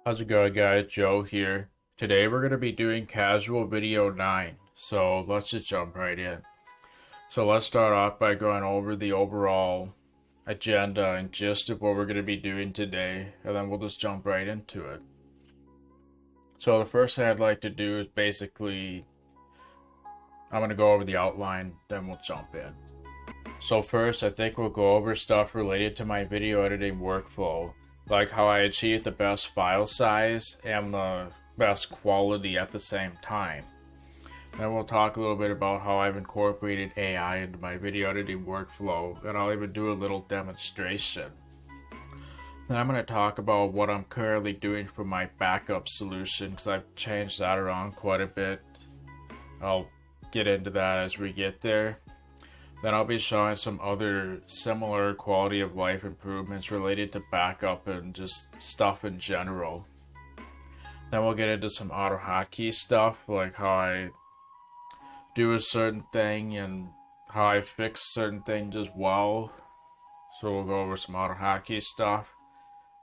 How's it going, guys? Joe here. Today we're going to be doing casual video 9, so let's just jump right in. So let's start off by going over the overall agenda and gist of what we're going to be doing today, and then we'll just jump right into it. So the first thing I'd like to do is basically, I'm going to go over the outline, then we'll jump in. So first, I think we'll go over stuff related to my video editing workflow, like how I achieve the best file size and the best quality at the same time. Then we'll talk a little bit about how I've incorporated AI into my video editing workflow, and I'll even do a little demonstration. Then I'm going to talk about what I'm currently doing for my backup solution, because I've changed that around quite a bit. I'll get into that as we get there. Then I'll be showing some other similar quality of life improvements related to backup and just stuff in general. Then we'll get into some AutoHotkey stuff, like how I do a certain thing and how I fix certain things as well. So we'll go over some AutoHotkey stuff.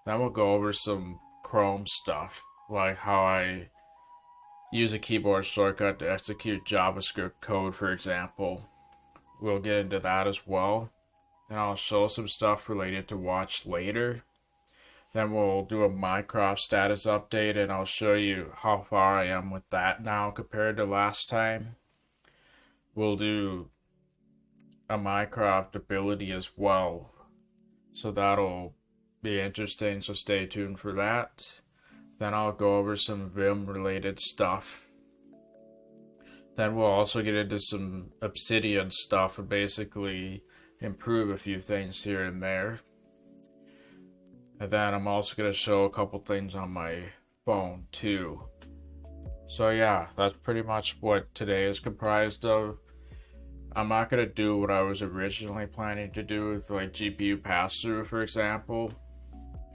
Then we'll go over some Chrome stuff, like how I use a keyboard shortcut to execute JavaScript code, for example. We'll get into that as well. Then I'll show some stuff related to watch later. Then we'll do a Mycroft status update, and I'll show you how far I am with that now compared to last time. We'll do a Mycroft ability as well, so that'll be interesting, so stay tuned for that. Then I'll go over some Vim related stuff. Then we'll also get into some Obsidian stuff and basically improve a few things here and there. And then I'm also going to show a couple things on my phone too. So yeah, that's pretty much what today is comprised of. I'm not going to do what I was originally planning to do with like GPU pass-through, for example.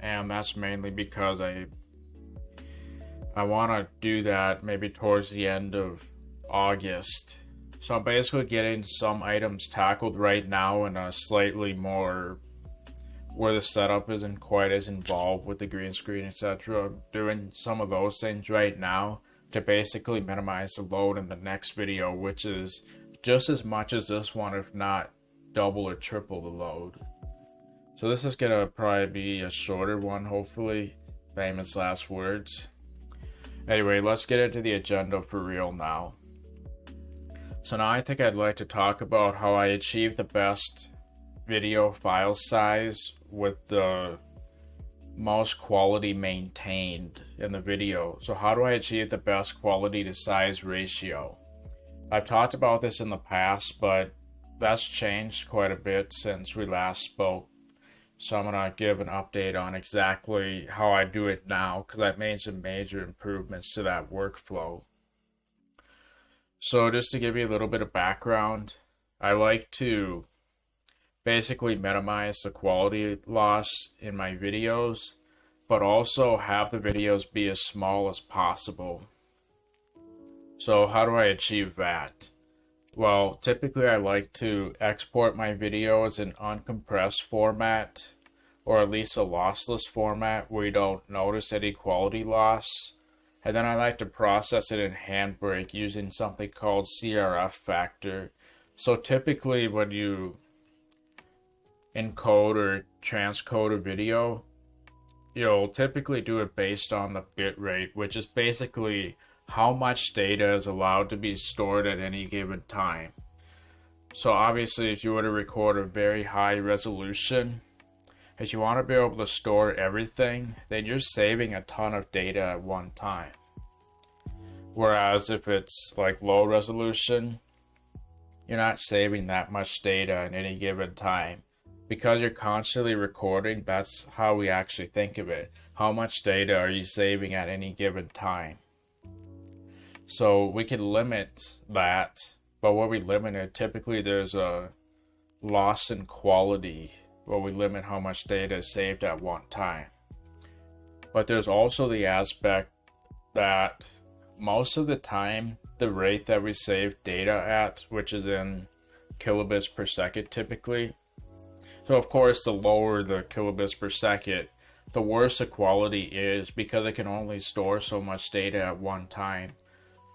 And that's mainly because I want to do that maybe towards the end of August. So I'm basically getting some items tackled right now in a slightly more where the setup isn't quite as involved with the green screen, etc. I'm doing some of those things right now to basically minimize the load in the next video, which is just as much as this one, if not double or triple the load. So this is gonna probably be a shorter one, hopefully. Famous last words. Anyway, let's get into the agenda for real now. So now I think I'd like to talk about how I achieve the best video file size with the most quality maintained in the video. So how do I achieve the best quality to size ratio? I've talked about this in the past, but that's changed quite a bit since we last spoke. So I'm going to give an update on exactly how I do it now, because I've made some major improvements to that workflow. So just to give you a little bit of background, I like to basically minimize the quality loss in my videos, but also have the videos be as small as possible. So how do I achieve that? Well, typically I like to export my videos in uncompressed format, or at least a lossless format where you don't notice any quality loss. And then I like to process it in Handbrake using something called CRF factor. So typically when you encode or transcode a video, you'll typically do it based on the bit rate, which is basically how much data is allowed to be stored at any given time. So obviously if you were to record a very high resolution, if you want to be able to store everything, then you're saving a ton of data at one time. Whereas if it's like low resolution, you're not saving that much data at any given time. Because you're constantly recording, that's how we actually think of it. How much data are you saving at any given time? So we can limit that, but when we limit it, typically there's a loss in quality where we limit how much data is saved at one time. But there's also the aspect that most of the time, the rate that we save data at, which is in kilobits per second typically. So of course, the lower the kilobits per second, the worse the quality is, because it can only store so much data at one time,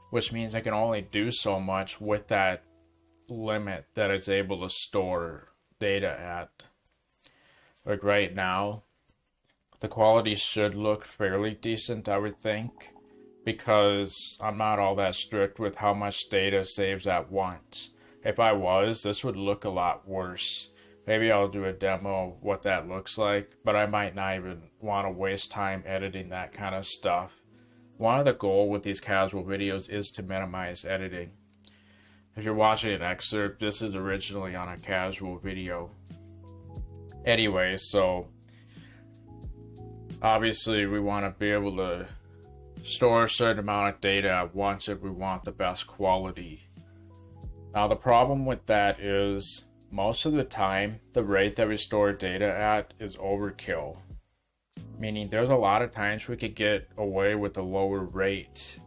which means it can only do so much with that limit that it's able to store data at. Like right now, the quality should look fairly decent, I would think, because I'm not all that strict with how much data saves at once. If I was, this would look a lot worse. Maybe I'll do a demo of what that looks like, but I might not even want to waste time editing that kind of stuff. One of the goals with these casual videos is to minimize editing. If you're watching an excerpt, this is originally on a casual video. Anyway, so obviously we want to be able to store a certain amount of data at once if we want the best quality. Now the problem with that is most of the time the rate that we store data at is overkill. Meaning there's a lot of times we could get away with a lower rate,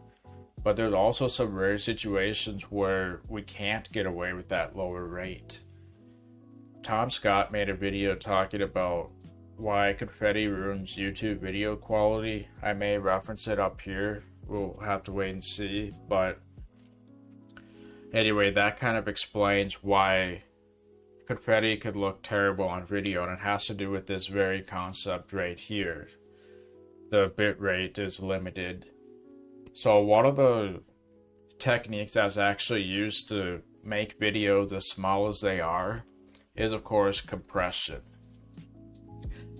but there's also some rare situations where we can't get away with that lower rate. Tom Scott made a video talking about why confetti ruins YouTube video quality. I may reference it up here. We'll have to wait and see. But anyway, that kind of explains why confetti could look terrible on video, and it has to do with this very concept right here. The bit rate is limited. So one of the techniques that's actually used to make videos as small as they are is, of course, compression.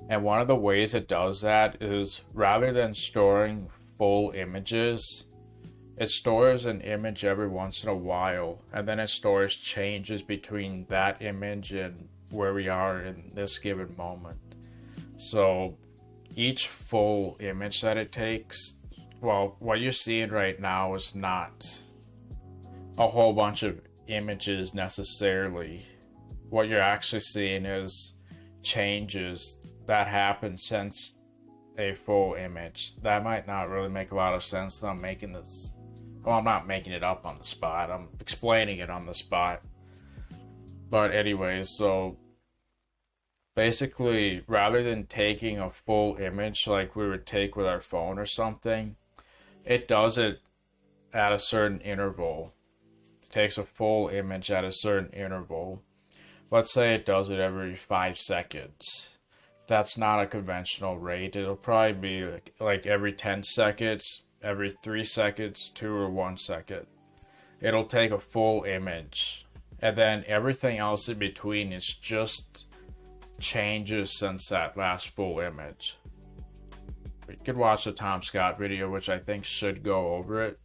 And one of the ways it does that is, rather than storing full images, it stores an image every once in a while, and then it stores changes between that image and where we are in this given moment. So each full image that it takes, well, what you're seeing right now is not a whole bunch of images necessarily. What you're actually seeing is changes that happen since a full image. That might not really make a lot of sense. I'm making this, well, I'm not making it up on the spot. I'm explaining it on the spot. But anyways, so basically, rather than taking a full image like we would take with our phone or something, it does it at a certain interval. It takes a full image at a certain interval. Let's say it does it every 5 seconds. That's not a conventional rate. It'll probably be like every 10 seconds, every 3 seconds, 2 or 1 second. It'll take a full image. And then everything else in between is just changes since that last full image. You could watch the Tom Scott video, which I think should go over it.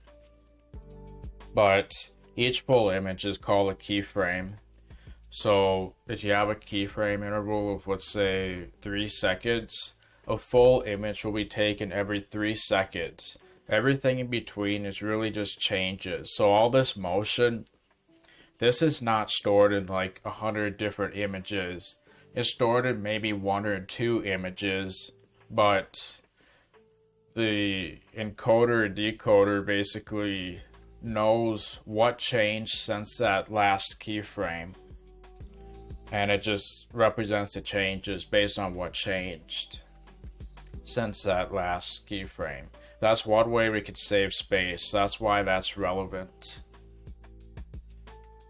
But each full image is called a keyframe. So if you have a keyframe interval of, let's say, 3 seconds, a full image will be taken every 3 seconds. Everything in between is really just changes. So all this motion, this is not stored in like 100 different images. It's stored in maybe 1 or 2 images, but the encoder and decoder basically knows what changed since that last keyframe. And it just represents the changes based on what changed since that last keyframe. That's one way we could save space. That's why that's relevant.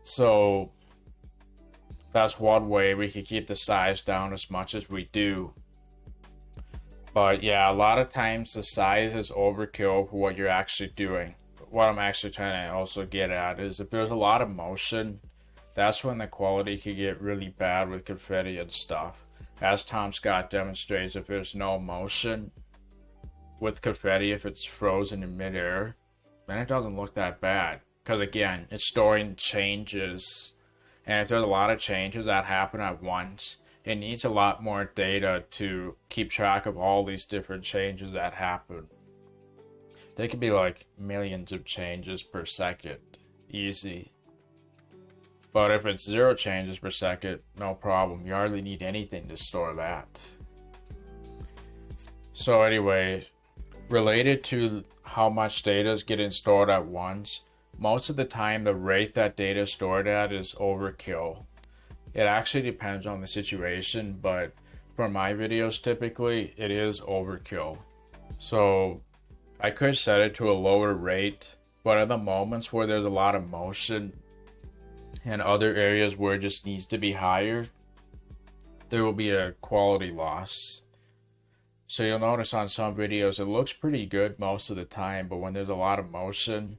So that's one way we could keep the size down as much as we do. But yeah, a lot of times the size is overkill for what you're actually doing. What I'm actually trying to also get at is if there's a lot of motion, that's when the quality could get really bad with confetti and stuff. As Tom Scott demonstrates, if there's no motion with confetti, if it's frozen in midair, then it doesn't look that bad. Because again, it's storing changes. And if there's a lot of changes that happen at once, it needs a lot more data to keep track of all these different changes that happen. They could be like millions of changes per second. Easy. But if it's 0 changes per second, no problem. You hardly need anything to store that. So anyway, related to how much data is getting stored at once, most of the time the rate that data is stored at is overkill. It actually depends on the situation, but for my videos, typically it is overkill. So I could set it to a lower rate, but at the moments where there's a lot of motion and other areas where it just needs to be higher, there will be a quality loss. So you'll notice on some videos it looks pretty good most of the time, but when there's a lot of motion,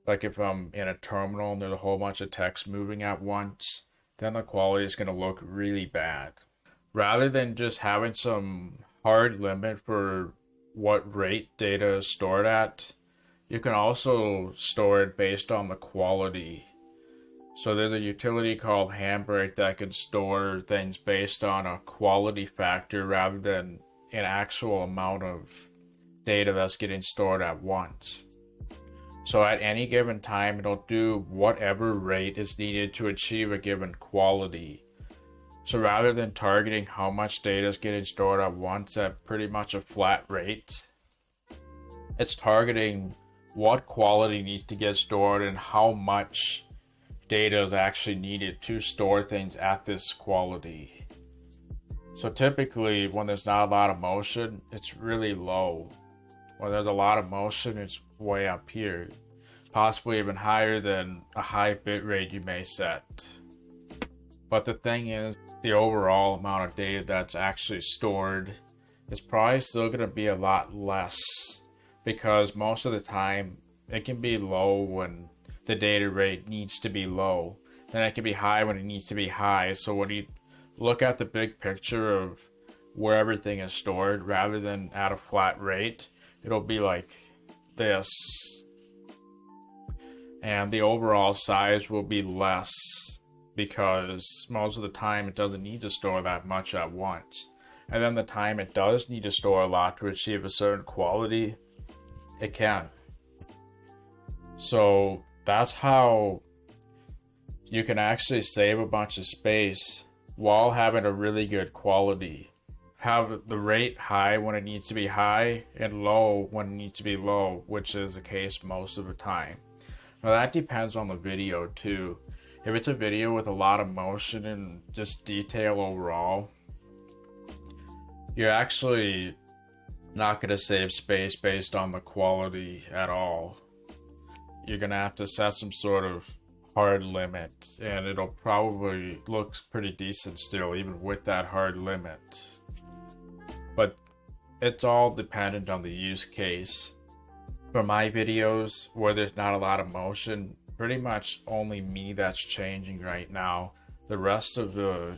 like if I'm in a terminal and there's a whole bunch of text moving at once, then the quality is going to look really bad. Rather than just having some hard limit for what rate data is stored at, you can also store it based on the quality. So there's a utility called Handbrake that can store things based on a quality factor rather than an actual amount of data that's getting stored at once. So at any given time, it'll do whatever rate is needed to achieve a given quality. So rather than targeting how much data is getting stored at once at pretty much a flat rate, it's targeting what quality needs to get stored and how much data is actually needed to store things at this quality. So typically when there's not a lot of motion, it's really low. When there's a lot of motion, it's way up here, possibly even higher than a high bitrate you may set. But the thing is, the overall amount of data that's actually stored is probably still going to be a lot less, because most of the time it can be low when the data rate needs to be low. Then it can be high when it needs to be high. So when you look at the big picture of where everything is stored rather than at a flat rate, it'll be like this. And the overall size will be less because most of the time it doesn't need to store that much at once. And then the time it does need to store a lot to achieve a certain quality, it can. So that's how you can actually save a bunch of space while having a really good quality. Have the rate high when it needs to be high and low when it needs to be low, which is the case most of the time. Now that depends on the video too. If it's a video with a lot of motion and just detail overall, you're actually not going to save space based on the quality at all. You're going to have to set some sort of hard limit, and it'll probably look pretty decent still, even with that hard limit. But it's all dependent on the use case. For my videos where there's not a lot of motion, pretty much only me that's changing right now. The rest of the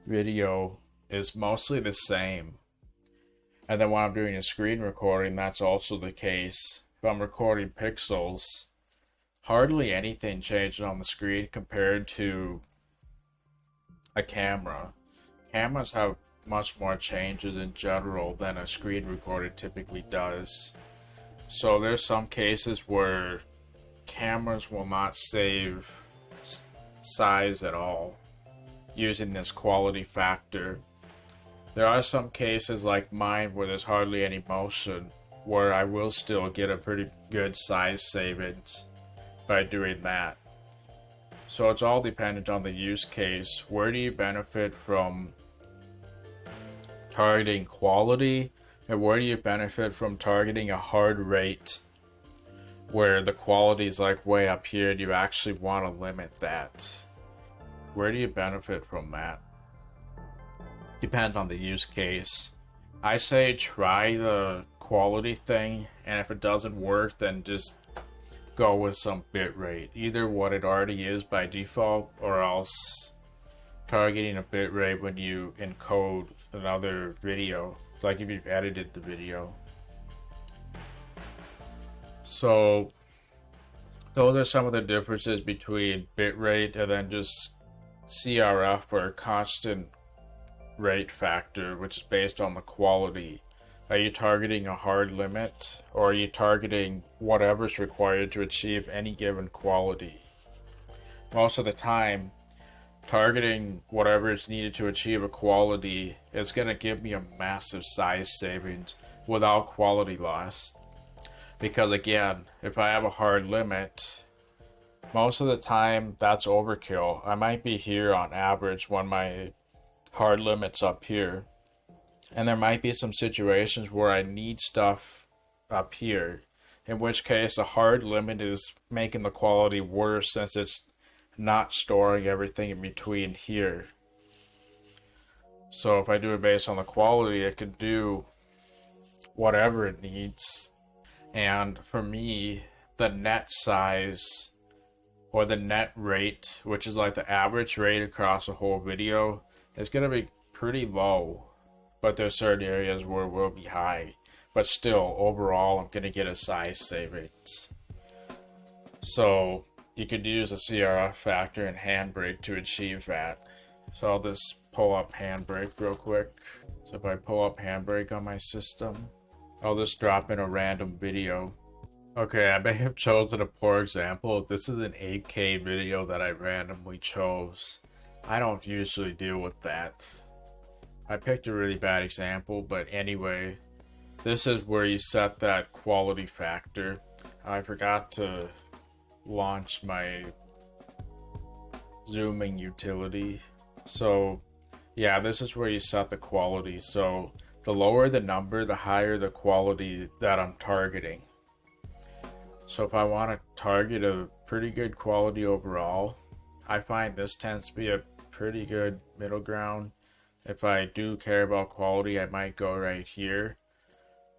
video is mostly the same. And then when I'm doing a screen recording, that's also the case. If I'm recording pixels, hardly anything changes on the screen compared to a camera. Cameras have much more changes in general than a screen recorder typically does. So there's some cases where cameras will not save size at all using this quality factor. There are some cases like mine where there's hardly any motion, where I will still get a pretty good size savings by doing that. So it's all dependent on the use case. Where do you benefit from targeting quality, and where do you benefit from targeting a hard rate where the quality is like way up here and you actually want to limit that? Where do you benefit from that? Depends on the use case. I say try the quality thing, and if it doesn't work, then just go with some bitrate. Either what it already is by default, or else targeting a bitrate when you encode another video, like if you've edited the video. So those are some of the differences between bitrate and then just CRF, or constant rate factor, which is based on the quality. Are you targeting a hard limit, or are you targeting whatever's required to achieve any given quality? Most of the time, targeting whatever is needed to achieve a quality is going to give me a massive size savings without quality loss. Because again, if I have a hard limit, most of the time that's overkill. I might be here on average when my hard limit's up here. And there might be some situations where I need stuff up here, in which case a hard limit is making the quality worse since it's not storing everything in between here. So if I do it based on the quality, it can do whatever it needs. And for me, the net size or the net rate, which is like the average rate across the whole video, is going to be pretty low. But there's certain areas where it will be high. But still, overall, I'm going to get a size savings. So you could use a CRF factor and handbrake to achieve that. So I'll just pull up handbrake real quick. So if I pull up handbrake on my system, I'll just drop in a random video. Okay, I may have chosen a poor example. This is an 8K video that I randomly chose. I don't usually deal with that. I picked a really bad example, but anyway, this is where you set that quality factor. I forgot to launch my zooming utility. So yeah, this is where you set the quality. So the lower the number, the higher the quality that I'm targeting. So if I want to target a pretty good quality overall, I find this tends to be a pretty good middle ground. If I do care about quality, I might go right here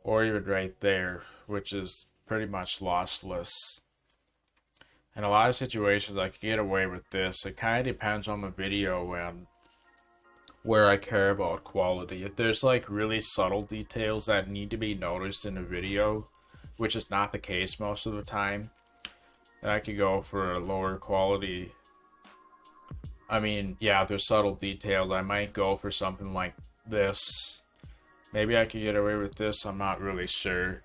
or even right there, which is pretty much lossless. In a lot of situations, I could get away with this. It kind of depends on the video and where I care about quality. If there's like really subtle details that need to be noticed in a video, which is not the case most of the time, then I could go for a lower quality. I mean, yeah, if there's subtle details, I might go for something like this. Maybe I could get away with this, I'm not really sure.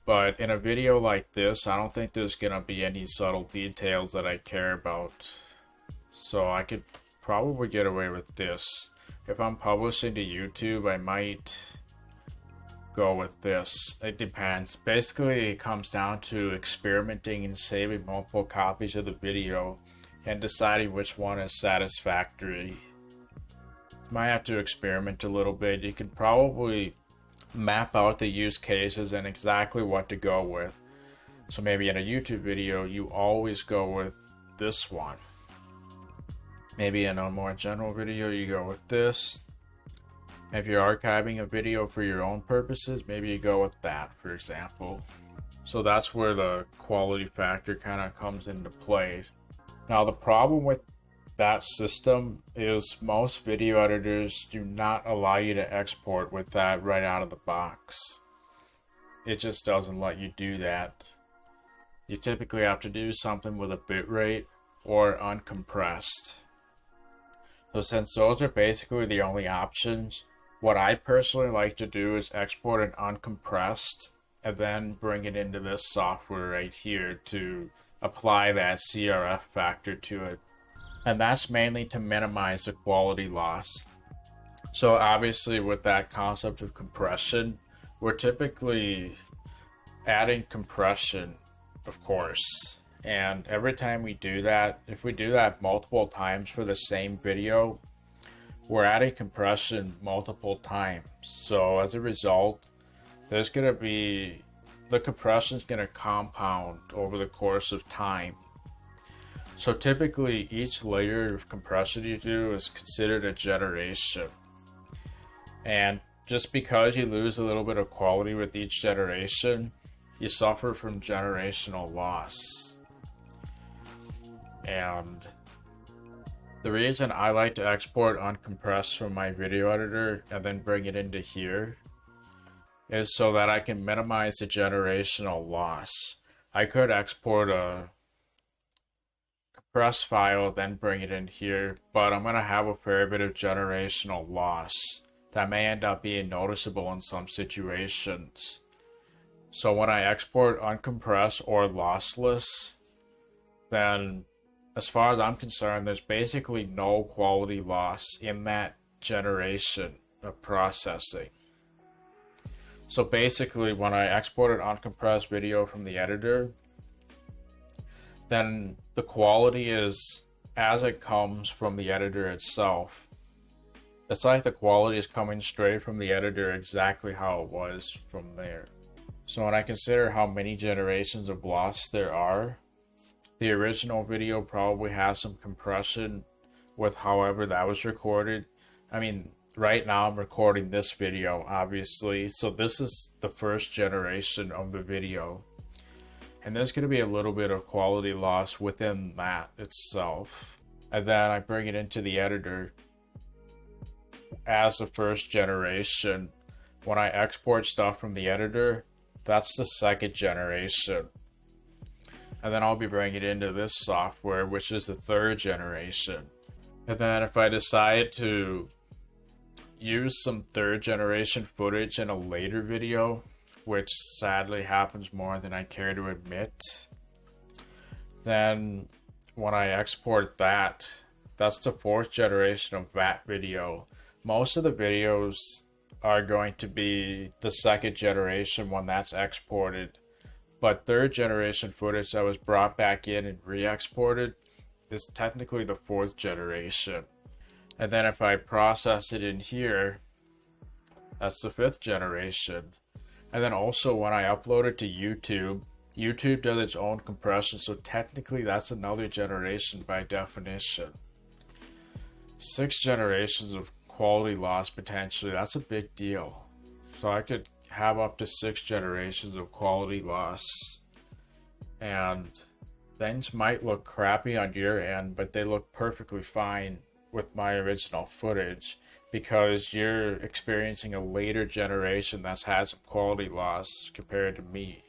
But in a video like this, I don't think there's gonna be any subtle details that I care about. So I could probably get away with this. If I'm publishing to YouTube, I might go with this. It depends. Basically, it comes down to experimenting and saving multiple copies of the video and deciding which one is satisfactory. You might have to experiment a little bit. You can probably map out the use cases and exactly what to go with. So maybe in a YouTube video, you always go with this one. Maybe in a more general video, you go with this. If you're archiving a video for your own purposes, maybe you go with that, for example. So that's where the quality factor kind of comes into play. Now, the problem with that system is most video editors do not allow you to export with that right out of the box. It just doesn't let you do that. You typically have to do something with a bitrate or uncompressed. So since those are basically the only options, what I personally like to do is export it uncompressed and then bring it into this software right here to apply that CRF factor to it. And that's mainly to minimize the quality loss. So obviously with that concept of compression, we're typically adding compression, of course. And every time we do that, if we do that multiple times for the same video, we're adding compression multiple times. So as a result, there's going to be, the compression is going to compound over the course of time. So typically each layer of compression you do is considered a generation. And just because you lose a little bit of quality with each generation, you suffer from generational loss. And the reason I like to export uncompressed from my video editor and then bring it into here is so that I can minimize the generational loss. I could export a compressed file, then bring it in here, but I'm going to have a fair bit of generational loss that may end up being noticeable in some situations. So when I export uncompressed or lossless, then as far as I'm concerned, there's basically no quality loss in that generation of processing. So basically, when I export an uncompressed video from the editor, then the quality is as it comes from the editor itself. It's like the quality is coming straight from the editor exactly how it was from there. So when I consider how many generations of loss there are, the original video probably has some compression with however that was recorded. I mean, right now I'm recording this video, obviously, so this is the first generation of the video. And there's going to be a little bit of quality loss within that itself. And then I bring it into the editor as the first generation. When I export stuff from the editor, that's the second generation. And then I'll be bringing it into this software, which is the third generation. And then if I decide to use some third generation footage in a later video, which sadly happens more than I care to admit, then when I export that, that's the fourth generation of that video. Most of the videos are going to be the second generation when that's exported, but third generation footage that was brought back in and re-exported is technically the fourth generation. And then if I process it in here, that's the fifth generation. And then also when I upload it to YouTube, YouTube does its own compression, so technically that's another generation by definition. 6 generations of quality loss potentially, that's a big deal. So I could have up to 6 generations of quality loss, and things might look crappy on your end, but they look perfectly fine with my original footage because you're experiencing a later generation that's had some quality loss compared to me.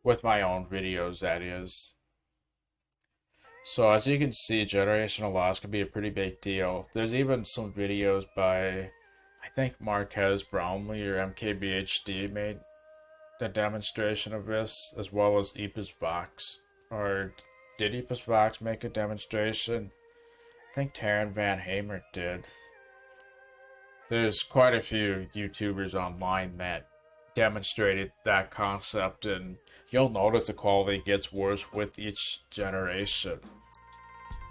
With my own videos, that is. So as you can see, generational loss can be a pretty big deal. There's even some videos by, I think Marquez Brownlee or MKBHD made the demonstration of this, as well as Epus Vox. Or did Epus Vox make a demonstration? I think Taryn Van Hamer did. There's quite a few YouTubers online that demonstrated that concept, and you'll notice the quality gets worse with each generation.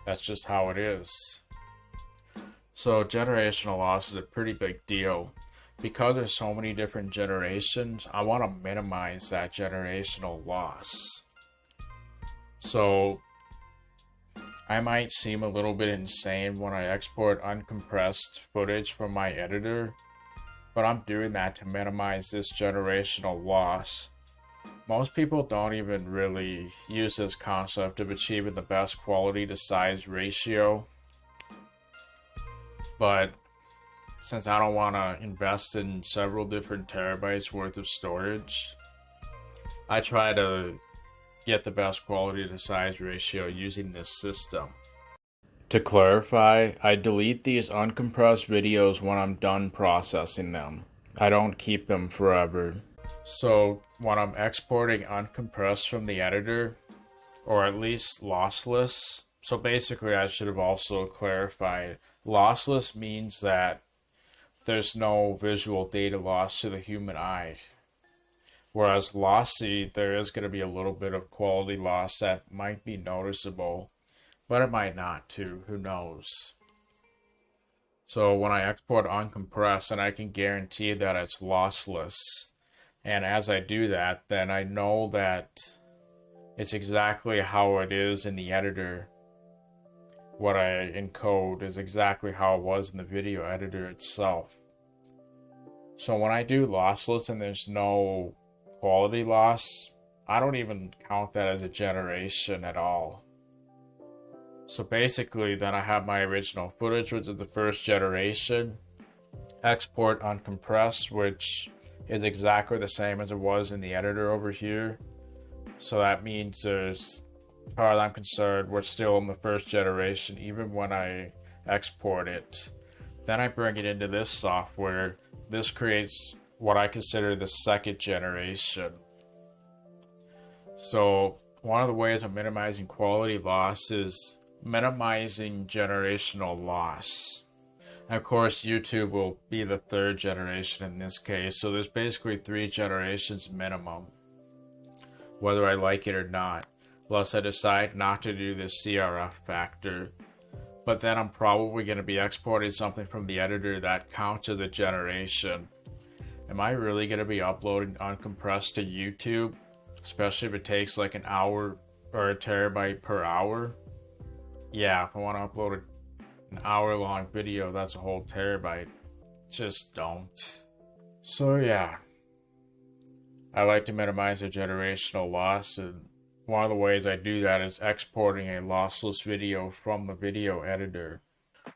That's just how it is. So generational loss is a pretty big deal. Because there's so many different generations, I want to minimize that generational loss. So I might seem a little bit insane when I export uncompressed footage from my editor, but I'm doing that to minimize this generational loss. Most people don't even really use this concept of achieving the best quality to size ratio, but since I don't want to invest in several different terabytes worth of storage, I try to get the best quality to size ratio using this system. To clarify, I delete these uncompressed videos when I'm done processing them. I don't keep them forever. So when I'm exporting uncompressed from the editor, or at least lossless, so basically I should have also clarified, lossless means that there's no visual data loss to the human eye. Whereas lossy, there is going to be a little bit of quality loss that might be noticeable, but it might not too, who knows. So when I export uncompressed, and I can guarantee that it's lossless, and as I do that, then I know that it's exactly how it is in the editor. What I encode is exactly how it was in the video editor itself. So when I do lossless and there's no quality loss, I don't even count that as a generation at all. So basically then I have my original footage, which is the first generation, export uncompressed, which is exactly the same as it was in the editor over here. So that means there's, as far as I'm concerned, we're still in the first generation even when I export it. Then I bring it into this software. This creates what I consider the second generation. So one of the ways of minimizing quality loss is minimizing generational loss. And of course, YouTube will be the third generation in this case, so there's basically 3 generations minimum, whether I like it or not, unless I decide not to do this CRF factor. but then I'm probably going to be exporting something from the editor that counts as a generation. Am I really going to be uploading uncompressed to YouTube? Especially if it takes like an hour or a terabyte per hour? Yeah, if I want to upload an hour-long video, that's a whole terabyte. Just don't. So yeah, I like to minimize the generational loss, and one of the ways I do that is exporting a lossless video from the video editor.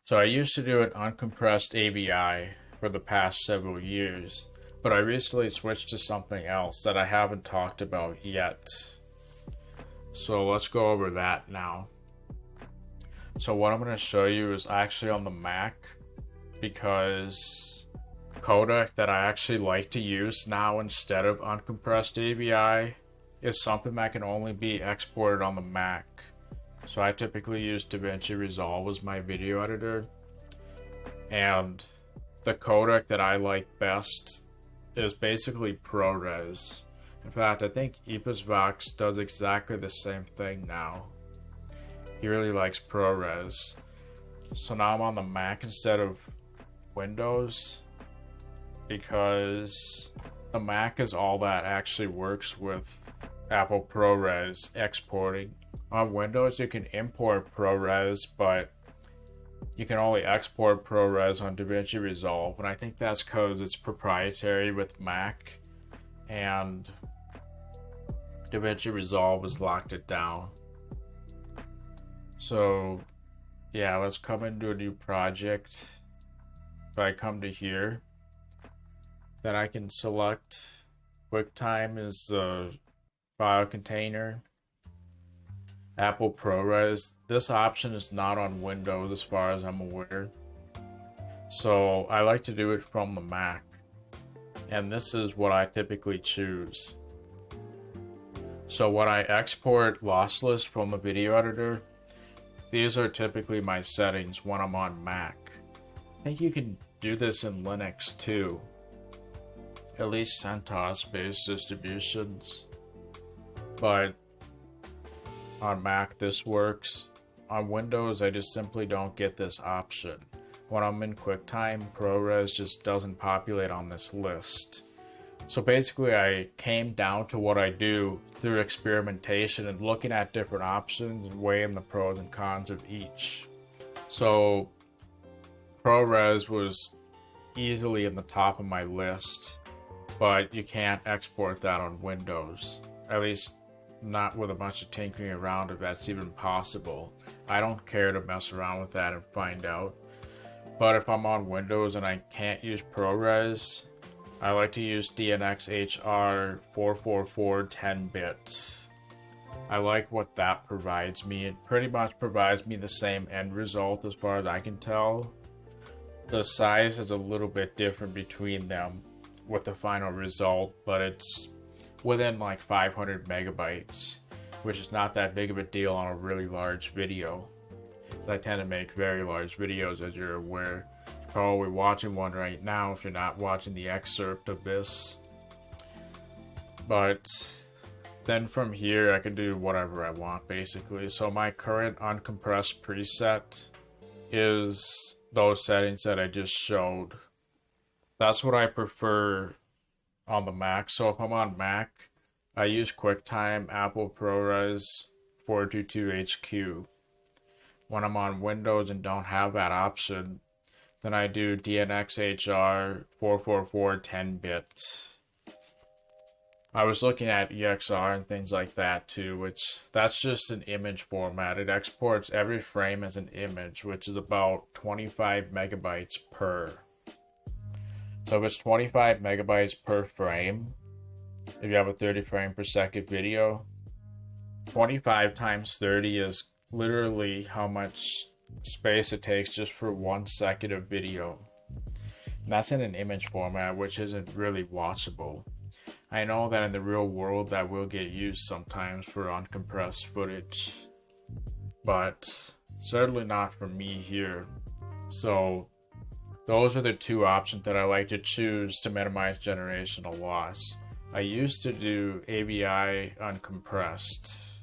So I used to do an uncompressed ABI for the past several years, but I recently switched to something else that I haven't talked about yet. So let's go over that now. So what I'm going to show you is actually on the Mac, because codec that I actually like to use now instead of uncompressed ABI is something that can only be exported on the Mac. So I typically use DaVinci Resolve as my video editor, and the codec that I like best is basically ProRes. In fact, I think EpisVox does exactly the same thing now. He really likes ProRes. So now I'm on the Mac instead of Windows, because the Mac is all that actually works with Apple ProRes exporting. On Windows you can import ProRes, but you can only export ProRes on DaVinci Resolve, and I think that's because it's proprietary with Mac, and DaVinci Resolve has locked it down. So yeah, let's come into a new project. If I come to here, then I can select QuickTime as the file container. Apple ProRes. This option is not on Windows as far as I'm aware. So I like to do it from the Mac. And this is what I typically choose. So when I export lossless from the video editor, these are typically my settings when I'm on Mac. I think you can do this in Linux too. At least CentOS-based distributions. But on Mac this works. On Windows I just simply don't get this option. When I'm in QuickTime, ProRes just doesn't populate on this list. So basically I came down to what I do through experimentation and looking at different options and weighing the pros and cons of each. So ProRes was easily in the top of my list, but you can't export that on Windows. At least not with a bunch of tinkering around, if that's even possible. I don't care to mess around with that and find out. But if I'm on Windows and I can't use ProRes, I like to use DNxHR 444 10 bits. I like what that provides me. It pretty much provides me the same end result as far as I can tell. The size is a little bit different between them with the final result, but it's within like 500 megabytes, which is not that big of a deal on a really large video. I tend to make very large videos, as you're aware. You're probably watching one right now if you're not watching the excerpt of this. But then from here I can do whatever I want basically. So my current uncompressed preset is those settings that I just showed. That's what I prefer on the Mac. So if I'm on Mac, I use QuickTime Apple ProRes 422HQ. When I'm on Windows and don't have that option, then I do DNxHR 444 10 bits. I was looking at EXR and things like that too, which that's just an image format. It exports every frame as an image, which is about 25 megabytes per. So if it's 25 megabytes per frame, if you have a 30 frame per second video, 25 times 30 is literally how much space it takes just for 1 second of video. And that's in an image format, which isn't really watchable. I know that in the real world that will get used sometimes for uncompressed footage, but certainly not for me here. So those are the two options that I like to choose to minimize generational loss. I used to do ABI uncompressed,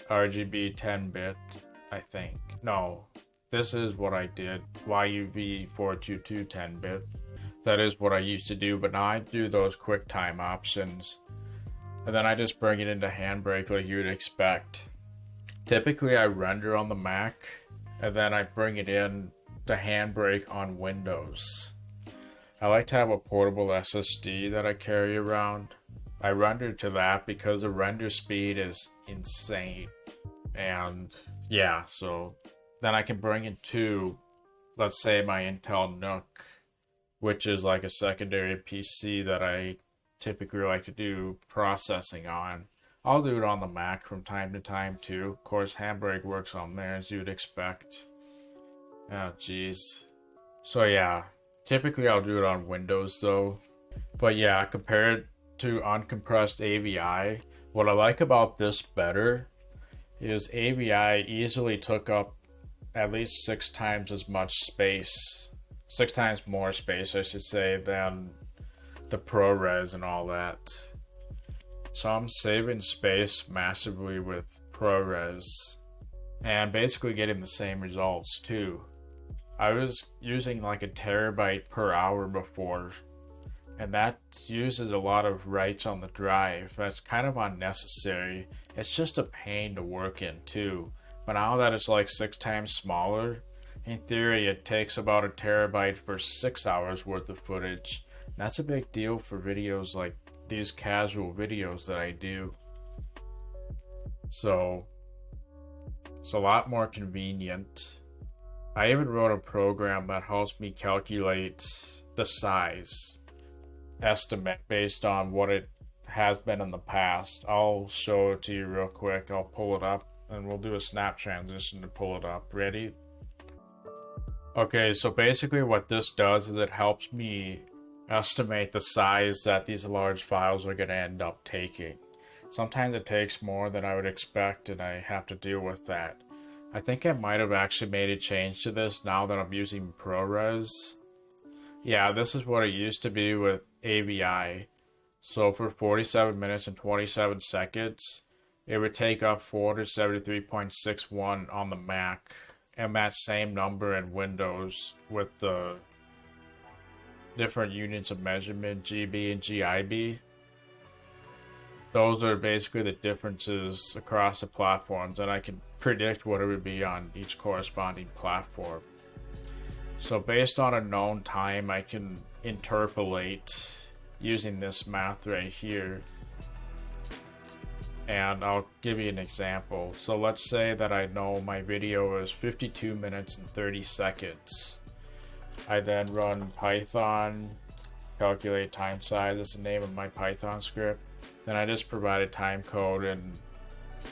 RGB 10-bit, I think. No, this is what I did. YUV 422 10-bit. That is what I used to do, but now I do those QuickTime options. And then I just bring it into Handbrake like you would expect. Typically I render on the Mac, and then I bring it in to Handbrake on Windows. I like to have a portable SSD that I carry around. I render to that because the render speed is insane. And yeah, so then I can bring it to, let's say, my Intel Nook, which is like a secondary PC that I typically like to do processing on. I'll do it on the Mac from time to time too. Of course, Handbrake works on there as you'd expect. Oh jeez. So yeah, typically I'll do it on Windows though. But yeah, compared to uncompressed AVI, what I like about this better is AVI easily took up at least 6 times as much space, 6 times more space I should say, than the ProRes and all that. So I'm saving space massively with ProRes and basically getting the same results too. I was using like a terabyte per hour before, and that uses a lot of writes on the drive. That's kind of unnecessary. It's just a pain to work in too. But now that it's like 6 times smaller, in theory it takes about a terabyte for 6 hours worth of footage. That's a big deal for videos like these casual videos that I do. So it's a lot more convenient. I even wrote a program that helps me calculate the size estimate based on what it has been in the past. I'll show it to you real quick. I'll pull it up and we'll do a snap transition to pull it up. Ready? Okay, so basically what this does is it helps me estimate the size that these large files are going to end up taking. Sometimes it takes more than I would expect and I have to deal with that. I think I might have actually made a change to this now that I'm using ProRes. Yeah, this is what it used to be with AVI. So for 47 minutes and 27 seconds, it would take up 473.61 on the Mac, and that same number in Windows with the different units of measurement, GB and GIB. Those are basically the differences across the platforms, and I can predict what it would be on each corresponding platform. So based on a known time, I can interpolate using this math right here. And I'll give you an example. So let's say that I know my video is 52 minutes and 30 seconds. I then run Python, calculate time size, that's the name of my Python script. Then I just provide a time code in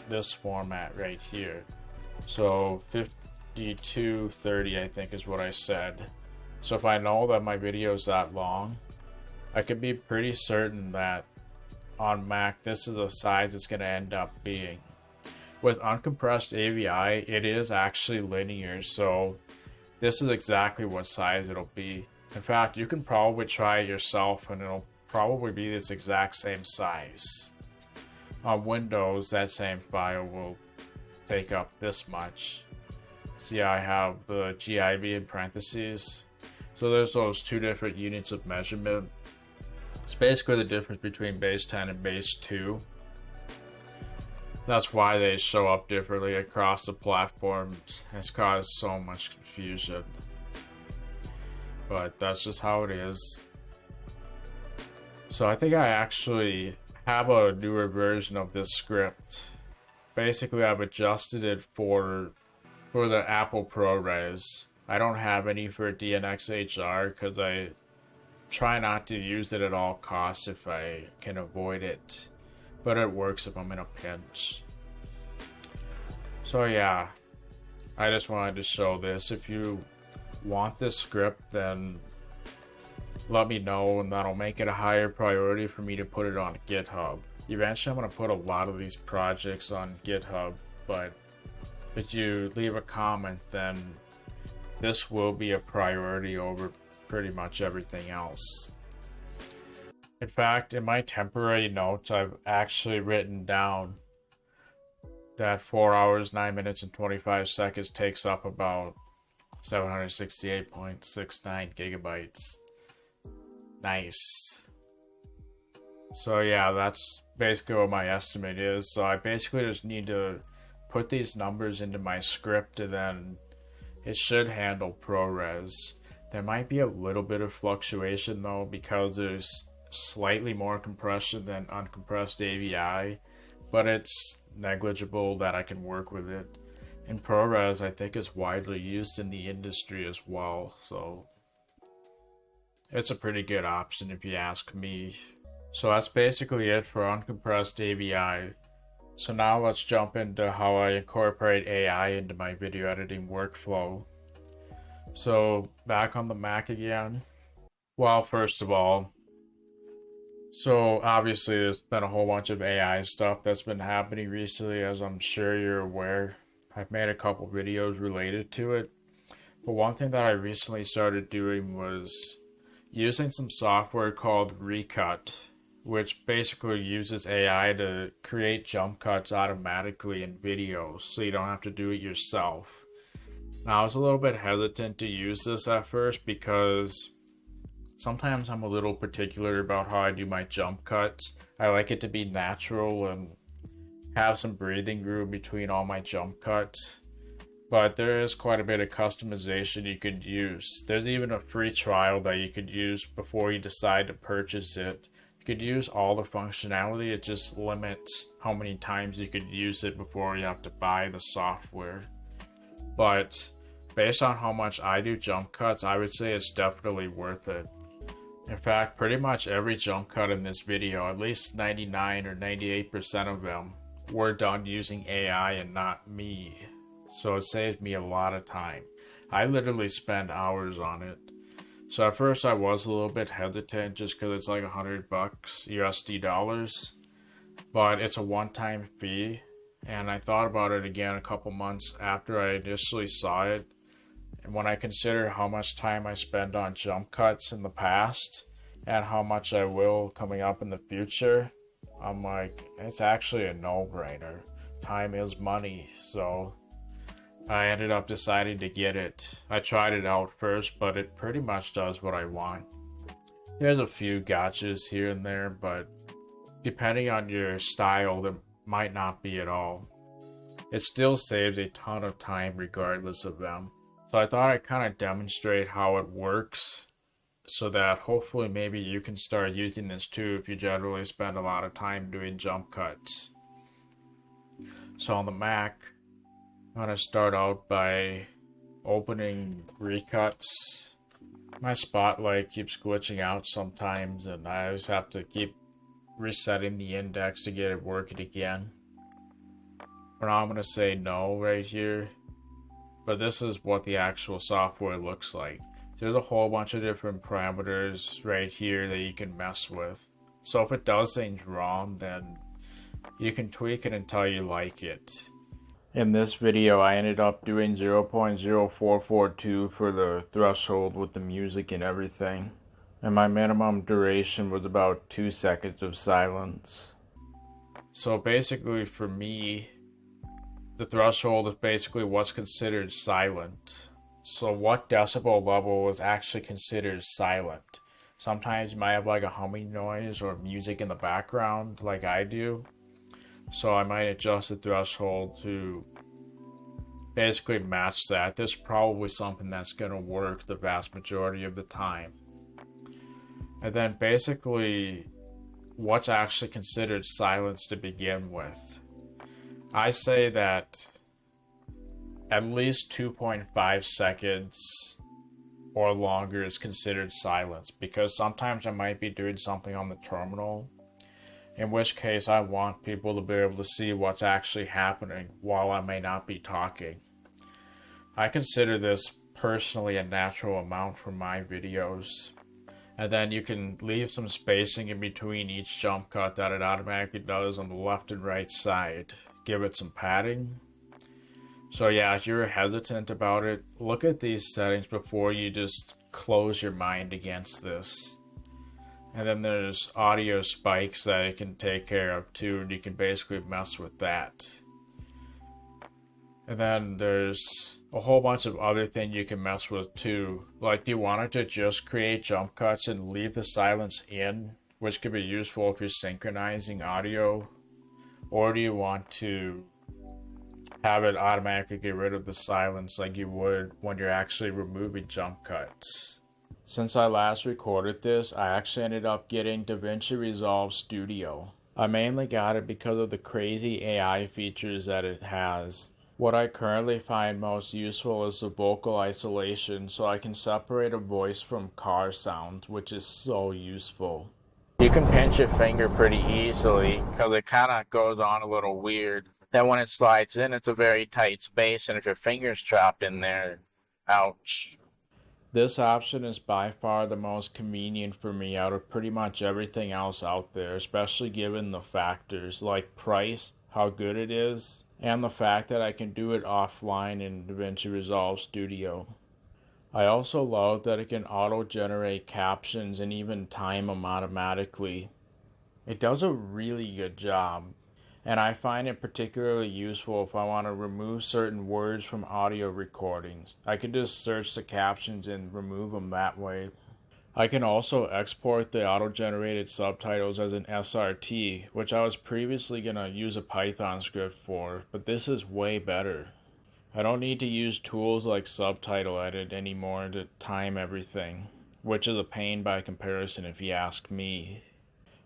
this format right here. So 5230 I think is what I said. So if I know that my video is that long, I can be pretty certain that on Mac this is the size it's going to end up being. With uncompressed AVI, it is actually linear, so this is exactly what size it'll be. In fact, you can probably try it yourself and it'll probably be this exact same size. On Windows, that same file will take up this much. See, I have the GIB in parentheses. So there's those 2 different units of measurement. It's basically the difference between base 10 and base 2. That's why they show up differently across the platforms. It's caused so much confusion. But that's just how it is. So I think I actually have a newer version of this script. Basically, I've adjusted it for the Apple ProRes. I don't have any for DNxHR because I try not to use it at all costs if I can avoid it. But it works if I'm in a pinch. So yeah, I just wanted to show this. If you want this script, then let me know and that'll make it a higher priority for me to put it on GitHub. Eventually I'm going to put a lot of these projects on GitHub, but if you leave a comment, then this will be a priority over pretty much everything else. In fact, in my temporary notes, I've actually written down that 4 hours, 9 minutes, and 25 seconds takes up about 768.69 gigabytes. Nice. So yeah, that's basically what my estimate is. So I basically just need to put these numbers into my script and then it should handle ProRes. There might be a little bit of fluctuation though because there's slightly more compression than uncompressed AVI, but it's negligible that I can work with it. And ProRes I think is widely used in the industry as well, so it's a pretty good option if you ask me. So that's basically it for uncompressed AVI. So now let's jump into how I incorporate AI into my video editing workflow. So back on the Mac again. Well, first of all, so obviously there's been a whole bunch of AI stuff that's been happening recently, as I'm sure you're aware. I've made a couple videos related to it. But one thing that I recently started doing was using some software called Recut, which basically uses AI to create jump cuts automatically in videos so you don't have to do it yourself. Now I was a little bit hesitant to use this at first because sometimes I'm a little particular about how I do my jump cuts. I like it to be natural and have some breathing room between all my jump cuts. But there is quite a bit of customization you could use. There's even a free trial that you could use before you decide to purchase it. You could use all the functionality, it just limits how many times you could use it before you have to buy the software. But based on how much I do jump cuts, I would say it's definitely worth it. In fact, pretty much every jump cut in this video, at least 99 or 98% of them, were done using AI and not me. So it saved me a lot of time. I literally spend hours on it. So at first I was a little bit hesitant just because it's like $100 USD dollars. But it's a one-time fee. And I thought about it again a couple months after I initially saw it. And when I consider how much time I spend on jump cuts in the past and how much I will coming up in the future, I'm like, it's actually a no-brainer. Time is money, so I ended up deciding to get it. I tried it out first, but it pretty much does what I want. There's a few gotchas here and there, but depending on your style, there might not be at all. It still saves a ton of time regardless of them. So I thought I'd kind of demonstrate how it works so that hopefully maybe you can start using this too if you generally spend a lot of time doing jump cuts. So on the Mac, I'm going to start out by opening Recuts. My Spotlight keeps glitching out sometimes and I always have to keep resetting the index to get it working again. For now I'm going to say no right here. But this is what the actual software looks like. There's a whole bunch of different parameters right here that you can mess with. So if it does things wrong, then you can tweak it until you like it. In this video, I ended up doing 0.0442 for the threshold with the music and everything. And my minimum duration was about 2 seconds of silence. So basically for me, the threshold is basically what's considered silent. So what decibel level is actually considered silent? Sometimes you might have like a humming noise or music in the background like I do. So I might adjust the threshold to basically match that. This is probably something that's going to work the vast majority of the time. And then basically what's actually considered silence to begin with. I say that at least 2.5 seconds or longer is considered silence because sometimes I might be doing something on the terminal, in which case I want people to be able to see what's actually happening while I may not be talking. I consider this personally a natural amount for my videos. And then you can leave some spacing in between each jump cut that it automatically does on the left and right side. Give it some padding. So yeah, if you're hesitant about it, look at these settings before you just close your mind against this. And then there's audio spikes that it can take care of too, and you can basically mess with that. And then there's a whole bunch of other things you can mess with too. Like, do you want it to just create jump cuts and leave the silence in, which could be useful if you're synchronizing audio? Or do you want to have it automatically get rid of the silence like you would when you're actually removing jump cuts? Since I last recorded this, I actually ended up getting DaVinci Resolve Studio. I mainly got it because of the crazy AI features that it has. What I currently find most useful is the vocal isolation, so I can separate a voice from car sounds, which is so useful. You can pinch your finger pretty easily because it kind of goes on a little weird. Then when it slides in, it's a very tight space, and if your finger's trapped in there, ouch. This option is by far the most convenient for me out of pretty much everything else out there, especially given the factors like price, how good it is, and the fact that I can do it offline in DaVinci Resolve Studio. I also love that it can auto-generate captions and even time them automatically. It does a really good job, and I find it particularly useful if I want to remove certain words from audio recordings. I can just search the captions and remove them that way. I can also export the auto-generated subtitles as an SRT, which I was previously going to use a Python script for, but this is way better. I don't need to use tools like Subtitle Edit anymore to time everything, which is a pain by comparison if you ask me.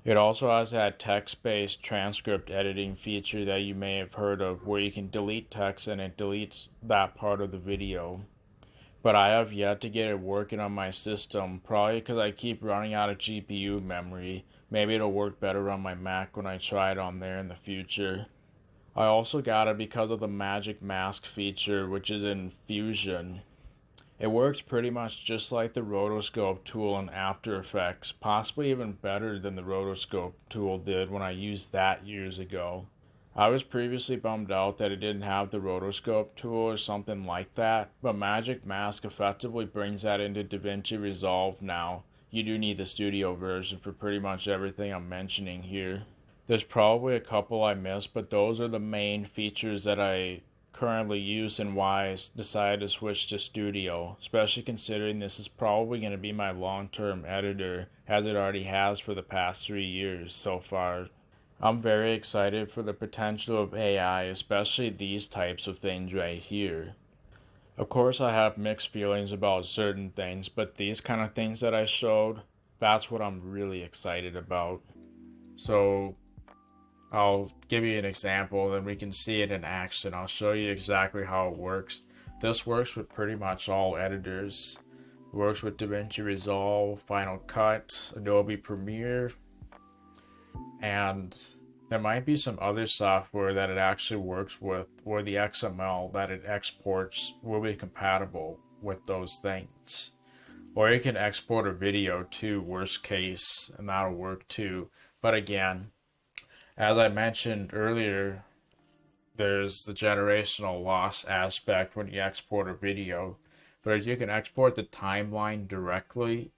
It also has that text-based transcript editing feature that you may have heard of, where you can delete text and it deletes that part of the video. But I have yet to get it working on my system, probably because I keep running out of GPU memory. Maybe it'll work better on my Mac when I try it on there in the future. I also got it because of the magic mask feature, which is in Fusion. It works pretty much just like the rotoscope tool in After Effects, possibly even better than the rotoscope tool did when I used that years ago. I was previously bummed out that it didn't have the rotoscope tool or something like that, but Magic Mask effectively brings that into DaVinci Resolve now. You do need the studio version for pretty much everything I'm mentioning here. There's probably a couple I missed, but those are the main features that I currently use and why I decided to switch to Studio, especially considering this is probably going to be my long-term editor, as it already has for the past 3 years so far. I'm very excited for the potential of AI, especially these types of things right here. Of course, I have mixed feelings about certain things, but these kind of things that I showed, that's what I'm really excited about. So I'll give you an example, then we can see it in action. I'll show you exactly how it works. This works with pretty much all editors. It works with DaVinci Resolve, Final Cut, Adobe Premiere, and there might be some other software that it actually works with, or the XML that it exports will be compatible with those things. Or you can export a video too, worst case, and that'll work too. But again, as I mentioned earlier, there's the generational loss aspect when you export a video. But if you can export the timeline directly,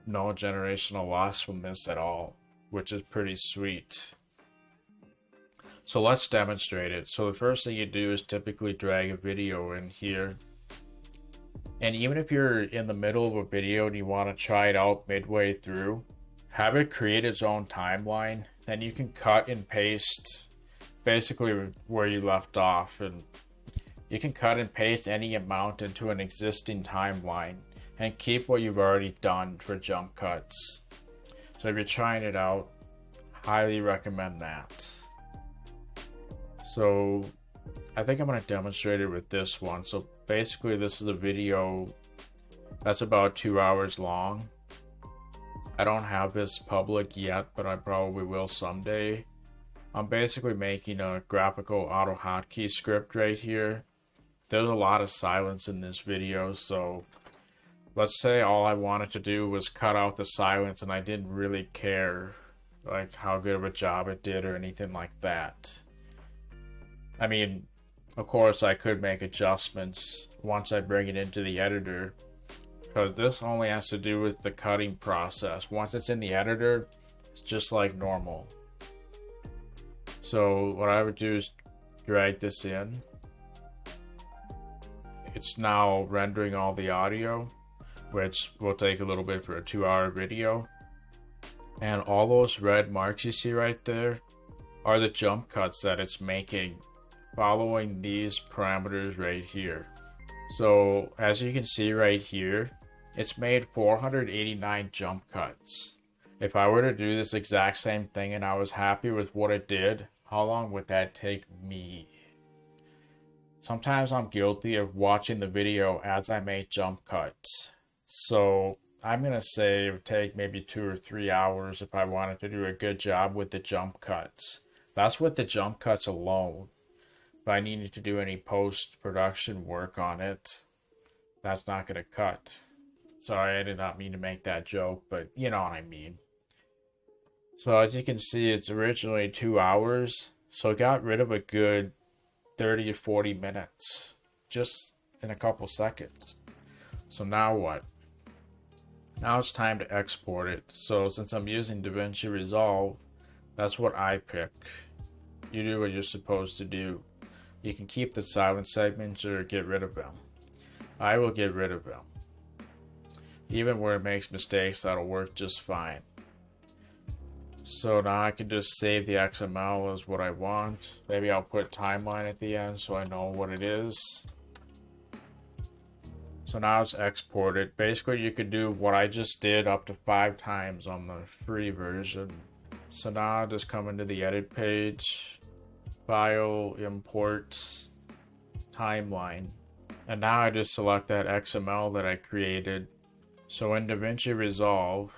no generational loss from this at all, which is pretty sweet. So let's demonstrate it. So the first thing you do is typically drag a video in here. And even if you're in the middle of a video and you want to try it out midway through, have it create its own timeline. Then you can cut and paste basically where you left off, and you can cut and paste any amount into an existing timeline and keep what you've already done for jump cuts. So if you're trying it out, highly recommend that. So I think I'm going to demonstrate it with this one. So basically this is a video that's about 2 hours long. I don't have this public yet, but I probably will someday. I'm basically making a graphical AutoHotkey script right here. There's a lot of silence in this video, so let's say all I wanted to do was cut out the silence and I didn't really care like how good of a job it did or anything like that. I mean, of course I could make adjustments once I bring it into the editor, because this only has to do with the cutting process. Once it's in the editor, it's just like normal. So what I would do is drag this in, it's now rendering all the audio, which will take a little bit for a 2-hour video. And all those red marks you see right there are the jump cuts that it's making following these parameters right here. So as you can see right here, it's made 489 jump cuts. If I were to do this exact same thing and I was happy with what it did, how long would that take me? Sometimes I'm guilty of watching the video as I make jump cuts. So I'm going to say it would take maybe 2 or 3 hours if I wanted to do a good job with the jump cuts. That's with the jump cuts alone. If I needed to do any post-production work on it, that's not going to cut. Sorry, I did not mean to make that joke, but you know what I mean. So as you can see, it's originally 2 hours, so it got rid of a good 30 to 40 minutes just in a couple seconds. So now what? Now it's time to export it. So since I'm using DaVinci Resolve, that's what I pick. You do what you're supposed to do. You can keep the silent segments or get rid of them. I will get rid of them. Even where it makes mistakes, that'll work just fine. So now I can just save the XML as what I want. Maybe I'll put timeline at the end so I know what it is. So now it's exported. Basically, you could do what I just did up to 5 times on the free version. So now I just come into the edit page, file, import, timeline. And now I just select that XML that I created. So in DaVinci Resolve,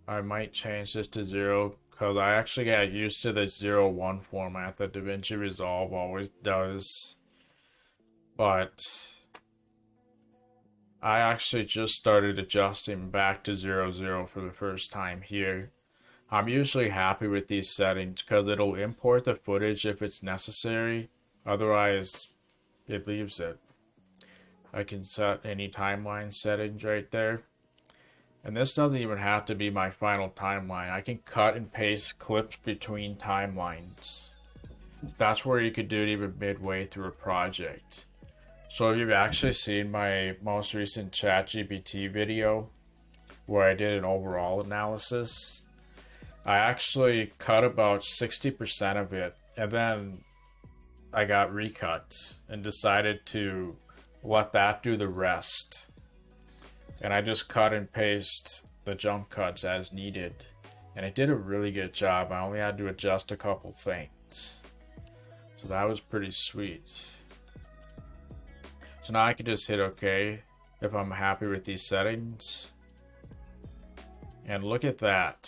I might change this to 0 because I actually got used to this 0:1 format that DaVinci Resolve always does. But I actually just started adjusting back to 0:0 for the first time here. I'm usually happy with these settings because it'll import the footage if it's necessary. Otherwise, it leaves it. I can set any timeline settings right there. And this doesn't even have to be my final timeline. I can cut and paste clips between timelines. That's where you could do it even midway through a project. So if you've actually seen my most recent ChatGPT video where I did an overall analysis, I actually cut about 60% of it and then I got recuts and decided to let that do the rest. And I just cut and paste the jump cuts as needed. And it did a really good job. I only had to adjust a couple things. So that was pretty sweet. So now I can just hit OK if I'm happy with these settings. And look at that.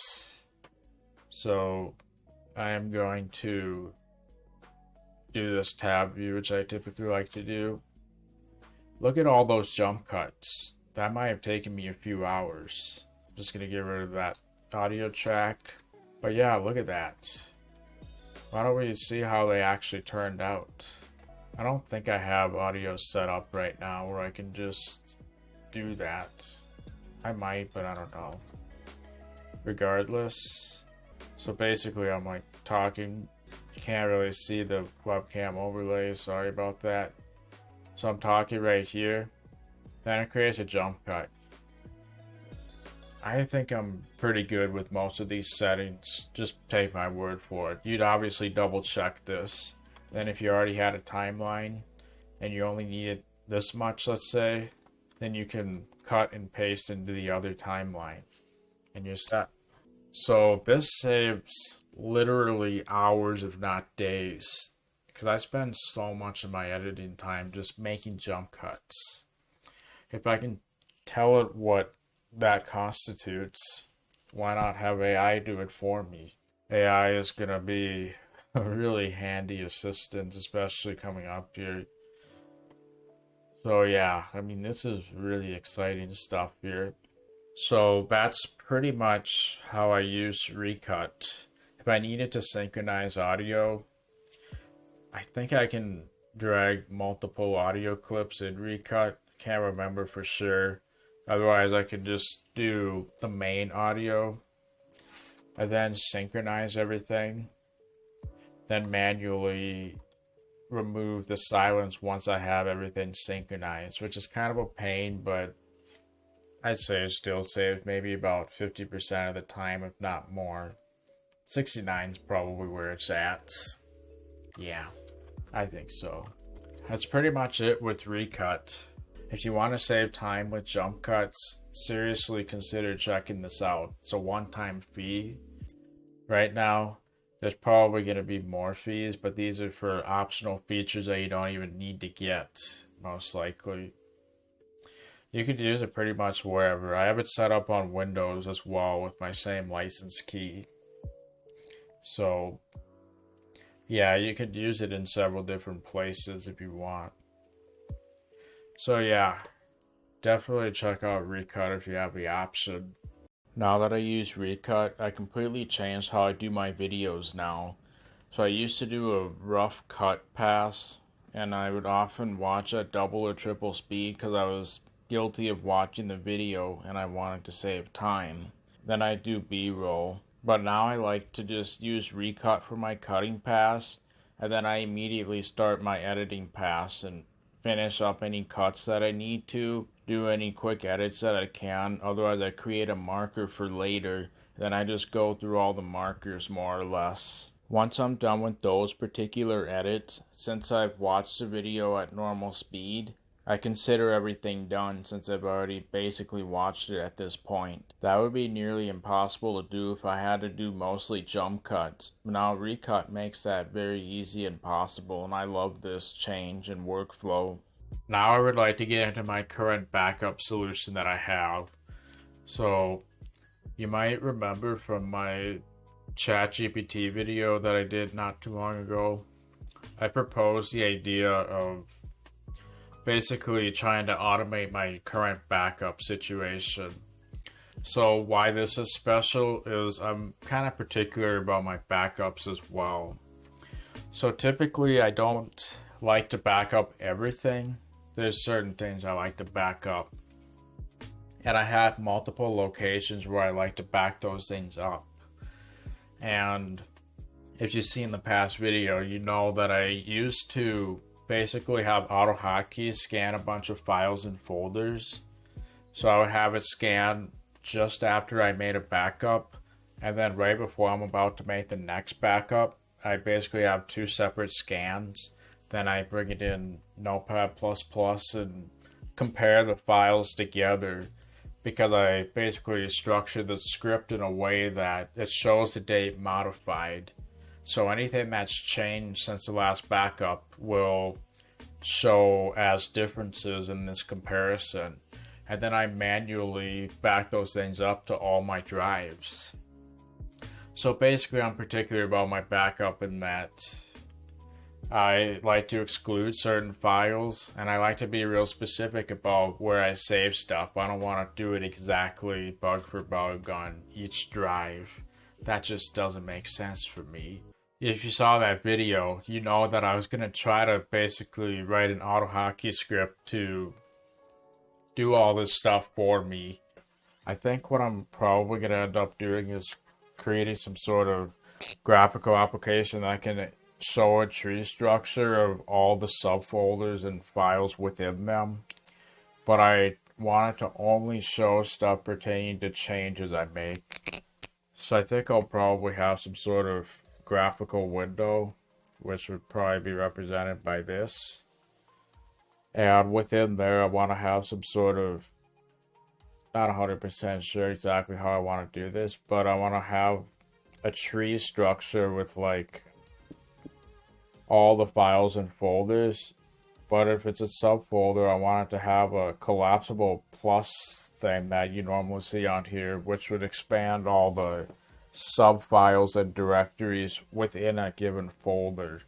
So I am going to do this tab view, which I typically like to do. Look at all those jump cuts. That might have taken me a few hours. I'm just going to get rid of that audio track. But yeah, look at that. Why don't we see how they actually turned out? I don't think I have audio set up right now where I can just do that. I might, but I don't know. Regardless. So basically I'm like talking. You can't really see the webcam overlay. Sorry about that. So I'm talking right here. Then it creates a jump cut. I think I'm pretty good with most of these settings. Just take my word for it. You'd obviously double check this. Then if you already had a timeline and you only needed this much, let's say, then you can cut and paste into the other timeline and you're set. So this saves literally hours, if not days, because I spend so much of my editing time just making jump cuts. If I can tell it what that constitutes, why not have AI do it for me? AI is going to be a really handy assistant, especially coming up here. So yeah, I mean, this is really exciting stuff here. So that's pretty much how I use Recut. If I needed to synchronize audio, I think I can drag multiple audio clips in Recut. Can't remember for sure. Otherwise, I could just do the main audio and then synchronize everything. Then manually remove the silence once I have everything synchronized, which is kind of a pain, but I'd say it still saves maybe about 50% of the time, if not more. 69 is probably where it's at. Yeah, I think so. That's pretty much it with recut. If you want to save time with jump cuts, seriously consider checking this out. It's a one-time fee. Right now, there's probably going to be more fees, but these are for optional features that you don't even need to get, most likely. You could use it pretty much wherever. I have it set up on Windows as well with my same license key. So, yeah, you could use it in several different places if you want. So yeah, definitely check out Recut if you have the option. Now that I use Recut, I completely changed how I do my videos now. So I used to do a rough cut pass, and I would often watch at double or triple speed because I was guilty of watching the video and I wanted to save time. Then I do B-roll. But now I like to just use Recut for my cutting pass, and then I immediately start my editing pass and finish up any cuts that I need to, do any quick edits that I can. Otherwise I create a marker for later, then I just go through all the markers more or less. Once I'm done with those particular edits, since I've watched the video at normal speed, I consider everything done since I've already basically watched it at this point. That would be nearly impossible to do if I had to do mostly jump cuts. Now Recut makes that very easy and possible, and I love this change in workflow. Now I would like to get into my current backup solution that I have. So you might remember from my ChatGPT video that I did not too long ago, I proposed the idea of basically trying to automate my current backup situation. So why this is special is I'm kind of particular about my backups as well. So typically I don't like to back up everything. There's certain things I like to back up. And I have multiple locations where I like to back those things up. And if you've seen the past video, you know that I used to basically have AutoHotkey scan a bunch of files and folders. So I would have it scan just after I made a backup, and then right before I'm about to make the next backup, I basically have two separate scans. Then I bring it in Notepad++ and compare the files together, because I basically structured the script in a way that it shows the date modified. So anything that's changed since the last backup will show as differences in this comparison. And then I manually back those things up to all my drives. So basically I'm particular about my backup in that I like to exclude certain files, and I like to be real specific about where I save stuff. I don't want to do it exactly bug for bug on each drive. That just doesn't make sense for me. If you saw that video, you know that I was going to try to basically write an AutoHotkey script to do all this stuff for me. I think what I'm probably going to end up doing is creating some sort of graphical application that can show a tree structure of all the subfolders and files within them. But I wanted to only show stuff pertaining to changes I make. So I think I'll probably have some sort of graphical window, which would probably be represented by this. And within there, I want to have some sort of, not 100% sure exactly how I want to do this, but I want to have a tree structure with like all the files and folders. But if it's a subfolder, I want it to have a collapsible plus thing that you normally see on here, which would expand all the subfiles and directories within a given folder.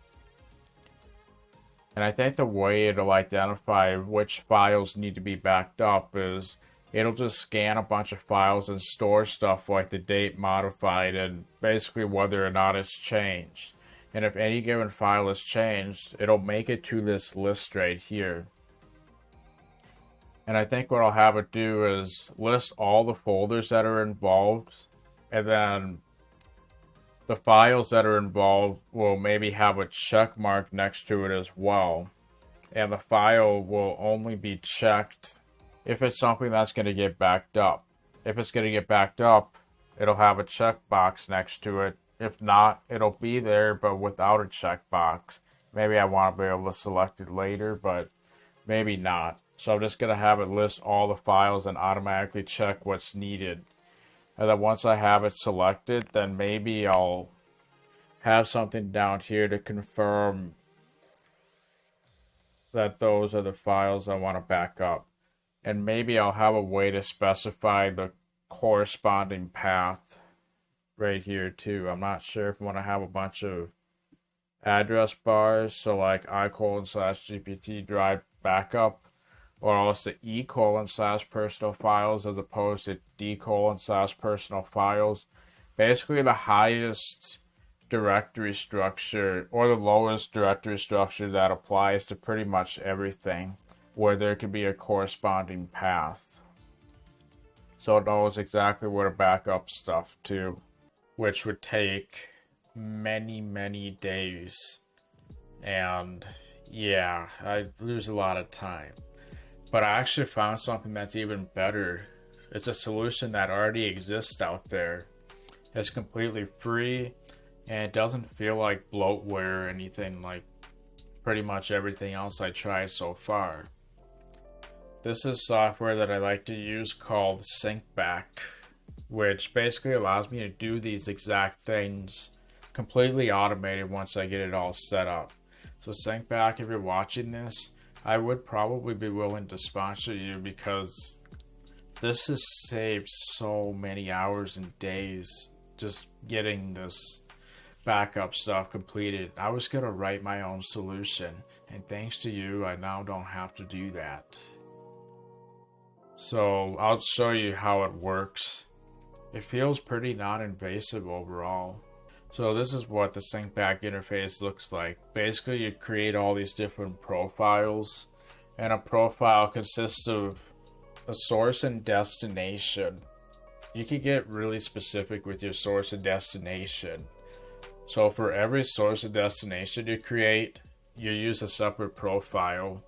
And I think the way it'll identify which files need to be backed up is it'll just scan a bunch of files and store stuff like the date modified and basically whether or not it's changed. And if any given file is changed, it'll make it to this list right here. And I think what I'll have it do is list all the folders that are involved, and then the files that are involved will maybe have a check mark next to it as well. And the file will only be checked if it's something that's going to get backed up. If it's going to get backed up, it'll have a checkbox next to it. If not, it'll be there, but without a checkbox. Maybe I want to be able to select it later, but maybe not. So I'm just going to have it list all the files and automatically check what's needed. And then once I have it selected, then maybe I'll have something down here to confirm that those are the files I want to back up. And maybe I'll have a way to specify the corresponding path right here too. I'm not sure if I want to have a bunch of address bars, so like I:/GPT drive backup, or else the E:/personal files as opposed to D:/personal files. Basically the highest directory structure or the lowest directory structure that applies to pretty much everything, where there could be a corresponding path. So it knows exactly where to back up stuff to, which would take many days. And yeah, I lose a lot of time. But I actually found something that's even better. It's a solution that already exists out there. It's completely free, and it doesn't feel like bloatware or anything like pretty much everything else I tried so far. This is software that I like to use called SyncBack, which basically allows me to do these exact things completely automated once I get it all set up. So SyncBack, if you're watching this, I would probably be willing to sponsor you, because this has saved so many hours and days just getting this backup stuff completed. I was going to write my own solution, and thanks to you, I now don't have to do that. So I'll show you how it works. It feels pretty non-invasive overall. So this is what the SyncBack interface looks like. Basically, you create all these different profiles, and a profile consists of a source and destination. You can get really specific with your source and destination. So for every source and destination you create, you use a separate profile.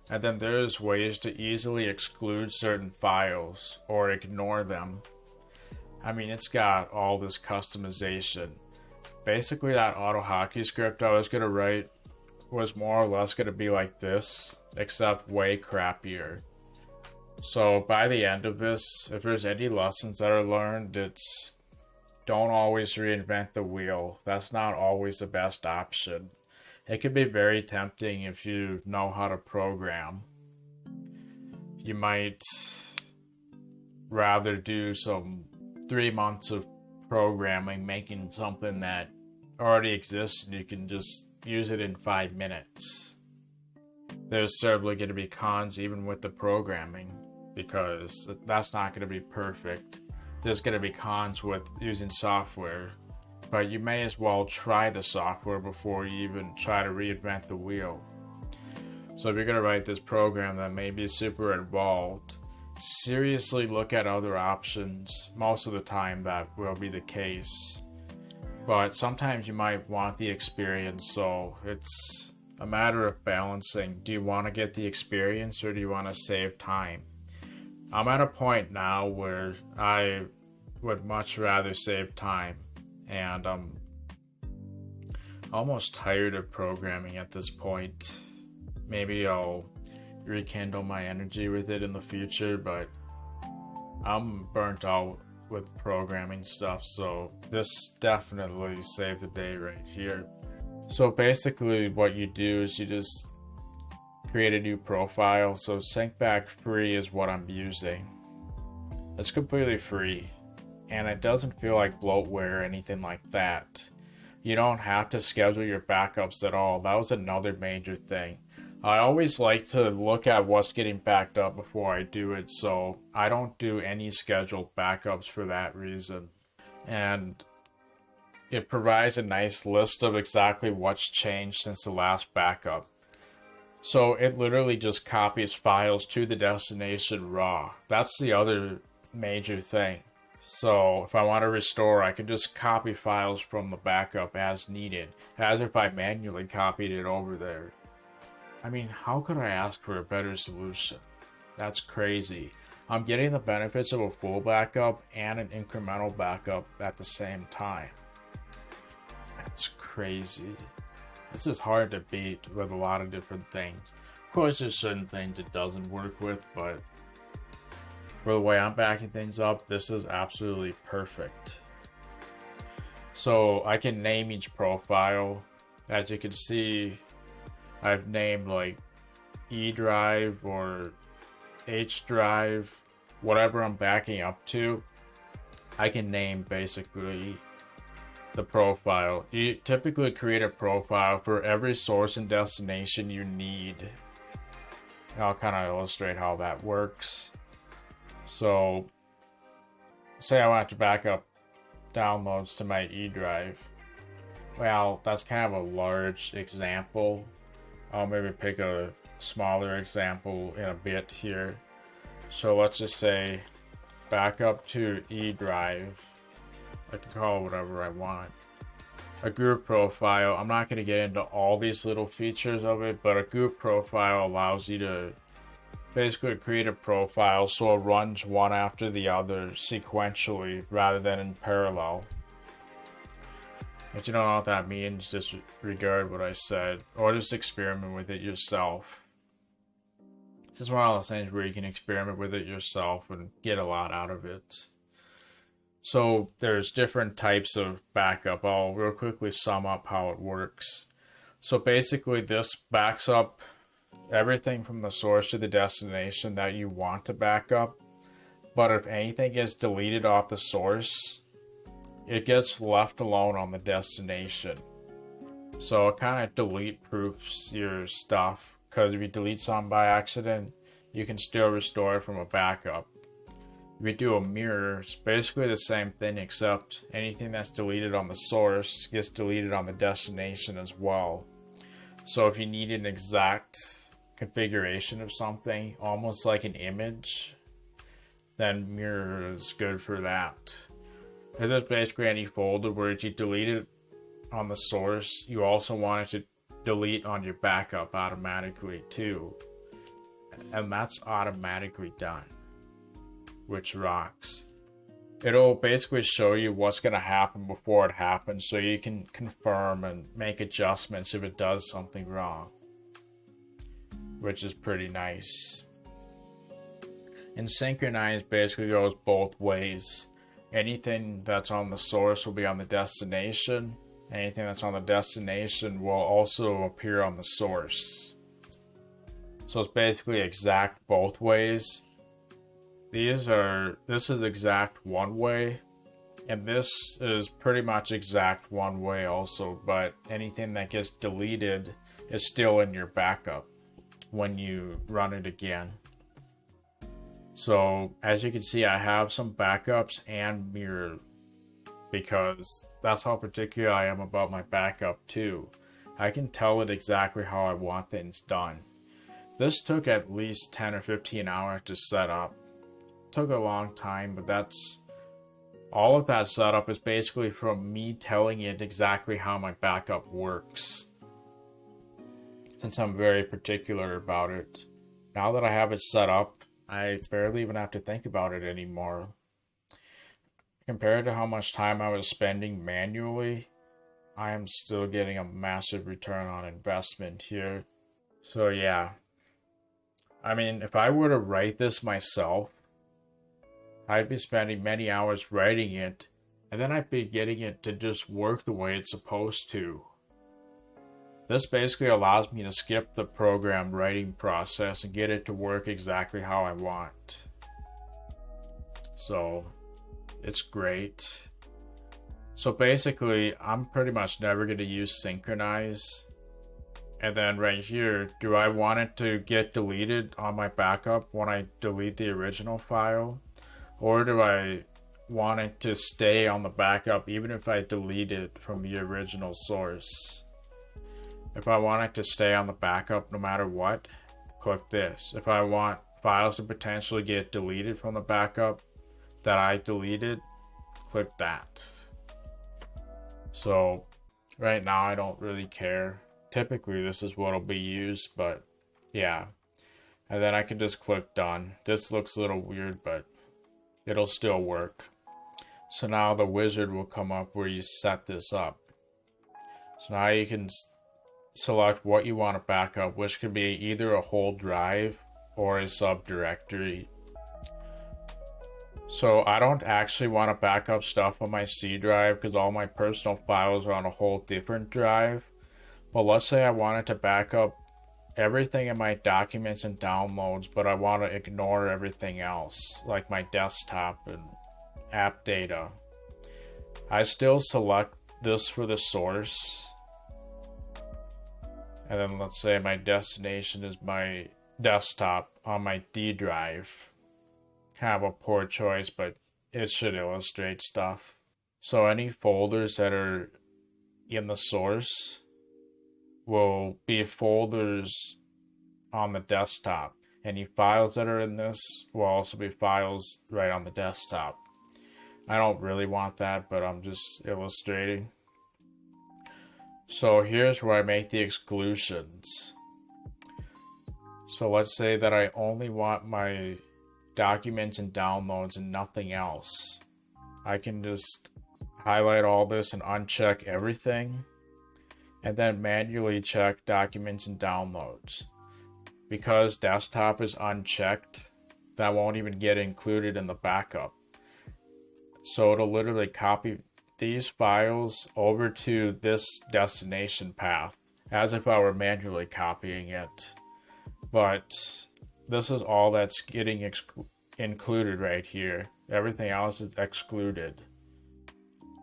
And then there's ways to easily exclude certain files or ignore them. I mean, it's got all this customization. Basically, that AutoHotkey script I was going to write was more or less going to be like this, except way crappier. So by the end of this, if there's any lessons that are learned, it's don't always reinvent the wheel. That's not always the best option. It can be very tempting if you know how to program. You might rather do some 3 months of programming, making something that already exists and you can just use it in 5 minutes. There's certainly going to be cons even with the programming, because that's not going to be perfect. There's going to be cons with using software, but you may as well try the software before you even try to reinvent the wheel. So if you're going to write this program that may be super involved, seriously look at other options. Most of the time that will be the case, but sometimes you might want the experience, so it's a matter of balancing. Do you want to get the experience or do you want to save time? I'm at a point now where I would much rather save time, and I'm almost tired of programming at this point. Maybe I'll rekindle my energy with it in the future, but I'm burnt out with programming stuff, so this definitely saved the day right here. So basically what you do is you just create a new profile. So SyncBack Free is what I'm using. It's completely free, and it doesn't feel like bloatware or anything like that. You don't have to schedule your backups at all. That was another major thing. I always like to look at what's getting backed up before I do it, so I don't do any scheduled backups for that reason. And it provides a nice list of exactly what's changed since the last backup. So it literally just copies files to the destination raw. That's the other major thing. So if I want to restore, I can just copy files from the backup as needed, as if I manually copied it over there. I mean, how could I ask for a better solution? That's crazy. I'm getting the benefits of a full backup and an incremental backup at the same time. That's crazy. This is hard to beat with a lot of different things. Of course, there's certain things it doesn't work with, but for the way I'm backing things up, this is absolutely perfect. So I can name each profile. As you can see, I've named like E drive or H drive, whatever I'm backing up to. I can name basically the profile. You typically create a profile for every source and destination you need. I'll kind of illustrate how that works. So, say I want to back up downloads to my E drive. Well, that's kind of a large example. I'll maybe pick a smaller example in a bit here. So let's just say backup to E drive. I can call it whatever I want. A group profile. I'm not going to get into all these little features of it, but a group profile allows you to basically create a profile so it runs one after the other sequentially rather than in parallel. If you don't know what that means, disregard what I said, or just experiment with it yourself. This is one of those things where you can experiment with it yourself and get a lot out of it. So there's different types of backup. I'll real quickly sum up how it works. So basically this backs up everything from the source to the destination that you want to back up. But if anything gets deleted off the source, it gets left alone on the destination. So it kind of delete proofs your stuff, because if you delete something by accident, you can still restore it from a backup. If you do a mirror, it's basically the same thing, except anything that's deleted on the source gets deleted on the destination as well. So if you need an exact configuration of something, almost like an image, then mirror is good for that. If there's basically any folder where you delete it on the source, you also want it to delete on your backup automatically too. And that's automatically done, which rocks. It'll basically show you what's going to happen before it happens, so you can confirm and make adjustments if it does something wrong, which is pretty nice. And synchronize basically goes both ways. Anything that's on the source will be on the destination. Anything that's on the destination will also appear on the source. So it's basically exact both ways. This is exact one way, and this is pretty much exact one way also, but anything that gets deleted is still in your backup when you run it again. So as you can see, I have some backups and mirror, because that's how particular I am about my backup too. I can tell it exactly how I want things done. This took at least 10 or 15 hours to set up. It took a long time, but that's all of that setup is basically from me telling it exactly how my backup works, since I'm very particular about it. Now that I have it set up, I barely even have to think about it anymore. Compared to how much time I was spending manually, I am still getting a massive return on investment here. So yeah, I mean, if I were to write this myself, I'd be spending many hours writing it, and then I'd be getting it to just work the way it's supposed to. This basically allows me to skip the program writing process and get it to work exactly how I want. So it's great. So basically, I'm pretty much never going to use synchronize. And then right here, do I want it to get deleted on my backup when I delete the original file? Or do I want it to stay on the backup even if I delete it from the original source? If I want it to stay on the backup no matter what, click this. If I want files to potentially get deleted from the backup that I deleted, click that. So right now I don't really care. Typically this is what will be used, but yeah. And then I can just click done. This looks a little weird, but it'll still work. So now the wizard will come up where you set this up. So now you can select what you want to back up, which could be either a whole drive or a subdirectory. So I don't actually want to back up stuff on my C drive because all my personal files are on a whole different drive. But let's say I wanted to back up everything in my documents and downloads, but I want to ignore everything else, like my desktop and app data. I still select this for the source. And then let's say my destination is my desktop on my D drive. Kind of a poor choice, but it should illustrate stuff. So any folders that are in the source will be folders on the desktop. Any files that are in this will also be files right on the desktop. I don't really want that, but I'm just illustrating. So here's where I make the exclusions. So let's say that I only want my documents and downloads and nothing else. I can just highlight all this and uncheck everything, and then manually check documents and downloads. Because desktop is unchecked, that won't even get included in the backup. So it'll literally copy these files over to this destination path as if I were manually copying it. But this is all that's getting included right here. Everything else is excluded.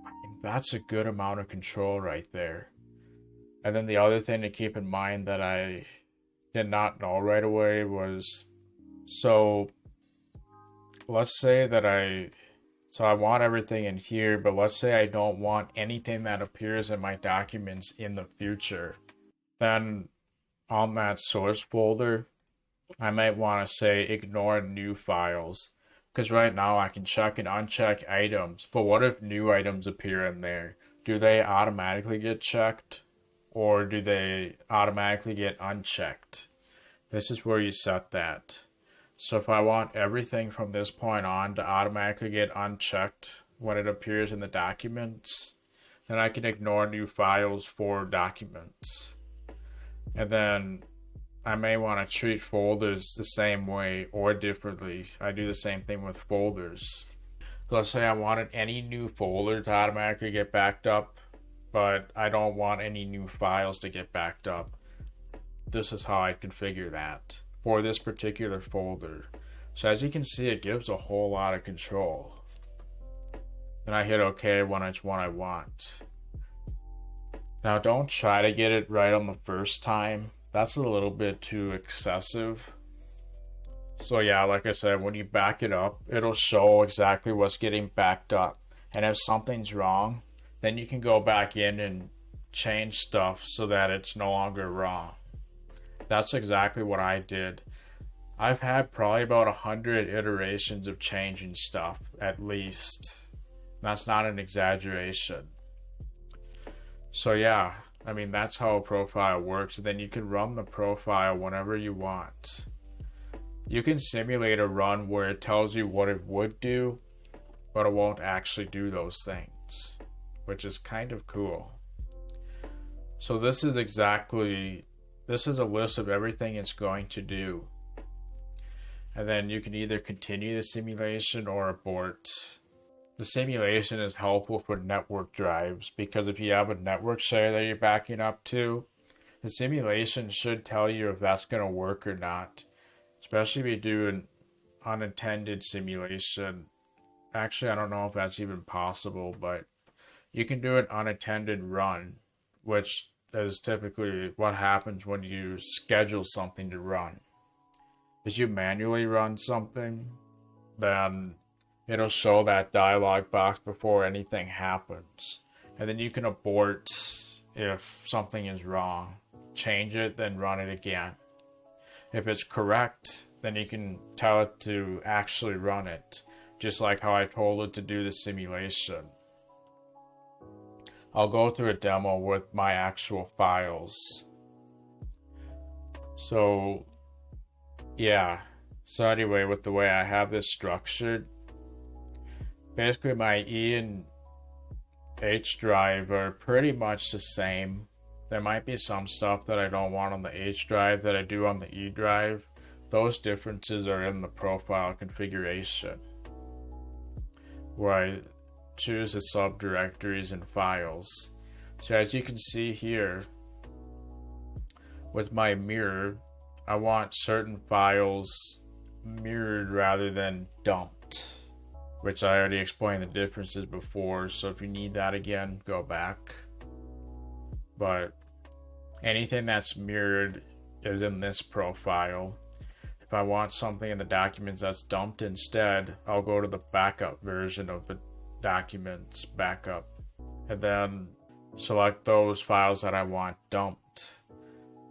I mean, that's a good amount of control right there. And then the other thing to keep in mind that I did not know right away was, so let's say that I want everything in here, but let's say I don't want anything that appears in my documents in the future. Then on that source folder, I might want to say ignore new files. Because right now I can check and uncheck items, but what if new items appear in there? Do they automatically get checked? Or do they automatically get unchecked? This is where you set that. So if I want everything from this point on to automatically get unchecked when it appears in the documents, then I can ignore new files for documents. And then I may want to treat folders the same way or differently. I do the same thing with folders. So let's say I wanted any new folder to automatically get backed up, but I don't want any new files to get backed up. This is how I configure that for this particular folder. So as you can see, it gives a whole lot of control. Then I hit OK when it's what I want. Now don't try to get it right on the first time. That's a little bit too excessive. So yeah, like I said, when you back it up, it'll show exactly what's getting backed up. And if something's wrong, then you can go back in and change stuff so that it's no longer wrong. That's exactly what I did. I've had probably about 100 iterations of changing stuff, at least. That's not an exaggeration. So yeah, I mean, that's how a profile works. And then you can run the profile whenever you want. You can simulate a run where it tells you what it would do, but it won't actually do those things, which is kind of cool. So this is a list of everything it's going to do. And then you can either continue the simulation or abort. The simulation is helpful for network drives because if you have a network share that you're backing up to, the simulation should tell you if that's going to work or not. Especially if you do an unintended simulation. Actually, I don't know if that's even possible, but you can do an unattended run, which is typically what happens when you schedule something to run. If you manually run something, then it'll show that dialog box before anything happens. And then you can abort if something is wrong. Change it, then run it again. If it's correct, then you can tell it to actually run it. just like how I told it to do the simulation. I'll go through a demo with my actual files. So yeah, so anyway, with the way I have this structured, basically my E and H drive are pretty much the same. There might be some stuff that I don't want on the H drive that I do on the E drive. Those differences are in the profile configuration, where I choose the subdirectories and files. So as you can see here, with my mirror, I want certain files mirrored rather than dumped, which I already explained the differences before, so if you need that again, go back. But anything that's mirrored is in this profile. If I want something in the documents that's dumped instead, I'll go to the backup version of the documents backup, and then select those files that I want dumped.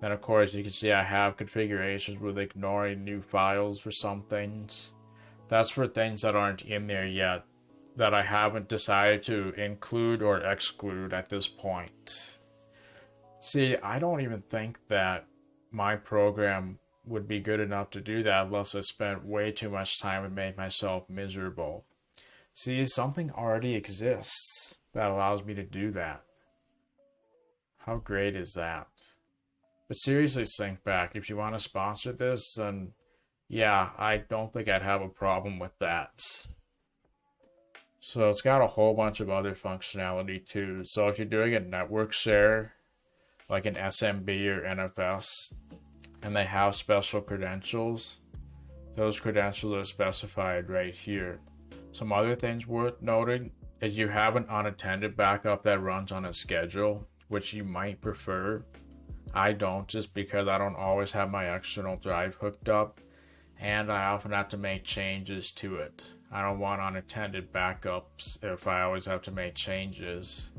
Then of course you can see I have configurations with ignoring new files for some things. That's for things that aren't in there yet, that I haven't decided to include or exclude at this point. See, I don't even think that my program would be good enough to do that unless I spent way too much time and made myself miserable. See, something already exists that allows me to do that. How great is that? But seriously, think back. If you want to sponsor this, then yeah, I don't think I'd have a problem with that. So it's got a whole bunch of other functionality too. So if you're doing a network share, like an SMB or NFS, and they have special credentials, those credentials are specified right here. Some other things worth noting is you have an unattended backup that runs on a schedule, which you might prefer. I don't, just because I don't always have my external drive hooked up, and I often have to make changes to it. I don't want unattended backups if I always have to make changes.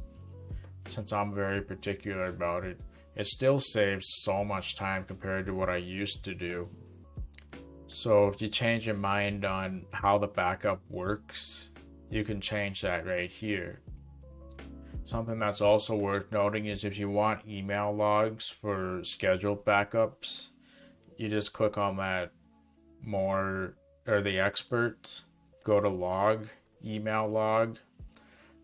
Since I'm very particular about it, it still saves so much time compared to what I used to do. So if you change your mind on how the backup works, you can change that right here. Something that's also worth noting is if you want email logs for scheduled backups, you just click on that more, or the expert, go to log, email log,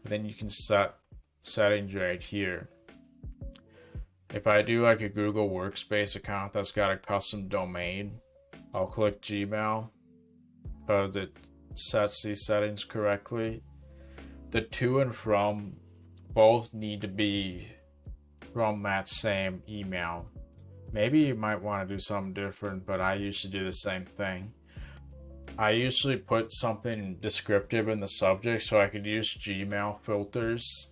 and then you can set settings right here. If I do like a Google Workspace account that's got a custom domain, I'll click Gmail because it sets these settings correctly. The to and from both need to be from that same email. Maybe you might want to do something different, but I usually do the same thing. I usually put something descriptive in the subject so I could use Gmail filters.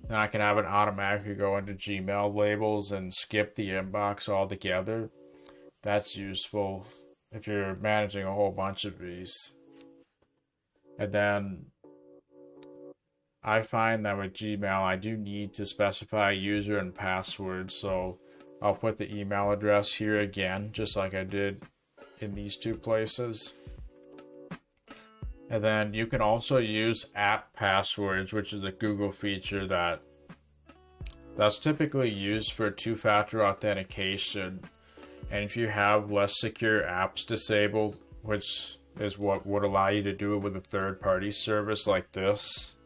Then I can have it automatically go into Gmail labels and skip the inbox altogether. That's useful if you're managing a whole bunch of these. And then I find that with Gmail, I do need to specify user and password, so I'll put the email address here again, just like I did in these two places. And then you can also use app passwords, which is a Google feature that's typically used for two-factor authentication. And if you have less secure apps disabled, which is what would allow you to do it with a third-party service like this,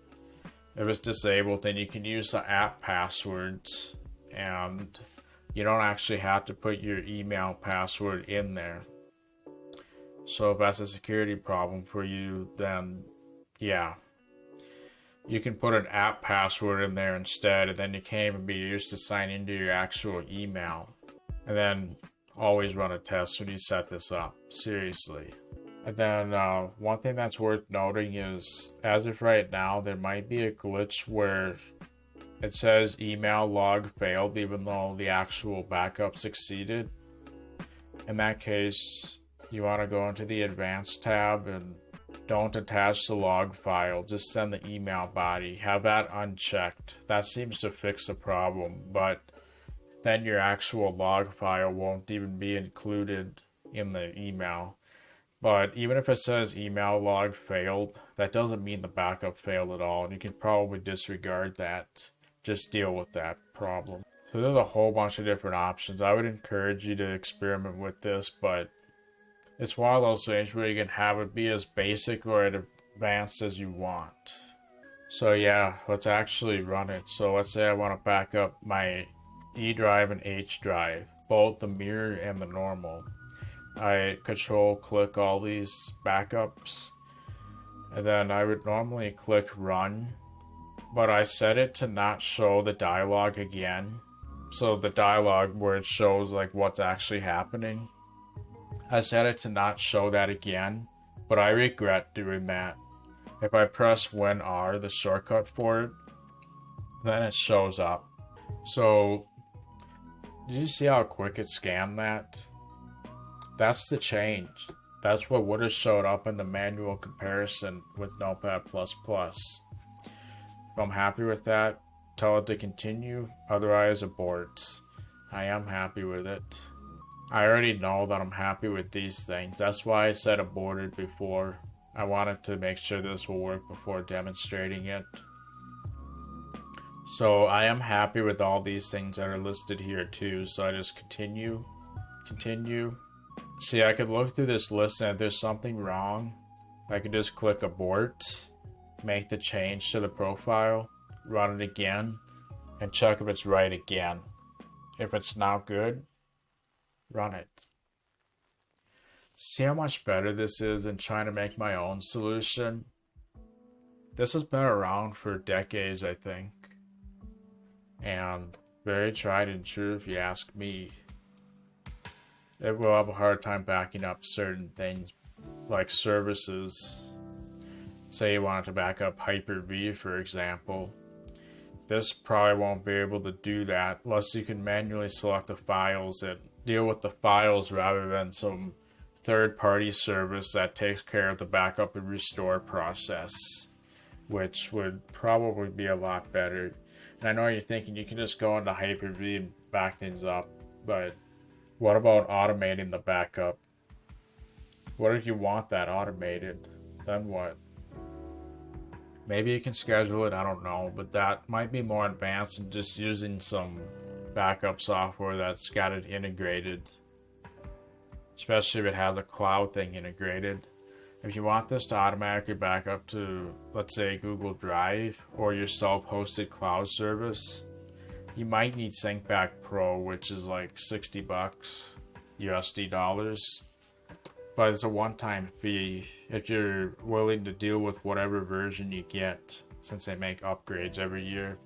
if it's disabled, then you can use the app passwords, and you don't actually have to put your email password in there. So if that's a security problem for you, then yeah, you can put an app password in there instead, and then you can't even be used to sign into your actual email. And then always run a test when you set this up, seriously. And then one thing that's worth noting is, as of right now, there might be a glitch where it says email log failed even though the actual backup succeeded. In that case, you want to go into the advanced tab and don't attach the log file, just send the email body. Have that unchecked. That seems to fix the problem, but then your actual log file won't even be included in the email. But even if it says email log failed, that doesn't mean the backup failed at all. And you can probably disregard that. Just deal with that problem. So there's a whole bunch of different options. I would encourage you to experiment with this, but it's one of those things where you can have it be as basic or as advanced as you want. So yeah, let's actually run it. So let's say I want to back up my E drive and H drive, both the mirror and the normal. I control click all these backups, and then I would normally click run, but I set it to not show the dialog again. So the dialog where it shows like what's actually happening, I set it to not show that again, but I regret doing that. If I press WinR, the shortcut for it, then it shows up. So did you see how quick it scanned that? That's the change. That's what would have showed up in the manual comparison with Notepad++. If I'm happy with that, tell it to continue, otherwise aborts. I am happy with it. I already know that I'm happy with these things. That's why I said aborted before. I wanted to make sure this will work before demonstrating it. So I am happy with all these things that are listed here too. So I just continue. See, I could look through this list, and if there's something wrong, I could just click abort, make the change to the profile, run it again, and check if it's right again. If it's not good, run it. See how much better this is than trying to make my own solution? This has been around for decades, I think, and very tried and true if you ask me. It will have a hard time backing up certain things like services. Say you wanted to back up Hyper-V, for example. This probably won't be able to do that unless you can manually select the files and deal with the files rather than some third-party service that takes care of the backup and restore process, which would probably be a lot better. And I know you're thinking you can just go into Hyper-V and back things up, but what about automating the backup? What if you want that automated? Then what? Maybe you can schedule it, I don't know, but that might be more advanced than just using some backup software that's got it integrated. Especially if it has a cloud thing integrated. If you want this to automatically back up to, let's say, Google Drive or your self-hosted cloud service, you might need SyncBack Pro, which is like $60 USD dollars. But it's a one-time fee if you're willing to deal with whatever version you get, since they make upgrades every year.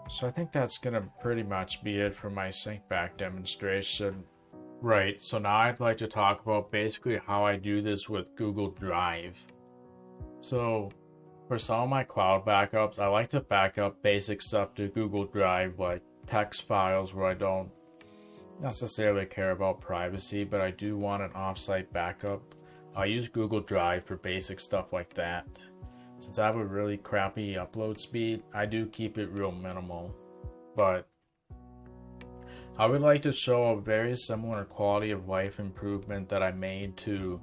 So I think that's gonna pretty much be it for my SyncBack demonstration. Right, so now I'd like to talk about basically how I do this with Google Drive. So for some of my cloud backups, I like to back up basic stuff to Google Drive, like text files where I don't necessarily care about privacy, but I do want an offsite backup. I use Google Drive for basic stuff like that. Since I have a really crappy upload speed, I do keep it real minimal. But I would like to show a very similar quality of life improvement that I made to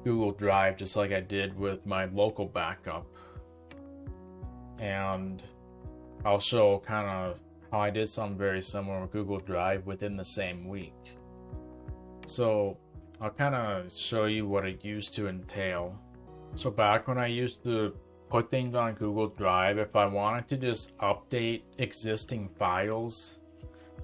Google Drive, just like I did with my local backup. And I'll show kind of how I did something very similar with Google Drive within the same week. So I'll kind of show you what it used to entail. So back when I used to put things on Google Drive, if I wanted to just update existing files,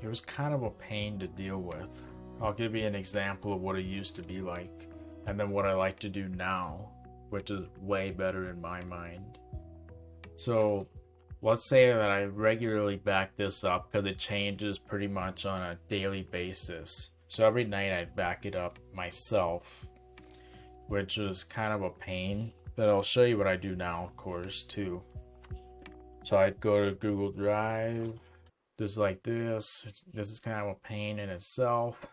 it was kind of a pain to deal with. I'll give you an example of what it used to be like, and then what I like to do now, which is way better in my mind. So let's say that I regularly back this up because it changes pretty much on a daily basis. So every night I'd back it up myself, which was kind of a pain, but I'll show you what I do now, of course, too. So I'd go to Google Drive, just like this. This is kind of a pain in itself.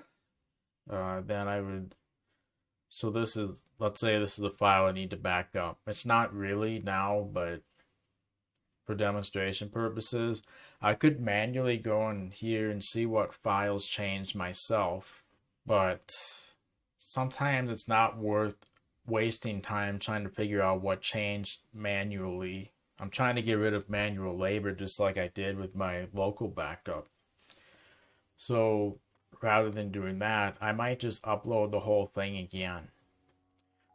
Then I would, so this is, let's say this is the file I need to back up. It's not really now, but for demonstration purposes, I could manually go in here and see what files changed myself. But sometimes it's not worth wasting time trying to figure out what changed manually. I'm trying to get rid of manual labor just like I did with my local backup. So rather than doing that, I might just upload the whole thing again.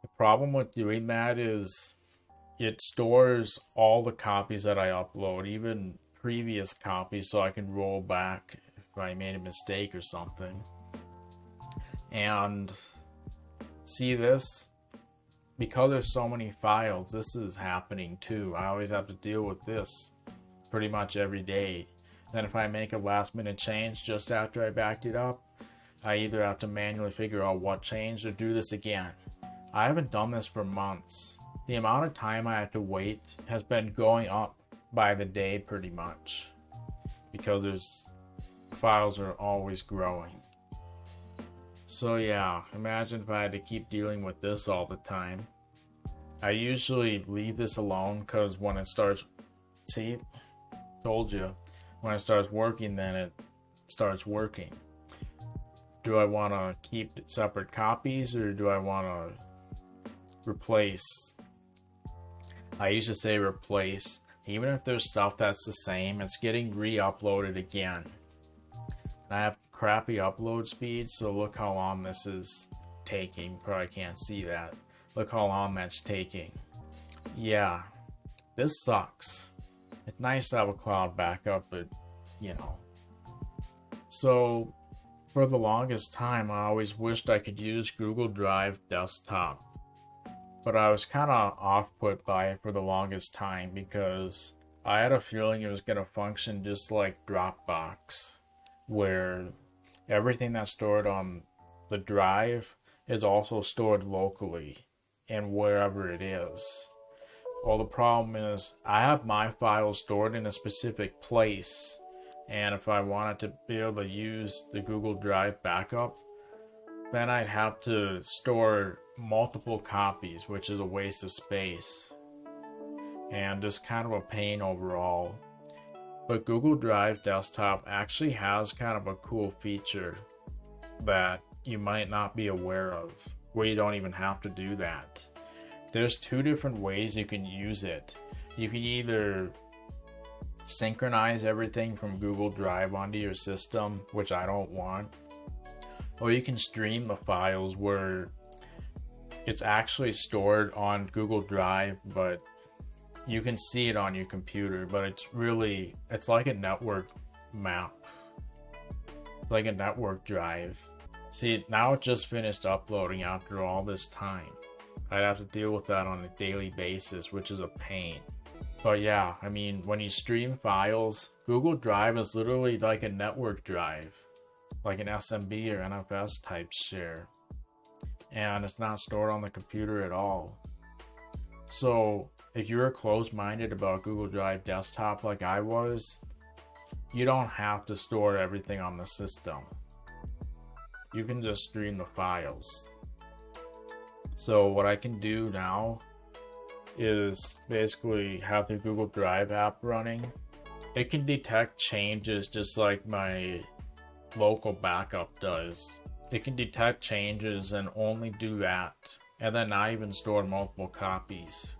The problem with doing that is it stores all the copies that I upload, even previous copies, so I can roll back if I made a mistake or something. And see this? Because there's so many files, this is happening too. I always have to deal with this pretty much every day. Then if I make a last minute change just after I backed it up, I either have to manually figure out what changed or do this again. I haven't done this for months. The amount of time I have to wait has been going up by the day pretty much, because files are always growing. So yeah, imagine if I had to keep dealing with this all the time. I usually leave this alone because when it starts, see, told you, when it starts working, then it starts working. Do I want to keep separate copies or do I want to replace? I used to say replace. Even if there's stuff that's the same, it's getting re-uploaded again. And I have crappy upload speed, so look how long this is taking. Probably can't see that. Look how long that's taking. Yeah, this sucks. It's nice to have a cloud backup, but you know. So for the longest time, I always wished I could use Google Drive Desktop. But I was kind of off-put by it for the longest time because I had a feeling it was going to function just like Dropbox, where everything that's stored on the drive is also stored locally and wherever it is. Well, the problem is I have my files stored in a specific place, and if I wanted to be able to use the Google Drive backup, then I'd have to store multiple copies, which is a waste of space and just kind of a pain overall. But Google Drive Desktop actually has kind of a cool feature that you might not be aware of, where you don't even have to do that. There's two different ways you can use it. You can either synchronize everything from Google Drive onto your system, which I don't want, or you can stream the files where it's actually stored on Google Drive, but you can see it on your computer, but it's like a network map. It's like a network drive. See, now it just finished uploading after all this time. I'd have to deal with that on a daily basis, which is a pain. But yeah, I mean, when you stream files, Google Drive is literally like a network drive, like an SMB or NFS type share. And it's not stored on the computer at all. So if you're closed-minded about Google Drive Desktop like I was, you don't have to store everything on the system. You can just stream the files. So what I can do now is basically have the Google Drive app running. It can detect changes just like my local backup does. It can detect changes and only do that, and then not even store multiple copies.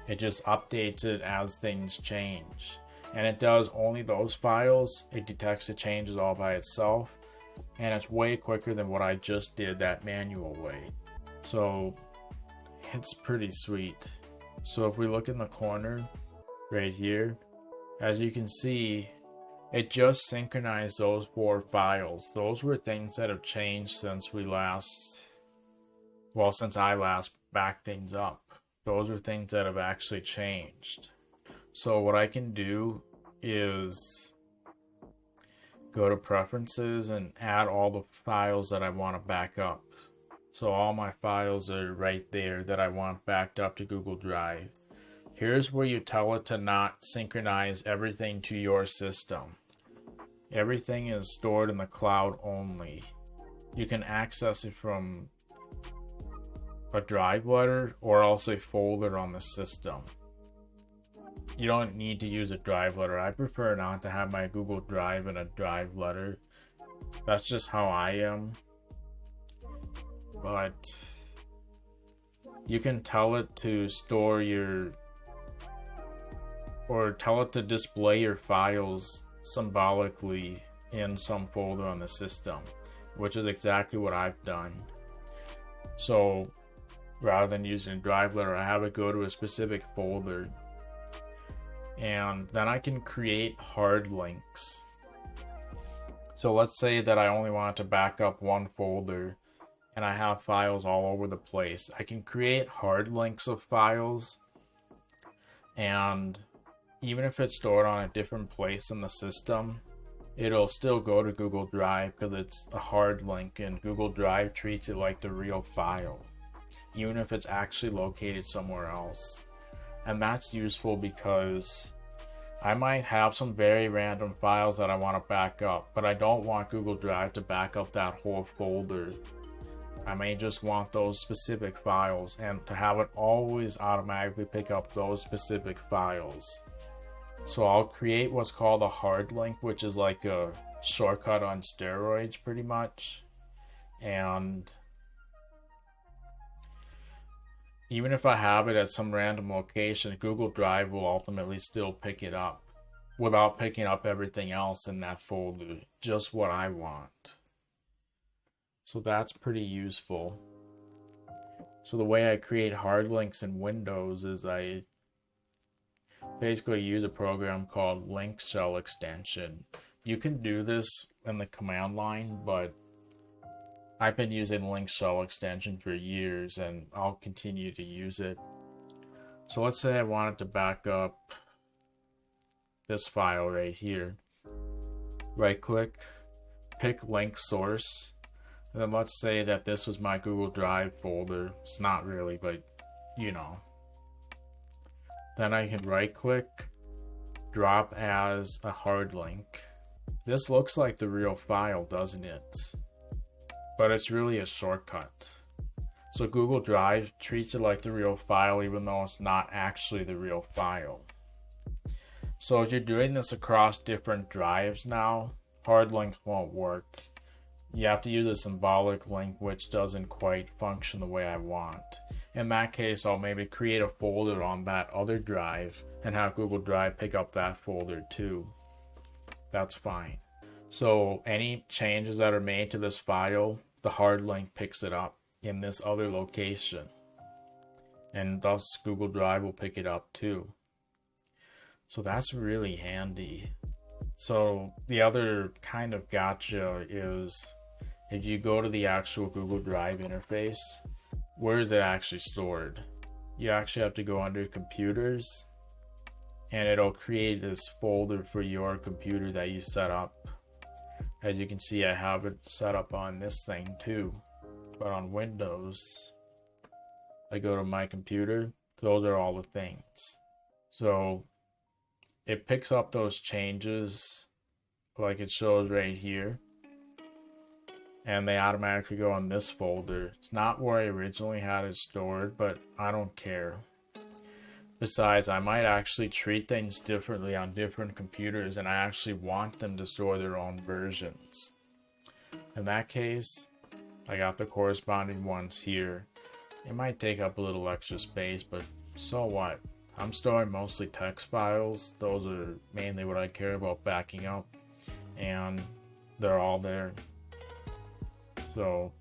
It just updates it as things change. And it does only those files. It detects the changes all by itself, and it's way quicker than what I just did that manual way. So it's pretty sweet. So if we look in the corner right here, as you can see, it just synchronized those 4 files. Those were things that have changed since since I last backed things up. Those are things that have actually changed. So what I can do is go to preferences and add all the files that I want to back up. So all my files are right there that I want backed up to Google Drive. Here's where you tell it to not synchronize everything to your system. Everything is stored in the cloud only. You can access it from a drive letter or else a folder on the system. You don't need to use a drive letter. I prefer not to have my Google Drive in a drive letter. That's just how I am. but you can tell it to store your, or tell it to display your files symbolically in some folder on the system, which is exactly what I've done. So rather than using a drive letter, I have it go to a specific folder, and then I can create hard links. So let's say that I only want to back up one folder and I have files all over the place. I can create hard links of files, and even if it's stored on a different place in the system, it'll still go to Google Drive because it's a hard link, and Google Drive treats it like the real file, even if it's actually located somewhere else. And that's useful because I might have some very random files that I want to back up, but I don't want Google Drive to back up that whole folder. I may just want those specific files, and to have it always automatically pick up those specific files. So I'll create what's called a hard link, which is like a shortcut on steroids pretty much. And even if I have it at some random location, Google Drive will ultimately still pick it up without picking up everything else in that folder, just what I want. So that's pretty useful. So the way I create hard links in Windows is I basically use a program called link shell extension. You can do this in the command line, but I've been using link shell extension for years and I'll continue to use it. So let's say I wanted to back up this file right here. Right click, pick link source, and then let's say that this was my Google Drive folder. It's not really, but you know. Then I can right click, drop as a hard link. This looks like the real file, doesn't it? But it's really a shortcut. So Google Drive treats it like the real file even though it's not actually the real file. So if you're doing this across different drives now, hard links won't work. You have to use a symbolic link, which doesn't quite function the way I want. In that case, I'll maybe create a folder on that other drive and have Google Drive pick up that folder too. That's fine. So any changes that are made to this file, the hard link picks it up in this other location. And thus Google Drive will pick it up too. So that's really handy. So the other kind of gotcha is if you go to the actual Google Drive interface, where is it actually stored? You actually have to go under computers and it'll create this folder for your computer that you set up. As you can see, I have it set up on this thing too, but on Windows, I go to my computer, those are all the things. So it picks up those changes like it shows right here, and they automatically go in this folder. It's not where I originally had it stored, but I don't care. Besides, I might actually treat things differently on different computers, and I actually want them to store their own versions. In that case, I got the corresponding ones here. It might take up a little extra space, but so what? I'm storing mostly text files. Those are mainly what I care about backing up, and they're all there. So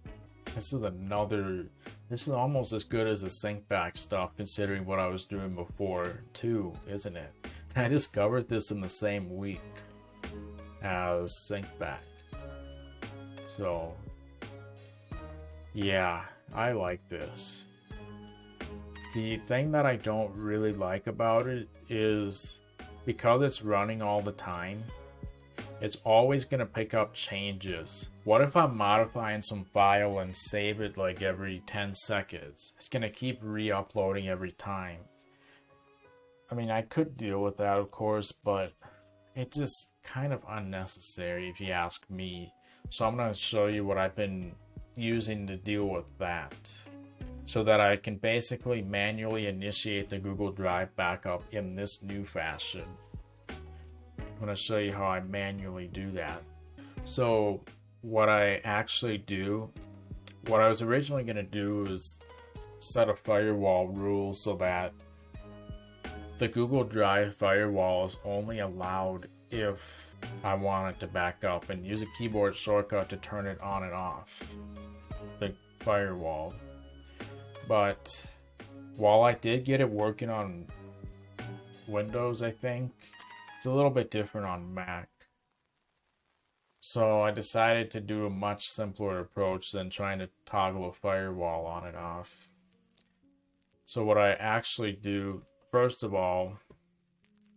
this is almost as good as the sync back stuff, considering what I was doing before too, isn't it? And I discovered this in the same week as sync back. So yeah, I like this. The thing that I don't really like about it is because it's running all the time, it's always going to pick up changes. What if I'm modifying some file and save it like every 10 seconds? It's going to keep re-uploading every time. I mean, I could deal with that, of course, but it's just kind of unnecessary if you ask me. So I'm going to show you what I've been using to deal with that, so that I can basically manually initiate the Google Drive backup in this new fashion. I'm going to show you how I manually do that. So what I actually do what I was originally going to do is set a firewall rule so that the Google Drive firewall is only allowed if I want it to back up, and use a keyboard shortcut to turn it on and off the firewall. But while I did get it working on Windows, I think it's a little bit different on Mac. So I decided to do a much simpler approach than trying to toggle a firewall on and off. So what I actually do, first of all,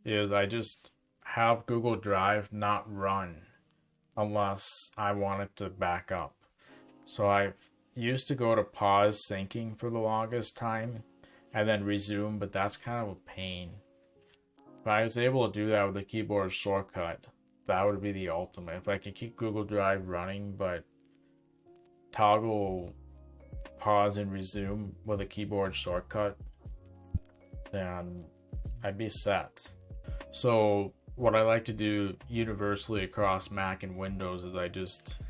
is I just have Google Drive not run unless I want it to back up. So I used to go to pause syncing for the longest time and then resume, but that's kind of a pain. If I was able to do that with a keyboard shortcut, that would be the ultimate. If I could keep Google Drive running but toggle pause and resume with a keyboard shortcut, then I'd be set. So what I like to do universally across Mac and Windows is I just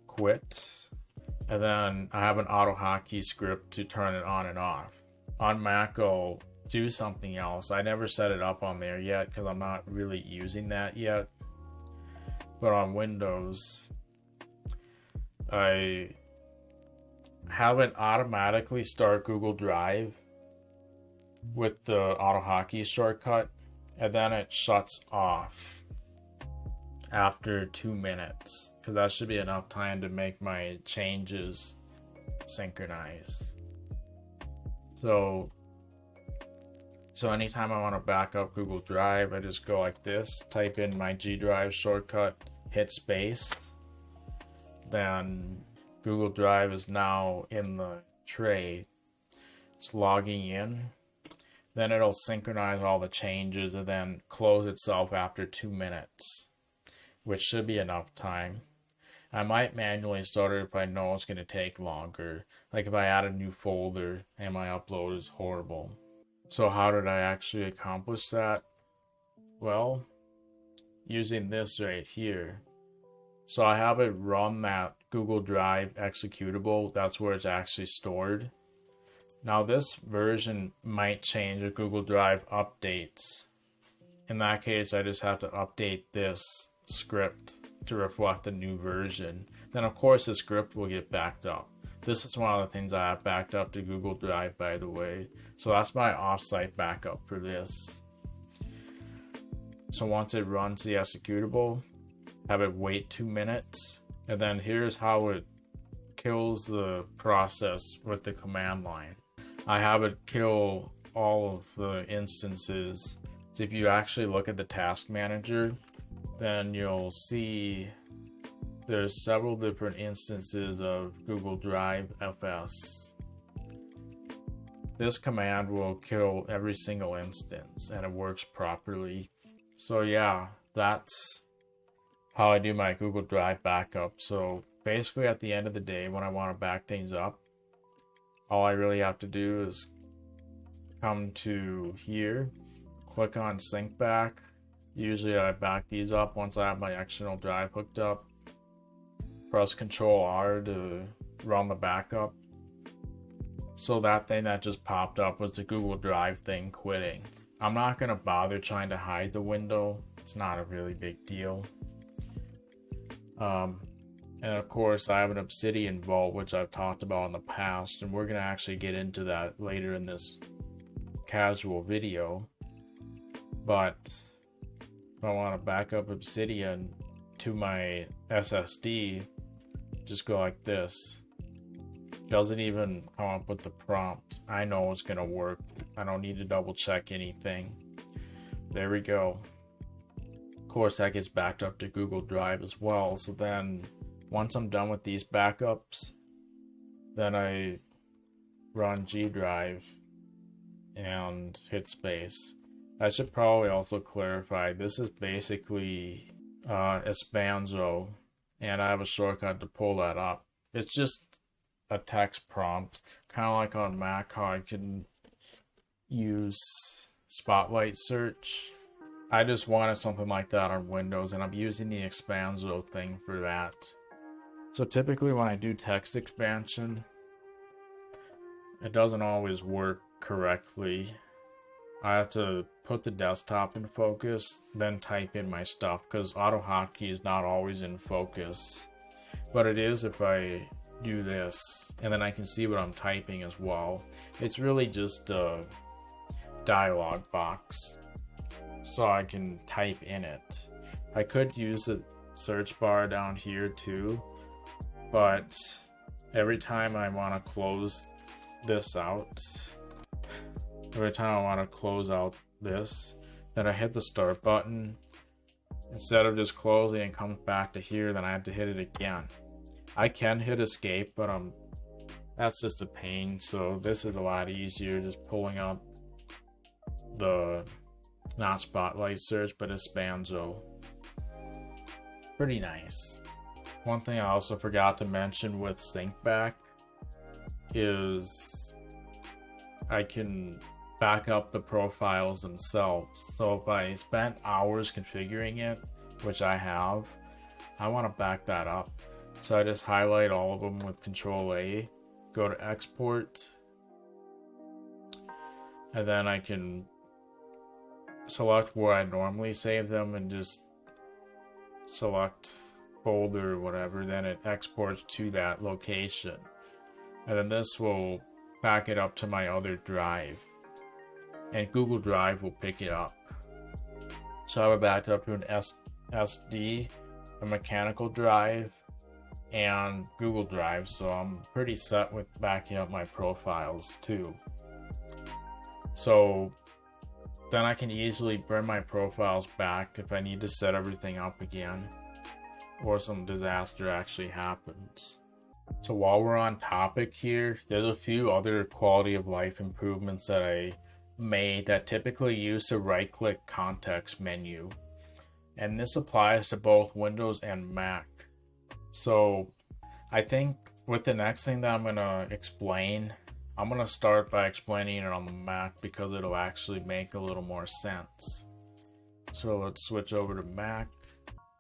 quit, and then I have an AutoHotkey script to turn it on and off. On Mac, I'll do something else. I never set it up on there yet because I'm not really using that yet. But on Windows, I have it automatically start Google Drive with the AutoHotkey shortcut, and then it shuts off after 2 minutes, because that should be enough time to make my changes synchronize. So anytime I want to back up Google Drive, I just go like this, type in my G Drive shortcut, hit space, then Google Drive is now in the tray. It's logging in. Then it'll synchronize all the changes and then close itself after 2 minutes, which should be enough time. I might manually start it if I know it's going to take longer, like if I add a new folder and my upload is horrible. So how did I actually accomplish that? Well, using this right here. So I have it run that Google Drive executable. That's where it's actually stored. Now this version might change if Google Drive updates. In that case, I just have to update this script to reflect the new version. Then of course the script will get backed up. This is one of the things I have backed up to Google Drive, by the way. So that's my offsite backup for this. So once it runs the executable, have it wait 2 minutes, and then here's how it kills the process with the command line. I have it kill all of the instances. So if you actually look at the task manager, then you'll see there's several different instances of Google Drive FS. This command will kill every single instance, and it works properly. So yeah, that's how I do my Google Drive backup. So basically at the end of the day, when I want to back things up, all I really have to do is come to here, click on sync back. Usually I back these up once I have my external drive hooked up. Press Control R to run the backup. So that thing that just popped up was the Google Drive thing quitting. I'm not going to bother trying to hide the window. It's not a really big deal. And of course I have an Obsidian vault, which I've talked about in the past, and we're going to actually get into that later in this casual video. But if I want to back up Obsidian to my SSD, just go like this. Doesn't even come up with the prompt. I know it's going to work. I don't need to double check anything. There we go. Of course that gets backed up to Google Drive as well. So then once I'm done with these backups, then I run G Drive and hit space. I should probably also clarify, this is basically Espanzo, and I have a shortcut to pull that up. It's just a text prompt, kind of like on Mac how I can use Spotlight search. I just wanted something like that on Windows, and I'm using the Expanso thing for that. So typically when I do text expansion, it doesn't always work correctly. I have to put the desktop in focus, then type in my stuff, because AutoHotkey is not always in focus. But it is if I do this, and then I can see what I'm typing as well. It's really just a dialog box, so I can type in it. I could use the search bar down here too, but every time I want to close this out, every time I want to close out this, then I hit the start button. Instead of just closing and comes back to here, then I have to hit it again. I can hit escape, but that's just a pain. So this is a lot easier, just pulling up the, not spotlight search, but Espanzo. Pretty nice. One thing I also forgot to mention with sync back is I can back up the profiles themselves. So if I spent hours configuring it, which I have, I want to back that up. So I just highlight all of them with Control A, go to export, and then I can select where I normally save them and just select folder or whatever, then it exports to that location. And then this will back it up to my other drive, and Google Drive will pick it up. So I have it backed up to an SD, a mechanical drive, and Google Drive, so I'm pretty set with backing up my profiles too. So then I can easily bring my profiles back if I need to set everything up again, or some disaster actually happens. So while we're on topic here, there's a few other quality of life improvements that I made that typically use the right-click context menu. And this applies to both Windows and Mac. So I think with the next thing that I'm going to explain, I'm going to start by explaining it on the Mac because it'll actually make a little more sense. So let's switch over to Mac.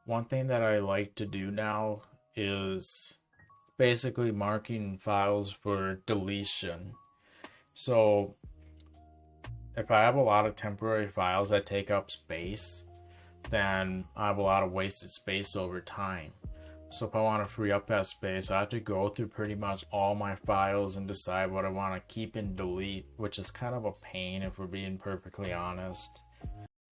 One thing that I like to do now is basically marking files for deletion. So if I have a lot of temporary files that take up space, then I have a lot of wasted space over time. So if I want to free up that space, I have to go through pretty much all my files and decide what I want to keep and delete, which is kind of a pain if we're being perfectly honest.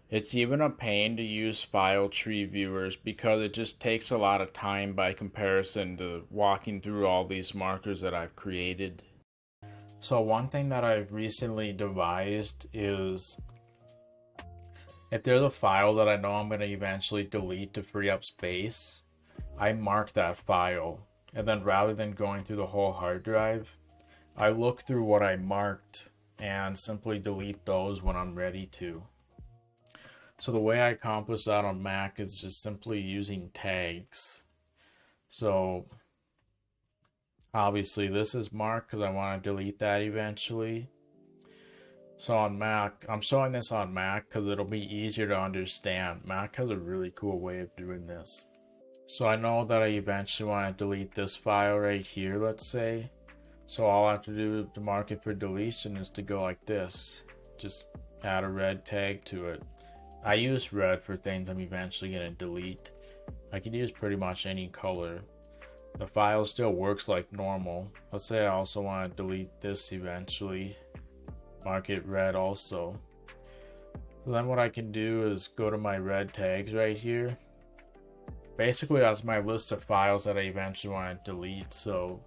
It's even a pain to use file tree viewers because it just takes a lot of time by comparison to walking through all these markers that I've created. So one thing that I've recently devised is if there's a file that I know I'm going to eventually delete to free up space, I mark that file, and then rather than going through the whole hard drive, I look through what I marked and simply delete those when I'm ready to. So the way I accomplish that on Mac is just simply using tags. So obviously this is marked because I want to delete that eventually. So on Mac, I'm showing this on Mac because it'll be easier to understand. Mac has a really cool way of doing this. So I know that I eventually want to delete this file right here, let's say. So all I have to do to mark it for deletion is to go like this. Just add a red tag to it. I use red for things I'm eventually going to delete. I can use pretty much any color. The file still works like normal. Let's say I also want to delete this eventually. Mark it red also. So then what I can do is go to my red tags right here. Basically that's my list of files that I eventually want to delete. So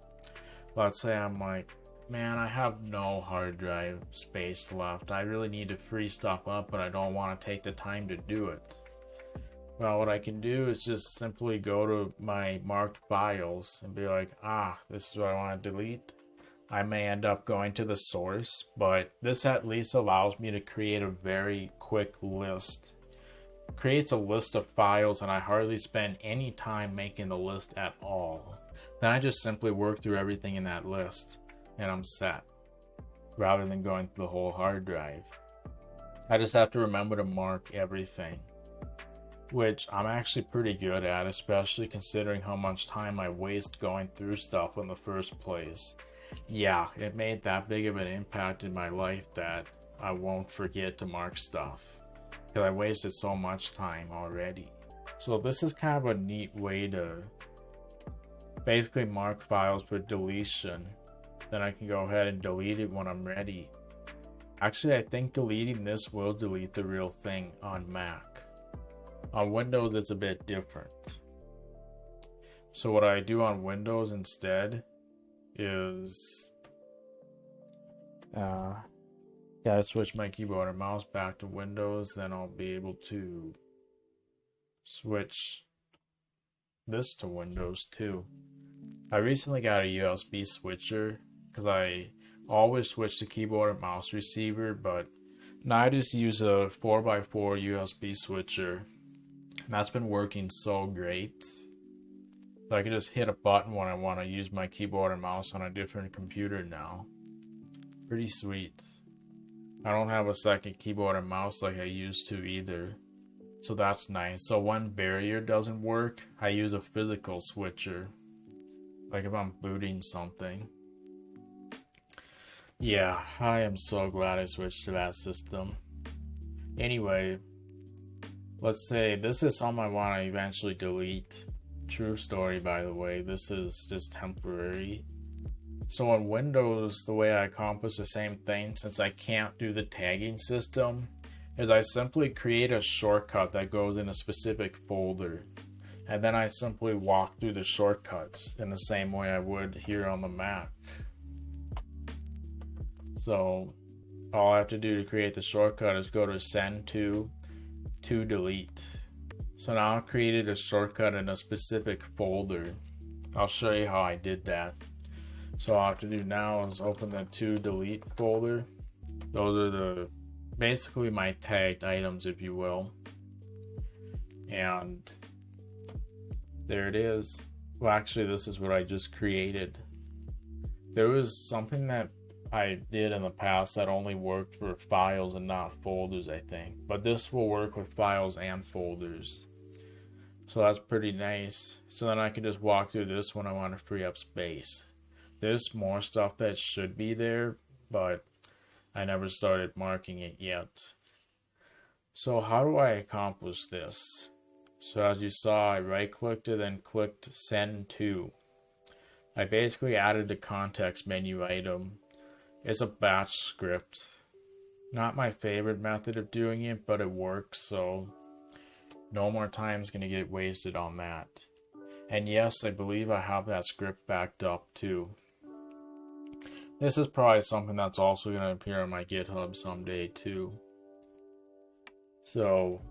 let's say I'm like, man, I have no hard drive space left. I really need to free stuff up, but I don't want to take the time to do it. Well, what I can do is just simply go to my marked files and be like, this is what I want to delete. I may end up going to the source, but this at least allows me to create a very quick list. Creates a list of files and I hardly spend any time making the list at all. Then I just simply work through everything in that list and I'm set, rather than going through the whole hard drive. I just have to remember to mark everything. which I'm actually pretty good at, especially considering how much time I waste going through stuff in the first place. Yeah, it made that big of an impact in my life that I won't forget to mark stuff, because I wasted so much time already. So this is kind of a neat way to basically mark files for deletion. Then I can go ahead and delete it when I'm ready. Actually, I think deleting this will delete the real thing on Mac. On Windows, it's a bit different. So what I do on Windows instead is gotta switch my keyboard and mouse back to Windows, then I'll be able to switch this to Windows too. I recently got a USB switcher because I always switch to keyboard and mouse receiver, but now I just use a 4x4 USB switcher, and that's been working so great. So I can just hit a button when I want to use my keyboard and mouse on a different computer now. Pretty sweet. I don't have a second keyboard and mouse like I used to either, so that's nice. So when barrier doesn't work, I use a physical switcher, like if I'm booting something. Yeah, I am so glad I switched to that system. Anyway, let's say this is something I want to eventually delete. True story, by the way. This is just temporary. So on Windows, the way I accomplish the same thing, since I can't do the tagging system, is I simply create a shortcut that goes in a specific folder. And then I simply walk through the shortcuts in the same way I would here on the Mac. So all I have to do to create the shortcut is go to send to delete. So now I've created a shortcut in a specific folder. I'll show you how I did that. So all I have to do now is open the to delete folder. Those are basically my tagged items, if you will. And there it is. Well, actually, this is what I just created. There was something that I did in the past that only worked for files and not folders, I think. But this will work with files and folders. So that's pretty nice. So then I can just walk through this when I want to free up space. There's more stuff that should be there, but I never started marking it yet. So how do I accomplish this? So as you saw, I right-clicked it and clicked send to. I basically added the context menu item. It's a batch script. Not my favorite method of doing it, but it works, so no more time is going to get wasted on that. And yes, I believe I have that script backed up too. This is probably something that's also going to appear on my GitHub someday too. So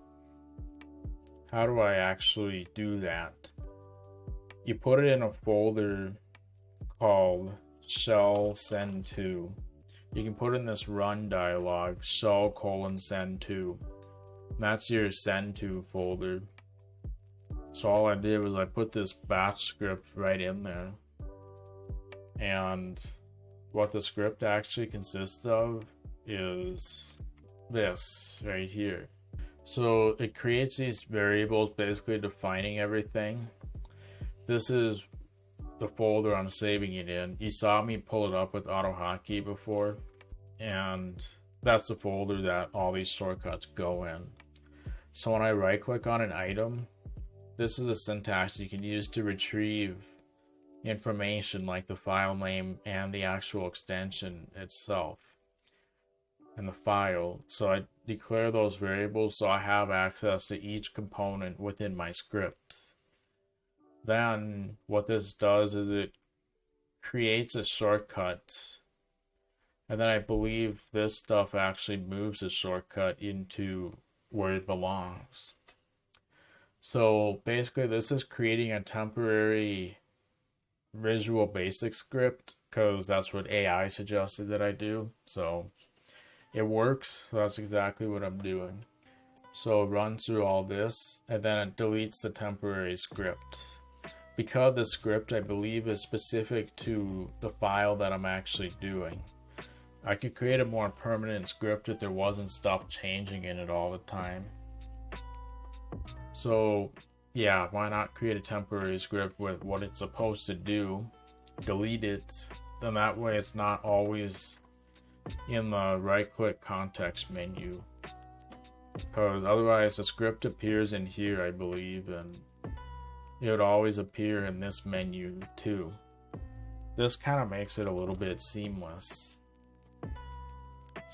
how do I actually do that? You put it in a folder called shell send to. You can put in this run dialog, shell send to. That's your send to folder. So all I did was I put this batch script right in there. And what the script actually consists of is this right here. So it creates these variables basically defining everything. This is the folder I'm saving it in. You saw me pull it up with AutoHotkey before, and that's the folder that all these shortcuts go in. So when I right click on an item, this is the syntax you can use to retrieve information like the file name and the actual extension itself and the file. So I declare those variables so I have access to each component within my script. Then what this does is it creates a shortcut, and then I believe this stuff actually moves the shortcut into where it belongs. So basically this is creating a temporary Visual Basic script because that's what AI suggested that I do. So it works. So that's exactly what I'm doing. So it runs through all this and then it deletes the temporary script. Because the script, I believe, is specific to the file that I'm actually doing. I could create a more permanent script if there wasn't stuff changing in it all the time. So yeah, why not create a temporary script with what it's supposed to do, delete it, then that way it's not always in the right click context menu, because otherwise the script appears in here, I believe, and it would always appear in this menu too. This kind of makes it a little bit seamless.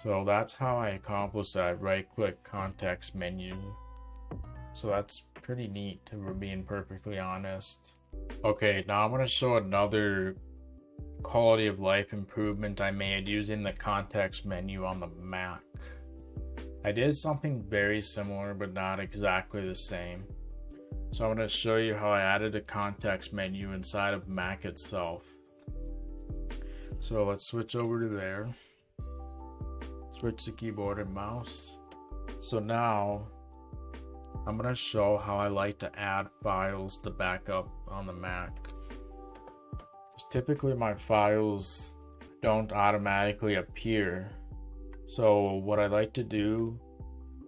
So that's how I accomplish that right click context menu. So that's pretty neat, if we're being perfectly honest. Okay, now I'm going to show another quality of life improvement I made using the context menu on the Mac. I did something very similar but not exactly the same. So I'm going to show you how I added a context menu inside of Mac itself. So let's switch over to there. Switch to keyboard and mouse. So now I'm going to show how I like to add files to backup on the Mac. Typically my files don't automatically appear. So what I like to do,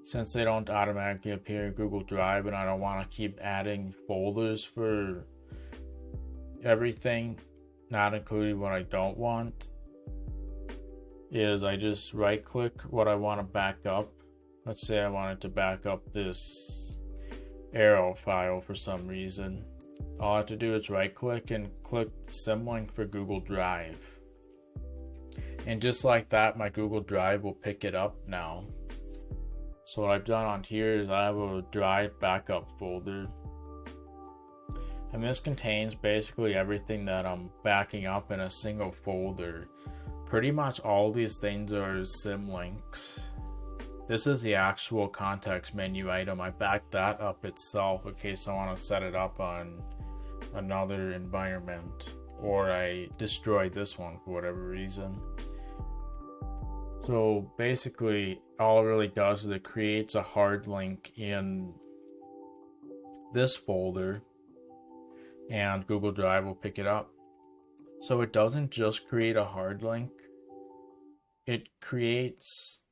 since they don't automatically appear in Google Drive and I don't want to keep adding folders for everything, not including what I don't want, is I just right click what I want to back up. Let's say I wanted to back up this arrow file for some reason. All I have to do is right click and click symlink for Google Drive. And just like that, my Google Drive will pick it up now. So what I've done on here is I have a Drive backup folder. And this contains basically everything that I'm backing up in a single folder. Pretty much all these things are symlinks. This is the actual context menu item. I backed that up itself in case I want to set it up on another environment, or I destroyed this one for whatever reason. So basically all it really does is it creates a hard link in this folder and Google Drive will pick it up. So it doesn't just create a hard link, it creates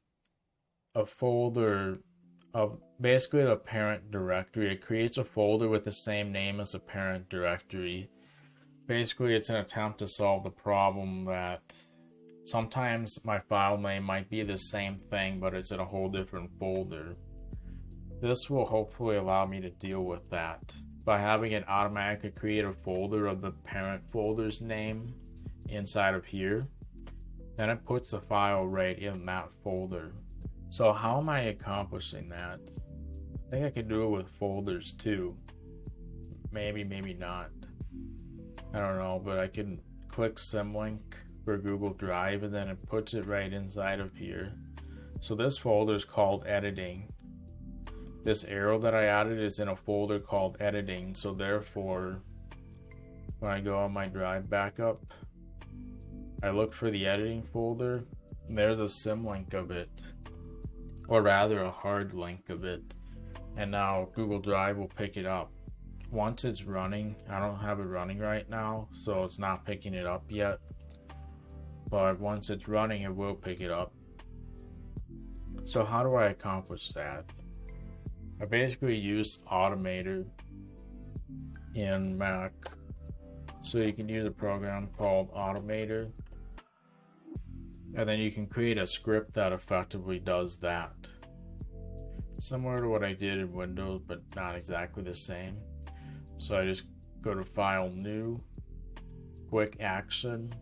a folder of basically the parent directory. It creates a folder with the same name as the parent directory. Basically it's an attempt to solve the problem that sometimes my file name might be the same thing but it's in a whole different folder. This will hopefully allow me to deal with that by having it automatically create a folder of the parent folder's name inside of here. Then it puts the file right in that folder. So how am I accomplishing that? I think I could do it with folders too. Maybe, maybe not. I don't know, but I can click symlink for Google Drive and then it puts it right inside of here. So this folder is called editing. This arrow that I added is in a folder called editing. So therefore, when I go on my Drive backup, I look for the editing folder. And there's a symlink of it. Or rather a hard link of it, and now Google Drive will pick it up. Once it's running, I don't have it running right now, so it's not picking it up yet, but once it's running it will pick it up. So how do I accomplish that? I basically use Automator in Mac. So you can use a program called Automator, and then you can create a script that effectively does that. Similar to what I did in Windows, but not exactly the same. So I just go to File, New, Quick Action,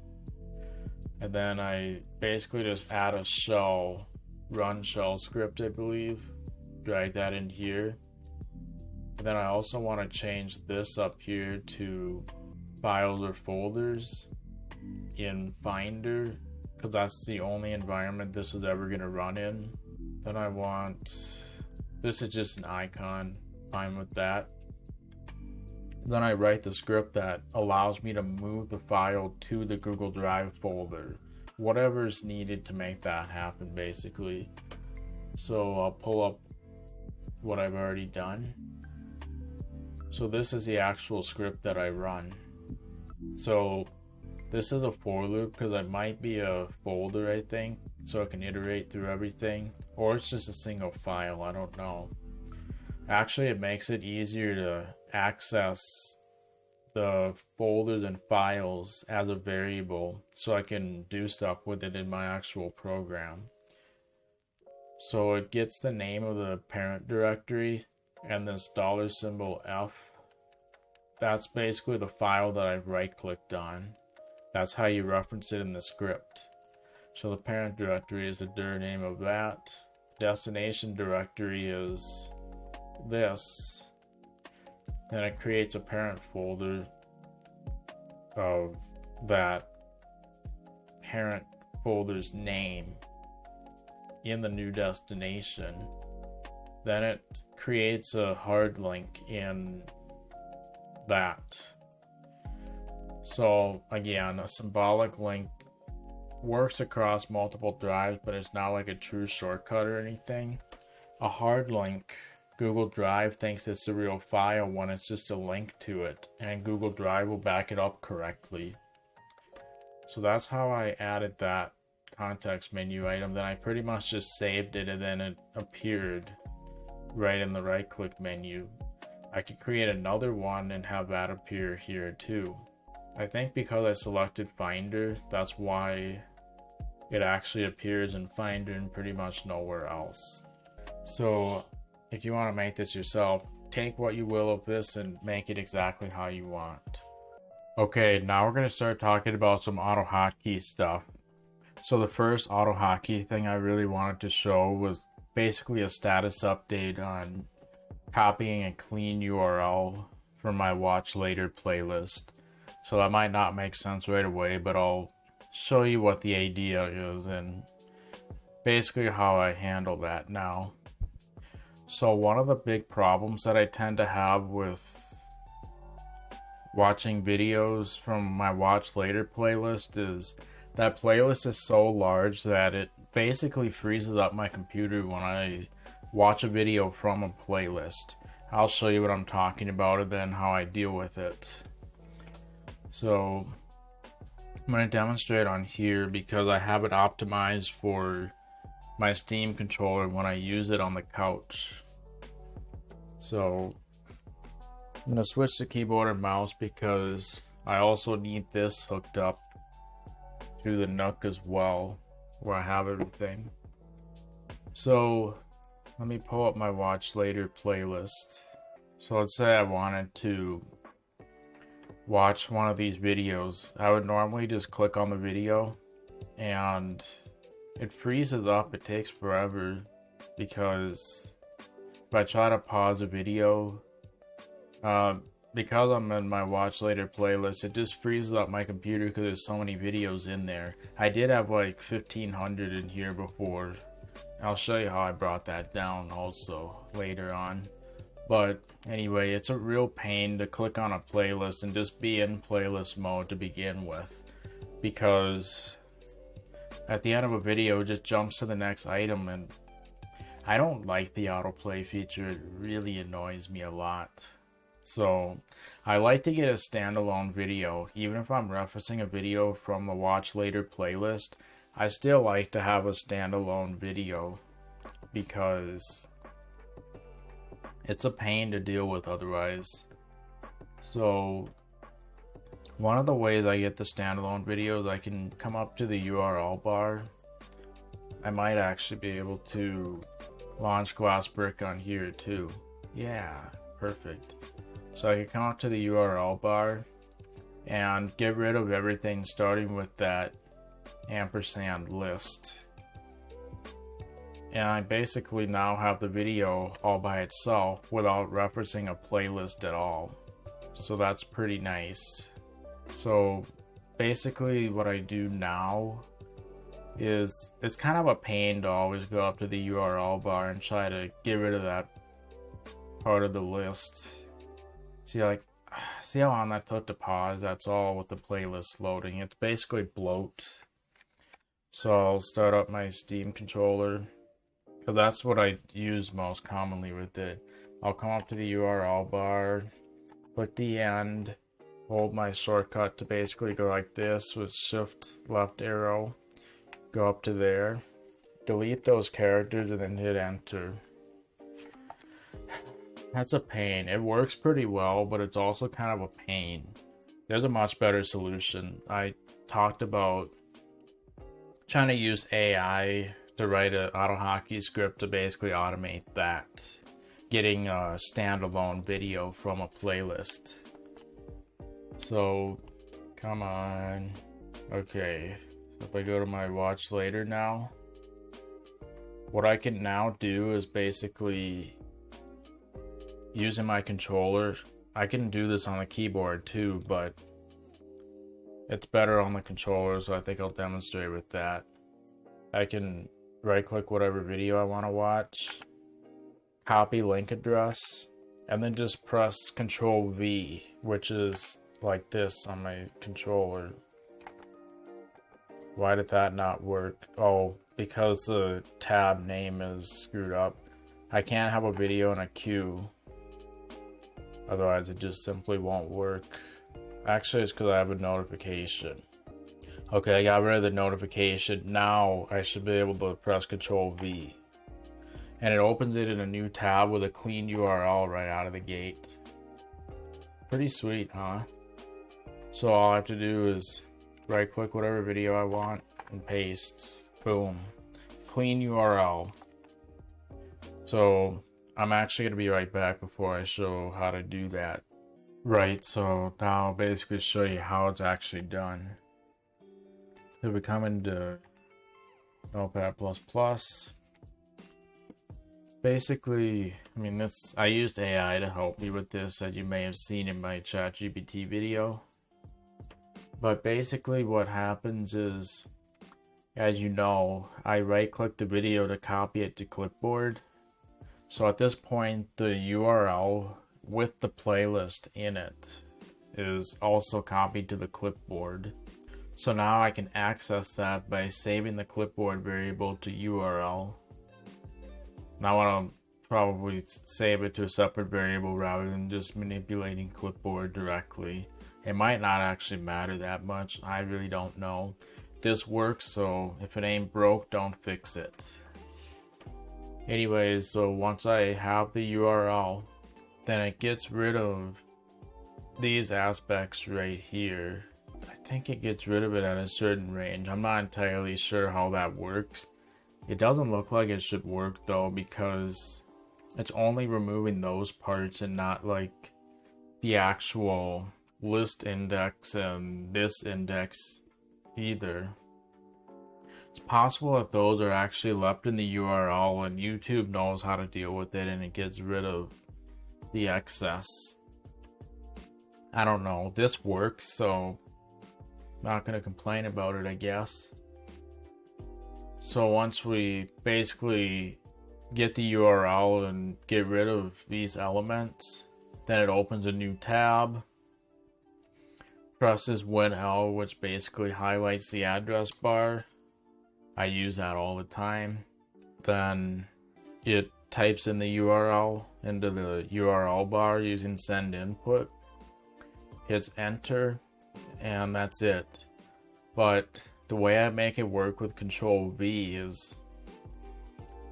and then I basically just add a shell, run shell script, I believe. Drag that in here. And then I also want to change this up here to files or folders in Finder, because that's the only environment this is ever going to run in. Then I want, this is just an icon, fine with that. Then I write the script that allows me to move the file to the Google Drive folder. Whatever is needed to make that happen, basically. So I'll pull up what I've already done. So this is the actual script that I run. So this is a for loop because it might be a folder, I think, so I can iterate through everything, or it's just a single file, I don't know. Actually, it makes it easier to access the folders and files as a variable so I can do stuff with it in my actual program. So it gets the name of the parent directory and this $F. That's basically the file that I right-clicked on. That's how you reference it in the script. So the parent directory is the dir name of that. Destination directory is this. Then it creates a parent folder of that parent folder's name in the new destination. Then it creates a hard link in that. So again, a symbolic link works across multiple drives, but it's not like a true shortcut or anything. A hard link, Google Drive thinks it's a real file when it's just a link to it, and Google Drive will back it up correctly. So that's how I added that context menu item. Then I pretty much just saved it, and then it appeared right in the right click menu. I could create another one and have that appear here too. I think because I selected Finder, that's why it actually appears in Finder and pretty much nowhere else. So if you want to make this yourself, take what you will of this and make it exactly how you want. Okay, now we're going to start talking about some AutoHotkey stuff. So the first AutoHotkey thing I really wanted to show was basically a status update on copying a clean URL from my watch later playlist. So that might not make sense right away, but I'll show you what the idea is and basically how I handle that now. So one of the big problems that I tend to have with watching videos from my watch later playlist is that playlist is so large that it basically freezes up my computer when I watch a video from a playlist. I'll show you what I'm talking about and then how I deal with it. So I'm going to demonstrate on here because I have it optimized for my Steam controller when I use it on the couch. So I'm going to switch to keyboard and mouse because I also need this hooked up to the Nook as well, where I have everything. So let me pull up my watch later playlist. So let's say I wanted to watch one of these videos. I would normally just click on the video and it freezes up. It takes forever because if I try to pause a video, because I'm in my watch later playlist, it just freezes up my computer because there's so many videos in there. I did have like 1500 in here before. I'll show you how I brought that down also later on. But anyway, it's a real pain to click on a playlist and just be in playlist mode to begin with, because at the end of a video it just jumps to the next item, and I don't like the autoplay feature. It really annoys me a lot. So I like to get a standalone video. Even if I'm referencing a video from the watch later playlist, I still like to have a standalone video because it's a pain to deal with otherwise. So one of the ways I get the standalone videos, I can come up to the URL bar. I might actually be able to launch Glassbrick on here too. Yeah, perfect. So I can come up to the URL bar and get rid of everything starting with that ampersand list. And I basically now have the video all by itself without referencing a playlist at all. So that's pretty nice. So basically what I do now is, it's kind of a pain to always go up to the URL bar and try to get rid of that part of the list. See how long that took to pause? That's all with the playlist loading. It's basically bloat. So I'll start up my Steam controller, because that's what I use most commonly with it. I'll come up to the URL bar, click the end, hold my shortcut to basically go like this with shift left arrow, go up to there, delete those characters, and then hit enter. That's a pain. It works pretty well, but it's also kind of a pain. There's a much better solution. I talked about trying to use AI to write an AutoHotkey script to basically automate that. Getting a standalone video from a playlist. So, come on. Okay, so if I go to my watch later now, what I can now do is basically using my controller. I can do this on the keyboard too, but it's better on the controller, so I think I'll demonstrate with that. I can right click whatever video I want to watch, copy link address, and then just press Control V, which is like this on my controller. Why did that not work? Oh, because the tab name is screwed up. I can't have a video in a queue, otherwise it just simply won't work. Actually, it's because I have a notification. Okay, I got rid of the notification. Now I should be able to press Control V. And it opens it in a new tab with a clean URL right out of the gate. Pretty sweet, huh? So all I have to do is right click whatever video I want and paste. Boom. Clean URL. So I'm actually going to be right back before I show how to do that. Right, so now I'll basically show you how it's actually done. If we come into Notepad++, basically, I mean, I used AI to help me with this, as you may have seen in my ChatGPT video. But basically what happens is, as you know, I right click the video to copy it to clipboard. So at this point, the URL with the playlist in it is also copied to the clipboard. So now I can access that by saving the clipboard variable to URL. Now I want to probably save it to a separate variable rather than just manipulating clipboard directly. It might not actually matter that much. I really don't know. This works, so if it ain't broke, don't fix it. Anyways, so once I have the URL, then it gets rid of these aspects right here. I think it gets rid of it at a certain range. I'm not entirely sure how that works. It doesn't look like it should work though, because it's only removing those parts and not like the actual list index and this index either. It's possible that those are actually left in the URL and YouTube knows how to deal with it and it gets rid of the excess. I don't know. This works, so I'm not going to complain about it, I guess. So once we basically get the URL and get rid of these elements, then it opens a new tab. Presses WinL, which basically highlights the address bar. I use that all the time. Then it types in the URL into the URL bar using send input. Hits enter, and that's it. But the way I make it work with Control V is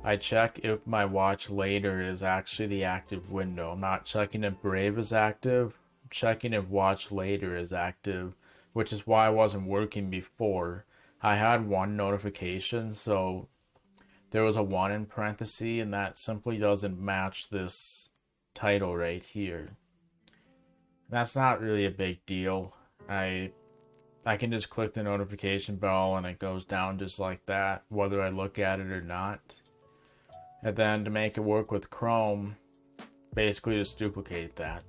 I check if my watch later is actually the active window. I'm not checking if Brave is active. I'm checking if watch later is active, which is why I wasn't working before. I had one notification, so there was a 1 in parentheses, and that simply doesn't match this title right here. That's not really a big deal. I can just click the notification bell and it goes down just like that, whether I look at it or not. And then to make it work with Chrome, basically just duplicate that.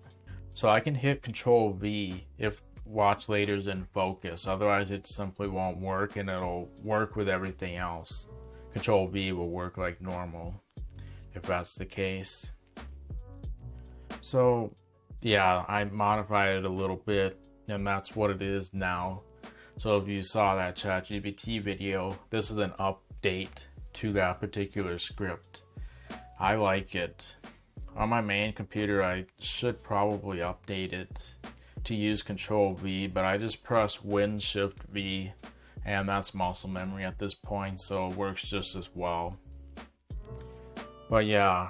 So I can hit Control V if watch later is in focus, otherwise it simply won't work and it'll work with everything else. Control V will work like normal if that's the case. So yeah, I modified it a little bit and that's what it is now. So if you saw that ChatGPT video, this is an update to that particular script. I like it. On my main computer, I should probably update it to use Control V, but I just press Win Shift V, and that's muscle memory at this point, so it works just as well. But yeah,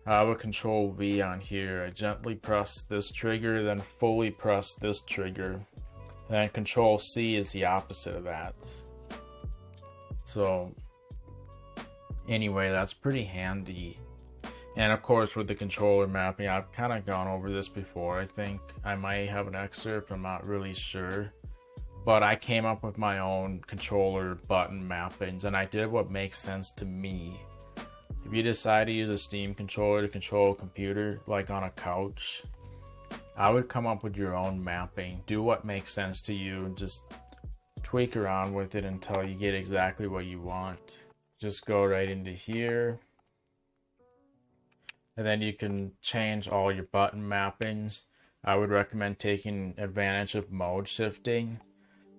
I have a control V on here. I gently press this trigger, then fully press this trigger. And control C is the opposite of that. So anyway, that's pretty handy. And of course with the controller mapping, I've kind of gone over this before. I think I might have an excerpt, I'm not really sure. But I came up with my own controller button mappings, and I did what makes sense to me. If you decide to use a Steam controller to control a computer, like on a couch, I would come up with your own mapping. Do what makes sense to you and just tweak around with it until you get exactly what you want. Just go right into here. And then you can change all your button mappings. I would recommend taking advantage of mode shifting.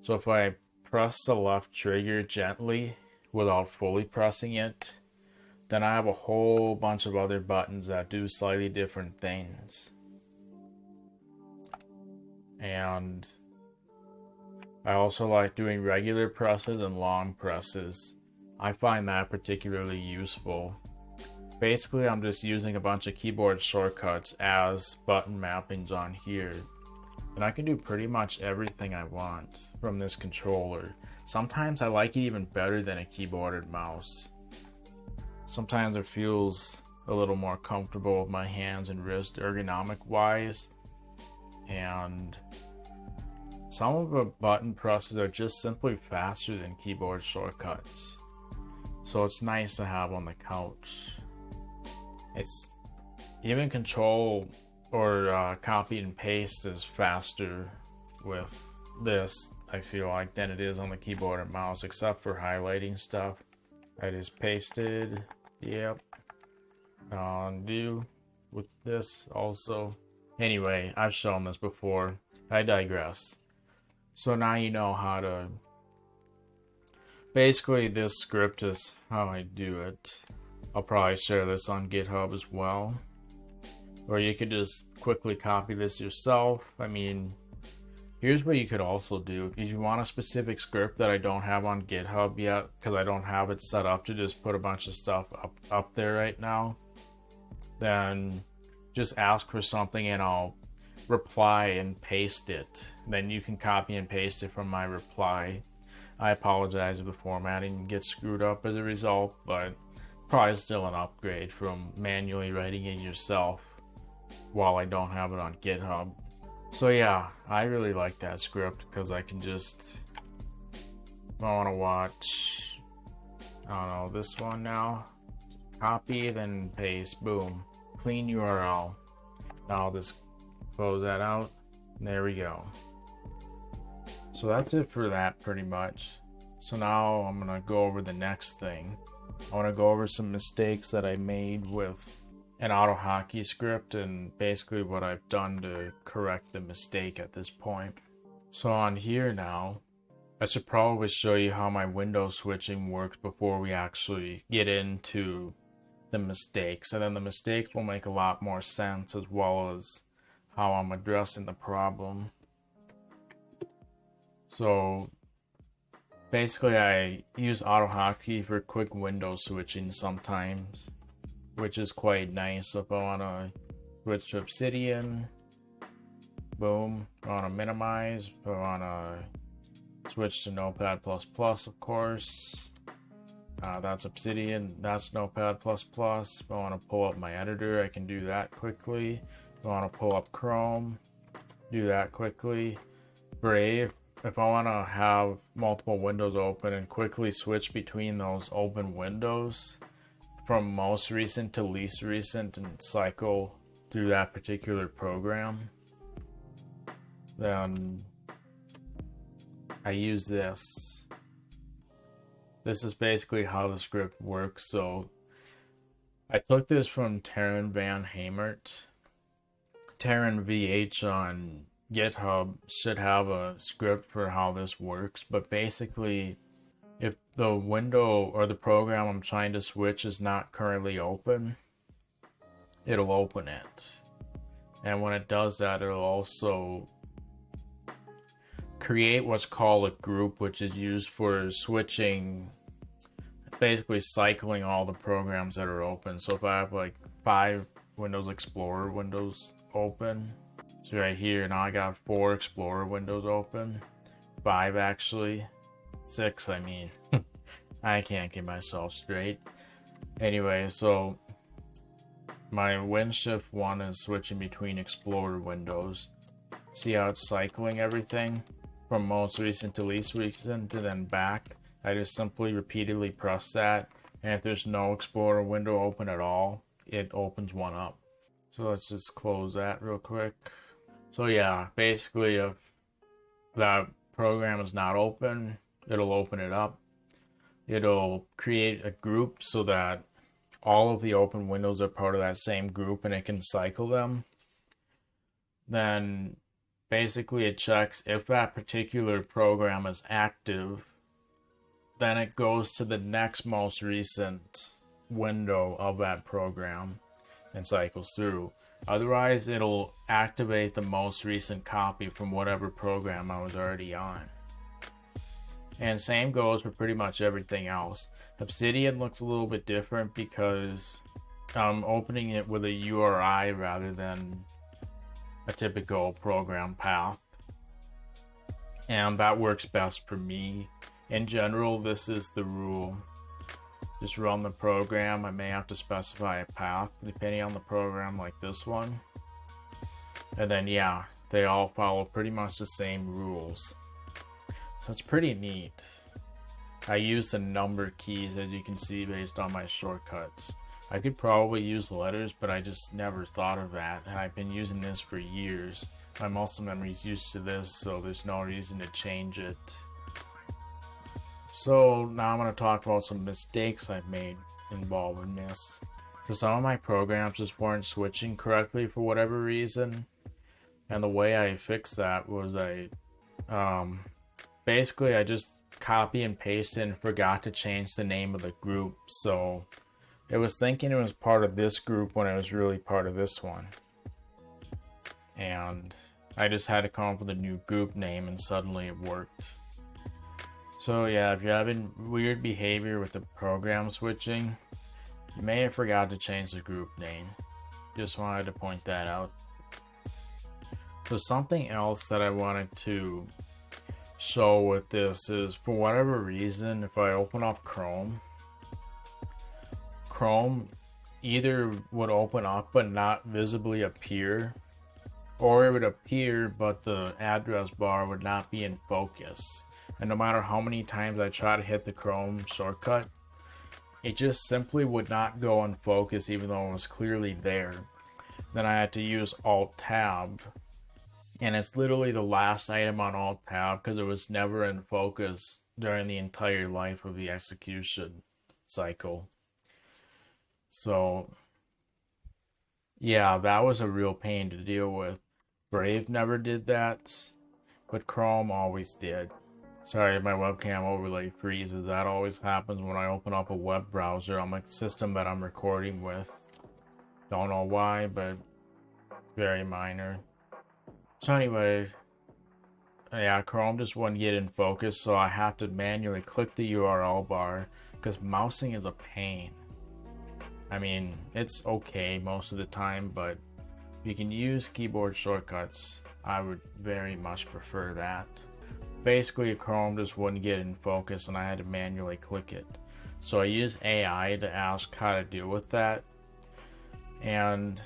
So if I press the left trigger gently without fully pressing it, then I have a whole bunch of other buttons that do slightly different things. And I also like doing regular presses and long presses. I find that particularly useful. Basically, I'm just using a bunch of keyboard shortcuts as button mappings on here. And I can do pretty much everything I want from this controller. Sometimes I like it even better than a keyboard and mouse. Sometimes it feels a little more comfortable with my hands and wrist ergonomic wise. And some of the button presses are just simply faster than keyboard shortcuts. So it's nice to have on the couch. It's even control or copy and paste is faster with this, I feel like, than it is on the keyboard and mouse, except for highlighting stuff. I just pasted, yep, undo with this also. Anyway, I've shown this before. I digress. So now you know how to... Basically, this script is how I do it. I'll probably share this on GitHub as well. Or you could just quickly copy this yourself. I mean, here's what you could also do. If you want a specific script that I don't have on GitHub yet, because I don't have it set up to just put a bunch of stuff up there right now, then just ask for something and I'll reply and paste it. Then you can copy and paste it from my reply. I apologize if the formatting gets screwed up as a result, but probably still an upgrade from manually writing it yourself while I don't have it on GitHub. So yeah, I really like that script because I can just, if I want to watch, I don't know, this one now, copy, then paste, boom, clean URL. Now I'll just close that out, and there we go. So that's it for that pretty much. So now I'm gonna go over the next thing. I want to go over some mistakes that I made with an AutoHotkey script and basically what I've done to correct the mistake at this point. So on here now, I should probably show you how my window switching works before we actually get into the mistakes. And then the mistakes will make a lot more sense as well as how I'm addressing the problem. So basically I use AutoHotkey for quick window switching sometimes, which is quite nice. So if I want to switch to Obsidian, boom. If I want to minimize, if I want to switch to Notepad++, of course. That's Obsidian, that's Notepad++. If I want to pull up my editor, I can do that quickly. If I want to pull up Chrome, do that quickly. Brave, if I want to have multiple windows open and quickly switch between those open windows from most recent to least recent and cycle through that particular program, then I use this. This is basically how the script works. So I took this from Taryn Van Hamert. Taryn VH on GitHub should have a script for how this works, but basically if the window or the program I'm trying to switch is not currently open, it'll open it. And when it does that, it'll also create what's called a group, which is used for switching, basically cycling all the programs that are open. So if I have like 5 Windows Explorer windows open. So right here, now I got 4 Explorer windows open. 5 actually. 6, I mean. I can't get myself straight. Anyway, so my WinShift1 is switching between Explorer windows. See how it's cycling everything from most recent to least recent and then back. I just simply repeatedly press that, and if there's no Explorer window open at all, it opens one up. So let's just close that real quick. So yeah, basically if that program is not open, it'll open it up. It'll create a group so that all of the open windows are part of that same group and it can cycle them. Then basically it checks if that particular program is active, then it goes to the next most recent window of that program and cycles through. Otherwise, it'll activate the most recent copy from whatever program I was already on. And same goes for pretty much everything else. Obsidian looks a little bit different because I'm opening it with a URI rather than a typical program path. And that works best for me. In general, this is the rule. Just run the program. I may have to specify a path depending on the program, like this one. And then yeah, they all follow pretty much the same rules. So it's pretty neat. I use the number keys, as you can see, based on my shortcuts. I could probably use letters, but I just never thought of that, and I've been using this for years. My muscle memory is used to this, so there's no reason to change it. So now I'm going to talk about some mistakes I've made involving this. So some of my programs just weren't switching correctly for whatever reason, and the way I fixed that was basically I just copy and pasted and forgot to change the name of the group. So it was thinking it was part of this group when it was really part of this one. And I just had to come up with a new group name and suddenly it worked. So yeah, if you're having weird behavior with the program switching, you may have forgot to change the group name. Just wanted to point that out. So something else that I wanted to show with this is, for whatever reason, if I open up Chrome either would open up but not visibly appear, or it would appear but the address bar would not be in focus. And no matter how many times I try to hit the Chrome shortcut, it just simply would not go in focus even though it was clearly there. Then I had to use Alt-Tab, and it's literally the last item on Alt-Tab because it was never in focus during the entire life of the execution cycle. So yeah, that was a real pain to deal with. Brave never did that, but Chrome always did. Sorry if my webcam overlay freezes. That always happens when I open up a web browser on the system that I'm recording with. Don't know why, but very minor. So anyways, yeah, Chrome just wouldn't get in focus, so I have to manually click the URL bar because mousing is a pain. I mean, it's okay most of the time, but if you can use keyboard shortcuts, I would very much prefer that. Basically, Chrome just wouldn't get in focus and I had to manually click it. So I used AI to ask how to deal with that. And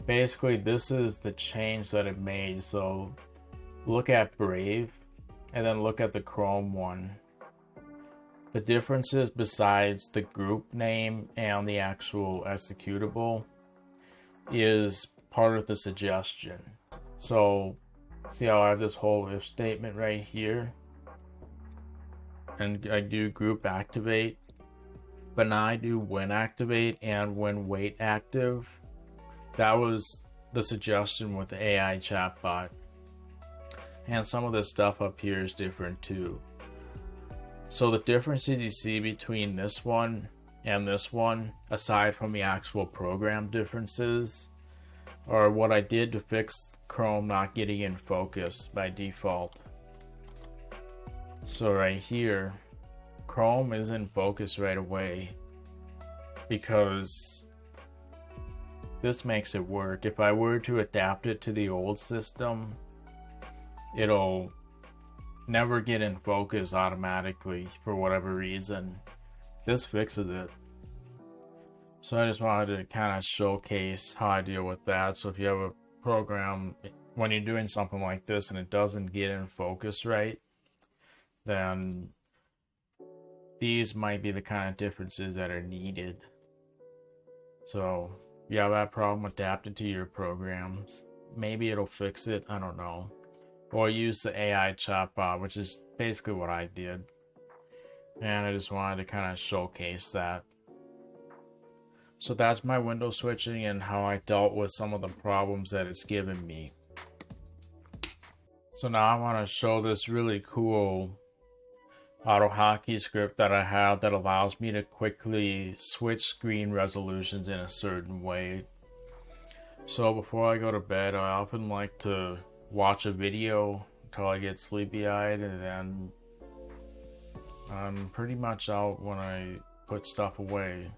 basically, this is the change that it made. So look at Brave and then look at the Chrome one. The differences besides the group name and the actual executable is part of the suggestion. So see how I have this whole if statement right here, and I do group activate, but now I do when activate and when wait active. That was the suggestion with the AI chatbot, and some of this stuff up here is different too. So the differences you see between this one and this one, aside from the actual program differences, are what I did to fix Chrome not getting in focus by default. So right here, Chrome is in focus right away because this makes it work. If I were to adapt it to the old system, it'll never get in focus automatically for whatever reason. This fixes it. So I just wanted to kind of showcase how I deal with that. So if you have a program, when you're doing something like this and it doesn't get in focus right, then these might be the kind of differences that are needed. So if you have that problem, adapt it to your programs. Maybe it'll fix it, I don't know. Or use the AI chatbot, which is basically what I did. And I just wanted to kind of showcase that. So that's my window switching and how I dealt with some of the problems that it's given me. So now I want to show this really cool AutoHotkey script that I have that allows me to quickly switch screen resolutions in a certain way. So before I go to bed, I often like to watch a video until I get sleepy-eyed, and then I'm pretty much out when I put stuff away.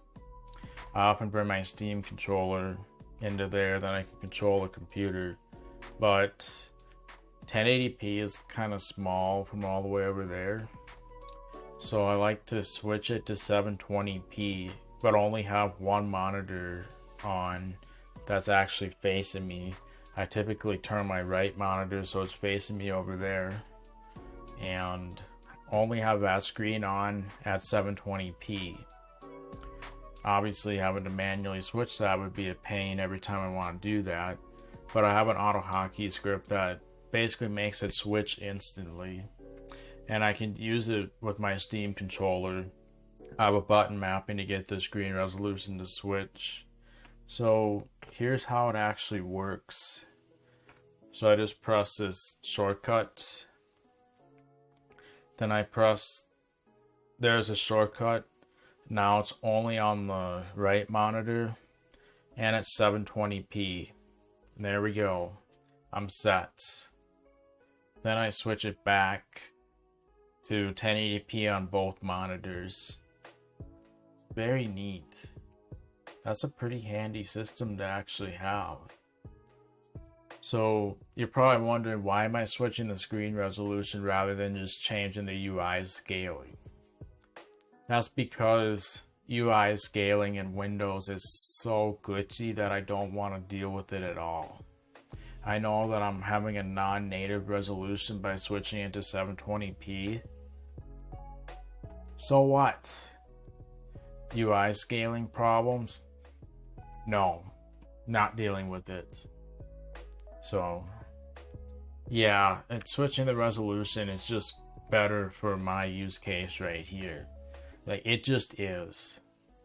I often bring my Steam controller into there, then I can control the computer. But 1080p is kind of small from all the way over there. So I like to switch it to 720p, but only have one monitor on that's actually facing me. I typically turn my right monitor so it's facing me over there, and only have that screen on at 720p. Obviously, having to manually switch that would be a pain every time I want to do that, but I have an AutoHotkey script that basically makes it switch instantly, and I can use it with my Steam controller. I have a button mapping to get the screen resolution to switch. So here's how it actually works. So I just press this shortcut, then I press, there's a shortcut. Now it's only on the right monitor, and it's 720p. There we go. I'm set. Then I switch it back to 1080p on both monitors. Very neat. That's a pretty handy system to actually have. So you're probably wondering, why am I switching the screen resolution rather than just changing the UI scaling? That's because UI scaling in Windows is so glitchy that I don't want to deal with it at all. I know that I'm having a non-native resolution by switching it to 720p. So what? UI scaling problems? No, not dealing with it. So yeah, and switching the resolution is just better for my use case right here. Like, it just is.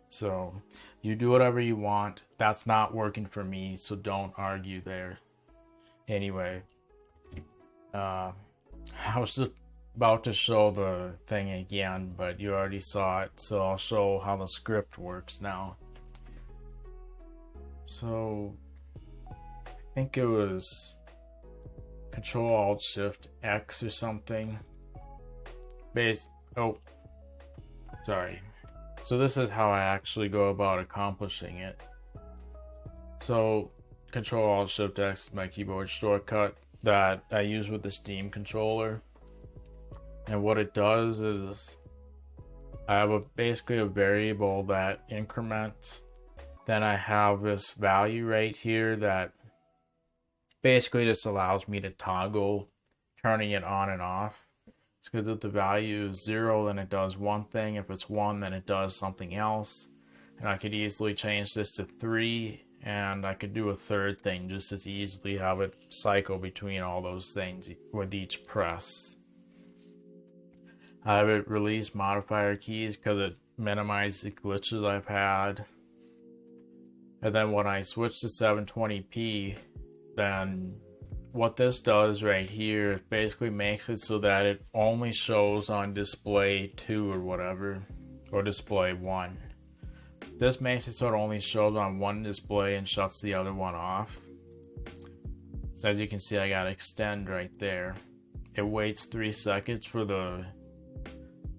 So you do whatever you want. That's not working for me, so don't argue there. Anyway, I was just about to show the thing again, but you already saw it, so I'll show how the script works now. So I think it was Control-Alt-Shift-X or something. Sorry. So this is how I actually go about accomplishing it. So Control-Alt-Shift-X is my keyboard shortcut that I use with the Steam controller. And what it does is I have basically a variable that increments. Then I have this value right here that basically just allows me to toggle turning it on and off. It's because if the value is 0, then it does one thing. If it's 1, then it does something else. And I could easily change this to 3, and I could do a third thing just as easily, have it cycle between all those things with each press. I have it release modifier keys because it minimizes the glitches I've had. And then when I switch to 720p, then what this does right here basically makes it so that it only shows on display 2 or whatever, or display 1. This makes it so it only shows on one display and shuts the other one off. So as you can see, I got extend right there. It waits 3 seconds for the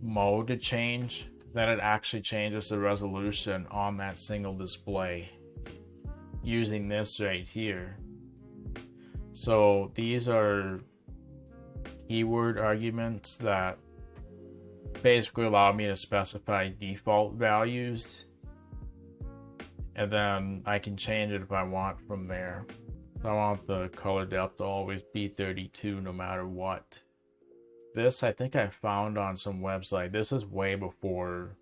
mode to change, then it actually changes the resolution on that single display. using this right here. So these are keyword arguments that basically allow me to specify default values, and then I can change it if I want from there. So I want the color depth to always be 32 no matter what. This I think I found on some website. This is way before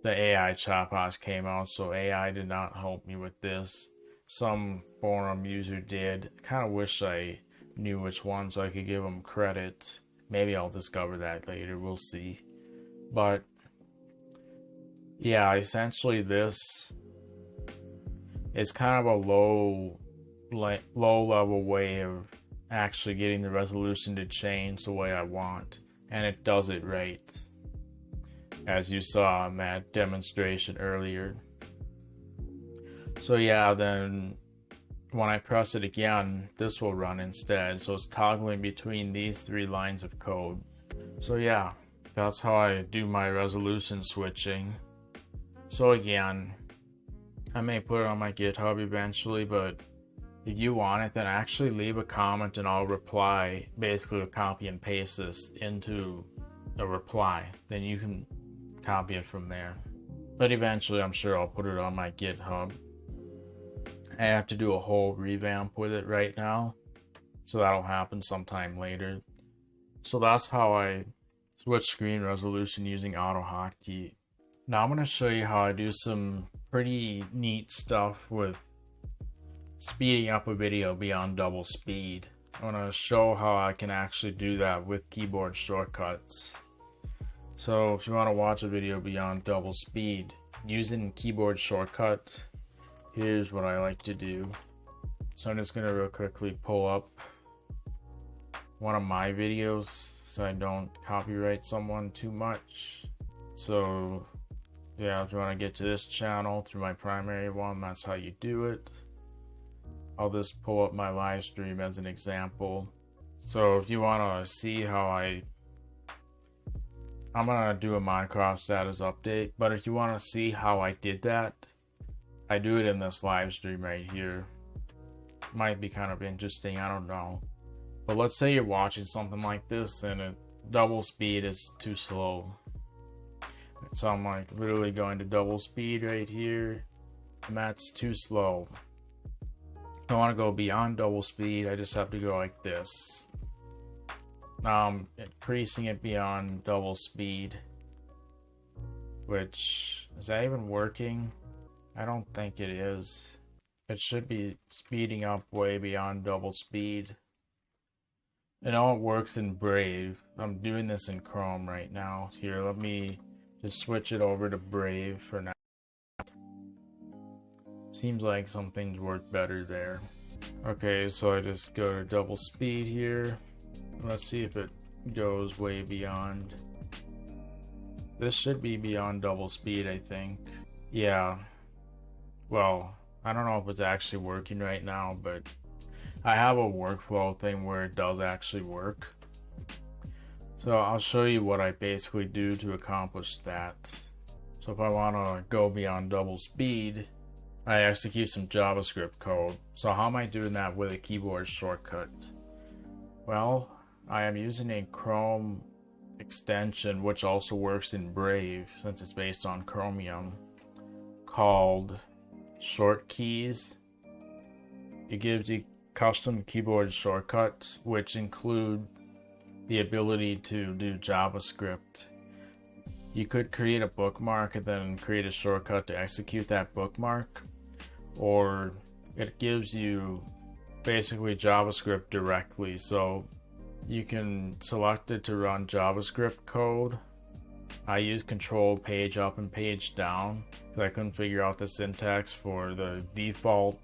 the AI chatbots came out, so AI did not help me with this. Some forum user did. Kind of wish I knew which one so I could give them credit. Maybe I'll discover that later, we'll see. But yeah, essentially this is kind of a low level way of actually getting the resolution to change the way I want, and it does it right, as you saw in that demonstration earlier. So yeah, then when I press it again, this will run instead. So it's toggling between these three lines of code. So yeah, that's how I do my resolution switching. So again, I may put it on my GitHub eventually, but if you want it, then actually leave a comment and I'll reply. Basically copy and paste this into a reply. Then you can copy it from there. But eventually I'm sure I'll put it on my GitHub. I have to do a whole revamp with it right now, so that'll happen sometime later. So that's how I switch screen resolution using AutoHotkey. Now I'm going to show you how I do some pretty neat stuff with speeding up a video beyond double speed. I'm going to show how I can actually do that with keyboard shortcuts. So if you want to watch a video beyond double speed using keyboard shortcuts, here's what I like to do. So I'm just going to real quickly pull up one of my videos so I don't copyright someone too much. So yeah, if you want to get to this channel through my primary one, that's how you do it. I'll just pull up my live stream as an example. So if you want to see how I'm going to do a Mycroft status update, but if you want to see how I did that, I do it in this live stream right here. Might be kind of interesting, I don't know. But let's say you're watching something like this and double speed is too slow. So I'm like literally going to double speed right here, and that's too slow. If I want to go beyond double speed, I just have to go like this. Now I'm increasing it beyond double speed, which, is that even working? I don't think it is. It should be speeding up way beyond double speed. It all works in Brave. I'm doing this in Chrome right now. Here, let me just switch it over to Brave for now. Seems like some things work better there. Okay, so I just go to double speed here. Let's see if it goes way beyond. This should be beyond double speed, I think. Yeah. Well, I don't know if it's actually working right now, but I have a workflow thing where it does actually work. So I'll show you what I basically do to accomplish that. So if I want to go beyond double speed, I execute some JavaScript code. So how am I doing that with a keyboard shortcut? Well, I am using a Chrome extension, which also works in Brave since it's based on Chromium, called Short Keys. It gives you custom keyboard shortcuts, which include the ability to do JavaScript. You could create a bookmark and then create a shortcut to execute that bookmark, or it gives you basically JavaScript directly. So you can select it to run JavaScript code. I use control page up and page down because I couldn't figure out the syntax for the default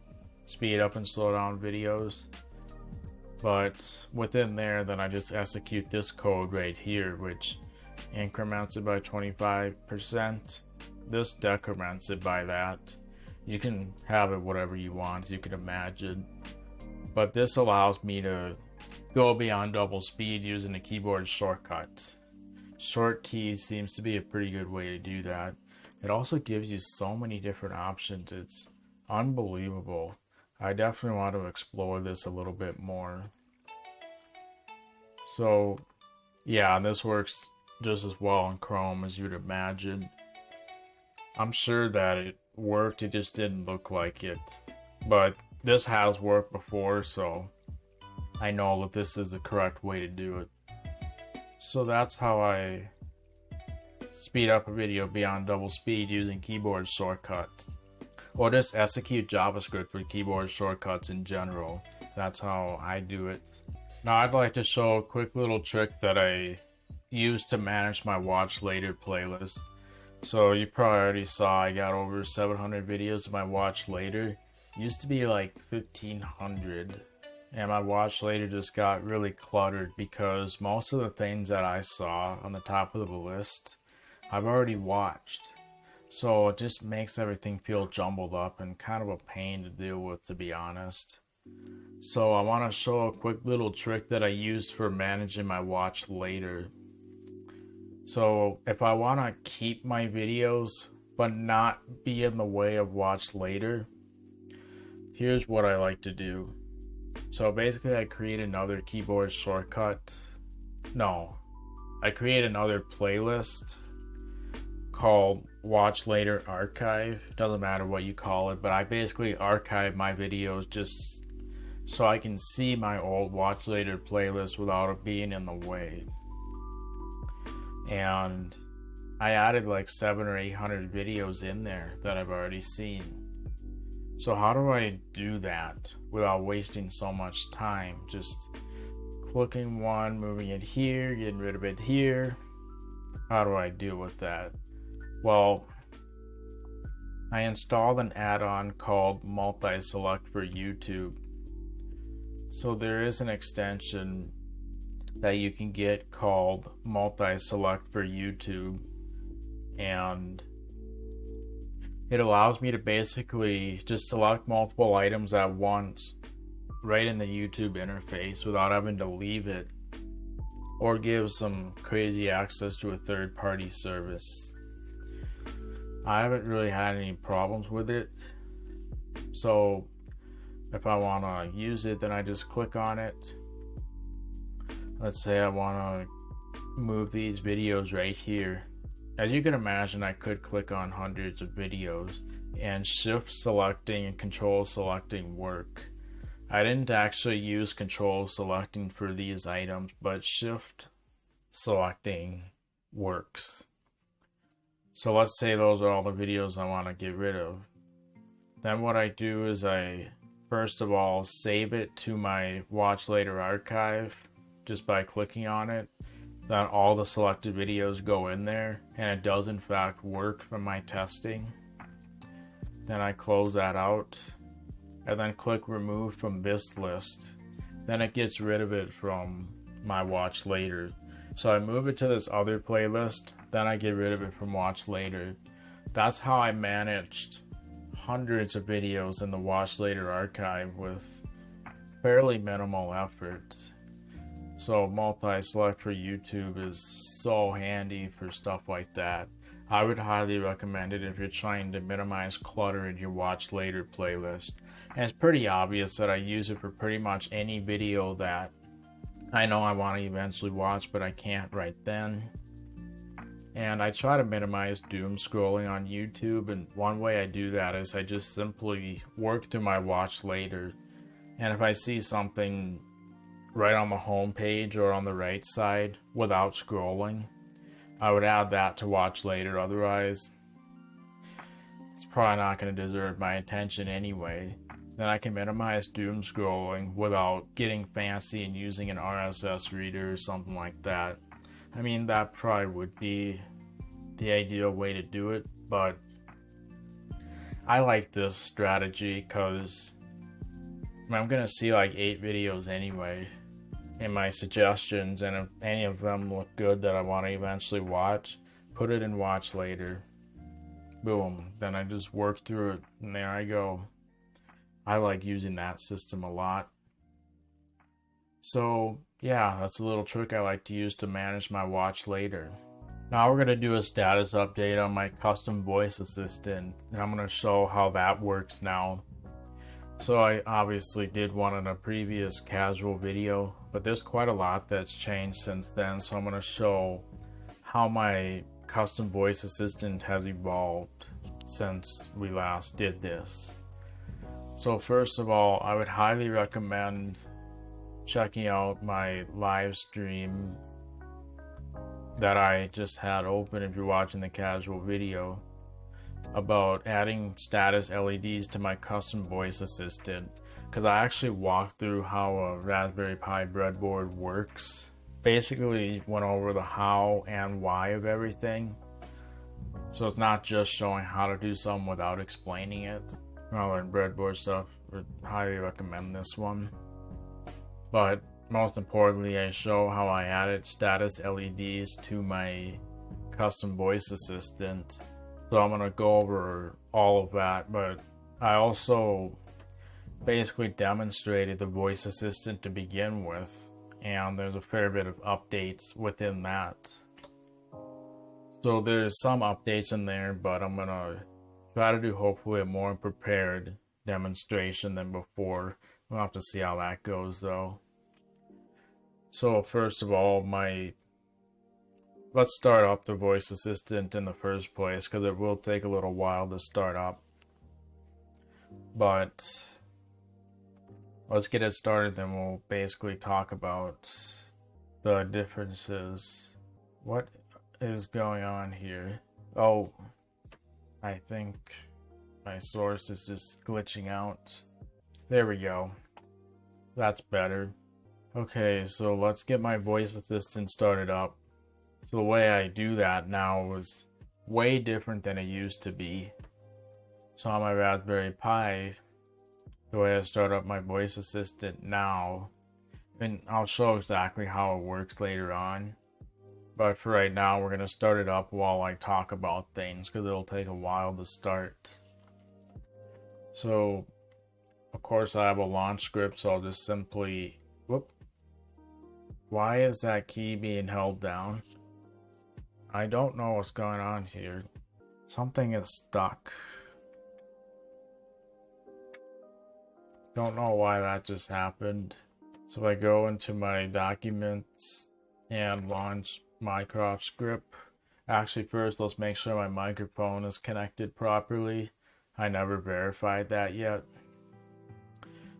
speed up and slow down videos. But within there, then I just execute this code right here, which increments it by 25%. This decrements it by that. You can have it whatever you want, as you can imagine. But this allows me to go beyond double speed using a keyboard shortcut. Short keys seems to be a pretty good way to do that. It also gives you so many different options. It's unbelievable. I definitely want to explore this a little bit more. So yeah, this works just as well in Chrome as you'd imagine. I'm sure that it worked, it just didn't look like it. But this has worked before, so I know that this is the correct way to do it. So that's how I speed up a video beyond double speed using keyboard shortcuts. Or just execute JavaScript with keyboard shortcuts in general. That's how I do it. Now I'd like to show a quick little trick that I use to manage my watch later playlist. So you probably already saw I got over 700 videos of my watch later. It used to be like 1500. And my watch later just got really cluttered because most of the things that I saw on the top of the list I've already watched. So it just makes everything feel jumbled up and kind of a pain to deal with, to be honest. So I want to show a quick little trick that I use for managing my watch later. So if I want to keep my videos but not be in the way of watch later, here's what I like to do. So basically I create another keyboard shortcut. No, I create another playlist called Watch Later Archive. Doesn't matter what you call it, but I basically archive my videos just so I can see my old Watch Later playlist without it being in the way. And I added like 700 or 800 videos in there that I've already seen. So how do I do that without wasting so much time? Just clicking one, moving it here, getting rid of it here. How do I deal with that? Well, I installed an add-on called Multi-Select for YouTube. So there is an extension that you can get called Multi-Select for YouTube, and it allows me to basically just select multiple items at once right in the YouTube interface without having to leave it or give some crazy access to a third-party service. I haven't really had any problems with it. So if I want to use it, then I just click on it. Let's say I want to move these videos right here. As you can imagine, I could click on hundreds of videos, and shift selecting and control selecting work. I didn't actually use control selecting for these items, but shift selecting works. So let's say those are all the videos I want to get rid of. Then what I do is I first of all save it to my watch later archive just by clicking on it. Then all the selected videos go in there, and it does in fact work from my testing. Then I close that out and then click remove from this list. Then it gets rid of it from my watch later. So I move it to this other playlist, then I get rid of it from watch later. That's how I managed hundreds of videos in the watch later archive with fairly minimal effort. So multi-select for YouTube is so handy for stuff like that. I would highly recommend it if you're trying to minimize clutter in your watch later playlist. And it's pretty obvious that I use it for pretty much any video that I know I want to eventually watch, but I can't right then. And I try to minimize doom scrolling on YouTube, and one way I do that is I just simply work through my watch later. And if I see something right on the home page or on the right side without scrolling, I would add that to watch later. Otherwise, it's probably not going to deserve my attention anyway. Then I can minimize doom scrolling without getting fancy and using an RSS reader or something like that. I mean, that probably would be the ideal way to do it, but I like this strategy because I'm going to see like 8 videos anyway in my suggestions, and if any of them look good that I want to eventually watch, put it in watch later. Boom. Then I just work through it, and there I go. I like using that system a lot. So yeah, that's a little trick I like to use to manage my watch later. Now we're going to do a status update on my custom voice assistant, and I'm going to show how that works now. So I obviously did one in a previous casual video, but there's quite a lot that's changed since then, so I'm going to show how my custom voice assistant has evolved since we last did this. So first of all, I would highly recommend checking out my live stream that I just had open if you're watching the casual video about adding status LEDs to my custom voice assistant, because I actually walked through how a Raspberry Pi breadboard works. Basically went over the how and why of everything, so it's not just showing how to do something without explaining it. Rather than breadboard stuff, I would highly recommend this one. But most importantly, I show how I added status LEDs to my custom voice assistant. So I'm going to go over all of that, but I also basically demonstrated the voice assistant to begin with, and there's a fair bit of updates within that. So there's some updates in there, but I'm going to try to do hopefully a more prepared demonstration than before. We'll have to see how that goes though. So first of all, let's start up the voice assistant in the first place, because it will take a little while to start up. But let's get it started, then we'll basically talk about the differences. What is going on here? Oh, I think my source is just glitching out. There we go. That's better. Okay, so let's get my voice assistant started up. So the way I do that now is way different than it used to be. So on my Raspberry Pi, the way I start up my voice assistant now, and I'll show exactly how it works later on. But for right now, we're going to start it up while I talk about things, because it'll take a while to start. So, of course, I have a launch script, so I'll just simply... Whoop. Why is that key being held down? I don't know what's going on here. Something is stuck. Don't know why that just happened. So I go into my documents and launch Mycroft script. Actually, first let's make sure my microphone is connected properly. I never verified that yet.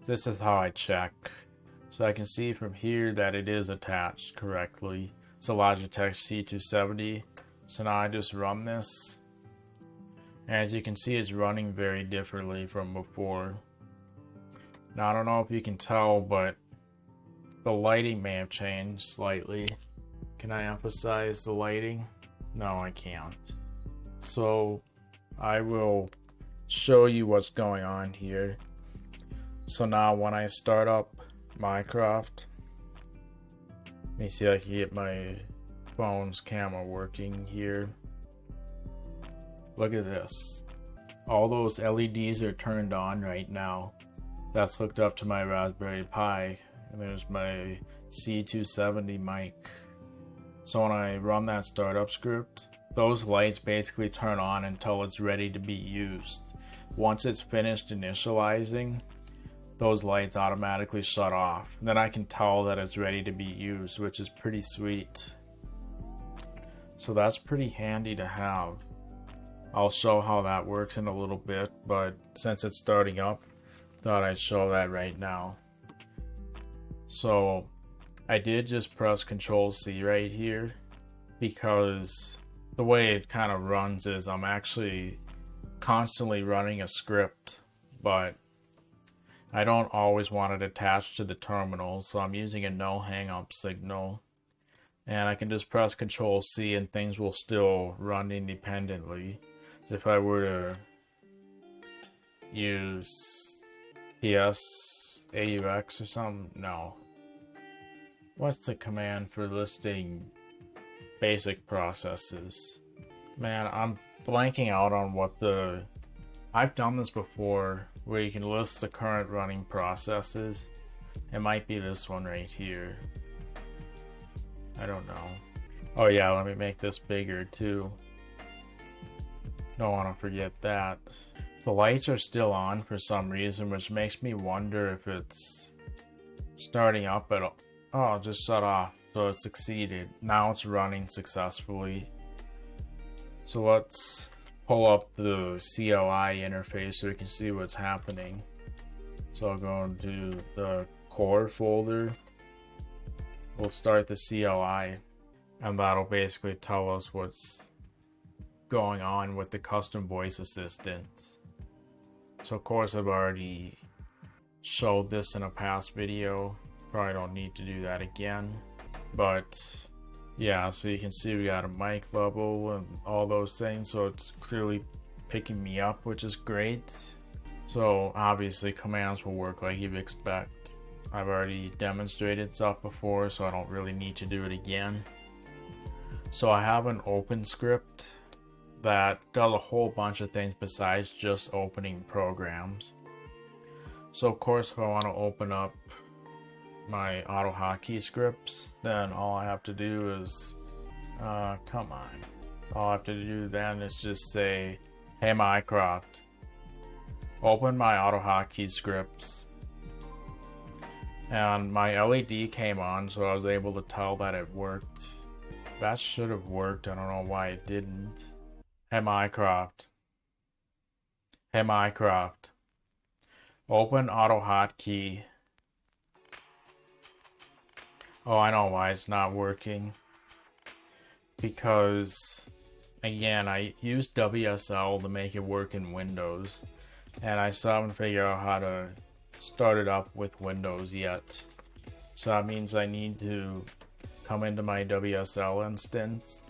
This is how I check. So I can see from here that it is attached correctly. It's a Logitech C270. So now I just run this. As you can see, it's running very differently from before. Now I don't know if you can tell, but the lighting may have changed slightly. Can I emphasize the lighting? No, I can't. So I will show you what's going on here. So now when I start up Mycroft, let me see if I can get my phone's camera working here. Look at this. All those LEDs are turned on right now. That's hooked up to my Raspberry Pi. And there's my C270 mic. So when I run that startup script, those lights basically turn on until it's ready to be used. Once it's finished initializing, those lights automatically shut off. Then I can tell that it's ready to be used, which is pretty sweet. So that's pretty handy to have. I'll show how that works in a little bit, but since it's starting up, thought I'd show that right now. So I did just press Control C right here, because the way it kind of runs is I'm actually constantly running a script, but I don't always want it attached to the terminal, so I'm using a no hang up signal. And I can just press Control C and things will still run independently. So if I were to use PS AUX or something, no. What's the command for listing basic processes? Man, I'm blanking out on what the... I've done this before, where you can list the current running processes. It might be this one right here. I don't know. Oh yeah, let me make this bigger too. Don't want to forget that. The lights are still on for some reason, which makes me wonder if it's starting up at all. Oh, it just shut off. So it succeeded. Now it's running successfully. So let's pull up the CLI interface so we can see what's happening. So I'll go into the core folder. We'll start the CLI, and that'll basically tell us what's going on with the custom voice assistant. So of course I've already showed this in a past video. Probably don't need to do that again. But yeah, so you can see we got a mic level and all those things. So it's clearly picking me up, which is great. So obviously commands will work like you'd expect. I've already demonstrated stuff before, so I don't really need to do it again. So I have an open script that does a whole bunch of things besides just opening programs. So of course, if I want to open up my AutoHotkey scripts, then all I have to do is, come on. All I have to do then is just say, hey Mycroft, open my AutoHotkey scripts. And my LED came on, so I was able to tell that it worked. That should have worked, I don't know why it didn't. Hey Mycroft. Hey Mycroft. Open AutoHotkey. Oh, I know why it's not working. Because, again, I used WSL to make it work in Windows. And I still haven't figured out how to start it up with Windows yet. So that means I need to come into my WSL instance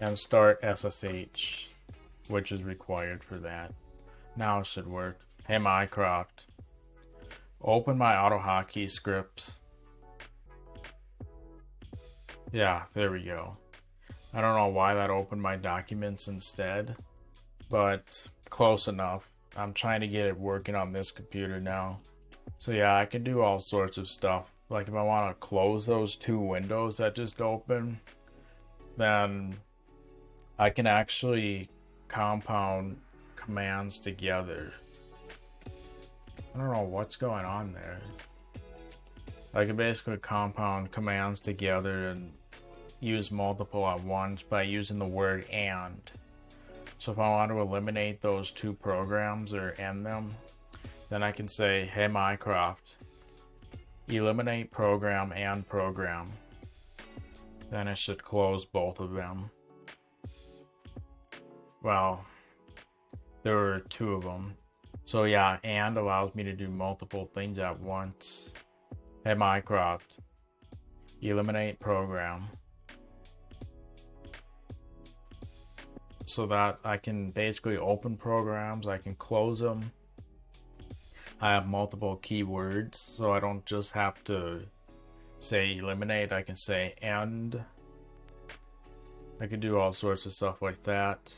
and start SSH, which is required for that. Now it should work. Hey Mycroft, open my AutoHotkey scripts. Yeah, there we go. I don't know why that opened my documents instead, but close enough. I'm trying to get it working on this computer now. So yeah, I can do all sorts of stuff. Like if I want to close those two windows that just opened, then I can actually compound commands together. I don't know what's going on there. I can basically compound commands together and use multiple at once by using the word and. So if I want to eliminate those two programs or end them, then I can say, hey Mycroft, eliminate program and program. Then it should close both of them. Well, there were two of them. So yeah, and allows me to do multiple things at once. Hey Mycroft, eliminate program. So that I can basically open programs, I can close them. I have multiple keywords, so I don't just have to say eliminate, I can say end. I can do all sorts of stuff like that.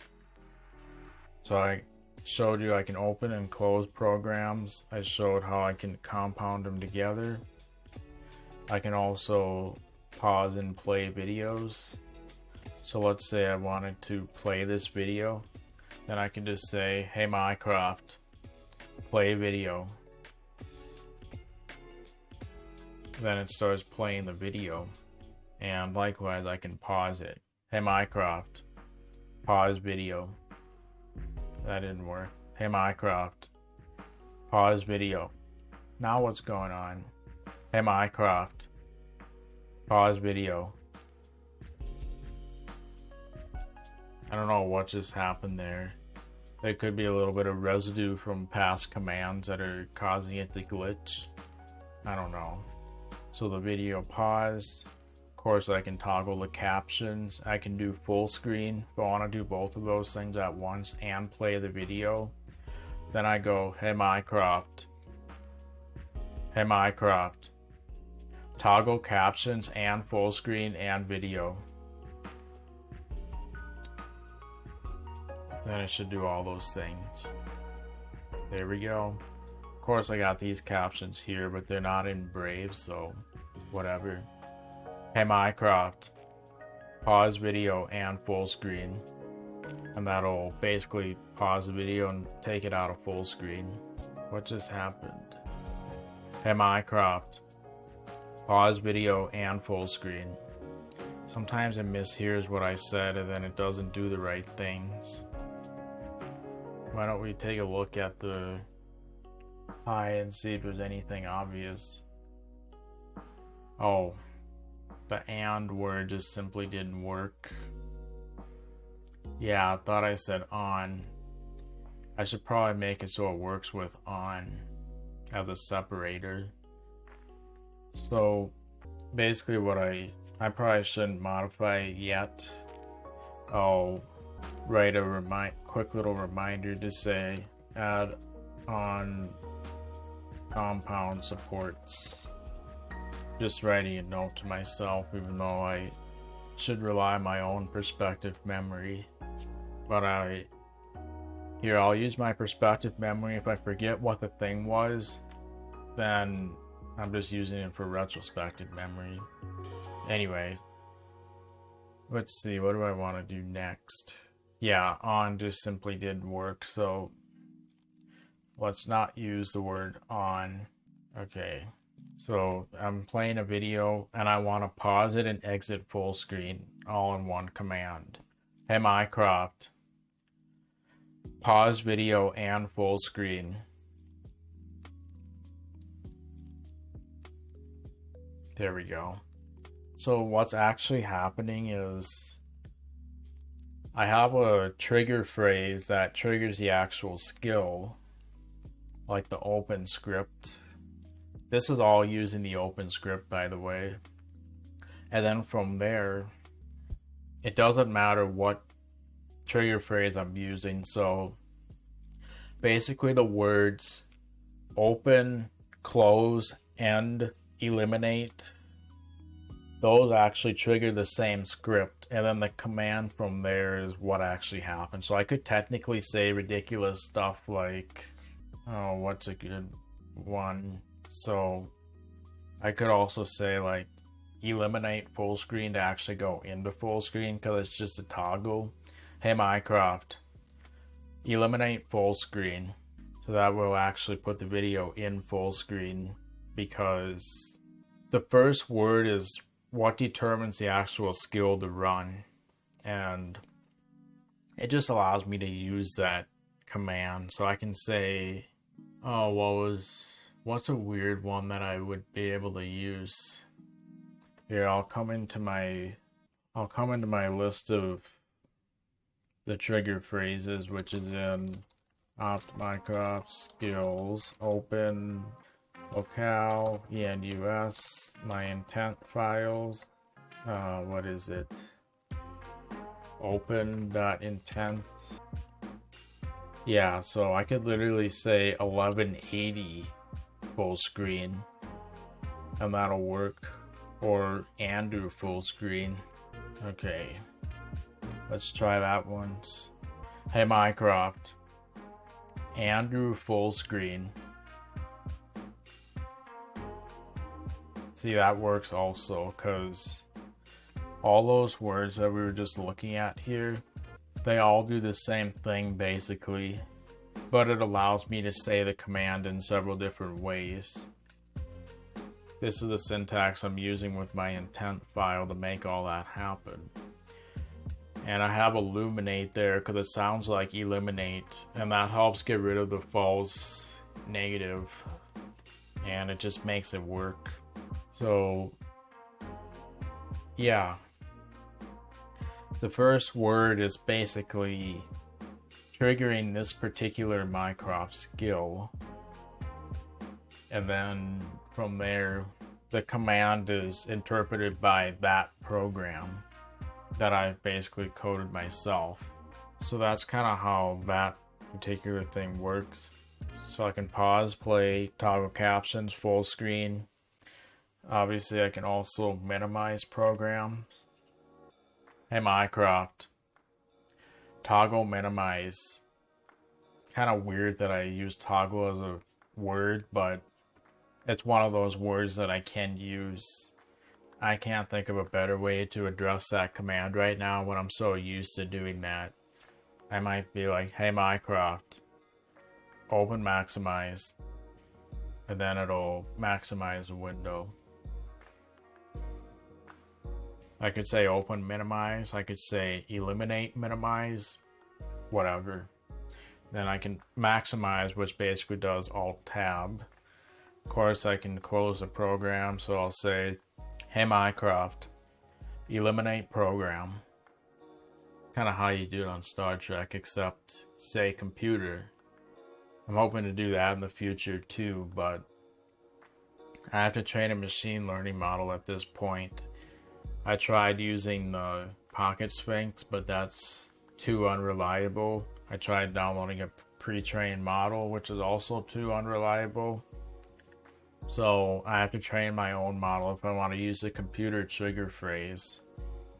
So I showed you I can open and close programs. I showed how I can compound them together. I can also pause and play videos. So let's say I wanted to play this video, then I can just say, hey Mycroft, play video. Then it starts playing the video. And likewise, I can pause it. Hey Mycroft, pause video. That didn't work. Hey Mycroft, pause video. Now what's going on? Hey Mycroft, pause video. I don't know what just happened there. There could be a little bit of residue from past commands that are causing it to glitch. I don't know. So the video paused. Of course, I can toggle the captions. I can do full screen if I want to do both of those things at once and play the video. Then I go, hey Mycroft. Hey Mycroft. Toggle captions and full screen and video. Then it should do all those things. There we go. Of course I got these captions here, but they're not in Brave, so whatever. Hey Mycroft, pause video and full screen. And that'll basically pause the video and take it out of full screen. What just happened? Hey Mycroft, pause video and full screen. Sometimes it mishears what I said and then it doesn't do the right things. Why don't we take a look at the PuTTY and see if there's anything obvious. Oh, the and word just simply didn't work. Yeah, I thought I said on. I should probably make it so it works with on as a separator. So basically what I probably shouldn't modify it yet. I'll write a quick little reminder to say add on compound supports. Just writing a note to myself, even though I should rely on my own perspective memory. But I'll use my perspective memory. If I forget what the thing was, then I'm just using it for retrospective memory. Anyways, let's see, what do I want to do next? Yeah, on just simply didn't work, so let's not use the word on. Okay, so I'm playing a video and I want to pause it and exit full screen all in one command. Hey Mycroft, pause video and full screen. There we go. So what's actually happening is I have a trigger phrase that triggers the actual skill, like the open script. This is all using the open script, by the way. And then from there, it doesn't matter what trigger phrase I'm using. So basically the words open, close, end, eliminate, those actually trigger the same script, and then the command from there is what actually happens. So I could technically say ridiculous stuff like, oh, what's a good one? So I could also say like eliminate full screen to actually go into full screen because it's just a toggle. Hey Mycroft, eliminate full screen. So that will actually put the video in full screen, because the first word is what determines the actual skill to run, and it just allows me to use that command. So I can say, oh, what's a weird one that I would be able to use? Here, I'll come into my list of the trigger phrases, which is in Mycroft skills, open locale, enus, my intent files, what is it? Open.intent. Yeah, so I could literally say 1180 full screen and that'll work, or undo full screen. Okay, let's try that once. Hey Mycroft, undo full screen. See, that works also, because all those words that we were just looking at here, they all do the same thing basically, but it allows me to say the command in several different ways. This is the syntax I'm using with my intent file to make all that happen. And I have illuminate there because it sounds like eliminate, and that helps get rid of the false negative, and it just makes it work. So yeah, the first word is basically triggering this particular Mycroft skill, and then from there the command is interpreted by that program that I basically coded myself. So that's kind of how that particular thing works. So I can pause, play, toggle captions, full screen. Obviously I can also minimize programs. Hey Mycroft, toggle minimize. Kind of weird that I use toggle as a word, but it's one of those words that I can use. I can't think of a better way to address that command right now when I'm so used to doing that. I might be like, hey Mycroft, open maximize, and then it'll maximize a window. I could say open minimize, I could say eliminate minimize, whatever. Then I can maximize, which basically does alt tab. Of course, I can close the program, so I'll say, hey Mycroft, eliminate program. Kind of how you do it on Star Trek, except say computer. I'm hoping to do that in the future too, but I have to train a machine learning model at this point. I tried using the Pocket Sphinx, but that's too unreliable. I tried downloading a pre-trained model, which is also too unreliable. So I have to train my own model if I want to use the computer trigger phrase.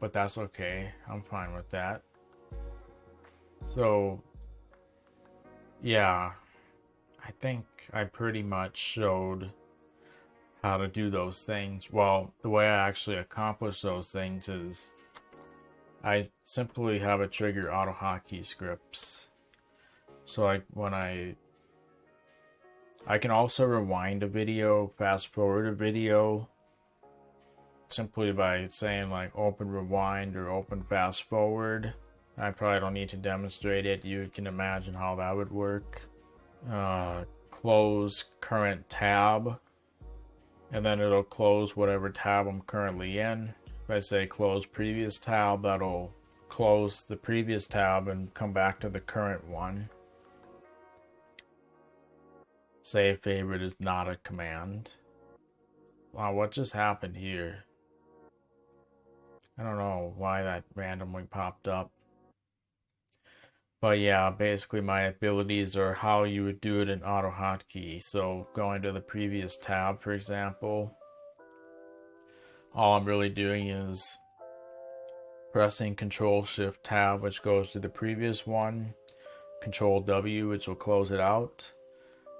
But that's okay. I'm fine with that. So, yeah. I think I pretty much showed how to do those things. Well, the way I actually accomplish those things is I simply have a trigger AutoHotkey scripts. So I can also rewind a video, fast forward a video, simply by saying like open rewind or open fast forward. I probably don't need to demonstrate it. You can imagine how that would work. Close current tab, and then it'll close whatever tab I'm currently in. If I say close previous tab, that'll close the previous tab and come back to the current one. Save favorite is not a command. Wow, what just happened here? I don't know why that randomly popped up. But yeah, basically my abilities are how you would do it in AutoHotkey. So going to the previous tab, for example, all I'm really doing is pressing Control-Shift-Tab, which goes to the previous one, Control-W, which will close it out,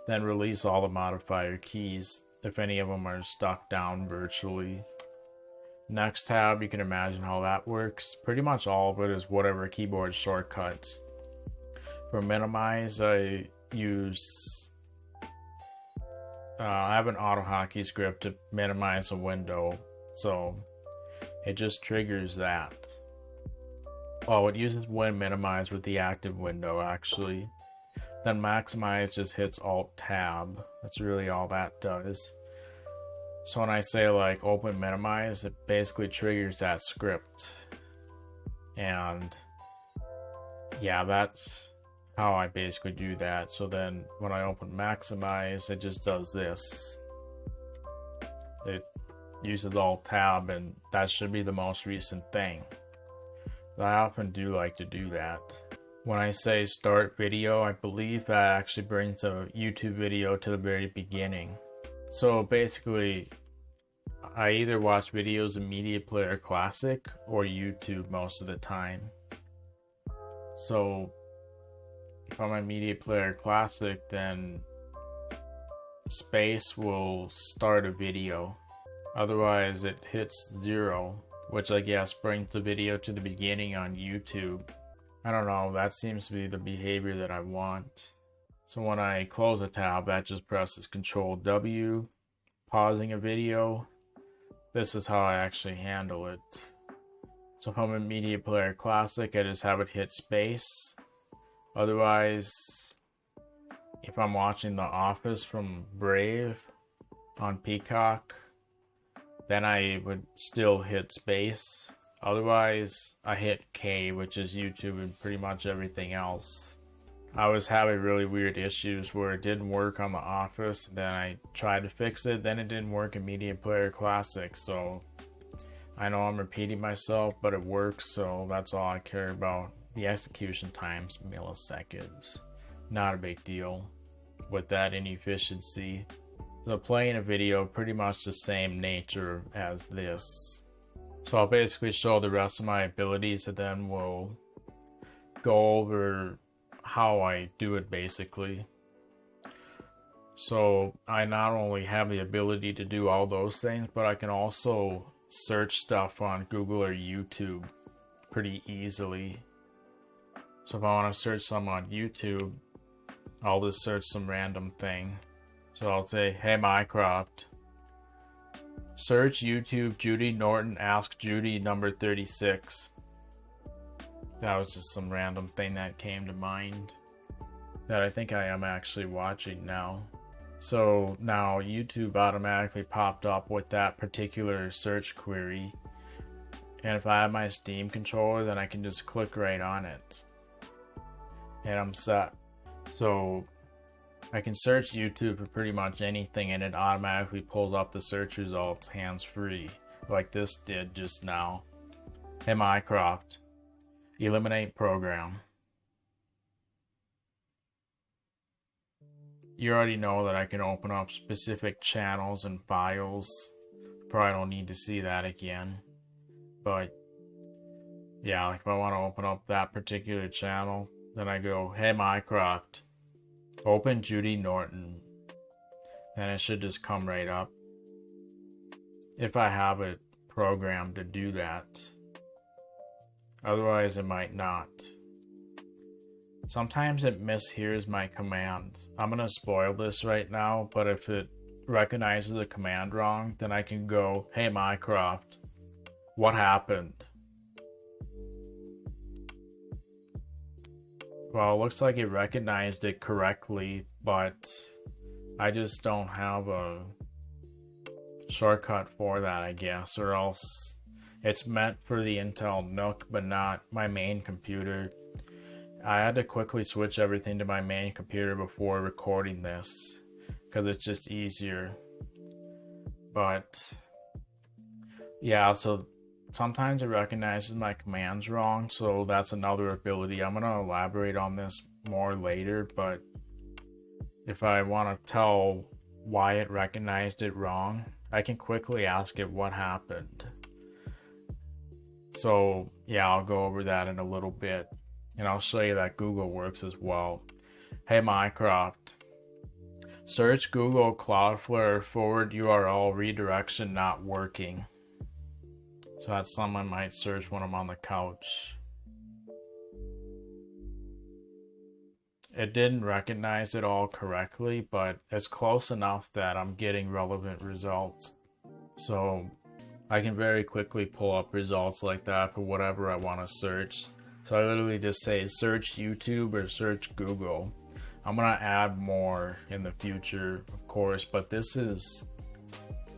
then release all the modifier keys if any of them are stuck down virtually. Next tab, you can imagine how that works. Pretty much all of it is whatever keyboard shortcuts. For minimize, I use I have an AutoHotkey script to minimize a window, so it just triggers that. Oh, it uses win minimize with the active window actually. Then maximize just hits alt tab. That's really all that does. So when I say like open minimize, it basically triggers that script. And yeah, that's how I basically do that. So then when I open maximize, it just does this. It uses alt tab, and that should be the most recent thing. I often do like to do that. When I say start video, I believe that actually brings a YouTube video to the very beginning. So basically, I either watch videos in Media Player Classic or YouTube most of the time. So if I'm on Media Player Classic, then space will start a video. Otherwise it hits 0, which I guess brings the video to the beginning on YouTube. I don't know, that seems to be the behavior that I want. So when I close a tab, that just presses Control-W, pausing a video. This is how I actually handle it. So if I'm in Media Player Classic, I just have it hit space. Otherwise, if I'm watching The Office from Brave on Peacock, then I would still hit space. Otherwise, I hit K, which is YouTube and pretty much everything else. I was having really weird issues where it didn't work on The Office, then I tried to fix it, then it didn't work in Media Player Classic, so I know I'm repeating myself, but it works, so that's all I care about. The execution time's milliseconds. Not a big deal with that inefficiency. So playing a video, pretty much the same nature as this. So I'll basically show the rest of my abilities and then we'll go over how I do it basically. So I not only have the ability to do all those things, but I can also search stuff on Google or YouTube pretty easily. So if I want to search some on YouTube, I'll just search some random thing. So I'll say, hey Mycroft, search YouTube Judy Norton Ask Judy number 36. That was just some random thing that came to mind that I think I am actually watching now. So now YouTube automatically popped up with that particular search query. And if I have my Steam controller, then I can just click right on it. And I'm set. So I can search YouTube for pretty much anything and it automatically pulls up the search results hands-free, like this did just now. Hey Mycroft, eliminate program. You already know that I can open up specific channels and files. Probably don't need to see that again. But yeah, like if I want to open up that particular channel, then I go, hey Mycroft, open Judy Norton. Then it should just come right up. If I have it programmed to do that. Otherwise it might not. Sometimes it mishears my command. I'm going to spoil this right now, but if it recognizes the command wrong, then I can go, hey Mycroft, what happened? Well, it looks like it recognized it correctly, but I just don't have a shortcut for that, I guess, or else it's meant for the Intel NUC, but not my main computer. I had to quickly switch everything to my main computer before recording this, because it's just easier. But yeah, so sometimes it recognizes my commands wrong, so that's another ability. I'm going to elaborate on this more later, but if I want to tell why it recognized it wrong, I can quickly ask it what happened. So yeah, I'll go over that in a little bit, and I'll show you that Google works as well. Hey Mycroft, search Google Cloudflare forward URL redirection not working. So that's something I might search when I'm on the couch. It didn't recognize it all correctly, but it's close enough that I'm getting relevant results. So I can very quickly pull up results like that for whatever I want to search. So I literally just say search YouTube or search Google. I'm going to add more in the future, of course, but this is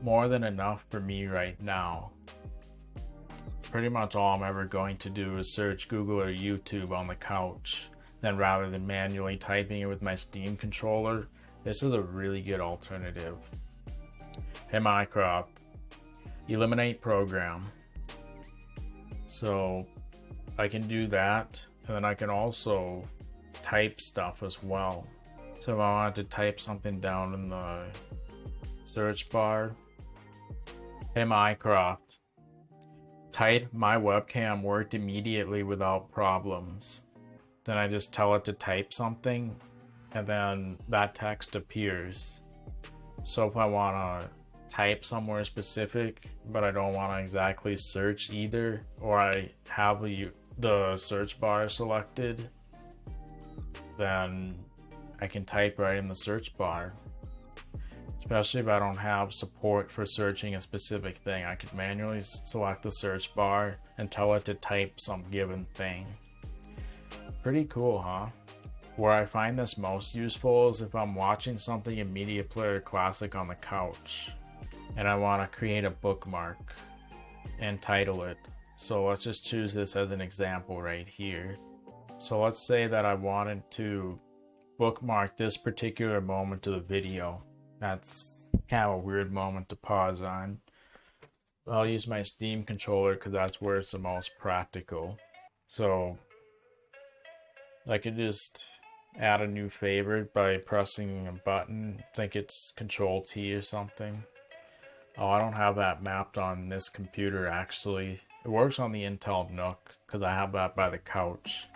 more than enough for me right now. Pretty much all I'm ever going to do is search Google or YouTube on the couch. Then rather than manually typing it with my Steam controller, this is a really good alternative. Hey Mycroft, eliminate program. So I can do that, and then I can also type stuff as well. So if I wanted to type something down in the search bar, hey Mycroft, type my webcam worked immediately without problems. Then I just tell it to type something, and then that text appears. So if I want to type somewhere specific, but I don't want to exactly search either, or I have the search bar selected, then I can type right in the search bar. Especially if I don't have support for searching a specific thing, I could manually select the search bar and tell it to type some given thing. Pretty cool, huh? Where I find this most useful is if I'm watching something in Media Player Classic on the couch and I want to create a bookmark and title it. So let's just choose this as an example right here. So let's say that I wanted to bookmark this particular moment of the video. That's kind of a weird moment to pause on. I'll use my Steam controller because that's where it's the most practical. So I could just add a new favorite by pressing a button. I think it's Control T or something. Oh, I don't have that mapped on this computer actually. It works on the Intel NUC because I have that by the couch.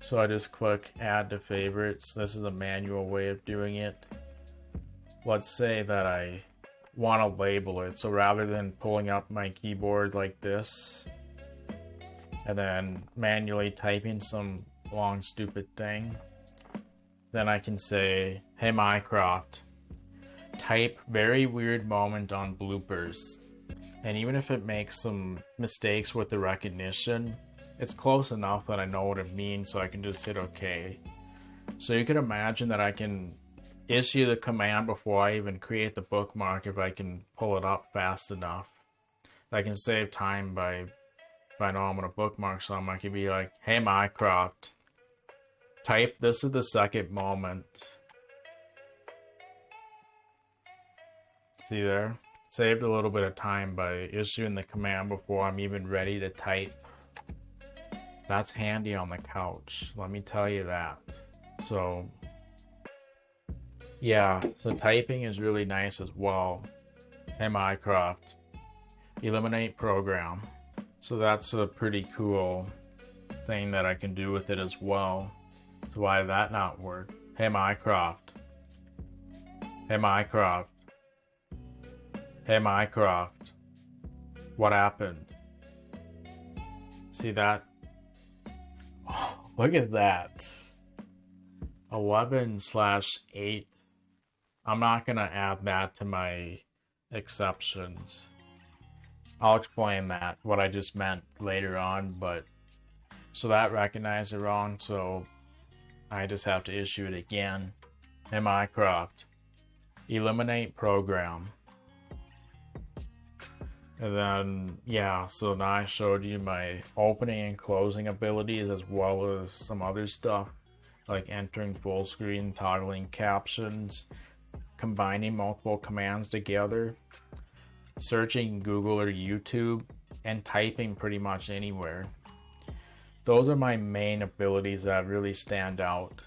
So I just click add to favorites. This is a manual way of doing it. Let's say that I want to label it. So rather than pulling up my keyboard like this, and then manually typing some long stupid thing. Then I can say, hey Mycroft, type very weird moment on bloopers. And even if it makes some mistakes with the recognition, it's close enough that I know what it means, so I can just hit OK. So you can imagine that I can issue the command before I even create the bookmark if I can pull it up fast enough. I can save time by, if I know I'm going to bookmark something, I can be like, hey Mycroft, type this is the second moment. See there? Saved a little bit of time by issuing the command before I'm even ready to type. That's handy on the couch, let me tell you that. So yeah, so typing is really nice as well. Hey Mycroft, eliminate program. So that's a pretty cool thing that I can do with it as well. So why did that not work? Hey Mycroft. Hey Mycroft. Hey Mycroft. What happened? See that? Oh, look at that. 11/8. I'm not gonna add that to my exceptions. I'll explain that, what I just meant later on, but so that recognized it wrong, so I just have to issue it again. Hey Mycroft, eliminate program. And then, yeah, so now I showed you my opening and closing abilities as well as some other stuff, like entering full screen, toggling captions, combining multiple commands together, searching Google or YouTube, and typing pretty much anywhere. Those are my main abilities that really stand out.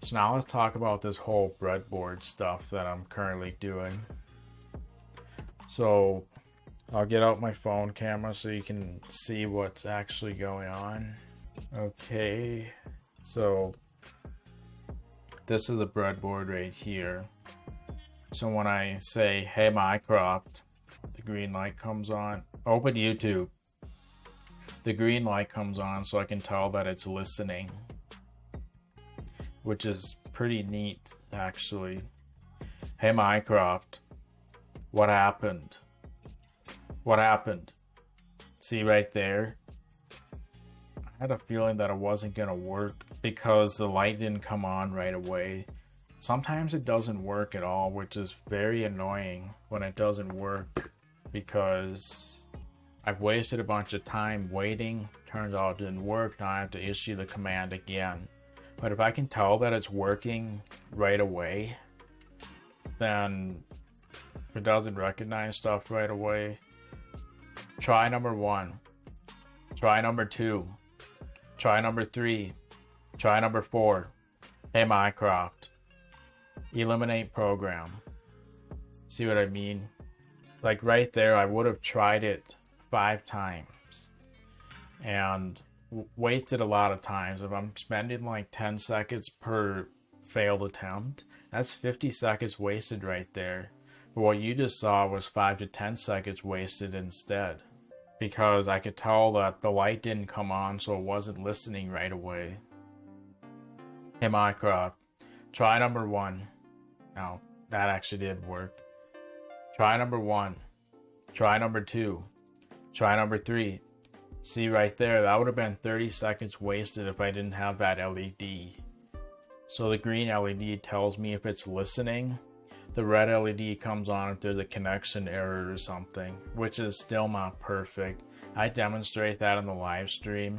So now let's talk about this whole breadboard stuff that I'm currently doing. So I'll get out my phone camera so you can see what's actually going on. Okay, so this is the breadboard right here. So when I say, hey Mycroft, the green light comes on. Open YouTube. The green light comes on so I can tell that it's listening, which is pretty neat actually. Hey Mycroft, what happened? What happened? See right there? I had a feeling that it wasn't gonna work because the light didn't come on right away. Sometimes it doesn't work at all, which is very annoying when it doesn't work because I've wasted a bunch of time waiting. Turns out it didn't work. Now I have to issue the command again. But if I can tell that it's working right away, then if it doesn't recognize stuff right away, try number 1, try number 2, try number 3, try number 4. Hey Mycroft, eliminate program. See what I mean? Like right there, I would have tried it 5 times and wasted a lot of times. If I'm spending like 10 seconds per failed attempt, that's 50 seconds wasted right there. But what you just saw was 5 to 10 seconds wasted instead, because I could tell that the light didn't come on, so it wasn't listening right away. Hey Mycroft, try number 1. Now that actually did work. Try number 1, try number 2, try number 3. See right there, that would have been 30 seconds wasted if I didn't have that LED. So the green LED tells me if it's listening. The red LED comes on if there's a connection error or something, which is still not perfect. I demonstrate that in the live stream.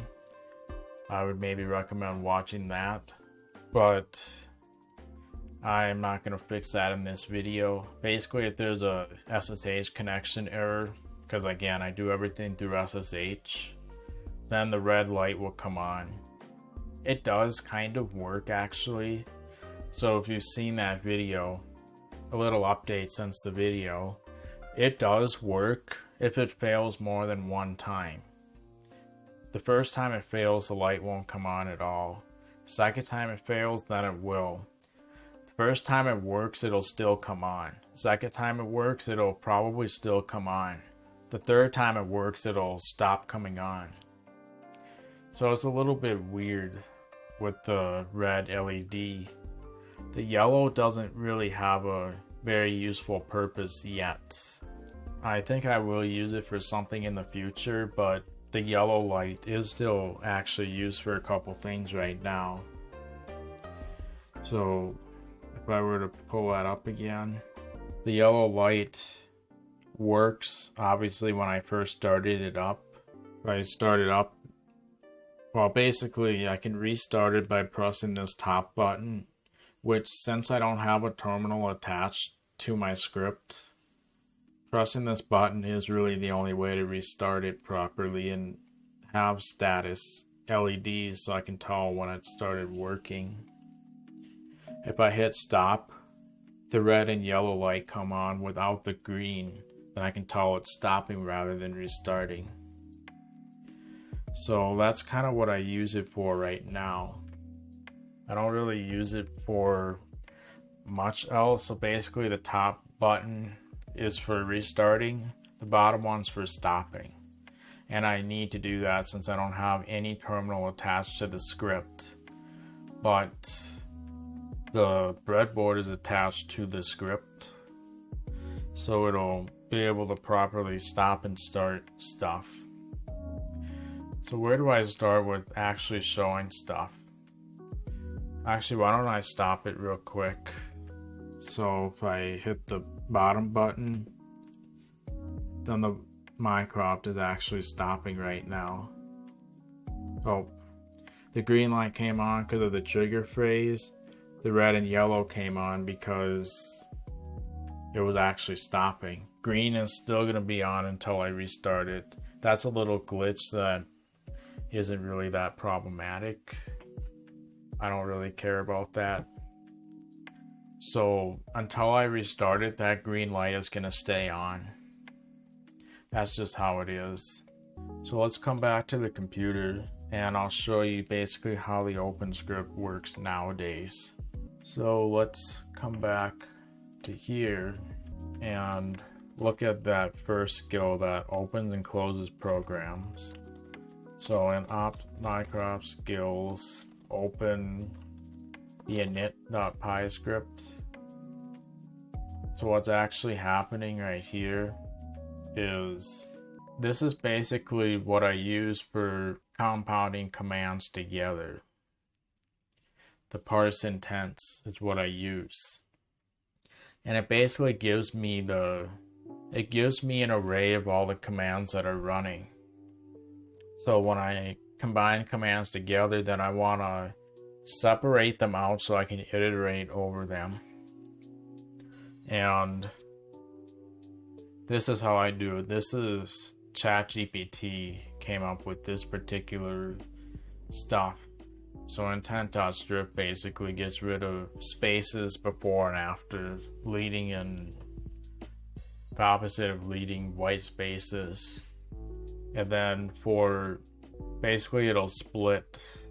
I would maybe recommend watching that, but I'm not going to fix that in this video. Basically, if there's a SSH connection error, because again, I do everything through SSH, then the red light will come on. It does kind of work actually. So if you've seen that video, a little update since the video, it does work if it fails more than 1 time. The first time it fails, the light won't come on at all. Second time it fails, then it will. The first time it works, it'll still come on. Second time it works, it'll probably still come on. The third time it works, it'll stop coming on. So it's a little bit weird with the red LED. The yellow doesn't really have a very useful purpose yet. I think I will use it for something in the future, but the yellow light is still actually used for a couple things right now. So if I were to pull that up again, the yellow light works obviously when I first started it up. If I start it up, well, basically I can restart it by pressing this top button, which, since I don't have a terminal attached to my script, pressing this button is really the only way to restart it properly and have status LEDs so I can tell when it started working. If I hit stop, the red and yellow light come on without the green, then I can tell it's stopping rather than restarting. So that's kind of what I use it for right now. I don't really use it for much else. So basically the top button is for restarting, the bottom one's for stopping. And I need to do that since I don't have any terminal attached to the script. But the breadboard is attached to the script, so it'll be able to properly stop and start stuff. So where do I start with actually showing stuff? Actually, why don't I stop it real quick? So if I hit the bottom button, then the Mycroft is actually stopping right now. Oh, the green light came on because of the trigger phrase. The red and yellow came on because it was actually stopping. Green is still going to be on until I restart it. That's a little glitch that isn't really that problematic. I don't really care about that. So until I restart it, that green light is going to stay on. That's just how it is. So let's come back to the computer and I'll show you basically how the OpenScript works nowadays. So let's come back to here and look at that first skill that opens and closes programs. So in Mycroft skills, open the init.py script. So what's actually happening right here is this is basically what I use for compounding commands together. The parse intents is what I use. And it basically gives me an array of all the commands that are running. So when I combine commands together, then I want to separate them out so I can iterate over them. And this is how I do it. This is ChatGPT came up with this particular stuff. So intent.strip basically gets rid of spaces before and after, leading and the opposite of leading, white spaces. And then for basically it'll split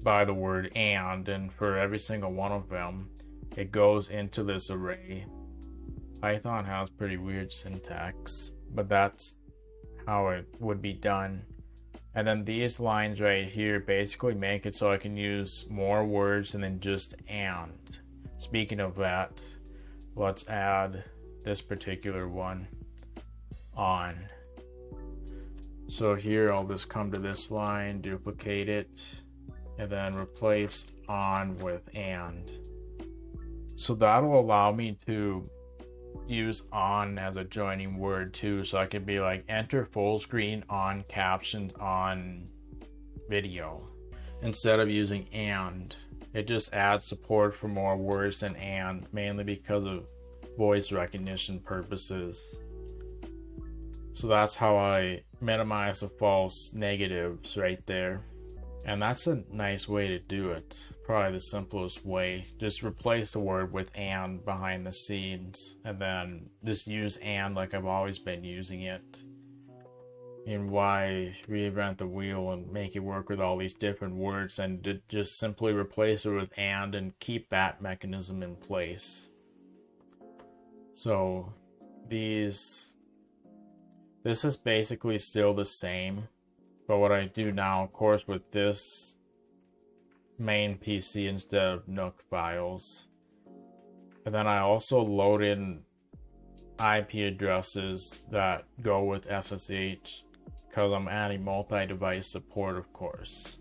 by the word and for every single one of them it goes into this array. Python has pretty weird syntax, but that's how it would be done. And then these lines right here basically make it so I can use more words than just and. Speaking of that, let's add this particular one on. So here I'll just come to this line, duplicate it, and then replace on with and. So that'll allow me to use on as a joining word too, so I could be like enter full screen on captions on video instead of using and. It just adds support for more words than and, mainly because of voice recognition purposes. So that's how I minimize the false negatives right there. And that's a nice way to do it. Probably the simplest way. Just replace the word with and behind the scenes, and then just use and like I've always been using it. And why reinvent the wheel and make it work with all these different words, and just simply replace it with and keep that mechanism in place. So this is basically still the same. But what I do now, of course, with this main PC instead of Nook files, and then I also load in IP addresses that go with SSH because I'm adding multi-device support, of course.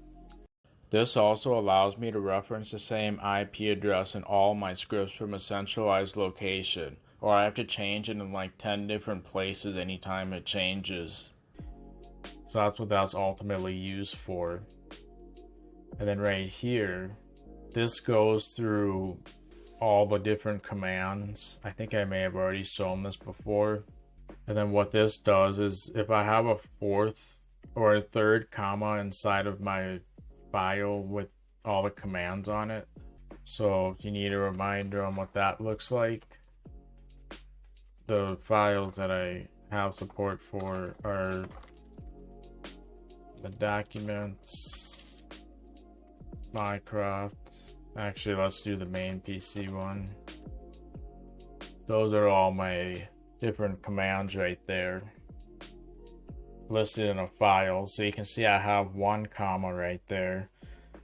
This also allows me to reference the same IP address in all my scripts from a centralized location, or I have to change it in like 10 different places anytime it changes. So that's what that's ultimately used for. And then right here, this goes through all the different commands. I think I may have already shown this before. And then what this does is if I have a fourth or a third comma inside of my file with all the commands on it. So if you need a reminder on what that looks like, the files that I have support for are the documents, Mycroft. Actually, let's do the main PC one. Those are all my different commands right there, listed in a file. So you can see I have one comma right there.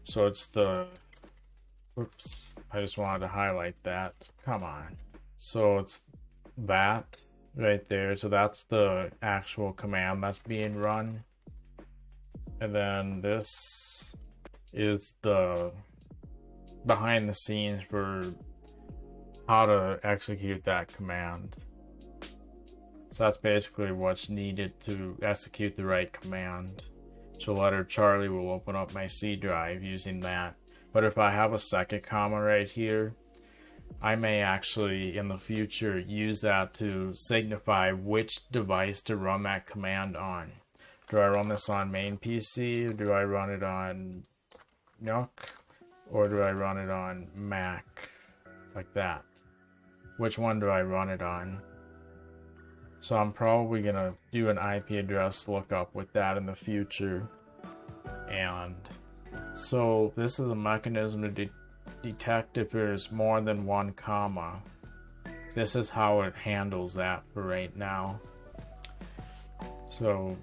So it's the, oops, I just wanted to highlight that. Come on. So it's that right there. So that's the actual command that's being run. And then this is the behind the scenes for how to execute that command. So that's basically what's needed to execute the right command. So letter Charlie will open up my C drive using that. But if I have a second comma right here, I may actually in the future use that to signify which device to run that command on. Do I run this on main PC? Or do I run it on Nook? Or do I run it on Mac? Like that. Which one do I run it on? So I'm probably gonna do an IP address lookup with that in the future. And so this is a mechanism to detect if there's more than one comma. This is how it handles that for right now. So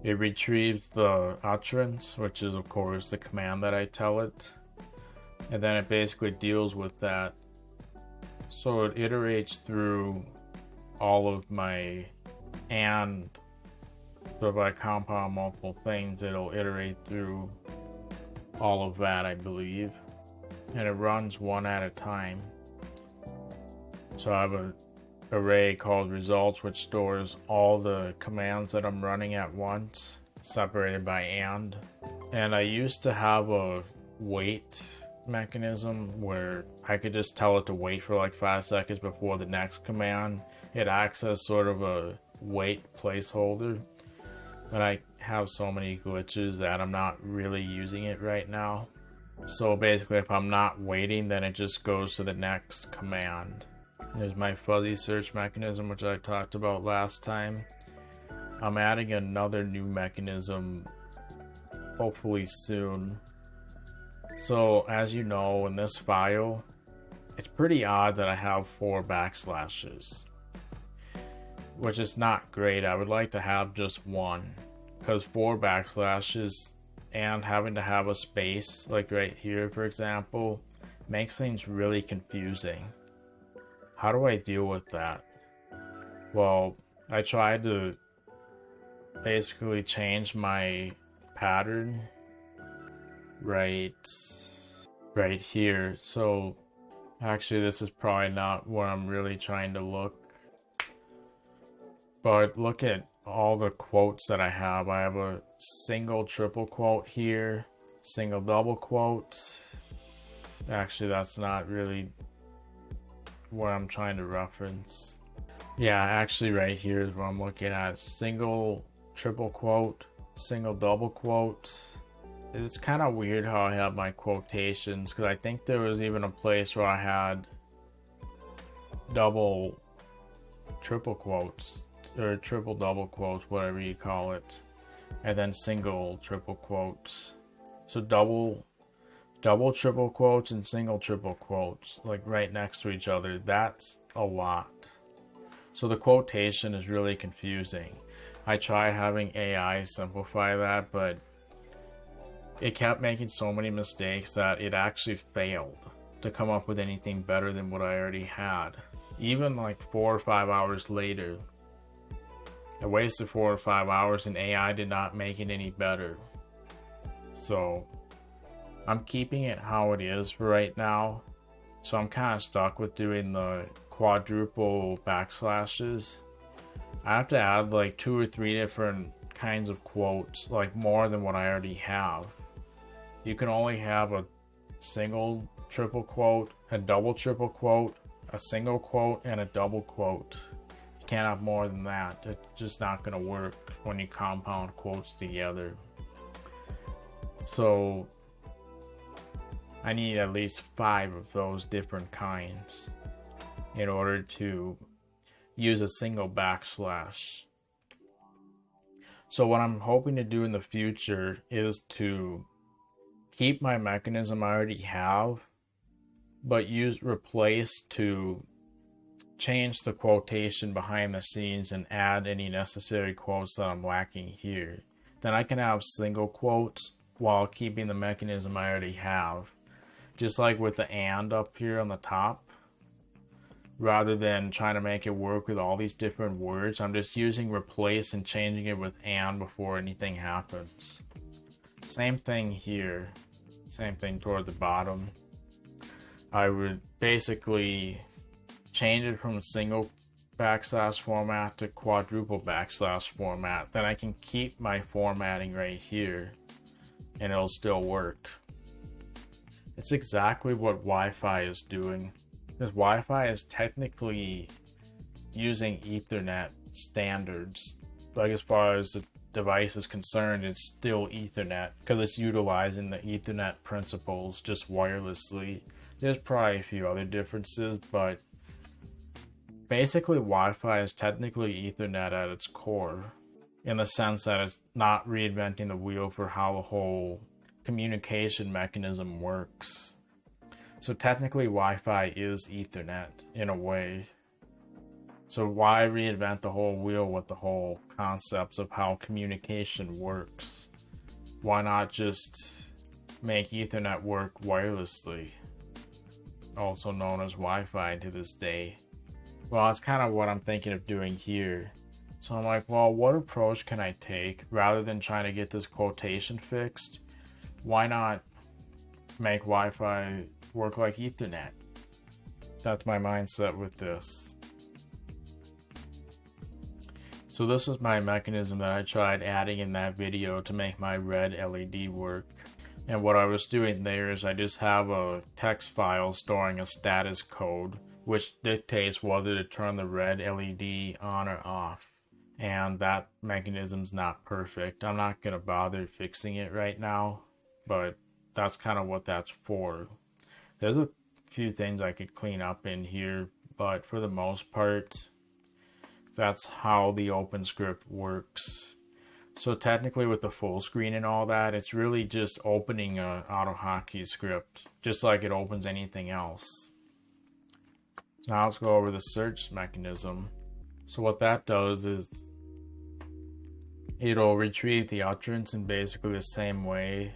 it retrieves the utterance, which is of course the command that I tell it. And then it basically deals with that. So it iterates through all of my, and so if I compound multiple things, it'll iterate through all of that, I believe. And it runs one at a time. So I have an array called results, which stores all the commands that I'm running at once, separated by and. And I used to have a wait mechanism where I could just tell it to wait for like 5 seconds before the next command. It acts as sort of a wait placeholder, but I have so many glitches that I'm not really using it right now. So basically if I'm not waiting, then it just goes to the next command. There's my fuzzy search mechanism, which I talked about last time. I'm adding another new mechanism hopefully soon. So as you know, in this file, it's pretty odd that I have 4 backslashes, which is not great. I would like to have just one, because 4 backslashes and having to have a space, like right here for example, makes things really confusing. How do I deal with that? Well, I tried to basically change my pattern right here. So actually this is probably not where I'm really trying to look, but look at all the quotes that I have. I have a single triple quote here, single double quotes. Actually that's not really what I'm trying to reference. Yeah, actually right here is what I'm looking at. Single triple quote, single double quotes. It's kind of weird how I have my quotations, because I think there was even a place where I had double triple quotes, or triple double quotes, whatever you call it, and then single triple quotes. So double triple quotes and single triple quotes, like right next to each other. That's a lot. So the quotation is really confusing. I tried having AI simplify that, but it kept making so many mistakes that it actually failed to come up with anything better than what I already had. Even like 4 or 5 hours later, I wasted 4 or 5 hours and AI did not make it any better. So I'm keeping it how it is for right now. So I'm kind of stuck with doing the quadruple backslashes. I have to add like 2 or 3 different kinds of quotes, like more than what I already have. You can only have a single triple quote, a double triple quote, a single quote, and a double quote. You can't have more than that. It's just not going to work when you compound quotes together. So I need at least 5 of those different kinds in order to use a single backslash. So what I'm hoping to do in the future is to keep my mechanism I already have, but use replace to change the quotation behind the scenes and add any necessary quotes that I'm lacking here. Then I can have single quotes while keeping the mechanism I already have. Just like with the and up here on the top. Rather than trying to make it work with all these different words, I'm just using replace and changing it with and before anything happens. Same thing here. Same thing toward the bottom. I would basically change it from a single backslash format to quadruple backslash format. Then I can keep my formatting right here and it'll still work. It's exactly what Wi-Fi is doing. Because Wi-Fi is technically using Ethernet standards. Like as far as the device is concerned, it's still Ethernet because it's utilizing the Ethernet principles just wirelessly. There's probably a few other differences, but basically Wi-Fi is technically Ethernet at its core, in the sense that it's not reinventing the wheel for how the whole communication mechanism works. So technically Wi-Fi is Ethernet in a way. So why reinvent the whole wheel with the whole concepts of how communication works? Why not just make Ethernet work wirelessly? Also known as Wi-Fi to this day. Well, that's kind of what I'm thinking of doing here. So I'm like, well, what approach can I take rather than trying to get this quotation fixed? Why not make Wi-Fi work like Ethernet? That's my mindset with this. So this was my mechanism that I tried adding in that video to make my red LED work. And what I was doing there is I just have a text file storing a status code which dictates whether to turn the red LED on or off. And that mechanism's not perfect. I'm not going to bother fixing it right now, but that's kind of what that's for. There's a few things I could clean up in here, but for the most part, that's how the OpenScript works. So technically with the full screen and all that, it's really just opening an AutoHotkey script, just like it opens anything else. So now let's go over the search mechanism. So what that does is it'll retrieve the utterance in basically the same way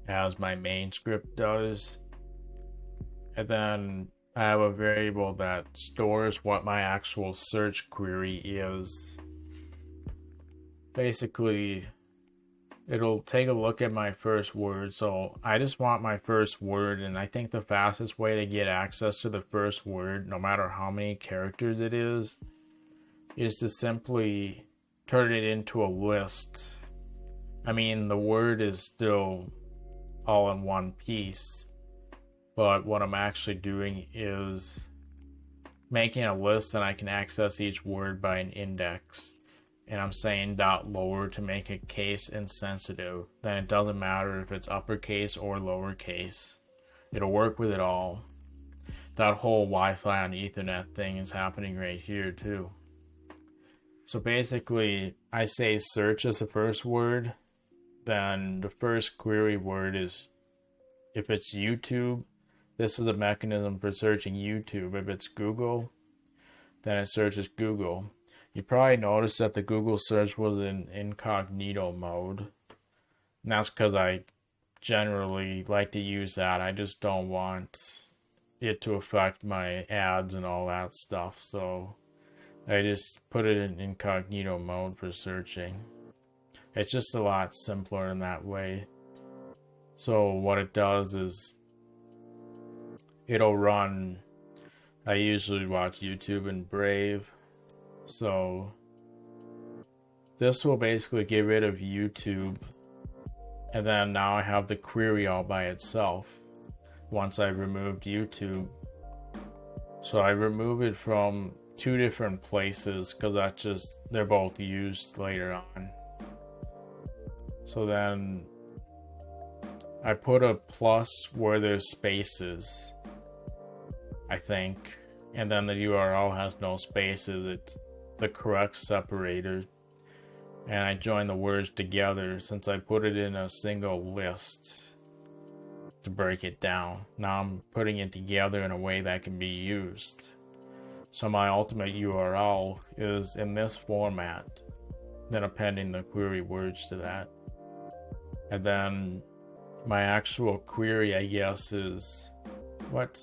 as my main script does. And then I have a variable that stores what my actual search query is. Basically, it'll take a look at my first word. So I just want my first word, and I think the fastest way to get access to the first word, no matter how many characters it is to simply turn it into a list. I mean, the word is still all in one piece, but what I'm actually doing is making a list and I can access each word by an index. And I'm saying dot lower to make it case insensitive. Then it doesn't matter if it's uppercase or lowercase. It'll work with it all. That whole Wi-Fi on Ethernet thing is happening right here too. So basically, I say search as the first word. Then the first query word is, if it's YouTube, this is a mechanism for searching YouTube. If it's Google, then it searches Google. You probably noticed that the Google search was in incognito mode. And that's because I generally like to use that. I just don't want it to affect my ads and all that stuff. So I just put it in incognito mode for searching. It's just a lot simpler in that way. So what it does is it'll run. I usually watch YouTube and Brave. So this will basically get rid of YouTube. And then now I have the query all by itself once I removed YouTube. So I remove it from 2 different places because they're both used later on. So then I put a plus where there's spaces, I think, and then the URL has no spaces. It's the correct separator, and I join the words together since I put it in a single list to break it down. Now I'm putting it together in a way that can be used. So my ultimate URL is in this format, then appending the query words to that. And then my actual query, I guess, is what?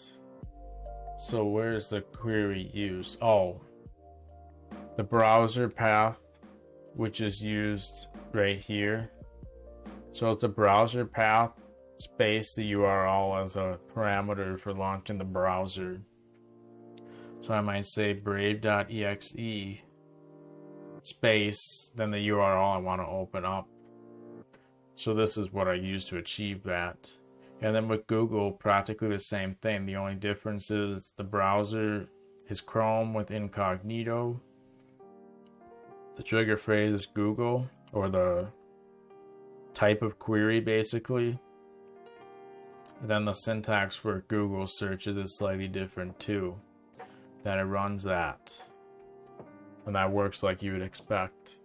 So where's the query used? Oh, the browser path, which is used right here. So it's the browser path space the URL as a parameter for launching the browser. So I might say brave.exe space, then the URL I want to open up. So this is what I use to achieve that. And then with Google, practically the same thing. The only difference is the browser is Chrome with incognito. The trigger phrase is Google, or the type of query basically. And then the syntax for Google searches is slightly different too. Then it runs that. And that works like you would expect.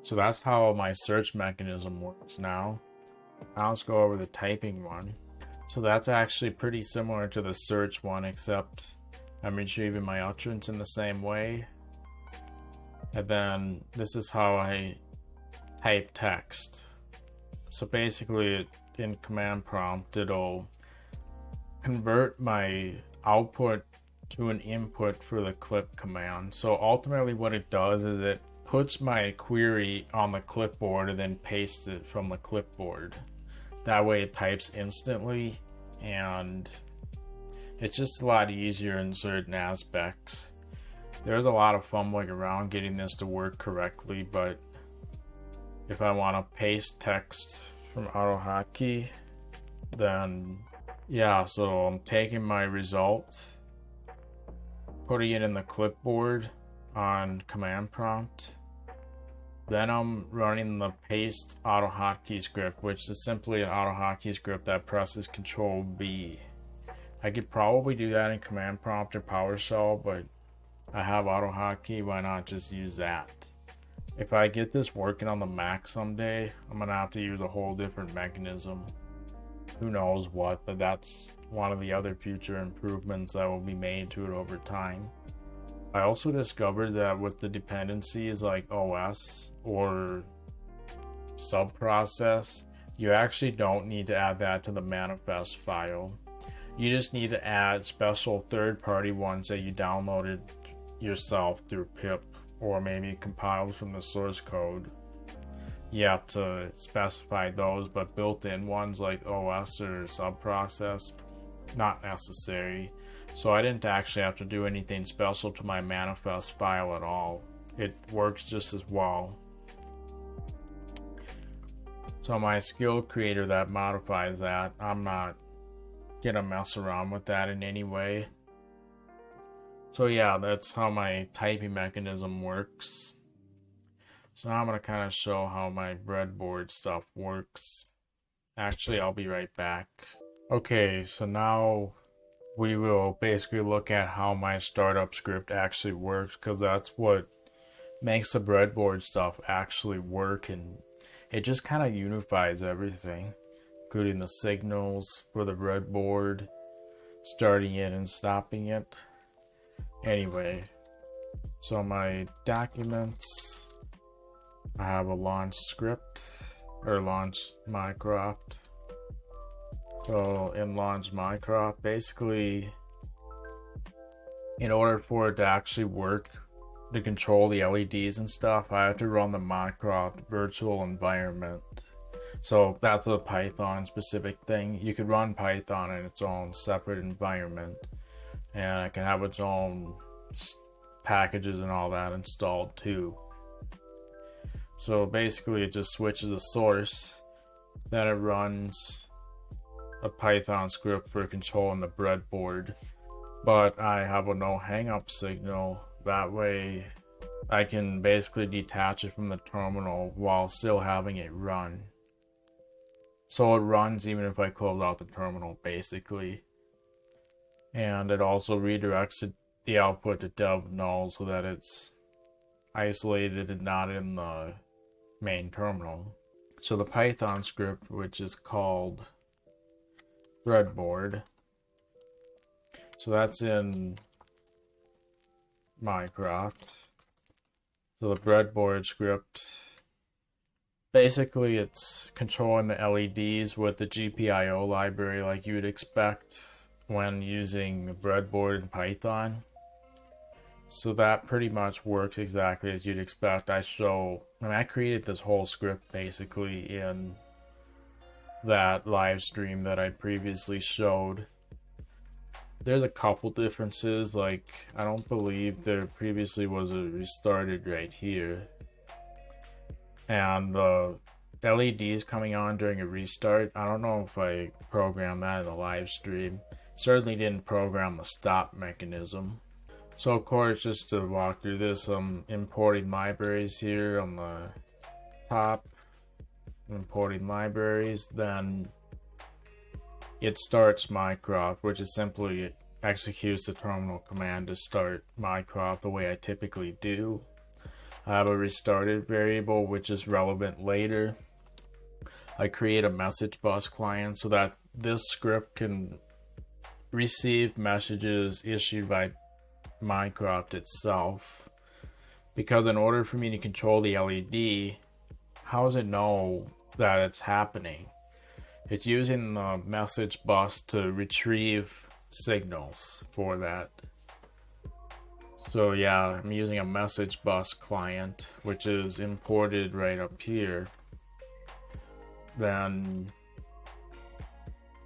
So that's how my search mechanism works now. Now let's go over the typing one. So that's actually pretty similar to the search one, except I'm retrieving my utterance in the same way. And then this is how I type text. So basically in command prompt, it'll convert my output to an input for the clip command. So ultimately what it does is it puts my query on the clipboard and then pastes it from the clipboard. That way it types instantly, and it's just a lot easier in certain aspects. There's a lot of fumbling around getting this to work correctly, but if I want to paste text from AutoHotkey, then yeah, so I'm taking my result, putting it in the clipboard on command prompt. Then I'm running the paste AutoHotkey script, which is simply an AutoHotkey script that presses Control B. I could probably do that in command prompt or PowerShell, but I have AutoHotkey, why not just use that? If I get this working on the Mac someday, I'm gonna have to use a whole different mechanism. Who knows what, but that's one of the other future improvements that will be made to it over time. I also discovered that with the dependencies like OS or subprocess, you actually don't need to add that to the manifest file. You just need to add special third-party ones that you downloaded yourself through pip or maybe compiled from the source code. You have to specify those, but built-in ones like OS or subprocess, not necessary. So I didn't actually have to do anything special to my manifest file at all. It works just as well. So my skill creator that modifies that, I'm not gonna mess around with that in any way. So yeah, that's how my typing mechanism works. So now I'm gonna kind of show how my breadboard stuff works. Actually, I'll be right back. Okay, so now we will basically look at how my startup script actually works, because that's what makes the breadboard stuff actually work, and it just kind of unifies everything, including the signals for the breadboard, starting it and stopping it. Anyway, So my documents, I have a launch script or launch Mycroft. So in launch Mycroft, basically, in order for it to actually work to control the LEDs and stuff, I have to run the Mycroft virtual environment. So that's a Python specific thing. You could run Python in its own separate environment, and it can have its own packages and all that installed too. So basically it just switches a source, then it runs a Python script for controlling the breadboard. But I have a no hang up signal. That way I can basically detach it from the terminal while still having it run. So it runs even if I close out the terminal, basically. And it also redirects the output to dev null so that it's isolated and not in the main terminal. So the Python script, which is called breadboard, so that's in Mycroft. So the breadboard script, basically it's controlling the LEDs with the GPIO library like you would expect when using the breadboard in Python. So that pretty much works exactly as you'd expect. I created this whole script basically in that live stream that I previously showed. There's a couple differences, like I don't believe there previously was a restarted right here. And the LEDs coming on during a restart, I don't know if I programmed that in the live stream. Certainly didn't program the stop mechanism. So of course, just to walk through this, I'm importing libraries here on the top. Importing libraries, then it starts Mycroft, which is simply executes the terminal command to start Mycroft the way I typically do. I have a restarted variable which is relevant later. I create a message bus client so that this script can receive messages issued by Mycroft itself. Because in order for me to control the LED, how does it know that it's happening? It's using the message bus to retrieve signals for that. So yeah, I'm using a message bus client, which is imported right up here. Then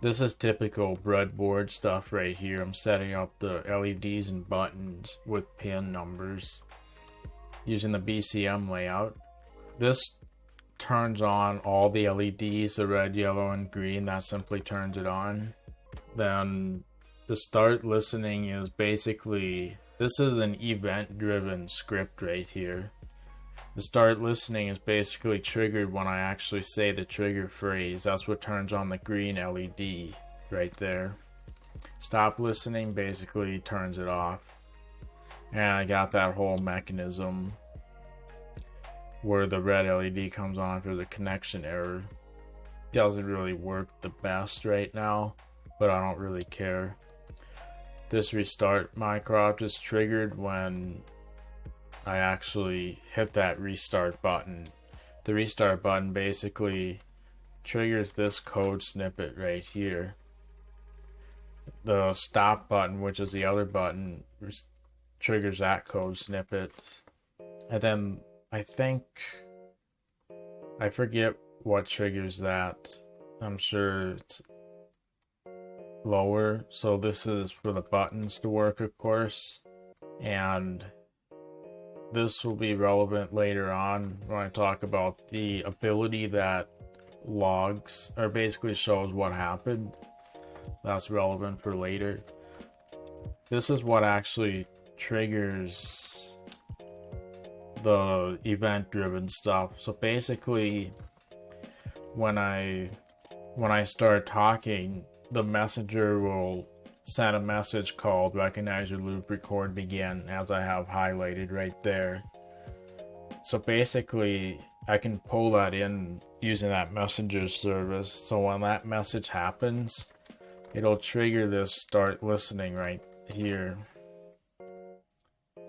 this is typical breadboard stuff right here. I'm setting up the LEDs and buttons with pin numbers using the BCM layout. This turns on all the LEDs, the red, yellow, and green. That simply turns it on. Then the start listening is basically, this is an event driven script right here. The start listening is basically triggered when I actually say the trigger phrase. That's what turns on the green LED right there. Stop listening basically turns it off. And I got that whole mechanism where the red LED comes on if there's a connection error. Doesn't really work the best right now, but I don't really care. This restart Mycroft is triggered when I actually hit that restart button. The restart button basically triggers this code snippet right here. The stop button, which is the other button, triggers that code snippet. And then I forget what triggers that. I'm sure it's lower. So this is for the buttons to work, of course. And this will be relevant later on when I talk about the ability that logs, or basically shows what happened. That's relevant for later. This is what actually triggers the event driven stuff. So basically when I start talking, the messenger will send a message called recognize your loop, record begin, as I have highlighted right there. So basically I can pull that in using that messenger service. So when that message happens, it'll trigger this start listening right here.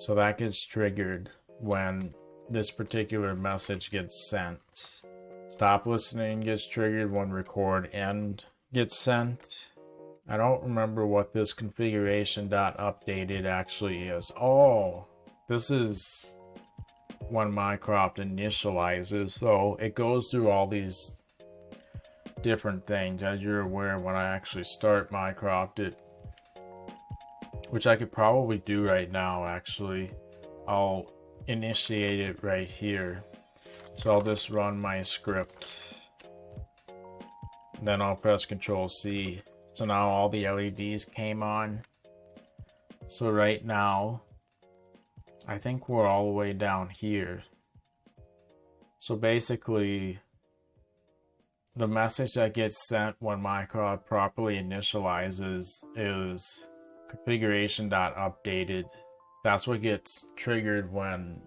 So that gets triggered when this particular message gets sent. Stop listening gets triggered when record end gets sent. I don't remember what this configuration.updated actually is. Oh, this is when Mycroft initializes. So it goes through all these different things. As you're aware, when I actually start Mycroft, which I could probably do right now actually, I'll initiate it right here. So I'll just run my script. Then I'll press Control C. So now all the LEDs came on. So right now, I think we're all the way down here. So basically, the message that gets sent when Mycroft properly initializes is configuration.updated. That's what gets triggered when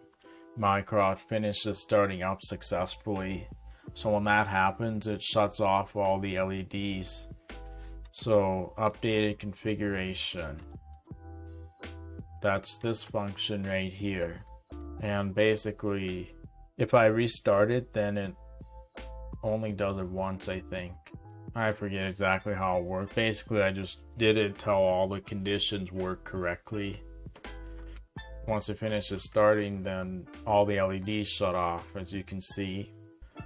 Mycroft finishes starting up successfully. So when that happens, it shuts off all the LEDs. So updated configuration. That's this function right here. And basically, if I restart it, then it only does it once, I think. I forget exactly how it worked. Basically, I just did it until all the conditions work correctly. Once it finishes starting, then all the LEDs shut off, as you can see.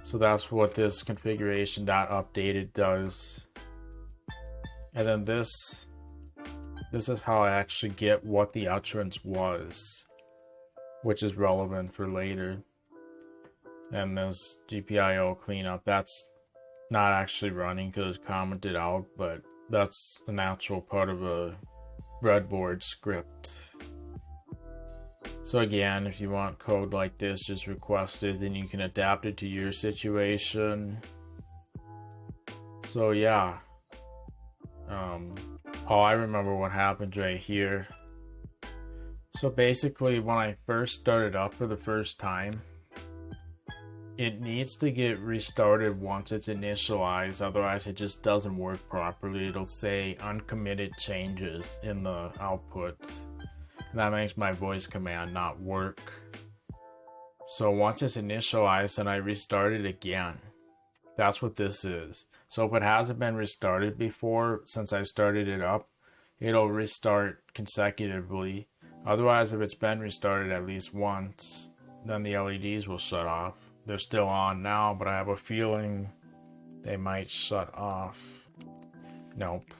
So that's what this configuration.updated does. And then this is how I actually get what the utterance was, which is relevant for later. And this GPIO cleanup, that's not actually running because it's commented out, but that's a natural part of a breadboard script. So again, if you want code like this, just request it, then you can adapt it to your situation. So yeah. Oh, I remember what happened right here. So basically, when I first started up for the first time, it needs to get restarted once it's initialized, otherwise it just doesn't work properly. It'll say uncommitted changes in the output. That makes my voice command not work. So once it's initialized, then I restart it again. That's what this is. So if it hasn't been restarted before, since I started it up, it'll restart consecutively. Otherwise, if it's been restarted at least once, then the LEDs will shut off. They're still on now, but I have a feeling they might shut off. Nope.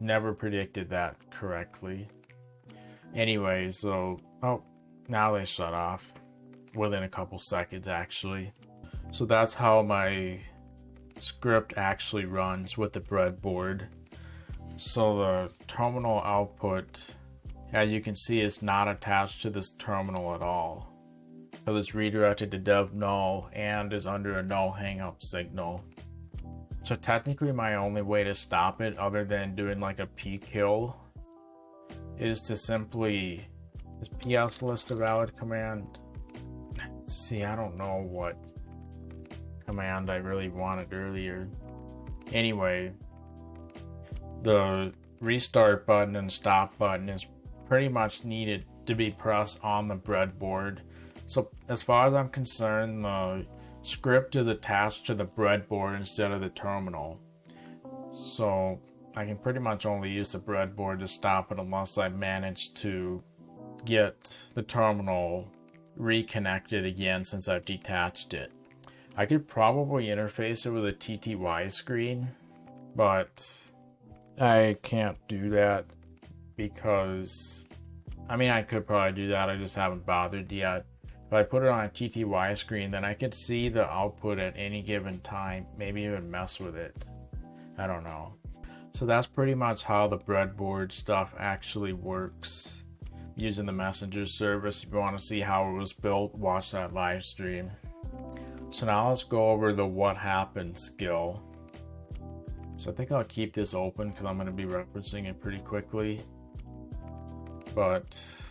Never predicted that correctly. Anyway, so, oh, now they shut off. Within a couple seconds, actually. So that's how my script actually runs with the breadboard. So the terminal output, as you can see, is not attached to this terminal at all. So it's redirected to dev null and is under a null hangup signal. So technically my only way to stop it, other than doing like a p kill, is to simply, is ps list a valid command? See, I don't know what command I really wanted earlier. Anyway, the restart button and stop button is pretty much needed to be pressed on the breadboard. So as far as I'm concerned, the script is attached to the breadboard instead of the terminal. So I can pretty much only use the breadboard to stop it unless I manage to get the terminal reconnected again since I've detached it. I could probably interface it with a TTY screen, but I can't do that because, I mean, I could probably do that, I just haven't bothered yet. If I put it on a TTY screen, then I could see the output at any given time, maybe even mess with it. I don't know. So that's pretty much how the breadboard stuff actually works using the messenger service. If you want to see how it was built, watch that live stream. So now let's go over the what happened skill. So I think I'll keep this open because I'm going to be referencing it pretty quickly. But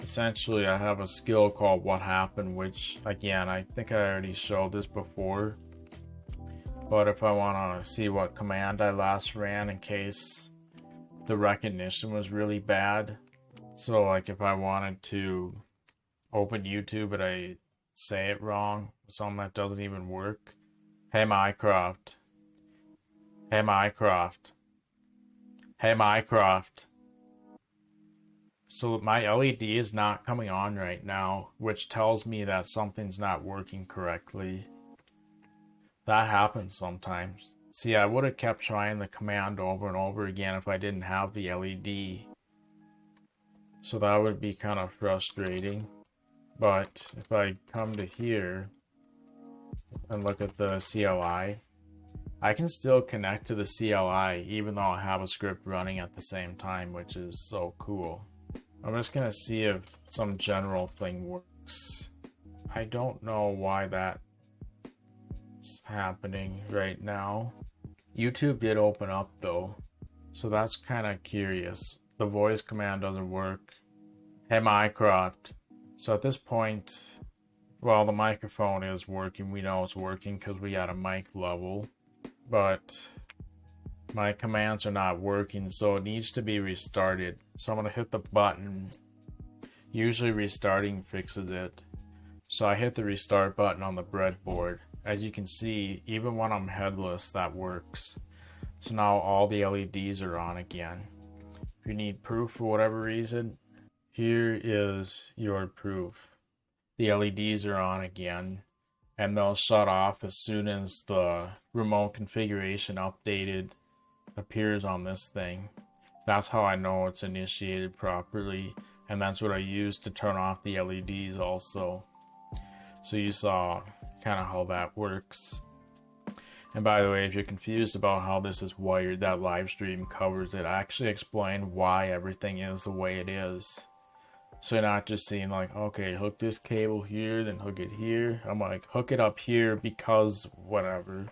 essentially I have a skill called what happened, which again, I think I already showed this before. But if I want to see what command I last ran in case the recognition was really bad. So like if I wanted to open YouTube but I say it wrong, something that doesn't even work. Hey Mycroft. Hey Mycroft. Hey Mycroft. So my LED is not coming on right now, which tells me that something's not working correctly. That happens sometimes. See, I would have kept trying the command over and over again if I didn't have the LED. So that would be kind of frustrating. But if I come to here and look at the CLI, I can still connect to the CLI even though I have a script running at the same time, which is so cool. I'm just gonna see if some general thing works. I don't know why that's happening right now. YouTube did open up though, so that's kind of curious. The voice command doesn't work. Hey Mycroft. So at this point, well, the microphone is working. We know it's working because we got a mic level, but my commands are not working, so it needs to be restarted. So I'm gonna hit the button. Usually restarting fixes it. So I hit the restart button on the breadboard. As you can see, even when I'm headless, that works. So now all the LEDs are on again. If you need proof for whatever reason, here is your proof. The LEDs are on again, and they'll shut off as soon as the remote configuration updated appears on this thing. That's how I know it's initiated properly, and that's what I use to turn off the LEDs also. So you saw kind of how that works. And by the way, if you're confused about how this is wired, that live stream covers it. I actually explained why everything is the way it is. So you're not just seeing like, okay, hook this cable here, then hook it here. I'm like, hook it up here because whatever.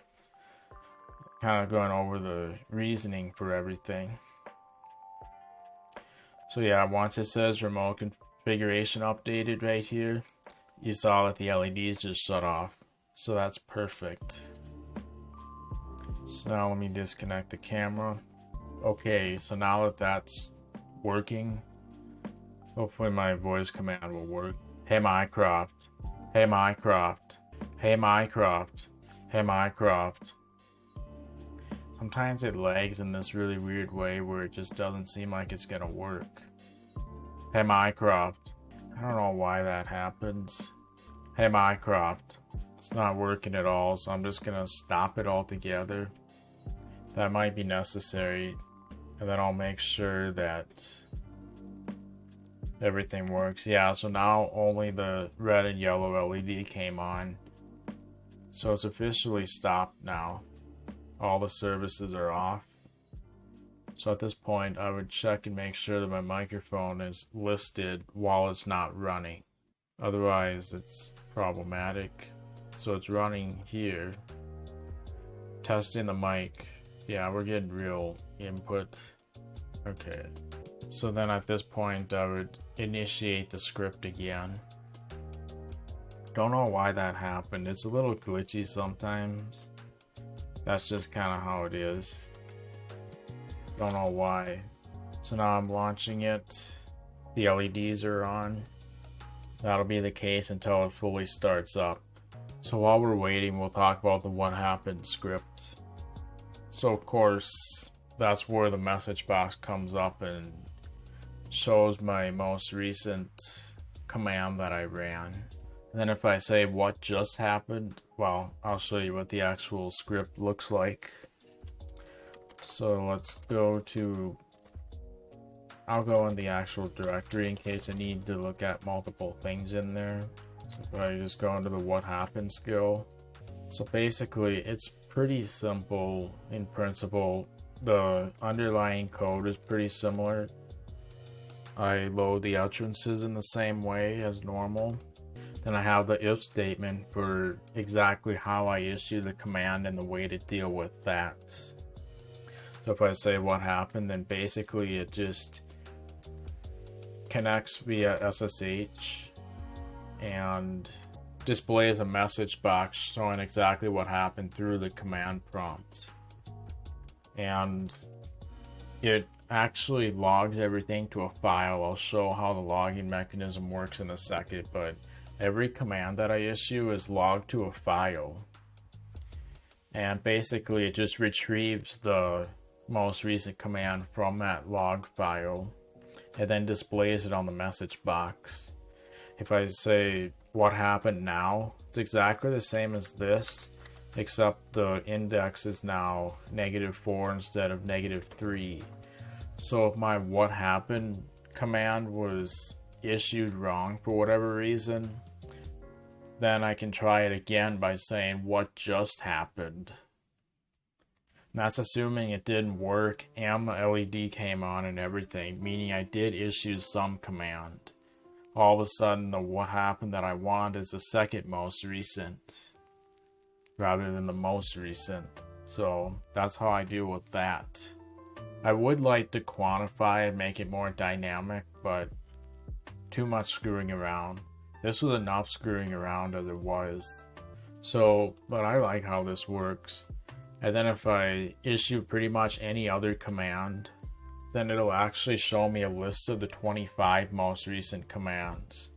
Kind of going over the reasoning for everything. So yeah, once it says remote configuration updated right here, you saw that the LEDs just shut off. So that's perfect. So now let me disconnect the camera. Okay, so now that that's working, hopefully my voice command will work. Hey Mycroft. Hey Mycroft. Hey Mycroft. Hey Mycroft. Sometimes it lags in this really weird way where it just doesn't seem like it's gonna work. Hey Mycroft. I don't know why that happens. Hey Mycroft. It's not working at all, so I'm just gonna stop it altogether. That might be necessary, and then I'll make sure that everything works. Yeah, so now only the red and yellow LED came on. So it's officially stopped now. All the services are off. So at this point, I would check and make sure that my microphone is listed while it's not running. Otherwise, it's problematic. So it's running here. Testing the mic. Yeah, we're getting real input. Okay. So then at this point, I would initiate the script again. Don't know why that happened. It's a little glitchy sometimes. That's just kind of how it is. Don't know why. So now I'm launching it. The LEDs are on. That'll be the case until it fully starts up. So while we're waiting, we'll talk about the what happened script. So of course, that's where the message box comes up and shows my most recent command that I ran. And then if I say what just happened, well, I'll show you what the actual script looks like. So let's go to, I'll go in the actual directory in case I need to look at multiple things in there. So if I just go into the what happened skill. So basically it's pretty simple in principle. The underlying code is pretty similar. I load the utterances in the same way as normal. Then I have the if statement for exactly how I issue the command and the way to deal with that. So if I say what happened, then basically it just connects via SSH and displays a message box showing exactly what happened through the command prompt. And it actually logs everything to a file. I'll show how the logging mechanism works in a second, but every command that I issue is logged to a file. And basically it just retrieves the most recent command from that log file and then displays it on the message box. If I say what happened now, it's exactly the same as this, except the index is now -4 instead of -3. So if my what happened command was issued wrong for whatever reason, then I can try it again by saying what just happened. And that's assuming it didn't work and the LED came on and everything, meaning I did issue some command. All of a sudden, the what happened that I want is the second most recent rather than the most recent. So that's how I deal with that. I would like to quantify and make it more dynamic, but too much screwing around. This was enough screwing around as it was. So, but I like how this works. And then if I issue pretty much any other command, then it'll actually show me a list of the 25 most recent commands.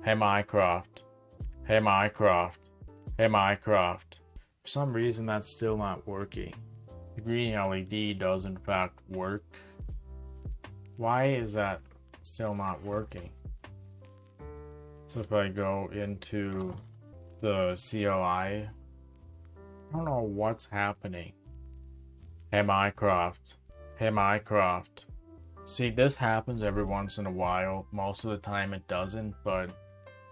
Hey Mycroft, hey Mycroft, hey Mycroft. For some reason that's still not working. The green LED does in fact work. Why is that still not working? So if I go into the CLI, I don't know what's happening. Hey Mycroft, hey Mycroft. See, this happens every once in a while. Most of the time it doesn't, but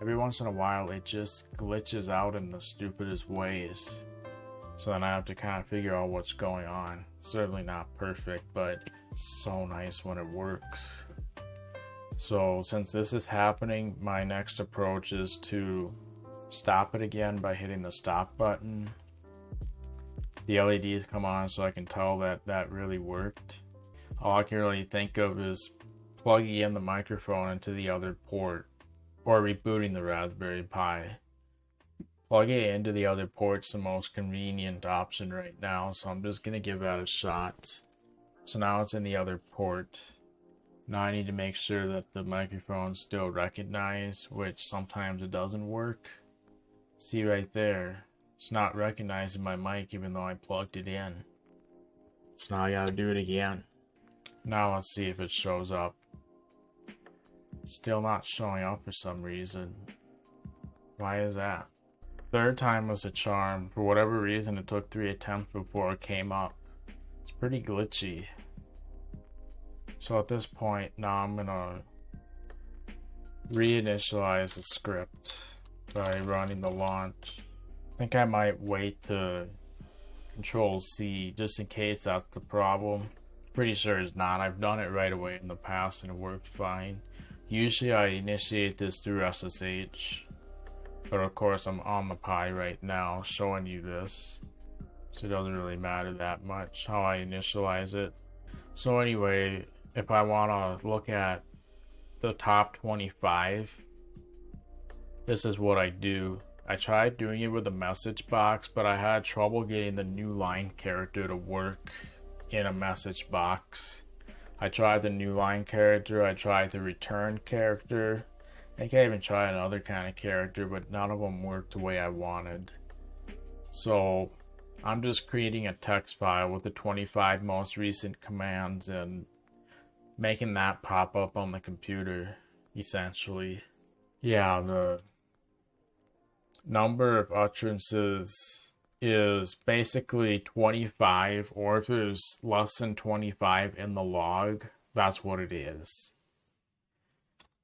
every once in a while it just glitches out in the stupidest ways. So then I have to kind of figure out what's going on. Certainly not perfect, but so nice when it works. So since this is happening, my next approach is to stop it again by hitting the stop button. The LEDs come on so I can tell that that really worked. All I can really think of is plugging in the microphone into the other port or rebooting the Raspberry Pi. Plugging it into the other port's the most convenient option right now, so I'm just going to give that a shot. So now it's in the other port. Now I need to make sure that the microphone's still recognized, which sometimes it doesn't work. See right there, it's not recognizing my mic even though I plugged it in. So now I gotta do it again. Now let's see if it shows up. It's still not showing up for some reason. Why is that? Third time was a charm. For whatever reason it took 3 attempts before it came up. It's pretty glitchy. So at this point, now I'm gonna reinitialize the script by running the launch. I think I might wait to Control C just in case that's the problem. Pretty sure it's not. I've done it right away in the past and it worked fine. Usually I initiate this through SSH, but of course I'm on the Pi right now showing you this, so it doesn't really matter that much how I initialize it. So anyway, if I want to look at the top 25, this is what I do. I tried doing it with a message box, but I had trouble getting the new line character to work in a message box. I tried the new line character, I tried the return character. I think I even tried another kind of character, but none of them worked the way I wanted. So I'm just creating a text file with the 25 most recent commands and making that pop up on the computer, essentially. Yeah, the number of utterances is basically 25, or if there's less than 25 in the log, that's what it is.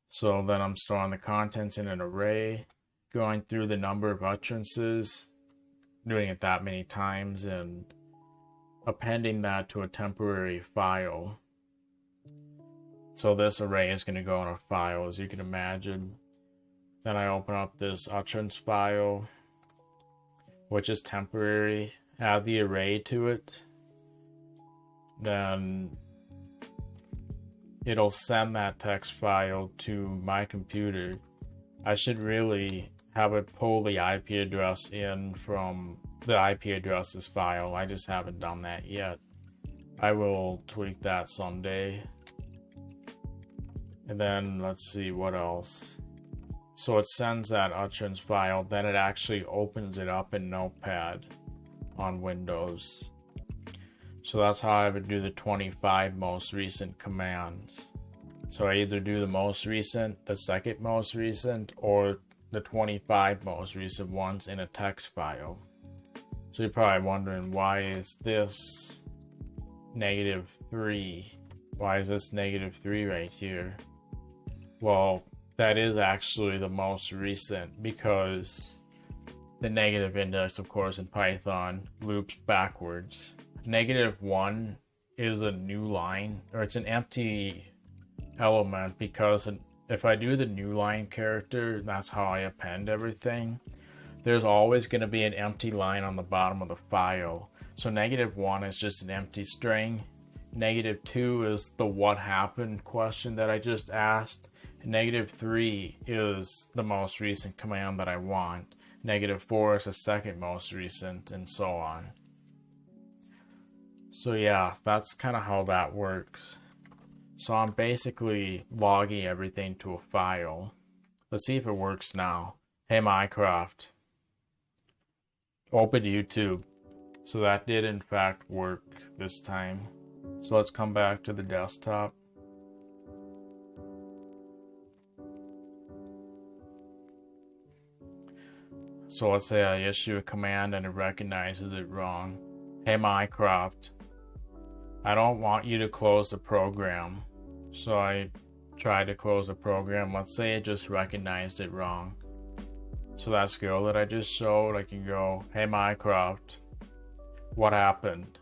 So then I'm storing the contents in an array, going through the number of utterances, doing it that many times, and appending that to a temporary file. So this array is going to go in a file, as you can imagine. Then I open up this utterance file, which is temporary, add the array to it. Then it'll send that text file to my computer. I should really have it pull the IP address in from the IP addresses file. I just haven't done that yet. I will tweak that someday. And then let's see what else. So it sends that utterance file, then it actually opens it up in Notepad on Windows. So that's how I would do the 25 most recent commands. So I either do the most recent, the second most recent, or the 25 most recent ones in a text file. So you're probably wondering, why is this -3? Why is this -3 right here? Well, that is actually the most recent because the negative index, of course, in Python loops backwards. -1 is a new line, or it's an empty element, because if I do the new line character, that's how I append everything. There's always going to be an empty line on the bottom of the file. So -1 is just an empty string. -2 is the what happened question that I just asked. -3 is the most recent command that I want. -4 is the second most recent, and so on. So yeah, that's kind of how that works. So I'm basically logging everything to a file. Let's see if it works now. Hey Mycroft, open YouTube. So that did in fact work this time. So let's come back to the desktop. So let's say I issue a command and it recognizes it wrong. Hey Mycroft, I don't want you to close the program. So I tried to close the program. Let's say it just recognized it wrong. So that skill that I just showed, I can go, hey Mycroft, what happened?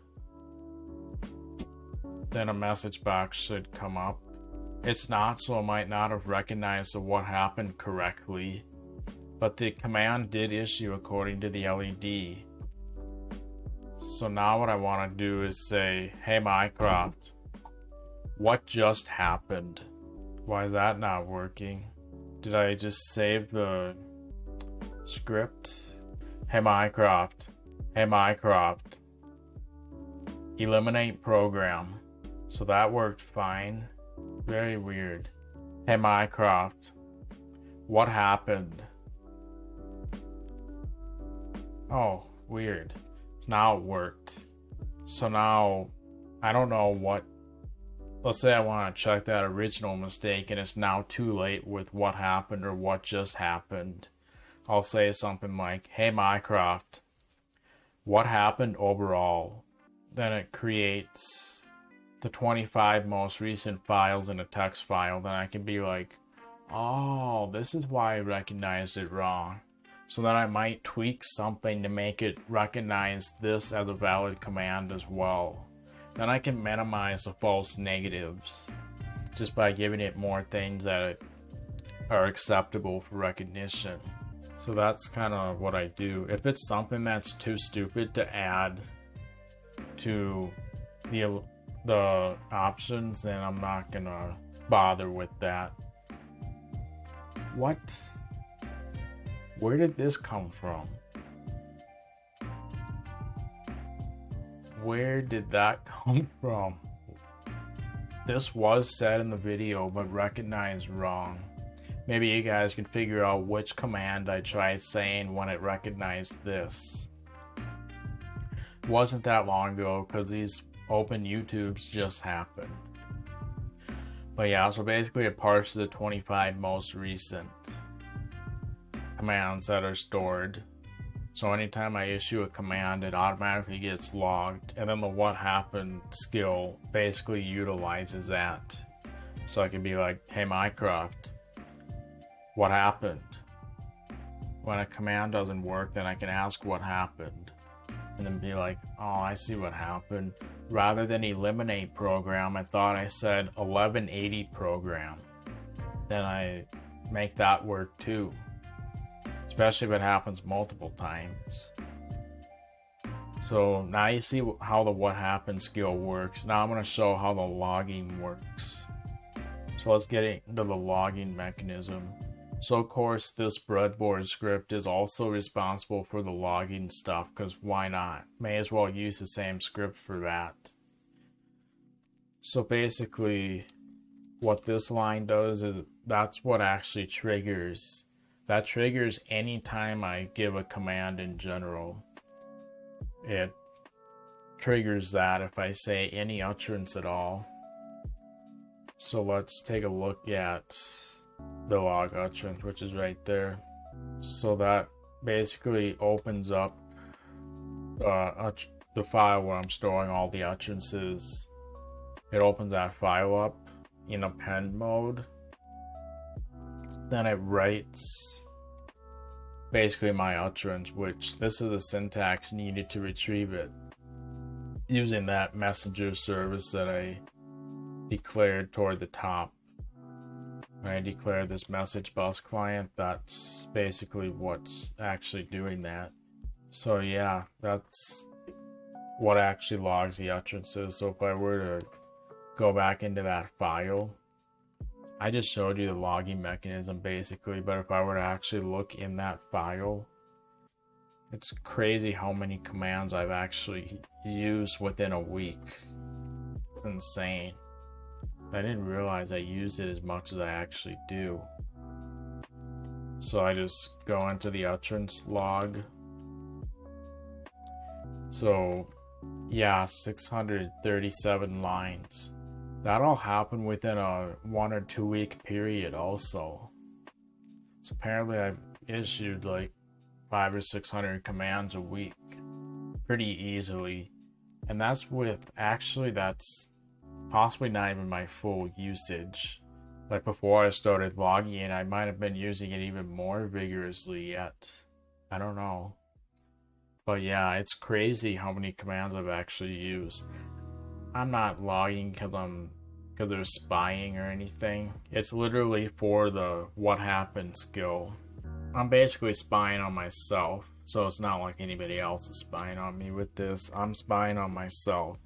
Then a message box should come up. It's not, so it might not have recognized the what happened correctly. But the command did issue according to the LED. So now what I want to do is say, hey Mycroft, what just happened? Why is that not working? Did I just save the script? Hey Mycroft, hey Mycroft, eliminate program. So that worked fine. Very weird. Hey Mycroft, what happened? Oh, weird. So now it worked. So now I don't know what. Let's say I want to check that original mistake and it's now too late with what happened or what just happened. I'll say something like, hey Mycroft, what happened overall? Then it creates the 25 most recent files in a text file. Then I can be like, oh, this is why I recognized it wrong. So then I might tweak something to make it recognize this as a valid command as well. Then I can minimize the false negatives just by giving it more things that are acceptable for recognition. So that's kind of what I do. If it's something that's too stupid to add to the options, then I'm not gonna bother with that. What? Where did this come from? Where did that come from? This was said in the video, but recognized wrong. Maybe you guys can figure out which command I tried saying when it recognized this. It wasn't that long ago, because these open YouTubes just happened. But yeah, so basically it parses the 25 most recent commands that are stored. So anytime I issue a command, it automatically gets logged, and then the what happened skill basically utilizes that. So I can be like, hey Mycroft, what happened? When a command doesn't work, then I can ask what happened, and then be like, oh, I see what happened. Rather than eliminate program, I thought I said 1180 program. Then I make that work too. Especially if it happens multiple times. So now you see how the what happened skill works. Now I'm going to show how the logging works. So let's get into the logging mechanism. So of course this breadboard script is also responsible for the logging stuff, because why not? May as well use the same script for that. So basically what this line does is that's what actually triggers. That triggers anytime I give a command in general. It triggers that if I say any utterance at all. So let's take a look at the log utterance, which is right there. So that basically opens up the file where I'm storing all the utterances. It opens that file up in append mode. Then it writes basically my utterance, which this is the syntax needed to retrieve it using that messenger service that I declared toward the top. When I declare this message bus client, that's basically what's actually doing that. So yeah, that's what actually logs the utterances. So if I were to go back into that file, I just showed you the logging mechanism basically, but if I were to actually look in that file, it's crazy how many commands I've actually used within a week. It's insane. I didn't realize I used it as much as I actually do. So I just go into the utterance log. So yeah, 637 lines. That all happened within a 1 or 2 week period also. So apparently I've issued like 500 or 600 commands a week pretty easily. And that's with, actually that's possibly not even my full usage. Like before I started logging in, I might have been using it even more vigorously yet. I don't know. But yeah, it's crazy how many commands I've actually used. I'm not logging because they're spying or anything. It's literally for the what happened skill. I'm basically spying on myself, so it's not like anybody else is spying on me with this. I'm spying on myself,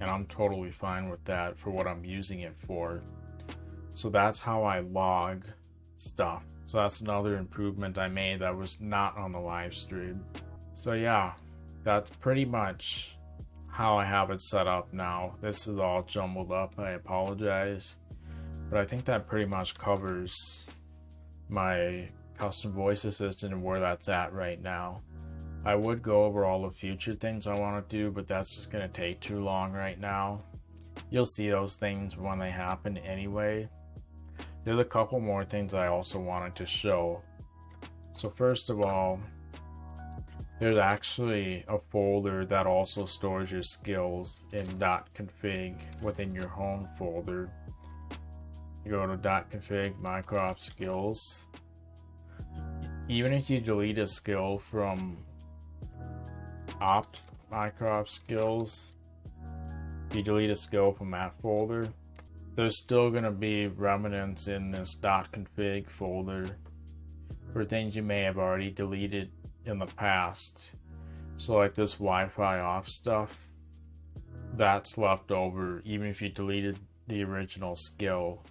and I'm totally fine with that for what I'm using it for. So that's how I log stuff. So that's another improvement I made that was not on the live stream. So yeah, that's pretty much how I have it set up now. This is all jumbled up, I apologize. But I think that pretty much covers my custom voice assistant and where that's at right now. I would go over all the future things I want to do, but that's just going to take too long right now. You'll see those things when they happen anyway. There's a couple more things I also wanted to show. So first of all, there's actually a folder that also stores your skills in .config within your home folder. You go to .config Mycroft skills. Even if you delete a skill from opt Mycroft skills, if you delete a skill from that folder, there's still going to be remnants in this .config folder for things you may have already deleted in the past. So like this Wi-Fi off stuff, that's left over even if you deleted the original skill.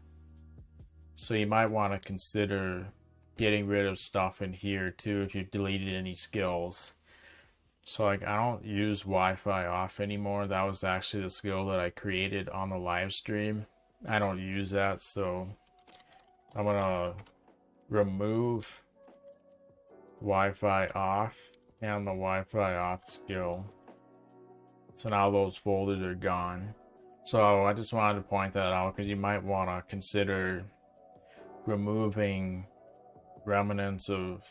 So you might want to consider getting rid of stuff in here too if you've deleted any skills. So like I don't use Wi-Fi off anymore. That was actually the skill that I created on the live stream. I don't use that, so I'm gonna remove Wi-Fi off and the Wi-Fi off skill. So now those folders are gone. So I just wanted to point that out because you might want to consider removing remnants of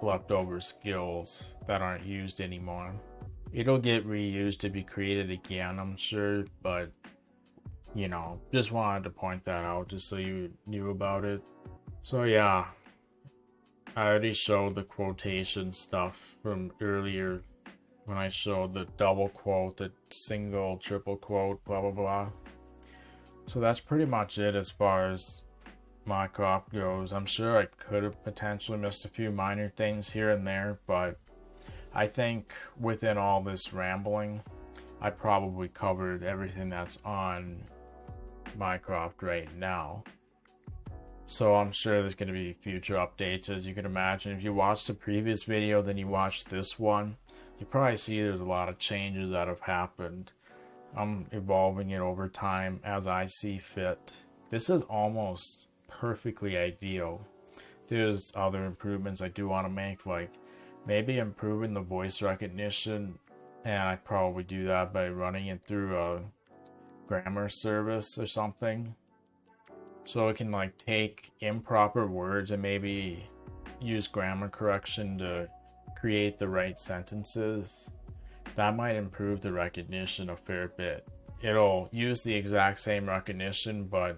leftover skills that aren't used anymore. It'll get reused to be created again, I'm sure, but you know, just wanted to point that out just so you knew about it. So yeah, I already showed the quotation stuff from earlier when I showed the double quote, the single, triple quote, blah blah blah. So that's pretty much it as far as Mycroft goes. I'm sure I could have potentially missed a few minor things here and there, but I think within all this rambling, I probably covered everything that's on Mycroft right now. So I'm sure there's going to be future updates, as you can imagine. If you watched the previous video, then you watched this one, you probably see there's a lot of changes that have happened. I'm evolving it over time as I see fit. This is almost perfectly ideal. There's other improvements I do want to make, like maybe improving the voice recognition, and I'd probably do that by running it through a grammar service or something. So it can like take improper words and maybe use grammar correction to create the right sentences. That might improve the recognition a fair bit. It'll use the exact same recognition, but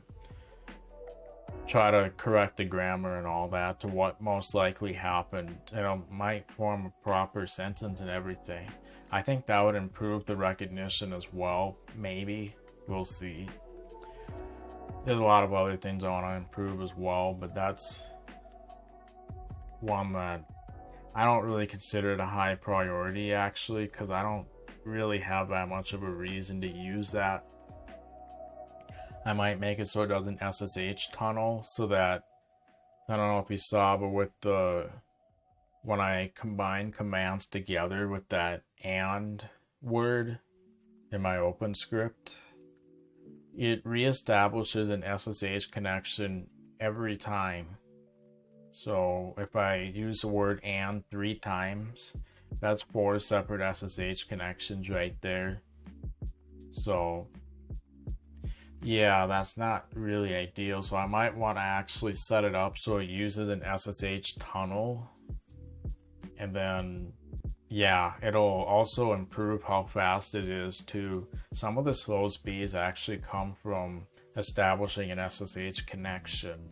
try to correct the grammar and all that to what most likely happened, and it might form a proper sentence and everything. I think that would improve the recognition as well. Maybe. We'll see. There's a lot of other things I want to improve as well, but that's one that I don't really consider it a high priority, actually, because I don't really have that much of a reason to use that. I might make it so it doesn't SSH tunnel, so that, I don't know if you saw, but with when I combine commands together with that and word in my open script, it reestablishes an SSH connection every time. So if I use the word and 3 times, that's 4 separate SSH connections right there. So yeah, that's not really ideal. So I might want to actually set it up so it uses an SSH tunnel. And then, yeah, it'll also improve how fast it is too. Some of the slow speeds actually come from establishing an SSH connection.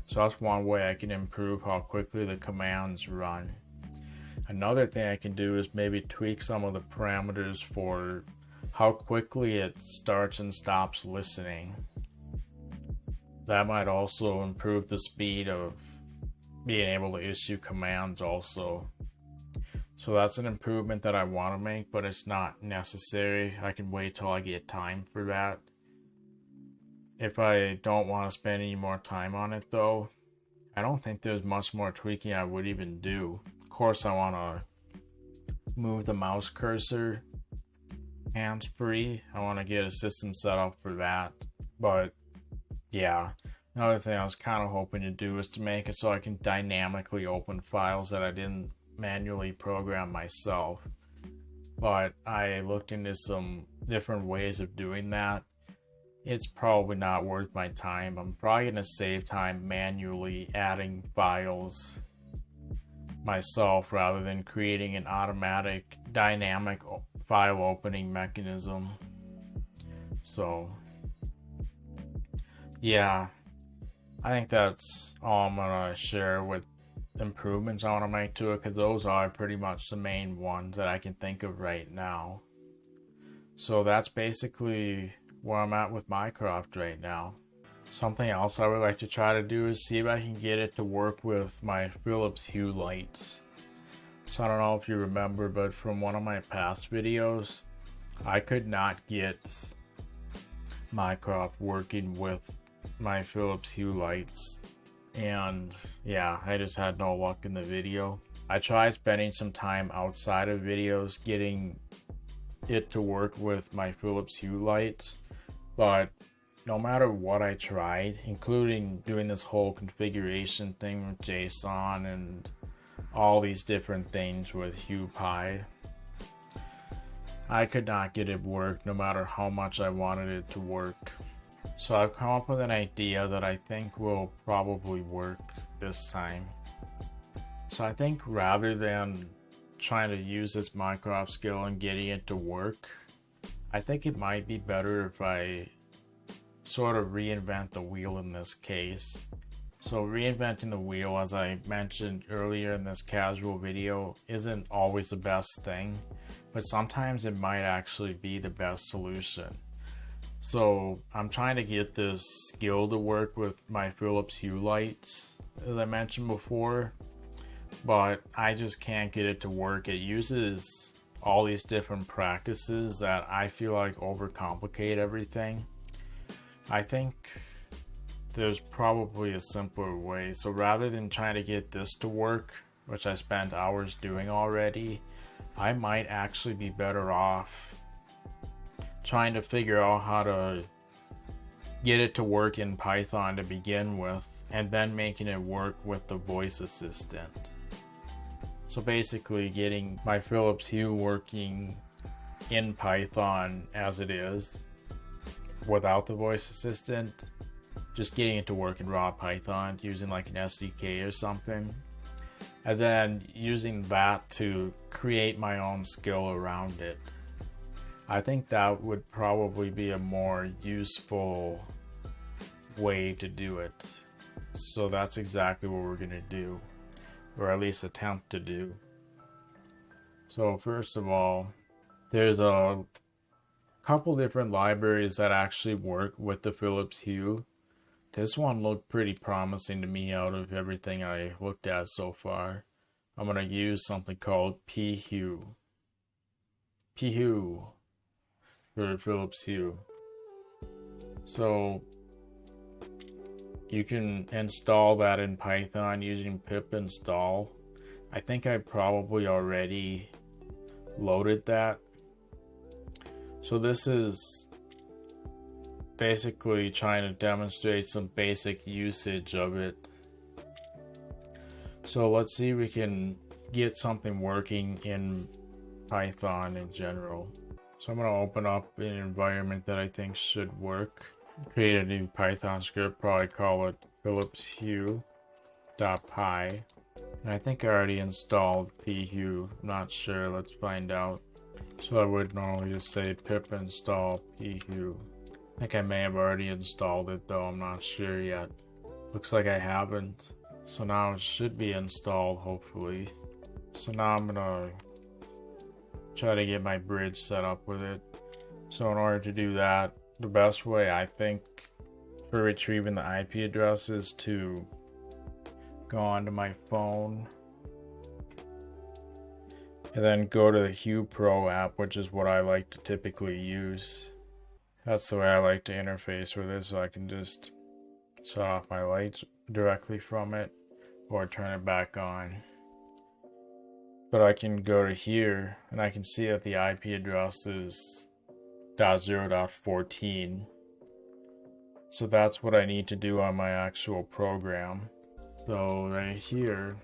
So that's one way I can improve how quickly the commands run. Another thing I can do is maybe tweak some of the parameters for how quickly it starts and stops listening. That might also improve the speed of being able to issue commands also. So that's an improvement that I want to make, but it's not necessary. I can wait till I get time for that. If I don't want to spend any more time on it though, I don't think there's much more tweaking I would even do. Of course, I want to move the mouse cursor hands-free. I want to get a system set up for that. But yeah, another thing I was kind of hoping to do is to make it so I can dynamically open files that I didn't manually program myself. But I looked into some different ways of doing that. It's probably not worth my time. I'm probably going to save time manually adding files myself rather than creating an automatic dynamic file opening mechanism. So yeah, I think that's all I'm going to share with improvements I want to make to it, because those are pretty much the main ones that I can think of right now. So that's basically where I'm at with Mycroft right now. Something else I would like to try to do is see if I can get it to work with my Philips Hue lights. So I don't know if you remember, but from one of my past videos, I could not get Mycroft working with my Philips Hue lights. And yeah, I just had no luck in the video. I tried spending some time outside of videos getting it to work with my Philips Hue lights, but no matter what I tried, including doing this whole configuration thing with JSON and all these different things with PuTTY, I could not get it work no matter how much I wanted it to work. So I've come up with an idea that I think will probably work this time. So I think rather than trying to use this Mycroft skill and getting it to work, I think it might be better if I sort of reinvent the wheel in this case. So reinventing the wheel, as I mentioned earlier in this casual video, isn't always the best thing, but sometimes it might actually be the best solution. So I'm trying to get this skill to work with my Philips Hue lights, as I mentioned before, but I just can't get it to work. It uses all these different practices that I feel like overcomplicate everything. I think there's probably a simpler way. So rather than trying to get this to work, which I spent hours doing already, I might actually be better off trying to figure out how to get it to work in Python to begin with, and then making it work with the voice assistant. So basically getting my Philips Hue working in Python as it is without the voice assistant, just getting it to work in raw Python using like an SDK or something, and then using that to create my own skill around it. I think that would probably be a more useful way to do it. So that's exactly what we're gonna do, or at least attempt to do. So first of all, there's a couple different libraries that actually work with the Philips Hue. This one looked pretty promising to me out of everything I looked at so far. I'm gonna use something called PHue for Philips Hue. So you can install that in Python using pip install. I think I probably already loaded that. So this is basically trying to demonstrate some basic usage of it. So let's see if we can get something working in Python in general. So I'm going to open up an environment that I think should work. Create a new Python script, probably call it Philips Hue .py. And I think I already installed phue, not sure, let's find out. So I would normally just say pip install phue. I think I may have already installed it though, I'm not sure yet. Looks like I haven't. So now it should be installed, hopefully. So now I'm gonna try to get my bridge set up with it. So in order to do that, the best way I think for retrieving the IP address is to go onto my phone and then go to the Hue Pro app, which is what I like to typically use. That's the way I like to interface with it, so I can just shut off my lights directly from it or turn it back on. But I can go to here and I can see that the IP address is .0.14. So that's what I need to do on my actual program. So right here,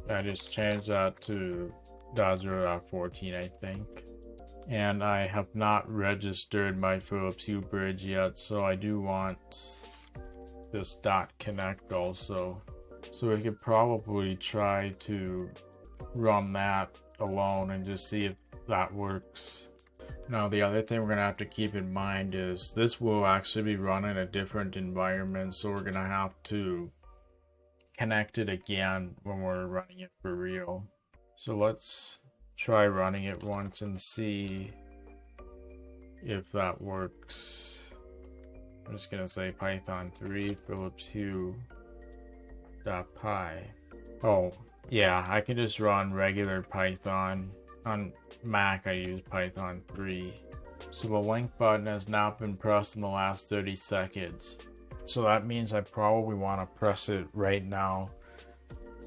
I just changed that to .0.14, I think. And I have not registered my Philips Hue bridge yet, so I do want this .connect also. So we could probably try to run that alone and just see if that works. Now the other thing we're going to have to keep in mind is this will actually be run in a different environment, so we're going to have to connect it again when we're running it for real. So let's try running it once and see if that works. I'm just going to say Python 3 Philips Hue .py. Oh yeah, I can just run regular Python. On Mac I use Python 3. So the link button has not been pressed in the last 30 seconds. So that means I probably want to press it right now.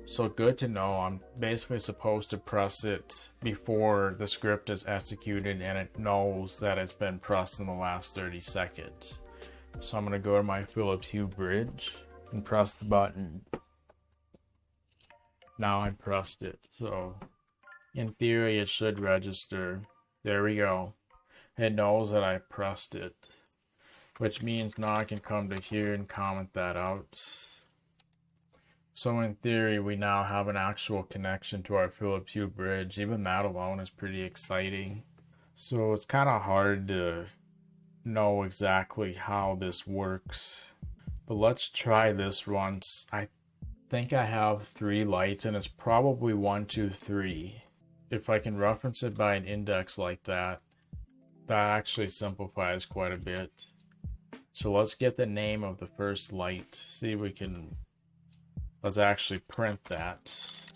So good to know, I'm basically supposed to press it before the script is executed and it knows that it's been pressed in the last 30 seconds. So I'm going to go to my Philips Hue bridge and press the button. Now I pressed it, so in theory it should register. There we go. It knows that I pressed it, which means now I can come to here and comment that out. So in theory we now have an actual connection to our Philips Hue bridge. Even that alone is pretty exciting. So it's kind of hard to know exactly how this works, but let's try this once. I think I have 3 lights and it's probably 1, 2, 3. If I can reference it by an index like that, that actually simplifies quite a bit. So let's get the name of the first light. See if we can, let's actually print that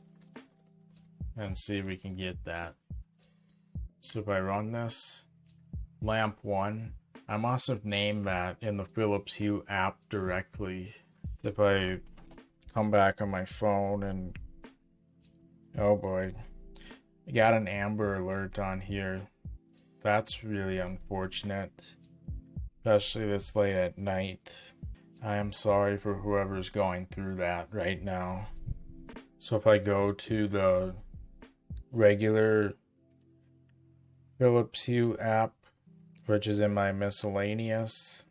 and see if we can get that. So if I run this, lamp 1, I must have named that in the Philips Hue app directly. If I come back on my phone and, oh boy, I got an Amber alert on here. That's really unfortunate, especially this late at night. I am sorry for whoever's going through that right now. So if I go to the regular Philips Hue app, which is in my miscellaneous,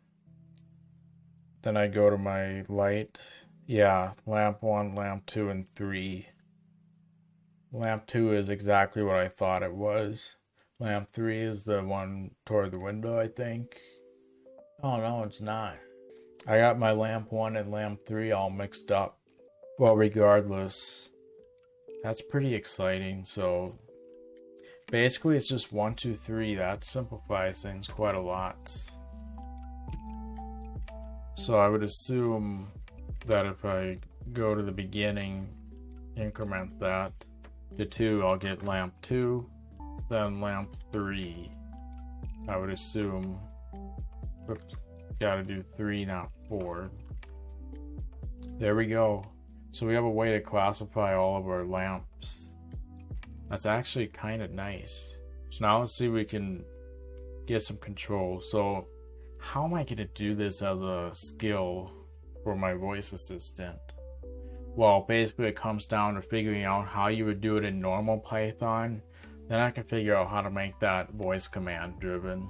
then I go to my light. Yeah, lamp 1, lamp 2, and 3. Lamp 2 is exactly what I thought it was. Lamp 3 is the one toward the window, I think. Oh no, it's not. I got my lamp 1 and lamp 3 all mixed up. Well, regardless, that's pretty exciting. So basically it's just 1, 2, 3. That simplifies things quite a lot. So I would assume that if I go to the beginning, increment that to 2, I'll get lamp 2, then lamp 3. I would assume. Oops, gotta do 3, not 4. There we go. So we have a way to classify all of our lamps. That's actually kind of nice. So now let's see if we can get some control. So how am I going to do this as a skill for my voice assistant? Well, basically it comes down to figuring out how you would do it in normal Python. Then I can figure out how to make that voice command driven.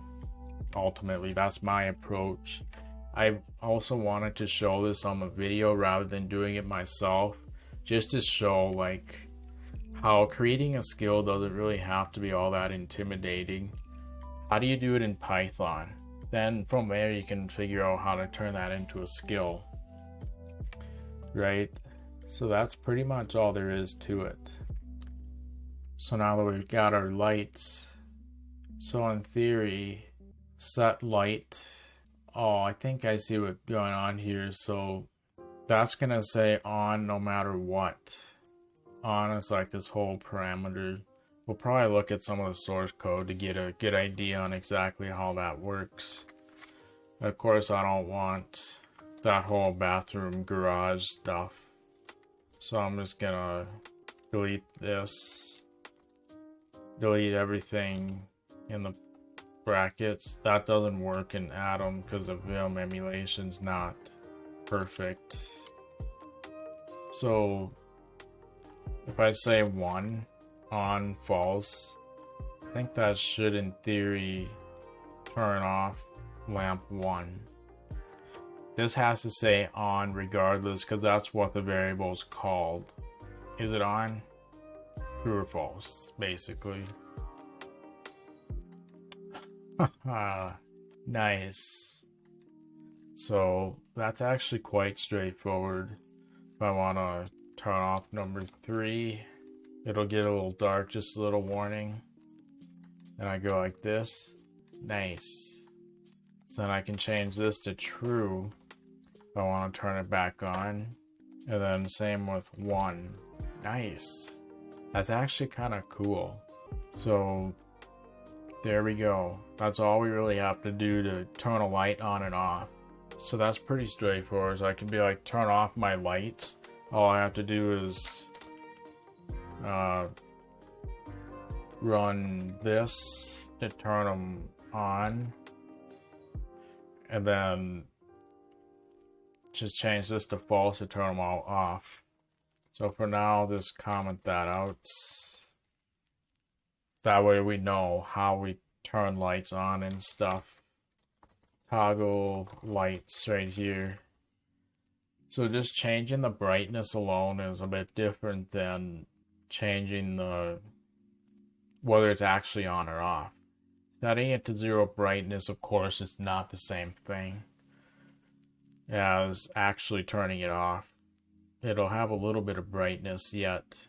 Ultimately, that's my approach. I also wanted to show this on the video rather than doing it myself, just to show like how creating a skill doesn't really have to be all that intimidating. How do you do it in Python? Then from there you can figure out how to turn that into a skill, right? So that's pretty much all there is to it. So now that we've got our lights, so in theory, set light. Oh, I think I see what's going on here. So that's gonna say on no matter what. On is like this whole parameter. We'll probably look at some of the source code to get a good idea on exactly how that works. Of course, I don't want that whole bathroom garage stuff. So I'm just gonna delete this. Delete everything in the brackets. That doesn't work in Atom because the Vim emulation's not perfect. So if I say 1 on false, I think that should in theory turn off lamp 1. This has to say on regardless because that's what the variable is called. Is it on? True or false, basically. Nice. So that's actually quite straightforward. If I want to turn off number 3, it'll get a little dark, just a little warning. And I go like this. Nice. So then I can change this to true if I want to turn it back on. And then same with 1. Nice. That's actually kind of cool. So there we go. That's all we really have to do to turn a light on and off. So that's pretty straightforward. So I can be like, turn off my lights. All I have to do is run this to turn them on. And then just change this to false to turn them all off. So for now, just comment that out. That way we know how we turn lights on and stuff. Toggle lights right here. So just changing the brightness alone is a bit different than changing the whether it's actually on or off. Setting it to 0 brightness, of course, is not the same thing as actually turning it off. It'll have a little bit of brightness yet.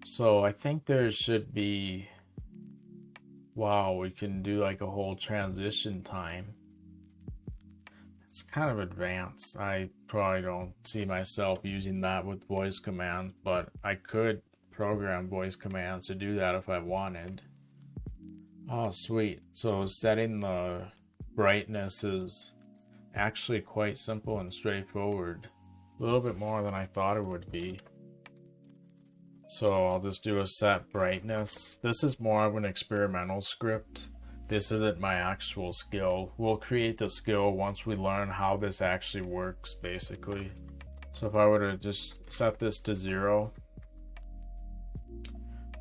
So I think there should be, wow, we can do like a whole transition time. It's kind of advanced. I probably don't see myself using that with voice commands, but I could program voice commands to do that if I wanted. Oh, sweet. So setting the brightness is actually quite simple and straightforward. A little bit more than I thought it would be. So I'll just do a set brightness. This is more of an experimental script. this isn't my actual skill. We'll create the skill once we learn how this actually works, basically. So if I were to just set this to 0,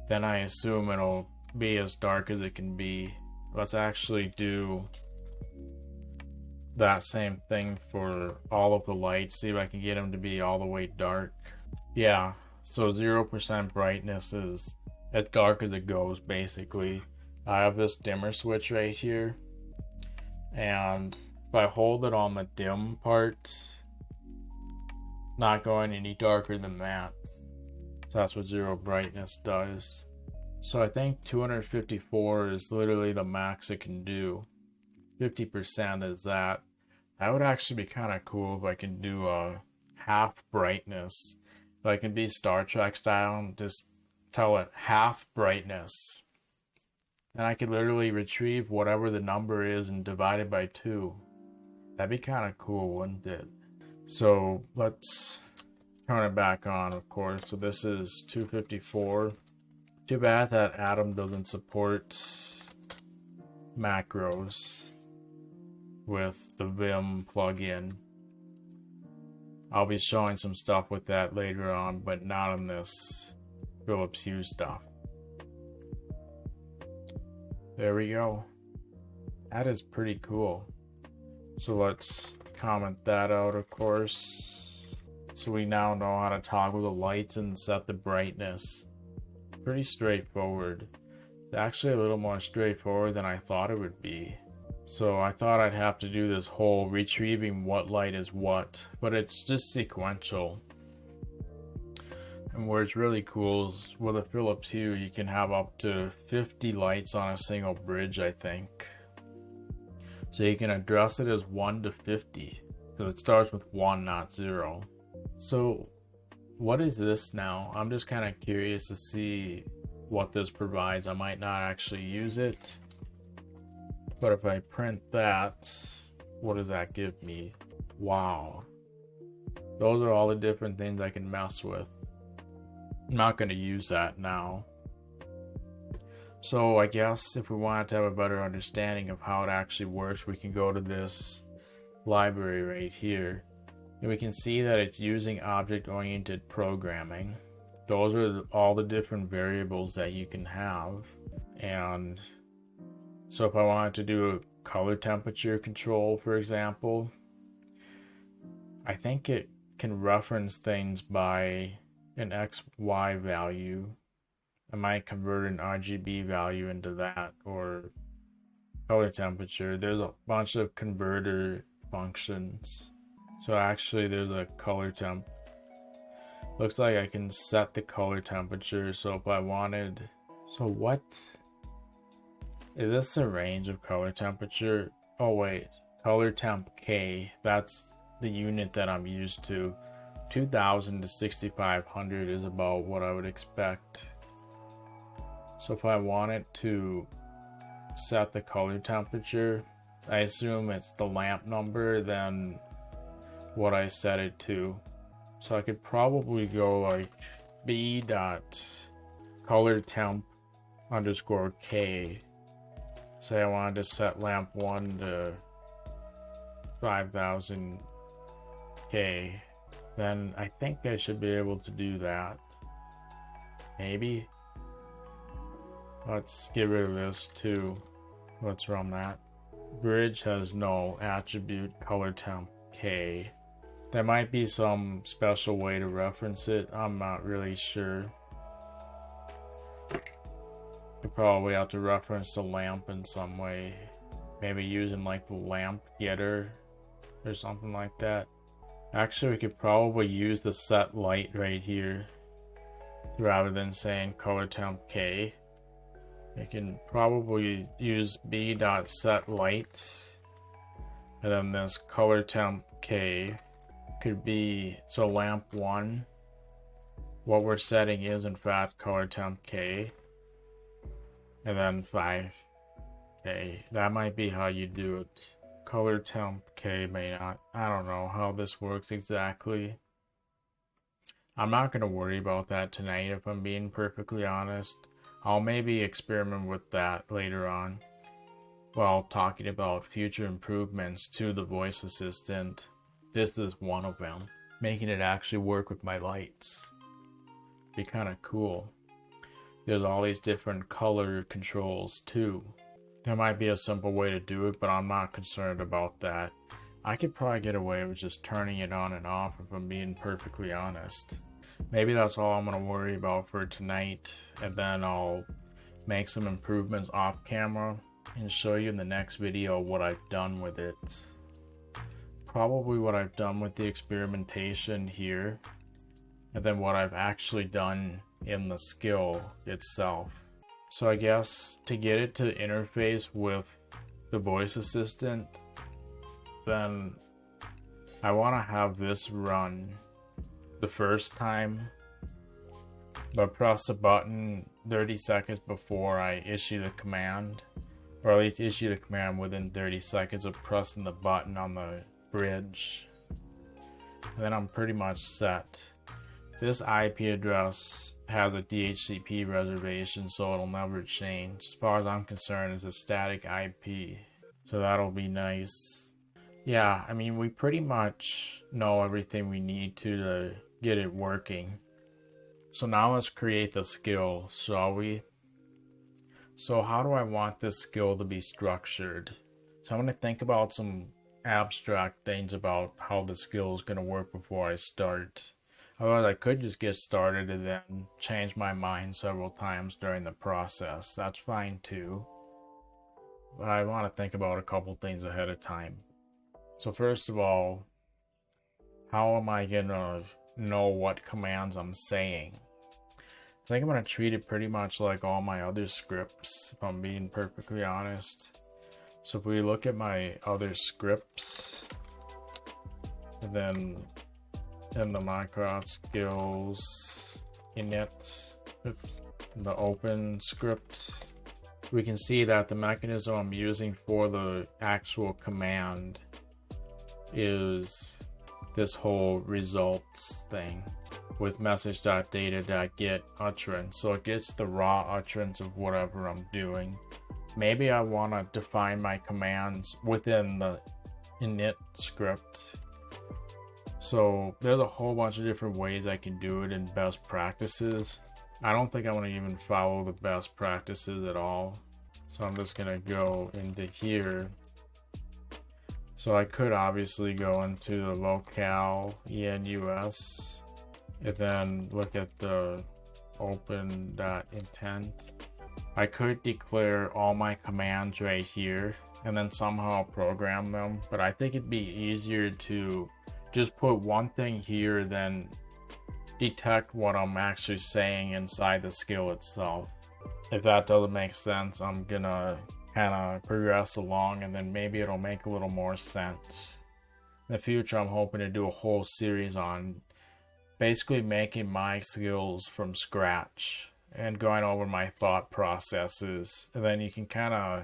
then I assume it'll be as dark as it can be. Let's actually do that same thing for all of the lights. See if I can get them to be all the way dark. Yeah, so 0% brightness is as dark as it goes, basically. I have this dimmer switch right here, and if I hold it on the dim part, not going any darker than that. So that's what 0 brightness does. So I think 254 is literally the max it can do. 50% is that. That would actually be kind of cool if I can do a half brightness. If I can be Star Trek style and just tell it half brightness. And I could literally retrieve whatever the number is and divide it by 2. That'd be kind of cool, wouldn't it? So let's turn it back on, of course. So this is 254. Too bad that Atom doesn't support macros with the Vim plugin. I'll be showing some stuff with that later on, but not in this Philips Hue stuff. There we go. That is pretty cool. So let's comment that out, of course. So we now know how to toggle the lights and set the brightness. Pretty straightforward. It's actually a little more straightforward than I thought it would be. So I thought I'd have to do this whole retrieving what light is what, but it's just sequential. And where it's really cool is with a Philips Hue, you can have up to 50 lights on a single bridge, I think. So you can address it as 1 to 50, because it starts with 1, not 0. So what is this now? I'm just kind of curious to see what this provides. I might not actually use it, but if I print that, what does that give me? Wow. Those are all the different things I can mess with. I'm not going to use that now. So I guess if we wanted to have a better understanding of how it actually works, we can go to this library right here. And we can see that it's using object-oriented programming. Those are all the different variables that you can have. And so if I wanted to do a color temperature control, for example, I think it can reference things by an XY value. I might convert an RGB value into that, or color temperature. There's a bunch of converter functions. So actually there's a color temp. Looks like I can set the color temperature. So if I wanted, so what is this, a range of color temperature? Oh wait, color temp K, that's the unit that I'm used to. 2000 to 6500 is about what I would expect. So if I wanted to set the color temperature, I assume it's the lamp number, then what I set it to. So I could probably go like b dot color temp underscore k. Say I wanted to set lamp 1 to 5000 K. Then I think I should be able to do that. Maybe. Let's get rid of this too. Let's run that. Bridge has no attribute color temp K. There might be some special way to reference it. I'm not really sure. You probably have to reference the lamp in some way. Maybe using like the lamp getter or something like that. Actually, we could probably use the set light right here rather than saying color temp K. You can probably use b.setLight, and then this color temp K could be, so lamp 1, what we're setting is in fact color temp K, and then 5K. That might be how you do it. Color temp K may not. I don't know how this works exactly. I'm not going to worry about that tonight if I'm being perfectly honest. I'll maybe experiment with that later on. Well, talking about future improvements to the voice assistant, this is one of them. Making it actually work with my lights. Be kind of cool. There's all these different color controls too. There might be a simple way to do it, but I'm not concerned about that. I could probably get away with just turning it on and off if I'm being perfectly honest. Maybe that's all I'm going to worry about for tonight, and then I'll make some improvements off camera and show you in the next video what I've done with it. Probably what I've done with the experimentation here, and then what I've actually done in the skill itself. So I guess to get it to interface with the voice assistant, then I want to have this run the first time, but press the button 30 seconds before I issue the command, or at least issue the command within 30 seconds of pressing the button on the bridge. And then I'm pretty much set. This IP address has a DHCP reservation, so it'll never change. As far as I'm concerned, it's a static IP, so that'll be nice. Yeah, I mean, we pretty much know everything we need to get it working. So now let's create the skill, shall we? So how do I want this skill to be structured? So I'm going to think about some abstract things about how the skill is going to work before I start. Otherwise, I could just get started and then change my mind several times during the process. That's fine too. But I want to think about a couple things ahead of time. So first of all, how am I going to know what commands I'm saying? I think I'm going to treat it pretty much like all my other scripts, if I'm being perfectly honest. So if we look at my other scripts, and then in the Mycroft skills init, the open script, we can see that the mechanism I'm using for the actual command is this whole results thing with message.data.get utterance. So it gets the raw utterance of whatever I'm doing. Maybe I want to define my commands within the init script. So there's a whole bunch of different ways I can do it in best practices. I don't think I want to even follow the best practices at all. So I'm just going to go into here. So I could obviously go into the locale enus and then look at the open.intent. I could declare all my commands right here and then somehow program them, but I think it'd be easier to just put one thing here than detect what I'm actually saying inside the skill itself. If that doesn't make sense, I'm gonna kind of progress along and then maybe it'll make a little more sense. In the future, I'm hoping to do a whole series on basically making my skills from scratch and going over my thought processes, and then you can kind of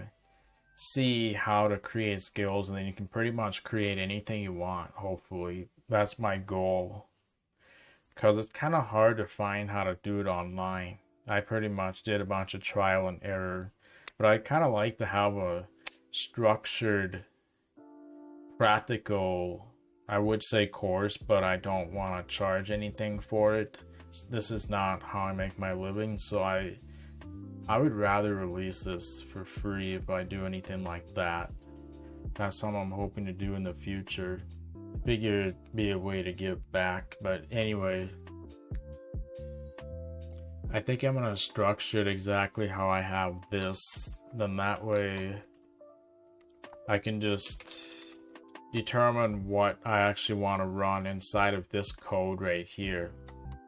see how to create skills, and then you can pretty much create anything you want. Hopefully that's my goal, because it's kind of hard to find how to do it online. I pretty much did a bunch of trial and error, but I kind of like to have a structured, practical, I would say course, but I don't want to charge anything for it. This is not how I make my living, so I would rather release this for free if I do anything like that. That's something I'm hoping to do in the future. I figure it'd be a way to give back, but anyway, I think I'm going to structure it exactly how I have this. Then that way I can just determine what I actually want to run inside of this code right here.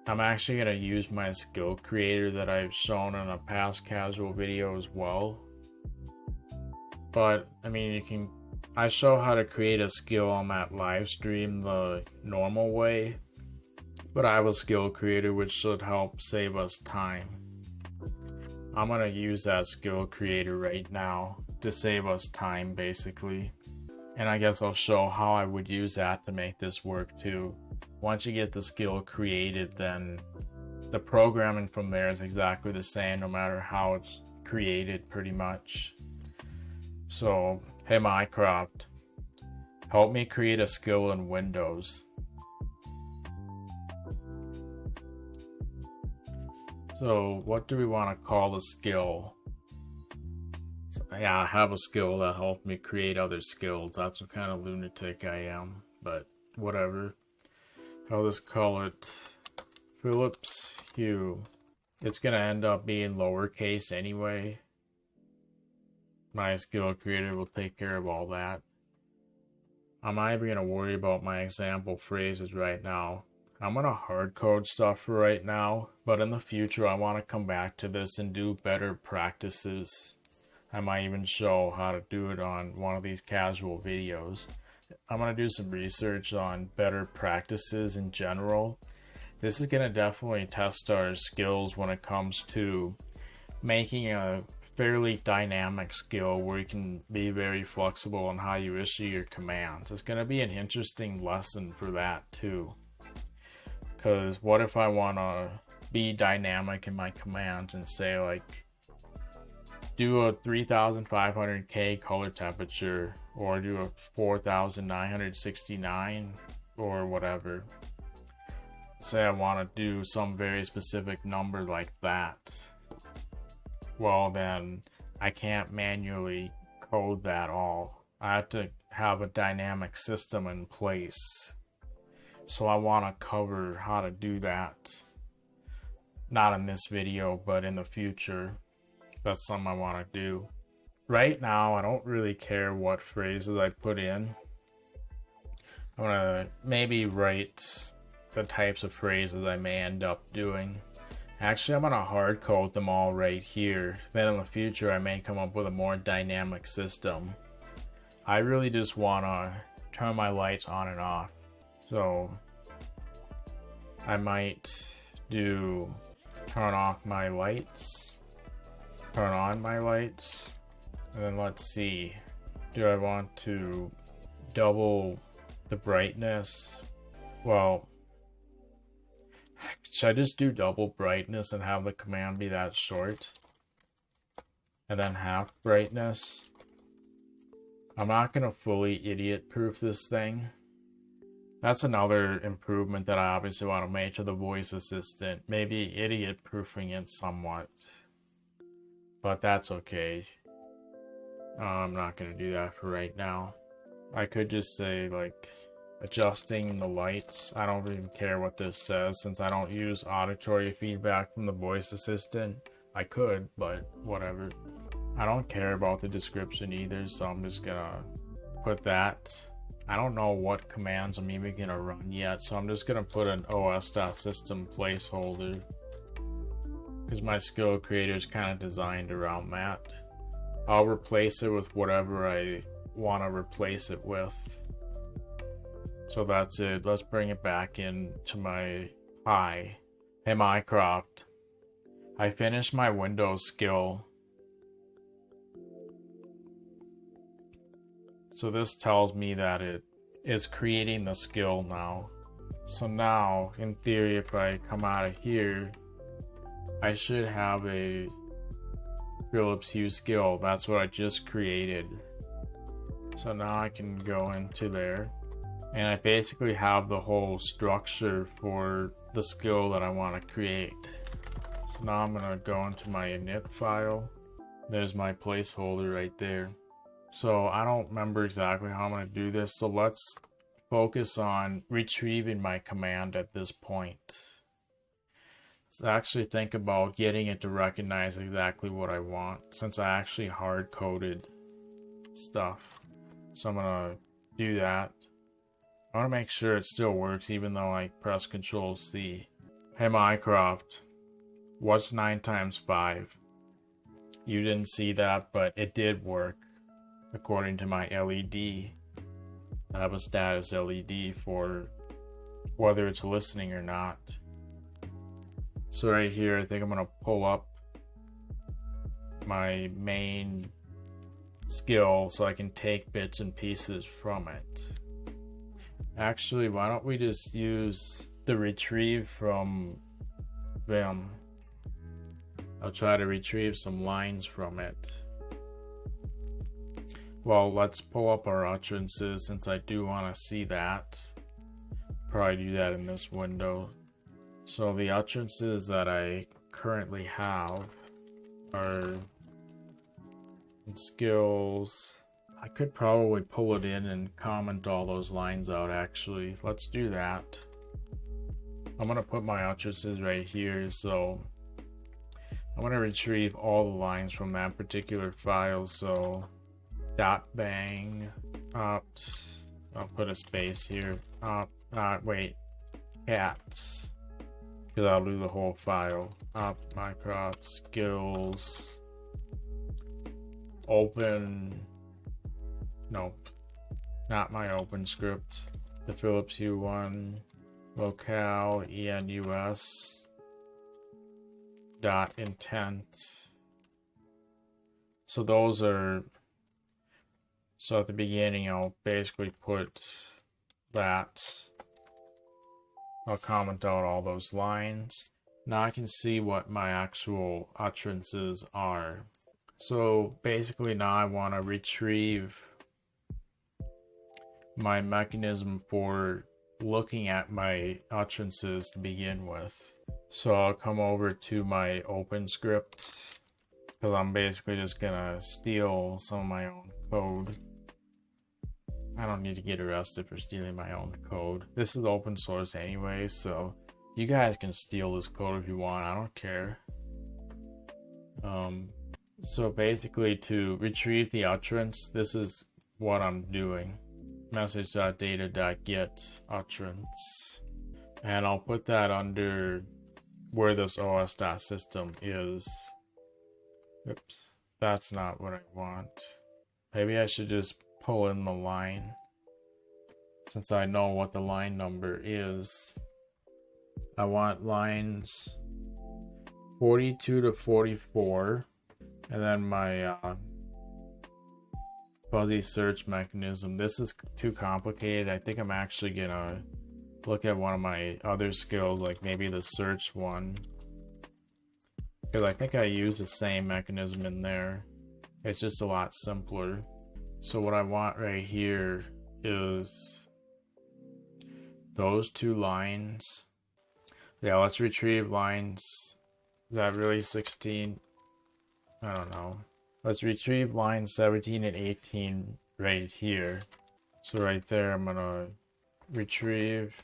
I'm actually going to use my skill creator that I've shown in a past casual video as well. But I mean, I show how to create a skill on that live stream the normal way, but I have a skill creator which should help save us time. I'm going to use that skill creator right now to save us time basically. And I guess I'll show how I would use that to make this work too. Once you get the skill created, then the programming from there is exactly the same no matter how it's created pretty much. So, hey Mycroft, help me create a skill in Windows. So what do we want to call the skill? So, yeah, I have a skill that helped me create other skills. That's what kind of lunatic I am, but whatever. I'll just call it Philips Hue. It's gonna end up being lowercase anyway. My skill creator will take care of all that. I'm not even gonna worry about my example phrases right now. I'm gonna hard code stuff for right now, but in the future I want to come back to this and do better practices. I might even show how to do it on one of these casual videos. I'm gonna do some research on better practices in general. This is gonna definitely test our skills when it comes to making a fairly dynamic skill where you can be very flexible on how you issue your commands. It's gonna be an interesting lesson for that too. Because what if I want to be dynamic in my commands and say, like, do a 3500K color temperature, or do a 4969, or whatever. Say I want to do some very specific number like that. Well, then I can't manually code that all. I have to have a dynamic system in place. So I want to cover how to do that. Not in this video, but in the future. That's something I want to do. Right now, I don't really care what phrases I put in. I'm going to maybe write the types of phrases I may end up doing. Actually, I'm going to hard code them all right here. Then in the future, I may come up with a more dynamic system. I really just want to turn my lights on and off. So I might do turn off my lights, turn on my lights, and then let's see, do I want to double the brightness? Well, should I just do double brightness and have the command be that short? And then half brightness? I'm not going to fully idiot proof this thing. That's another improvement that I obviously want to make to the voice assistant. Maybe idiot proofing it somewhat. But that's okay. I'm not going to do that for right now. I could just say, like, adjusting the lights. I don't even care what this says since I don't use auditory feedback from the voice assistant. I could, but whatever. I don't care about the description either, so I'm just gonna put that. I don't know what commands I'm even gonna run yet, so I'm just gonna put an os.system placeholder because my skill creator is kind of designed around that. I'll replace it with whatever I want to replace it with. So that's it. Let's bring it back into my PuTTY. Hey Mycroft, I finished my Windows skill. So this tells me that it is creating the skill now. So now, in theory, if I come out of here, I should have a Philips Hue skill. That's what I just created. So now I can go into there. And I basically have the whole structure for the skill that I want to create. So now I'm going to go into my init file. There's my placeholder right there. So I don't remember exactly how I'm going to do this. So let's focus on retrieving my command at this point. Let's actually think about getting it to recognize exactly what I want, since I actually hard coded stuff. So I'm going to do that. I want to make sure it still works even though I press Control C. Hey Mycroft, what's 9 times 5? You didn't see that, but it did work according to my LED. I have a status LED for whether it's listening or not. So right here, I think I'm going to pull up my main skill so I can take bits and pieces from it. Actually, why don't we just use the retrieve from Vim? I'll try to retrieve some lines from it. Well, let's pull up our utterances since I do want to see that. Probably do that in this window. So the utterances that I currently have are skills. I could probably pull it in and comment all those lines out actually. Let's do that. I'm going to put my utterances right here, so I'm going to retrieve all the lines from that particular file. So dot bang opt, I'll put a space here, wait, cats, because I'll do the whole file. Mycroft skills open, nope, not my open script, the Philips Hue one, locale enus dot intent. So those are, so at the beginning I'll basically put that, I'll comment out all those lines. Now I can see what my actual utterances are. So basically now I want to retrieve my mechanism for looking at my utterances to begin with. So I'll come over to my open script, because I'm basically just gonna steal some of my own code. I don't need to get arrested for stealing my own code. This is open source anyway, so you guys can steal this code if you want. I don't care. So basically to retrieve the utterance, this is what I'm doing. Message.data.get utterance. And I'll put that under where this os.system is. Oops, that's not what I want. Maybe I should just pull in the line, since I know what the line number is. I want lines 42 to 44, and then my fuzzy search mechanism. This is too complicated. I think I'm actually gonna look at one of my other skills, like maybe the search one, because I think I use the same mechanism in there. It's just a lot simpler. So what I want right here is those two lines. Yeah, let's retrieve lines. Is that really 16? I don't know. Let's retrieve lines 17 and 18 right here. So right there, I'm gonna retrieve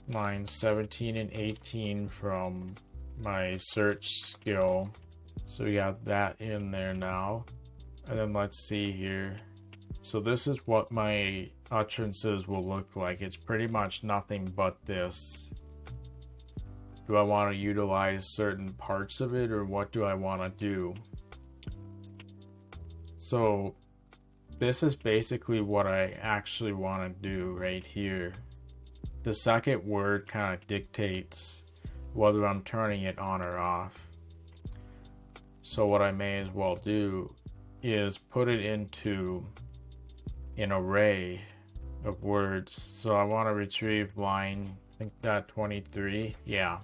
lines 17 and 18 from my search skill. So we got that in there now. And then let's see here. So this is what my utterances will look like. It's pretty much nothing but this. Do I want to utilize certain parts of it, or what do I want to do? So this is basically what I actually want to do right here. The second word kind of dictates whether I'm turning it on or off. So what I may as well do is put it into an array of words. So I want to retrieve line, I think that 23, yeah.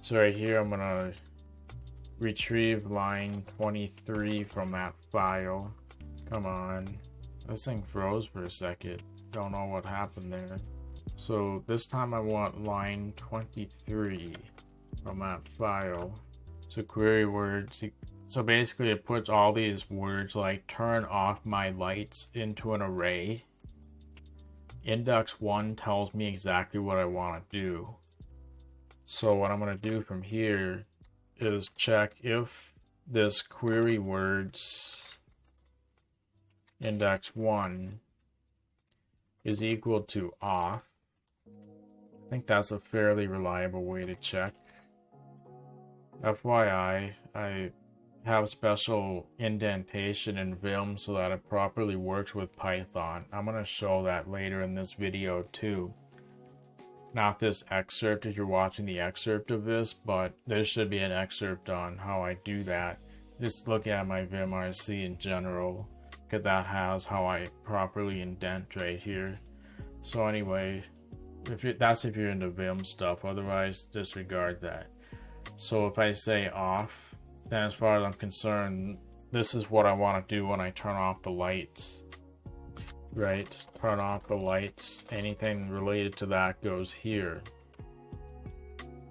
So right here I'm gonna retrieve line 23 from that file. Come on, this thing froze for a second. Don't know what happened there. So this time I want line 23 from that file. So query words. So basically it puts all these words like turn off my lights into an array. Index 1 tells me exactly what I want to do. So what I'm going to do from here is check if this query words index 1 is equal to off. I think that's a fairly reliable way to check. FYI, I have special indentation in Vim so that it properly works with Python. I'm going to show that later in this video too. Not this excerpt if you're watching the excerpt of this, but there should be an excerpt on how I do that. Just looking at my VimRC in general, because that has how I properly indent right here. So anyway, that's if you're into Vim stuff, otherwise disregard that. So if I say off, then as far as I'm concerned, this is what I want to do when I turn off the lights. Right, just turn off the lights. Anything related to that goes here.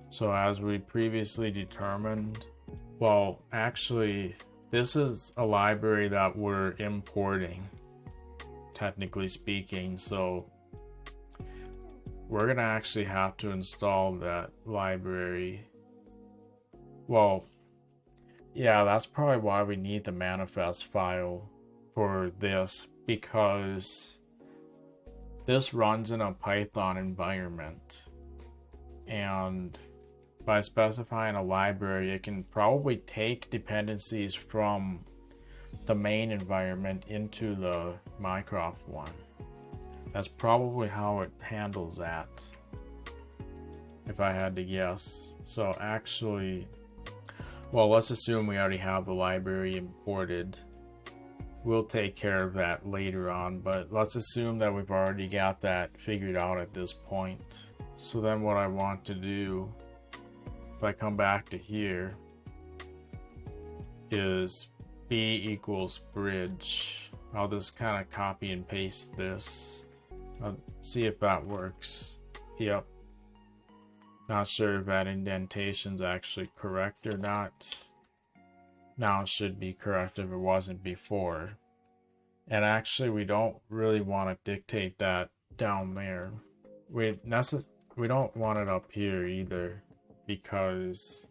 So as we previously determined, well, actually, this is a library that we're importing, technically speaking. So we're gonna actually have to install that library. Well, yeah, that's probably why we need the manifest file for this, because this runs in a Python environment, and by specifying a library, it can probably take dependencies from the main environment into the Mycroft one. That's probably how it handles that, if I had to guess. So actually, well, let's assume we already have the library imported. We'll take care of that later on, but let's assume that we've already got that figured out at this point. So then what I want to do, if I come back to here, is b equals bridge. I'll just kind of copy and paste this. I'll see if that works. Yep. Not sure if that indentation's actually correct or not. Now it should be correct if it wasn't before. And actually, we don't really want to dictate that down there. We don't want it up here either, because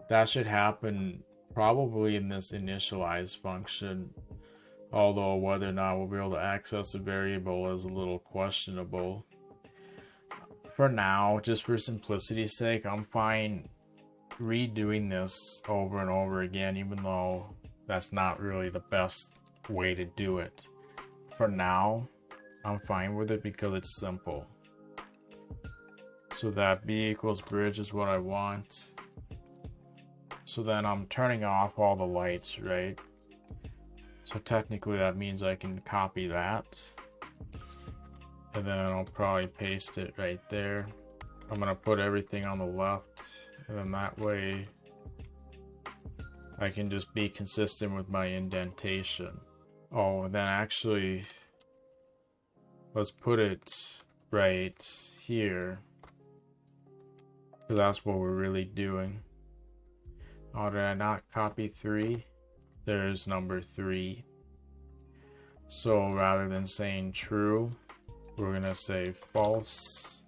that should happen probably in this initialize function. Although whether or not we'll be able to access a variable is a little questionable. For now, just for simplicity's sake, I'm fine redoing this over and over again, even though that's not really the best way to do it. For now, I'm fine with it because it's simple. So that b equals bridge is what I want. So then I'm turning off all the lights, right? So technically that means I can copy that. And then I'll probably paste it right there. I'm gonna put everything on the left, and then that way I can just be consistent with my indentation. Oh, and then actually, let's put it right here, because that's what we're really doing. Oh, did I not copy 3? There's number 3. So rather than saying true, we're gonna say false,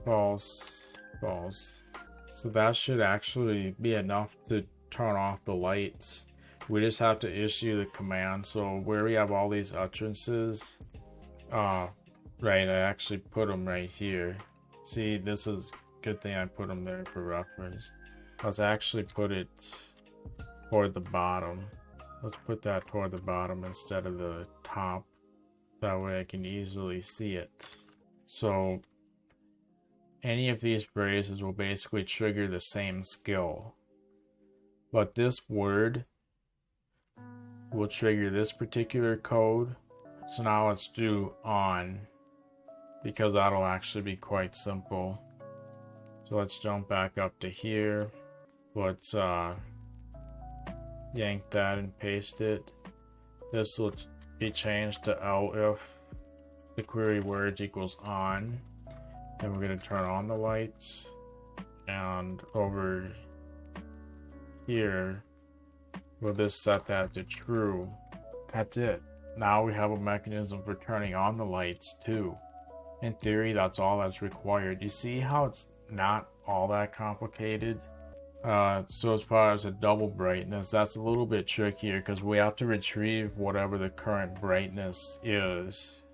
false, false. So that should actually be enough to turn off the lights. We just have to issue the command. So where we have all these utterances, right, I actually put them right here. See, this is good thing I put them there for reference. Let's actually put it toward the bottom. Let's put that toward the bottom instead of the top. That way I can easily see it. So any of these phrases will basically trigger the same skill. But this word will trigger this particular code. So now let's do on, because that'll actually be quite simple. So let's jump back up to here. Let's yank that and paste it. This will be changed to L if the query words equals on. Then we're going to turn on the lights. And over here, we'll just set that to true. That's it. Now we have a mechanism for turning on the lights too. In theory, that's all that's required. You see how it's not all that complicated? So as far as a double brightness, that's a little bit trickier because we have to retrieve whatever the current brightness is.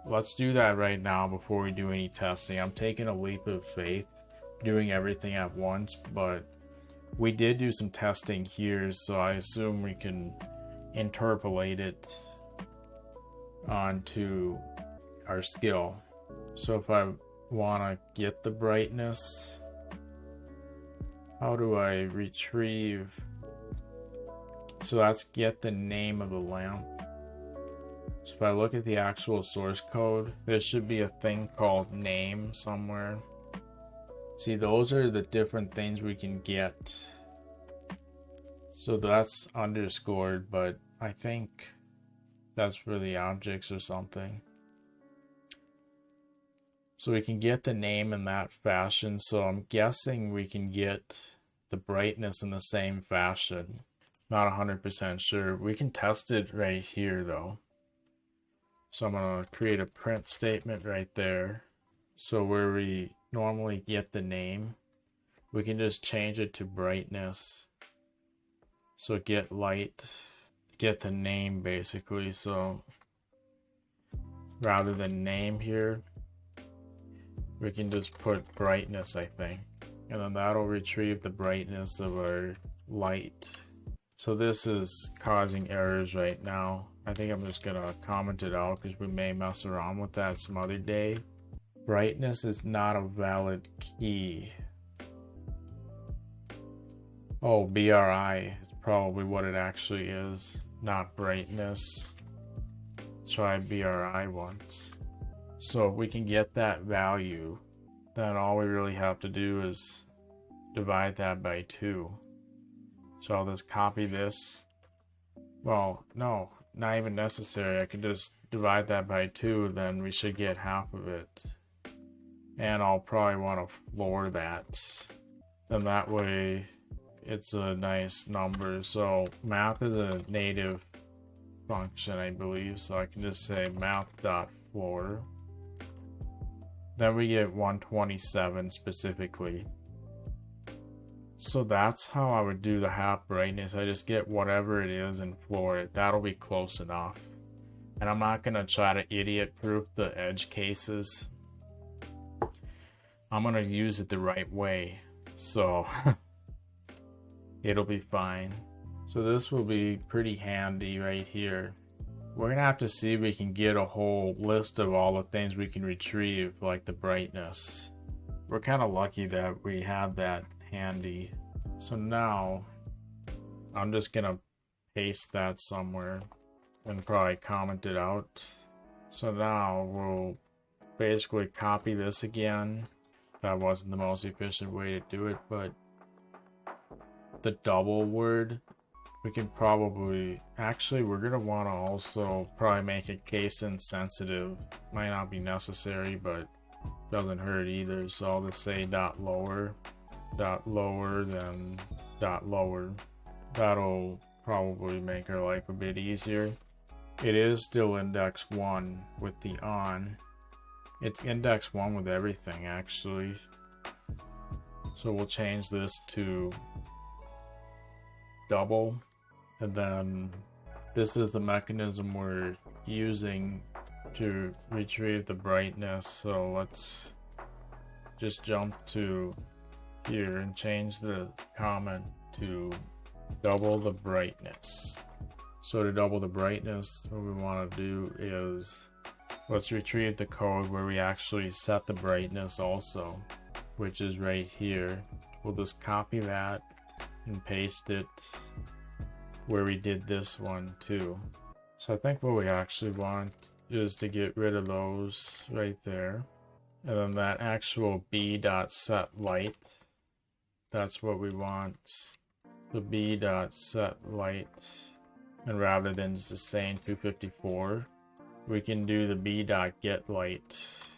Let's do that right now before we do any testing. I'm taking a leap of faith, doing everything at once, but we did do some testing here, so I assume we can interpolate it onto our skill. So if I want to get the brightness, how do I retrieve? So that's get the name of the lamp. So if I look at the actual source code, there should be a thing called name somewhere. See, those are the different things we can get. So that's underscored, but I think that's for the objects or something. So we can get the name in that fashion. So I'm guessing we can get the brightness in the same fashion. Not 100% sure. We can test it right here though. So I'm going to create a print statement right there. So where we normally get the name, we can just change it to brightness. So get light, get the name basically. So rather than name here, we can just put brightness, I think. And then that'll retrieve the brightness of our light. So this is causing errors right now. I think I'm just gonna comment it out because we may mess around with that some other day. Brightness is not a valid key. Oh, BRI is probably what it actually is, not brightness. Try BRI once. So if we can get that value, then all we really have to do is divide that by 2. So I'll just copy this. Well, no, not even necessary. I can just divide that by 2, then we should get half of it. And I'll probably want to floor that. Then that way it's a nice number. So math is a native function, I believe. So I can just say math.floor. Then we get 127 specifically. So that's how I would do the half brightness. I just get whatever it is and floor it. That'll be close enough. And I'm not going to try to idiot proof the edge cases. I'm going to use it the right way. So it'll be fine. So this will be pretty handy right here. We're going to have to see if we can get a whole list of all the things we can retrieve, like the brightness. We're kind of lucky that we have that handy. So now I'm just gonna paste that somewhere and probably comment it out. So now we'll basically copy this again. That wasn't the most efficient way to do it, but the double word, we can probably, actually we're gonna want to also probably make it case insensitive. Might not be necessary, but doesn't hurt either. So I'll just say dot lower, then dot lower. That'll probably make our life a bit easier. It is still index 1 with the on. It's index 1 with everything actually. So we'll change this to double, and then this is the mechanism we're using to retrieve the brightness. So let's just jump to here and change the comment to double the brightness. So to double the brightness, what we want to do is let's retrieve the code where we actually set the brightness also, which is right here. We'll just copy that and paste it where we did this one too. So I think what we actually want is to get rid of those right there, and then that actual b.setLight, that's what we want. The b.setLight, and rather than just saying 254, we can do the b.getLight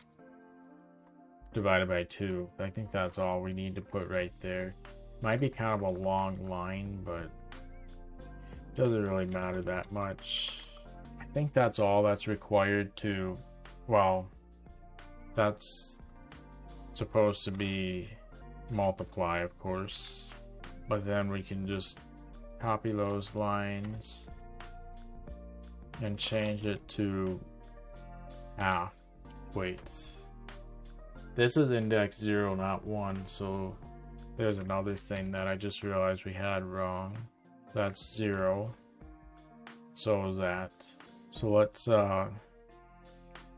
divided by 2. I think that's all we need to put right there. Might be kind of a long line, but doesn't really matter that much. I think that's all that's required to, well, that's supposed to be multiply, of course, but then we can just copy those lines and change it to wait, this is index 0, not 1, so there's another thing that I just realized we had wrong. That's 0, so is that. So let's now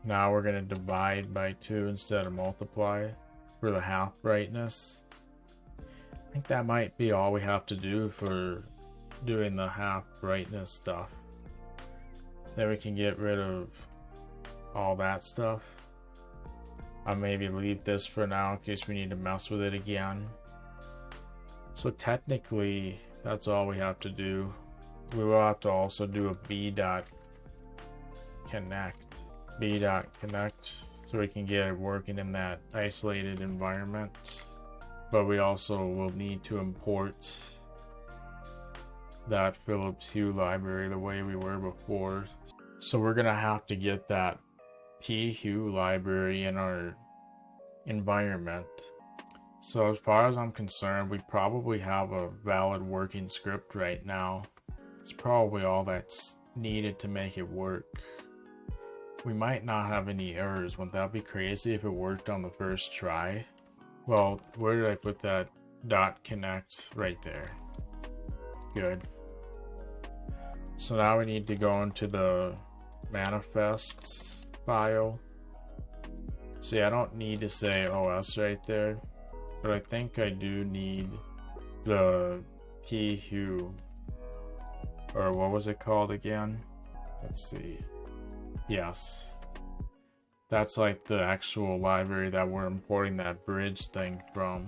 we're gonna divide by 2 instead of multiply for the half brightness. I think that might be all we have to do for doing the half brightness stuff. Then we can get rid of all that stuff. I'll maybe leave this for now in case we need to mess with it again. So technically, that's all we have to do. We will have to also do a b.connect so we can get it working in that isolated environment. But we also will need to import that Philips Hue library the way we were before. So we're gonna have to get that Hue library in our environment. So as far as I'm concerned, we probably have a valid working script right now. It's probably all that's needed to make it work. We might not have any errors. Wouldn't that be crazy if it worked on the first try? Well, where did I put that .connect? Right there. Good. So now we need to go into the manifests file. See, I don't need to say OS right there, but I think I do need the Hue, or what was it called again? Let's see. Yes. That's like the actual library that we're importing that bridge thing from.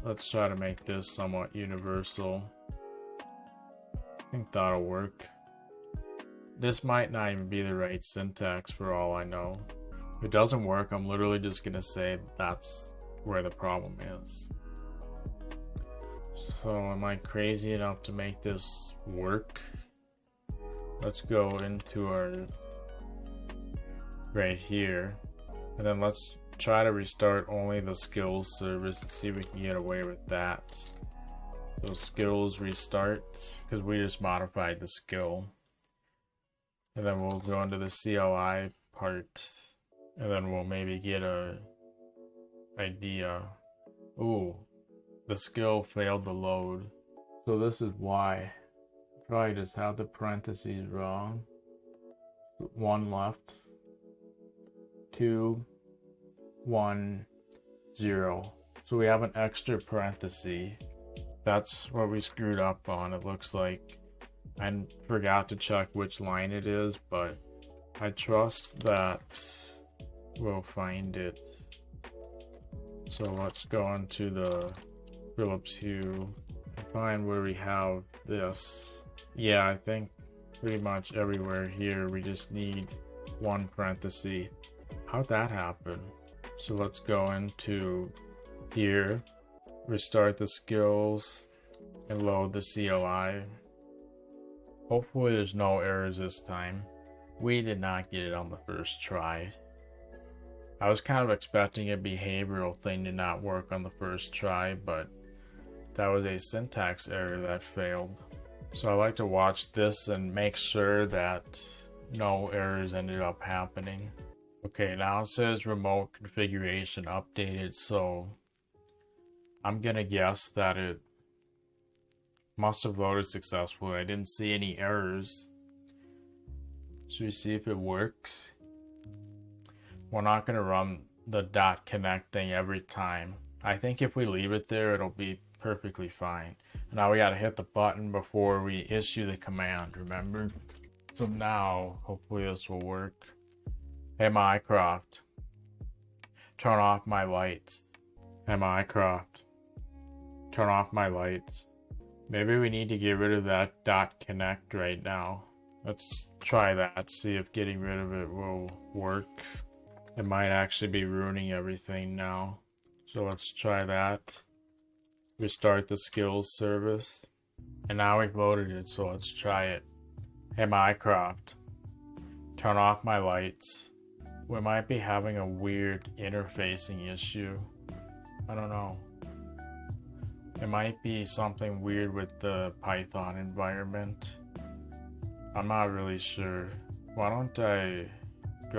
Let's try to make this somewhat universal. I think that'll work. This might not even be the right syntax for all I know. If it doesn't work, I'm literally just gonna say that's where the problem is. So am I crazy enough to make this work? Let's go into our right here, and then let's try to restart only the skills service and see if we can get away with that. So skills restart, because we just modified the skill. And then we'll go into the CLI part, and then we'll maybe get a idea. Ooh, the skill failed to load. So this is why. Probably just have the parentheses wrong. 1 left. 2, 1, 0. So we have an extra parenthesis. That's what we screwed up on, it looks like. I forgot to check which line it is, but I trust that we'll find it. So let's go into the Philips Hue and find where we have this. Yeah, I think pretty much everywhere here we just need 1 parenthesis. How'd that happen? So let's go into here, restart the skills, and load the CLI. Hopefully there's no errors this time. We did not get it on the first try. I was kind of expecting a behavioral thing to not work on the first try, but that was a syntax error that failed. So I like to watch this and make sure that no errors ended up happening. Okay, now it says remote configuration updated, so I'm gonna guess that it must have loaded successfully. I didn't see any errors. Should we see if it works? We're not gonna run the .connect thing every time. I think if we leave it there, it'll be perfectly fine. Now we gotta hit the button before we issue the command, remember? So now, hopefully this will work. Hey Mycroft, turn off my lights. Hey Mycroft, turn off my lights. Maybe we need to get rid of that .connect right now. Let's try that, see if getting rid of it will work. It might actually be ruining everything now. So let's try that. Restart the skills service. And now we've loaded it, so let's try it. Hey Mycroft, turn off my lights. We might be having a weird interfacing issue. I don't know. It might be something weird with the Python environment. I'm not really sure. Why don't do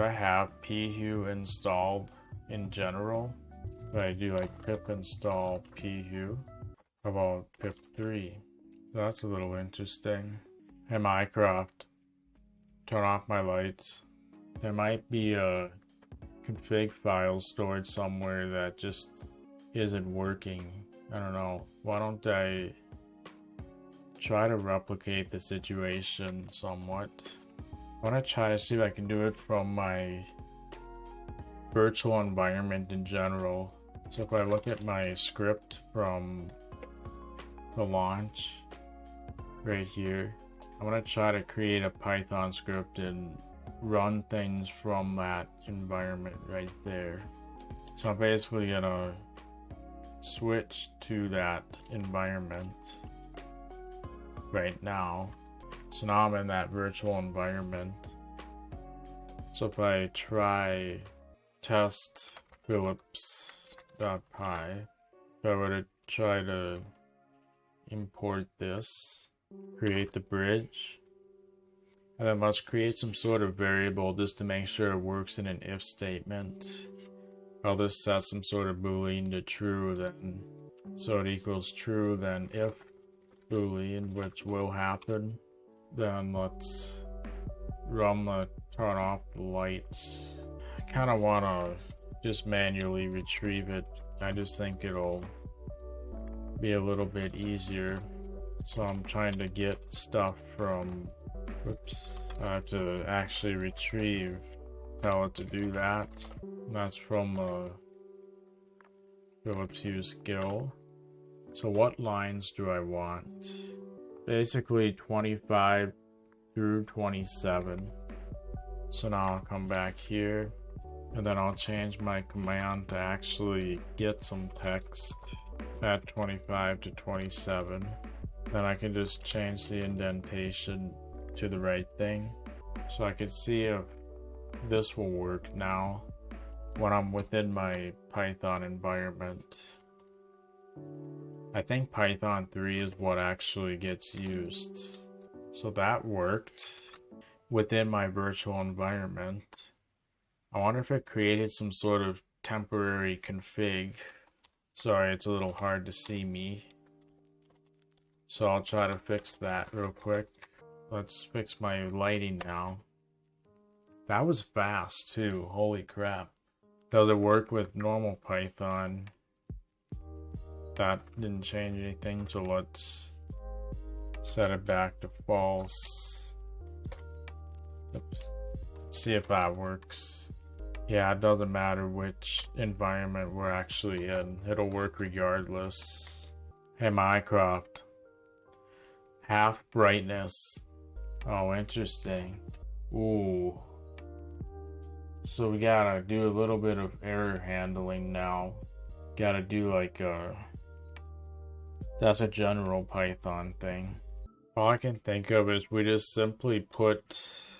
I have PHue installed in general? Do I do like pip install PHue? How about pip3? That's a little interesting. Hey Mycroft, turn off my lights. There might be a config file stored somewhere that just isn't working. I don't know. Why don't I try to replicate the situation somewhat? I want to try to see if I can do it from my virtual environment in general. So if I look at my script from the launch right here. I'm gonna try to create a Python script and run things from that environment right there. So I'm basically gonna switch to that environment right now. So now I'm in that virtual environment. So if I try test Philips.py, if I were to try to import this, create the bridge, and then let's create some sort of variable just to make sure it works in an if statement. I'll just set some sort of boolean to true, then so it equals true, then if boolean, which will happen. Then let's turn off the lights. I kind of want to just manually retrieve it. I just think it'll be a little bit easier. So I'm trying to get stuff from, oops, I have to actually retrieve, tell it to do that. And that's from Philips Hue skill. So what lines do I want? Basically 25 through 27. So now I'll come back here and then I'll change my command to actually get some text at 25 to 27. Then I can just change the indentation to the right thing. So I can see if this will work now when I'm within my Python environment. I think Python 3 is what actually gets used. So that worked within my virtual environment. I wonder if it created some sort of temporary config. Sorry, it's a little hard to see me. So I'll try to fix that real quick. Let's fix my lighting now. That was fast too, holy crap. Does it work with normal Python? That didn't change anything, so let's set it back to false. Oops. See if that works. Yeah, it doesn't matter which environment we're actually in. It'll work regardless. Hey, Mycroft. Half brightness. Oh, interesting. Ooh. So we gotta do a little bit of error handling now. Gotta do like that's a general Python thing. All I can think of is we just simply put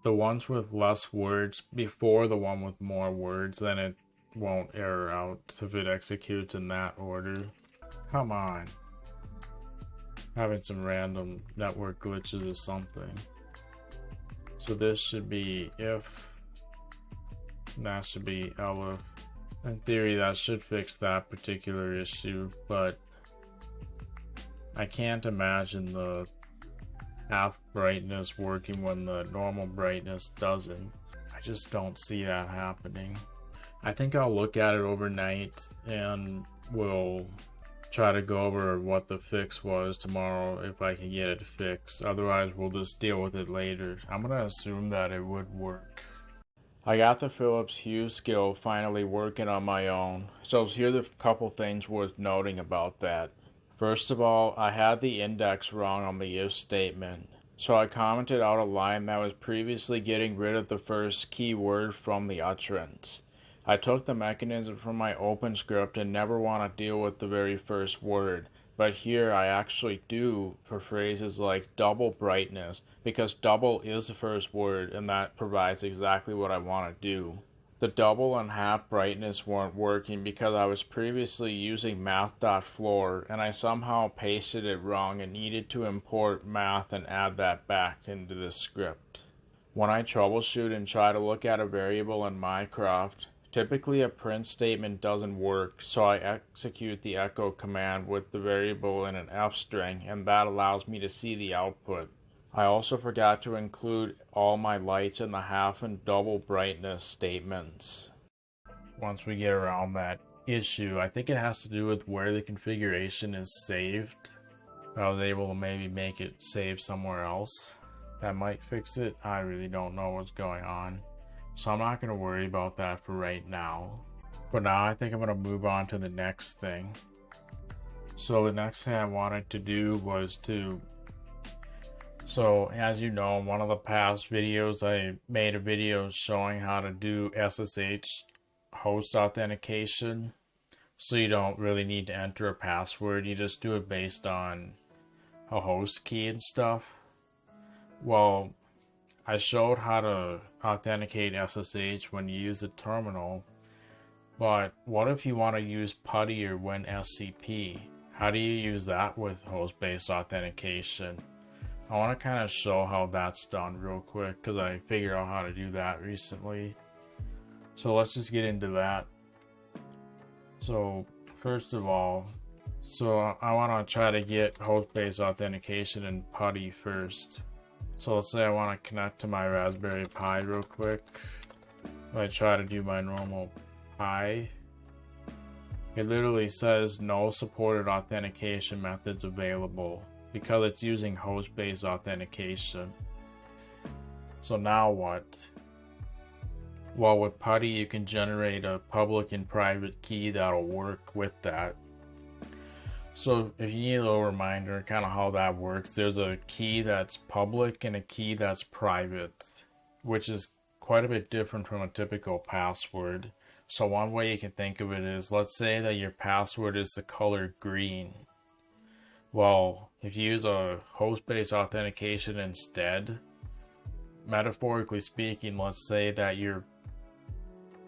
the ones with less words before the one with more words, then it won't error out if it executes in that order. Come on. Having some random network glitches or something. So this should be if, and that should be elif. In theory, that should fix that particular issue, but I can't imagine the half brightness working when the normal brightness doesn't. I just don't see that happening. I think I'll look at it overnight and we'll try to go over what the fix was tomorrow if I can get it fixed. Otherwise, we'll just deal with it later. I'm gonna assume that it would work. I got the Philips Hue skill finally working on my own. So here's a couple things worth noting about that. First of all, I had the index wrong on the if statement. So I commented out a line that was previously getting rid of the first keyword from the utterance. I took the mechanism from my open script and never want to deal with the very first word, but here I actually do for phrases like double brightness, because double is the first word and that provides exactly what I want to do. The double and half brightness weren't working because I was previously using math.floor and I somehow pasted it wrong and needed to import math and add that back into the script. When I troubleshoot and try to look at a variable in Mycroft, typically a print statement doesn't work, so I execute the echo command with the variable in an F string, and that allows me to see the output. I also forgot to include all my lights in the half and double brightness statements. Once we get around that issue, I think it has to do with where the configuration is saved. I was able to maybe make it save somewhere else. That might fix it. I really don't know what's going on. So I'm not going to worry about that for right now. But now I think I'm going to move on to the next thing. So the next thing I wanted to do was so as you know, in one of the past videos, I made a video showing how to do SSH host authentication. So you don't really need to enter a password, you just do it based on a host key and stuff. Well, I showed how to authenticate SSH when you use the terminal, but what if you want to use PuTTY or WinSCP? How do you use that with host-based authentication? I want to kind of show how that's done real quick because I figured out how to do that recently. So let's just get into that. So first of all, I want to try to get host-based authentication in PuTTY first. So let's say I want to connect to my Raspberry Pi real quick. I try to do my normal Pi. It literally says no supported authentication methods available because it's using host-based authentication. So now what? Well, with PuTTY you can generate a public and private key that'll work with that. So if you need a little reminder kind of how that works, there's a key that's public and a key that's private, which is quite a bit different from a typical password. So one way you can think of it is, let's say that your password is the color green. Well, if you use a host-based authentication instead, metaphorically speaking, let's say that your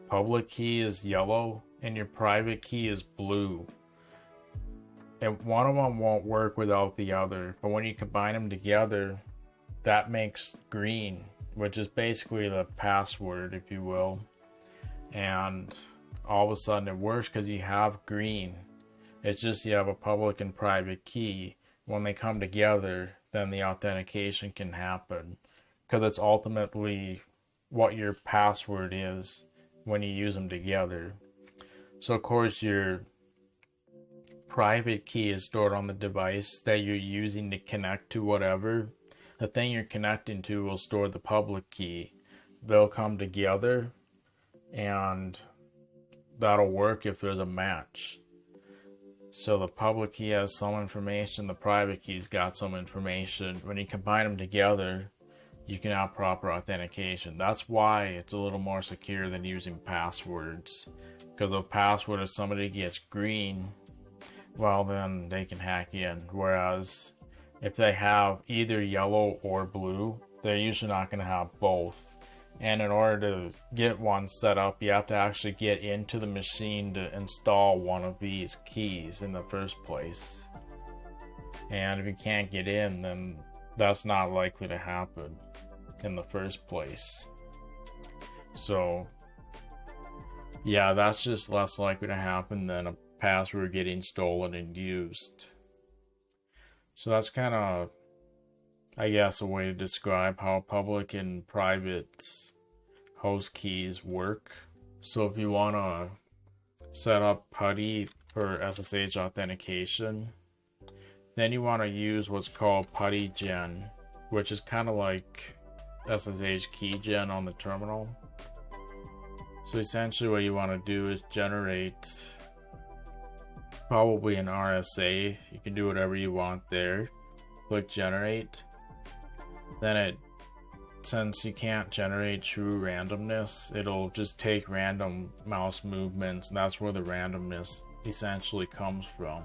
public key is yellow and your private key is blue. And one of them won't work without the other, but when you combine them together, that makes green, which is basically the password, if you will. And all of a sudden it works because you have green. It's just you have a public and private key. When they come together, then the authentication can happen because it's ultimately what your password is when you use them together. So of course your private key is stored on the device that you're using to connect to whatever. The thing you're connecting to will store the public key. They'll come together and that'll work if there's a match. So the public key has some information, the private key's got some information. When you combine them together, you can have proper authentication. That's why it's a little more secure than using passwords. Because a password, if somebody gets green, well then they can hack in. Whereas if they have either yellow or blue, they're usually not going to have both. And in order to get one set up, you have to actually get into the machine to install one of these keys in the first place. And if you can't get in, then that's not likely to happen in the first place. So yeah, that's just less likely to happen than a password getting stolen and used. So that's kind of, I guess, a way to describe how public and private host keys work. So if you want to set up PuTTY for SSH authentication, then you want to use what's called PuTTY Gen, which is kind of like SSH keygen on the terminal. So essentially what you want to do is generate probably an RSA. You can do whatever you want there. Click generate. Then since you can't generate true randomness, it'll just take random mouse movements, and that's where the randomness essentially comes from.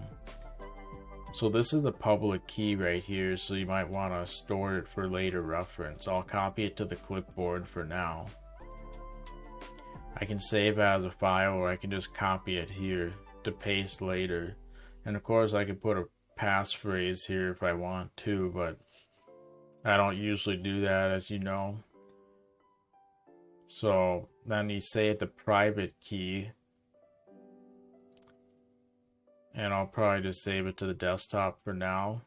So this is the public key right here, so you might want to store it for later reference. I'll copy it to the clipboard for now. I can save it as a file, or I can just copy it here to paste later. And of course I could put a passphrase here if I want to, but I don't usually do that, as you know. So then you save the private key, and I'll probably just save it to the desktop for now.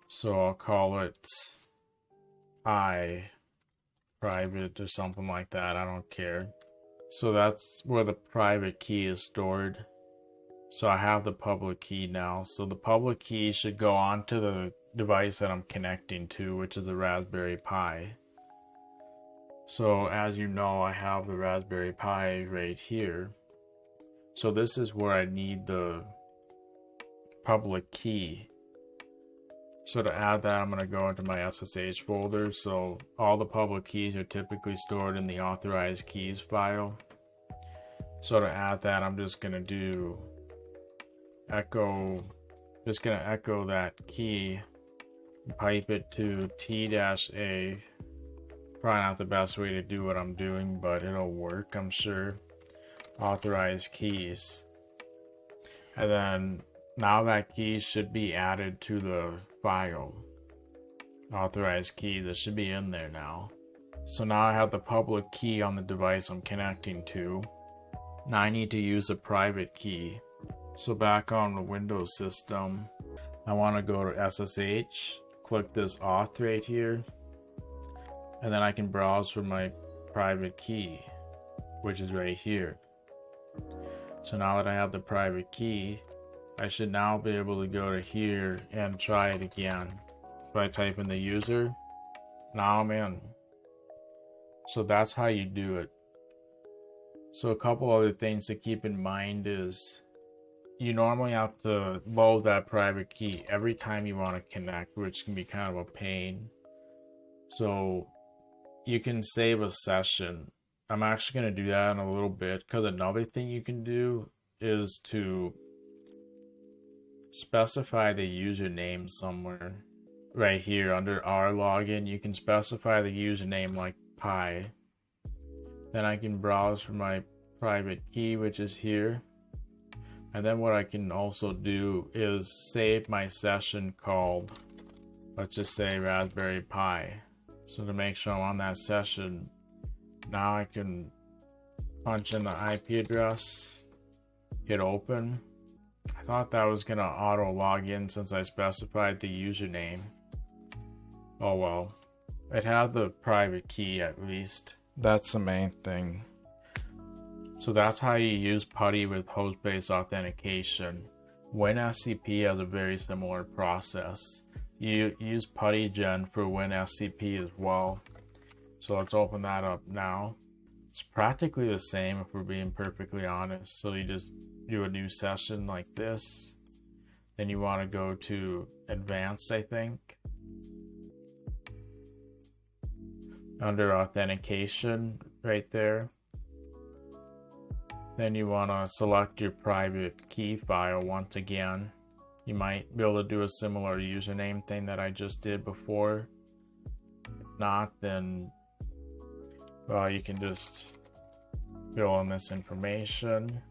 So I'll call it private or something like that, I don't care. So that's where the private key is stored. So I have the public key now. So the public key should go onto the device that I'm connecting to, which is a Raspberry Pi. So as you know, I have the Raspberry Pi right here. So this is where I need the public key. So to add that, I'm going to go into my SSH folder. So all the public keys are typically stored in the authorized keys file. So to add that, I'm just going to do echo, echo that key, pipe it to T-A. Probably not the best way to do what I'm doing, but it'll work, I'm sure. Authorized keys. And then now that key should be added to the file. Authorized key, this should be in there now. So now I have the public key on the device I'm connecting to. Now I need to use a private key. So back on the Windows system, I want to go to SSH, click this auth right here, and then I can browse for my private key, which is right here. So now that I have the private key, I should now be able to go to here and try it again. If I type in the user, now I'm in. So that's how you do it. So a couple other things to keep in mind is you normally have to load that private key every time you want to connect, which can be kind of a pain. So you can save a session. I'm actually going to do that in a little bit, because another thing you can do is to specify the username somewhere. Right here under our login, you can specify the username like pi. Then I can browse for my private key, which is here. And then what I can also do is save my session called, let's just say, Raspberry Pi. So to make sure I'm on that session, now I can punch in the IP address, hit open. I thought that was gonna auto log in since I specified the username. Oh well, it had the private key at least. That's the main thing. So that's how you use PuTTY with host-based authentication. WinSCP has a very similar process. You use PuTTygen for WinSCP as well. So let's open that up now. It's practically the same if we're being perfectly honest. So you just do a new session like this. Then you want to go to advanced, I think. Under authentication right there. Then you want to select your private key file once again. You might be able to do a similar username thing that I just did before. If not, then well, you can just fill in this information.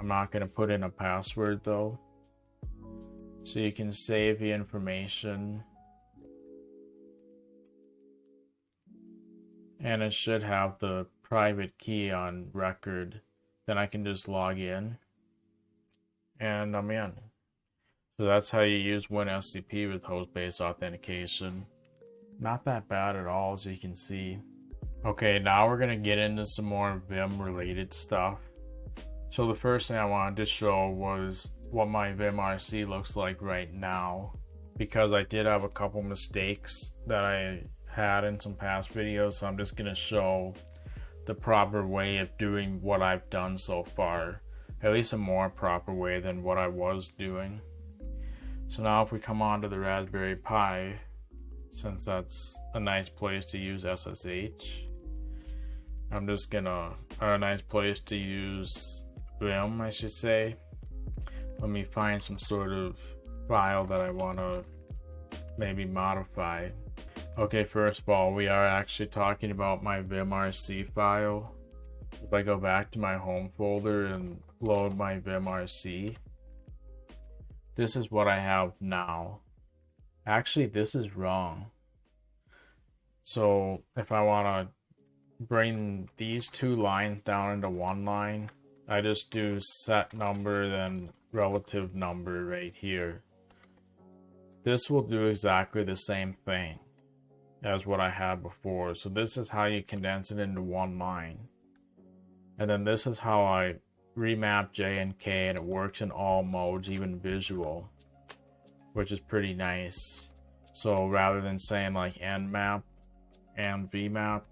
I'm not going to put in a password though. So you can save the information. And it should have the private key on record. Then I can just log in. And I'm in. So that's how you use WinSCP with host-based authentication. Not that bad at all, as you can see. Okay, now we're going to get into some more Vim related stuff. So the first thing I wanted to show was what my VimRC looks like right now, because I did have a couple mistakes that I had in some past videos, so I'm just going to show the proper way of doing what I've done so far, at least a more proper way than what I was doing. So now if we come on to the Raspberry Pi, since that's a nice place to use SSH, I'm just gonna, or a nice place to use Vim, I should say. Let me find some sort of file that I want to maybe modify. Okay, first of all, we are actually talking about my VimRC file. If I go back to my home folder and load my VimRC, this is what I have now. Actually, this is wrong. So if I want to bring these two lines down into one line, I just do set number then relative number right here. This will do exactly the same thing as what I had before. So this is how you condense it into one line. And then this is how I remap J and K, and it works in all modes, even visual, which is pretty nice. So rather than saying like nmap and vmap,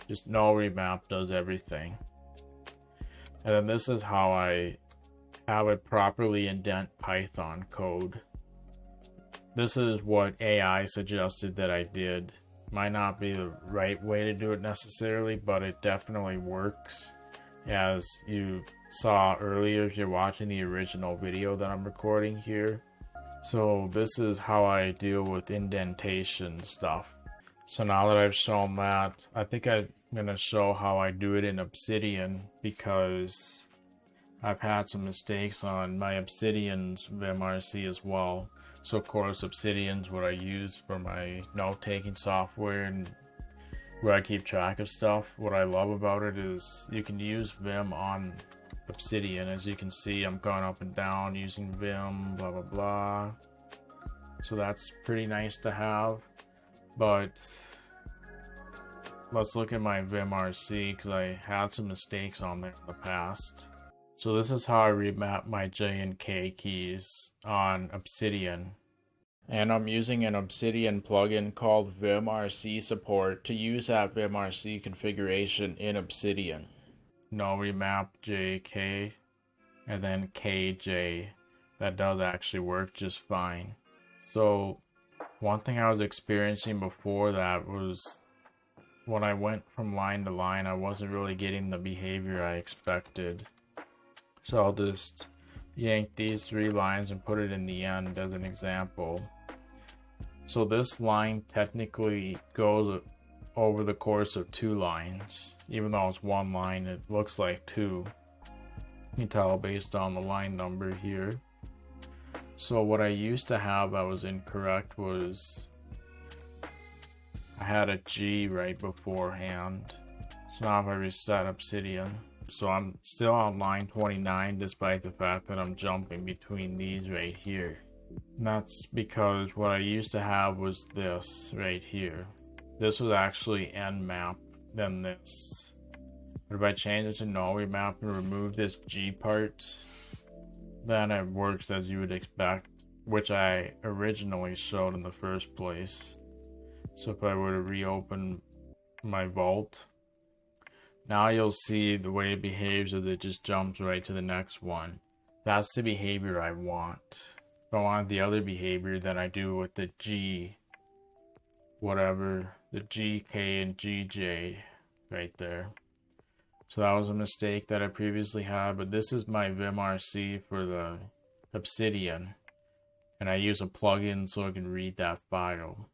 just no remap does everything. And then this is how I have it properly indent Python code. This is what AI suggested that I did. Might not be the right way to do it necessarily, but it definitely works. As you saw earlier, if you're watching the original video that I'm recording here. So this is how I deal with indentation stuff. So now that I've shown that, I think I'm going to show how I do it in Obsidian, because I've had some mistakes on my Obsidian's VimRC as well. So of course Obsidian's what I use for my note-taking software and where I keep track of stuff. What I love about it is you can use Vim on Obsidian. As you can see, I'm going up and down using Vim, blah blah blah. So that's pretty nice to have. But let's look at my VimRC, because I had some mistakes on there in the past. So this is how I remap my J and K keys on Obsidian. And I'm using an Obsidian plugin called VimRC support to use that VimRC configuration in Obsidian. No remap JK and then KJ. That does actually work just fine. So one thing I was experiencing before that was when I went from line to line, I wasn't really getting the behavior I expected. So I'll just yank these 3 lines and put it in the end as an example. So this line technically goes over the course of 2 lines. Even though it's 1 line, it looks like 2. You can tell based on the line number here. So what I used to have that was incorrect was I had a G right beforehand. So now if I reset Obsidian, so I'm still on line 29 despite the fact that I'm jumping between these right here. And that's because what I used to have was this right here. This was actually nmap, then this. But if I change it to no remap and remove this G part, then it works as you would expect, which I originally showed in the first place. So if I were to reopen my vault, now you'll see the way it behaves is it just jumps right to the next one. That's the behavior I want. If I want the other behavior, then I do with the G, whatever, the GK and GJ right there. So that was a mistake that I previously had, but this is my VimRC for the Obsidian. And I use a plugin so I can read that file.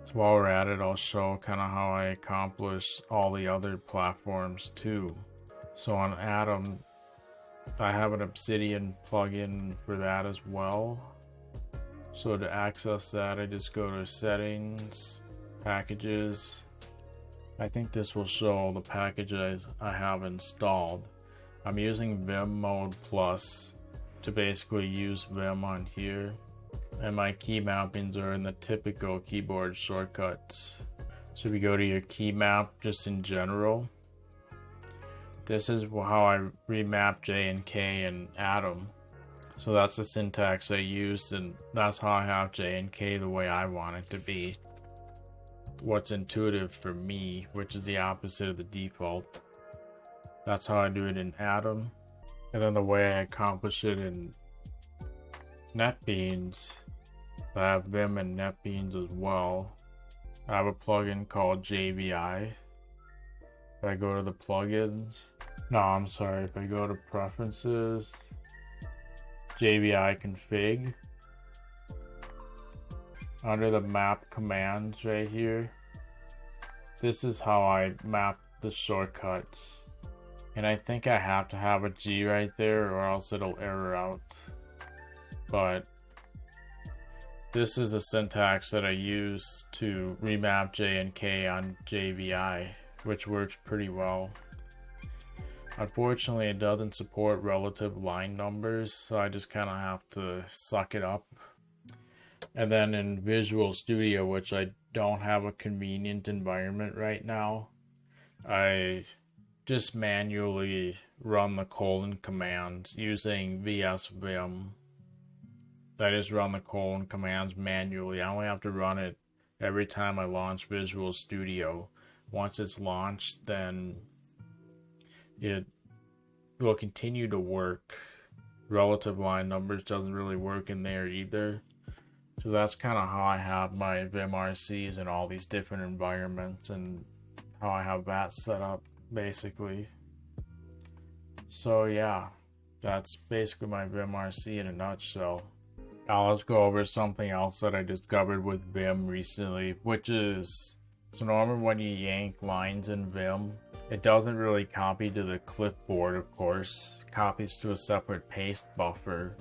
So while we're at it, I'll show kind of how I accomplish all the other platforms too. So on Atom, I have an Obsidian plugin for that as well. So to access that, I just go to Settings, Packages. I think this will show the packages I have installed. I'm using Vim Mode Plus to basically use Vim on here. And my key mappings are in the typical keyboard shortcuts. So if you go to your key map, just in general, this is how I remap J and K and Atom. So that's the syntax I used, and that's how I have J and K the way I want it to be. What's intuitive for me, which is the opposite of the default. That's how I do it in Atom. And then the way I accomplish it in NetBeans, I have Vim and NetBeans as well. I have a plugin called JVI. If I go to the plugins, if I go to preferences, JVI config, under the map commands right here, this is how I map the shortcuts. And I think I have to have a G right there or else it'll error out. But this is a syntax that I use to remap J and K on JVI, which works pretty well. Unfortunately, it doesn't support relative line numbers, so I just kind of have to suck it up. And then in Visual Studio, which I don't have a convenient environment right now, I just manually run the colon command using VSVim. I just run the colon commands manually. I only have to run it every time I launch Visual Studio. Once it's launched, then it will continue to work relative line numbers doesn't really work in there either. So that's kind of how I have my VimRCs in all these different environments and how I have that set up basically. So yeah, that's basically my VimRC in a nutshell. Now let's go over something else that I discovered with Vim recently, which is, so normally when you yank lines in Vim, it doesn't really copy to the clipboard, of course. It copies to a separate paste buffer.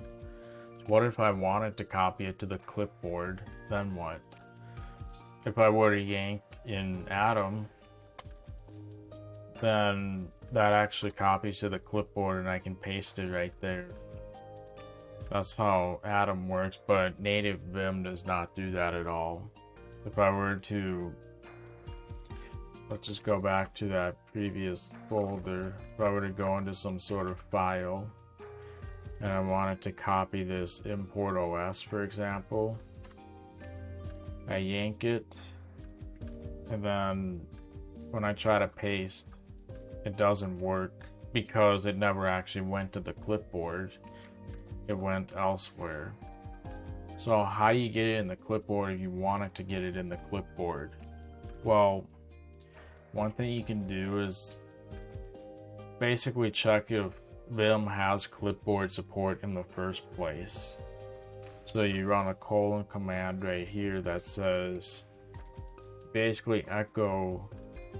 So what if I wanted to copy it to the clipboard? Then what? If I were to yank in Atom, then that actually copies to the clipboard and I can paste it right there. That's how Atom works, but native Vim does not do that at all. If I were to, let's just go back to that previous folder. If I were to go into some sort of file and I wanted to copy this import OS, for example, I yank it, and then when I try to paste, it doesn't work because it never actually went to the clipboard. It went elsewhere. So how do you get it in the clipboard if you wanted to get it in the clipboard? Well, one thing you can do is basically check if Vim has clipboard support in the first place. So you run a colon command right here that says basically echo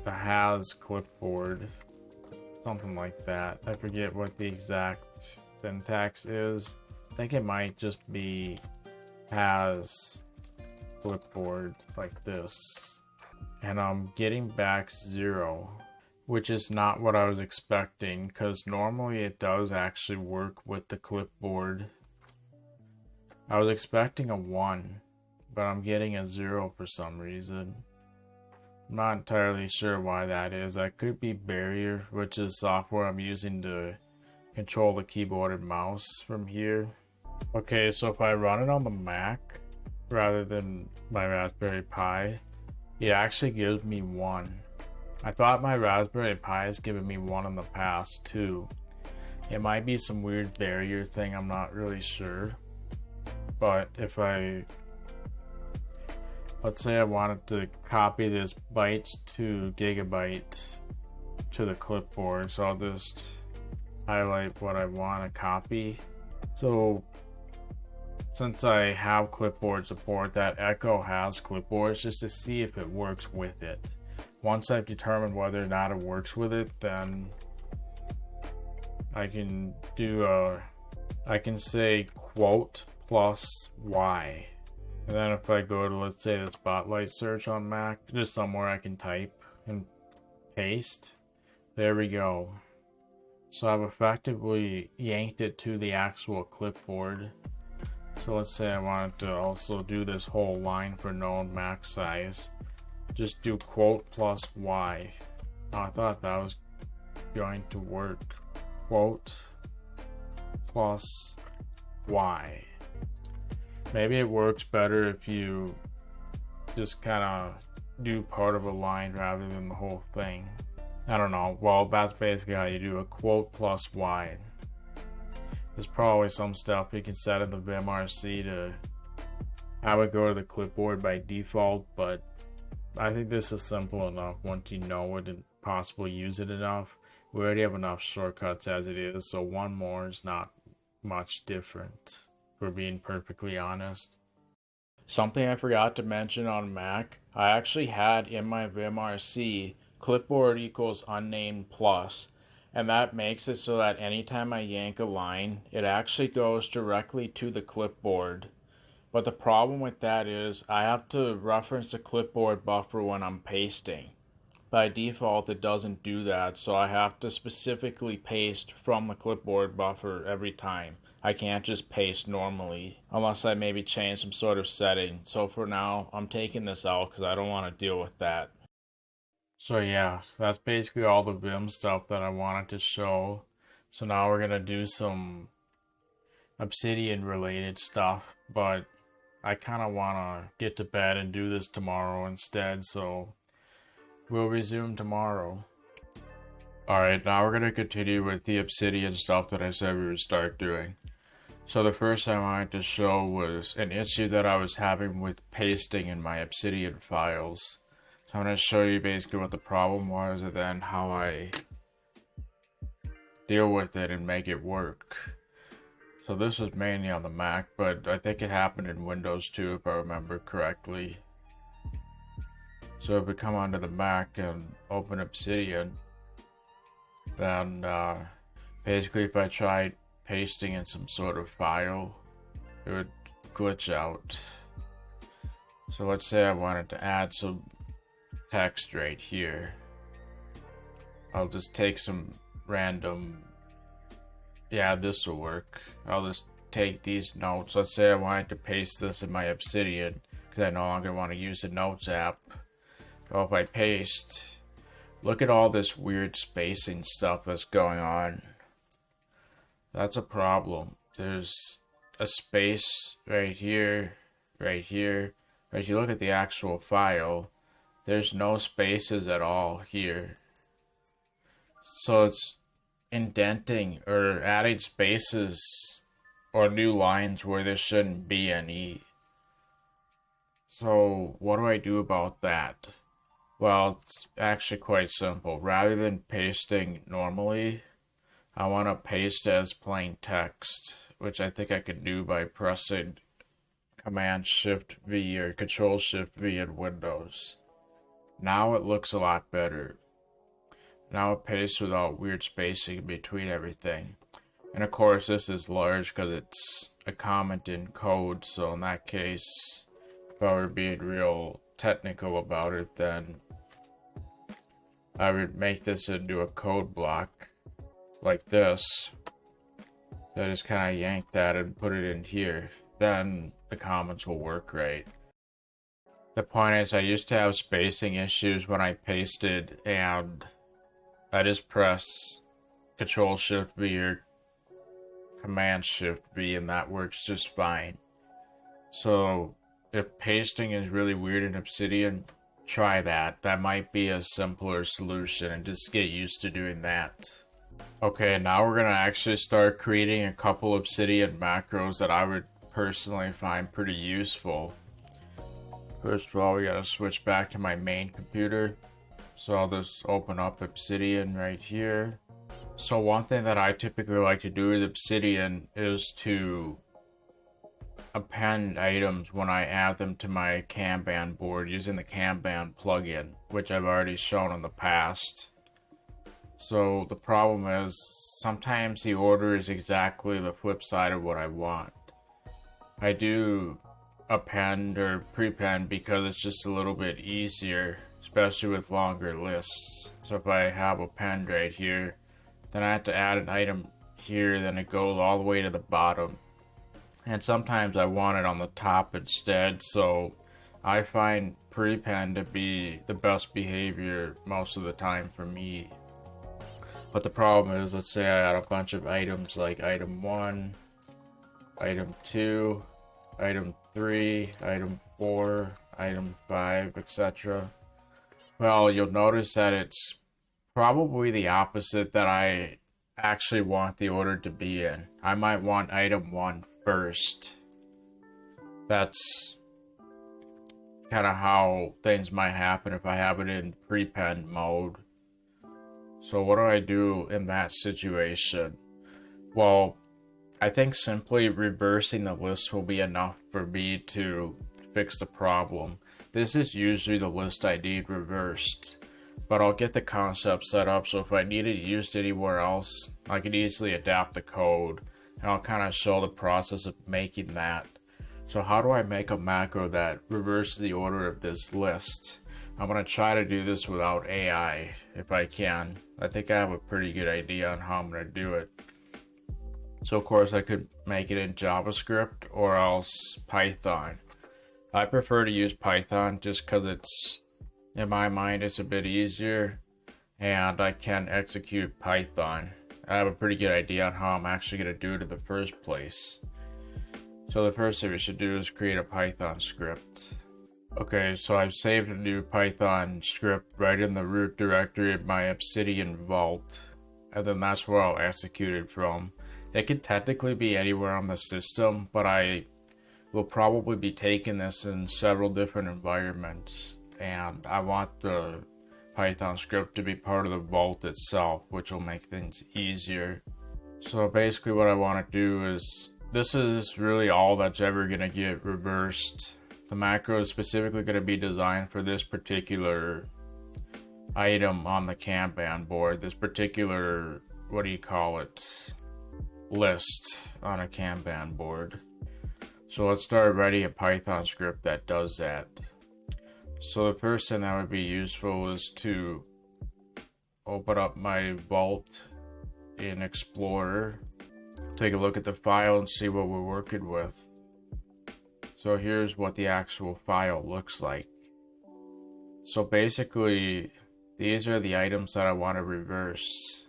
the has clipboard, something like that. I forget what the exact syntax is. I think it might just be has clipboard like this. And I'm getting back 0, which is not what I was expecting, because normally it does actually work with the clipboard. I was expecting a 1, but I'm getting a 0 for some reason. I'm not entirely sure why that is. That could be Barrier, which is software I'm using to control the keyboard and mouse from here. Okay, so if I run it on the Mac rather than my Raspberry Pi, it actually gives me 1. I thought my Raspberry Pi has given me 1 in the past too. It might be some weird barrier thing, I'm not really sure. But if let's say I wanted to copy this bytes to gigabytes to the clipboard, so I'll just highlight what I want to copy. So since I have clipboard support, that echo has clipboards just to see if it works with it. Once I've determined whether or not it works with it, then I can say quote plus Y. And then if I go to, let's say, the Spotlight search on Mac, just somewhere I can type and paste, there we go. So I've effectively yanked it to the actual clipboard. So let's say I wanted to also do this whole line for known max size. Just do quote plus Y. Oh, I thought that was going to work. Quote plus Y. Maybe it works better if you just kind of do part of a line rather than the whole thing. I don't know. Well, that's basically how you do a quote plus Y. There's probably some stuff you can set in the VimRC to have it go to the clipboard by default, but I think this is simple enough once you know it and possibly use it enough. We already have enough shortcuts as it is, so one more is not much different, for being perfectly honest. Something I forgot to mention on Mac, I actually had in my VimRC clipboard equals unnamed plus, and that makes it so that anytime I yank a line, it actually goes directly to the clipboard. But the problem with that is I have to reference the clipboard buffer when I'm pasting. By default, it doesn't do that, so I have to specifically paste from the clipboard buffer every time. I can't just paste normally, unless I maybe change some sort of setting. So for now, I'm taking this out because I don't want to deal with that. So yeah, that's basically all the Vim stuff that I wanted to show. So now we're going to do some Obsidian related stuff, but I kind of want to get to bed and do this tomorrow instead, so we'll resume tomorrow. Alright, now we're going to continue with the Obsidian stuff that I said we would start doing. So the first thing I wanted to show was an issue that I was having with pasting in my Obsidian files. So I'm going to show you basically what the problem was and then how I deal with it and make it work. So this was mainly on the Mac, but I think it happened in Windows too if I remember correctly. So if we come onto the Mac and open Obsidian, then basically if I tried pasting in some sort of file, it would glitch out. So let's say I wanted to add some text right here. I'll just take some random, yeah, this will work. I'll just take these notes. Let's say I wanted to paste this in my Obsidian because I no longer want to use the Notes app. Well, if I paste, look at all this weird spacing stuff that's going on. That's a problem. There's a space right here, right here. But if you look at the actual file, there's no spaces at all here. So it's indenting or adding spaces or new lines where there shouldn't be any. So what do I do about that? Well, it's actually quite simple. Rather than pasting normally, I want to paste as plain text, which I think I can do by pressing Command-Shift-V or Control-Shift-V in Windows. Now it looks a lot better. Now it pastes without weird spacing between everything. And of course this is large because it's a comment in code, so in that case, if I were being real technical about it, then I would make this into a code block like this. So I just kind of yank that and put it in here. Then the comments will work right. The point is, I used to have spacing issues when I pasted, and I just press Control-Shift-V or Command-Shift-V and that works just fine. So if pasting is really weird in Obsidian, try that. That might be a simpler solution and just get used to doing that. Okay, now we're going to actually start creating a couple Obsidian macros that I would personally find pretty useful. First of all, we got to switch back to my main computer. So I'll just open up Obsidian right here. So one thing that I typically like to do with Obsidian is to append items when I add them to my Kanban board using the Kanban plugin, which I've already shown in the past. So the problem is sometimes the order is exactly the flip side of what I want. I do append or prepend because it's just a little bit easier, especially with longer lists. So if I have append right here, then I have to add an item here, then it goes all the way to the bottom. And sometimes I want it on the top instead, so I find prepend to be the best behavior most of the time for me. But the problem is, let's say I add a bunch of items like item 1, item 2, item 3, item 4, item 5, etc. Well, you'll notice that it's probably the opposite that I actually want the order to be in. I might want item 1 first. That's kind of how things might happen if I have it in prepend mode. So what do I do in that situation? Well, I think simply reversing the list will be enough for me to fix the problem. This is usually the list I need reversed, but I'll get the concept set up so if I need it used anywhere else, I can easily adapt the code, and I'll kind of show the process of making that. So how do I make a macro that reverses the order of this list? I'm going to try to do this without AI if I can. I think I have a pretty good idea on how I'm going to do it. So of course I could make it in JavaScript or else Python. I prefer to use Python just because it's, in my mind, it's a bit easier and I can execute Python. I have a pretty good idea on how I'm actually going to do it in the first place. So the first thing we should do is create a Python script. Okay, so I've saved a new Python script right in the root directory of my Obsidian vault. and then that's where I'll execute it from. It could technically be anywhere on the system, but I will probably be taking this in several different environments, and I want the Python script to be part of the vault itself, which will make things easier. So basically what I want to do is, this is really all that's ever going to get reversed. The macro is specifically going to be designed for this particular item on the Kanban board, this particular, what do you call it, list on a Kanban board. So let's start writing a Python script that does that. So the first thing that would be useful is to open up my vault in Explorer, take a look at the file and see what we're working with. So here's what the actual file looks like. So basically, these are the items that I want to reverse.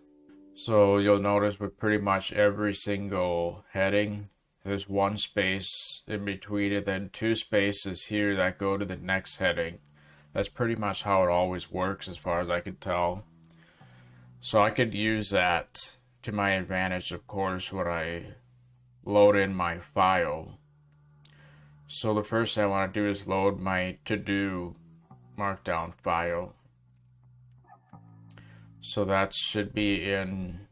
So you'll notice with pretty much every single heading, there's one space in between it, then two spaces here that go to the next heading. That's pretty much how it always works as far as I can tell. So I could use that to my advantage, of course, when I load in my file. So the first thing I want to do is load my to-do markdown file. So that should be in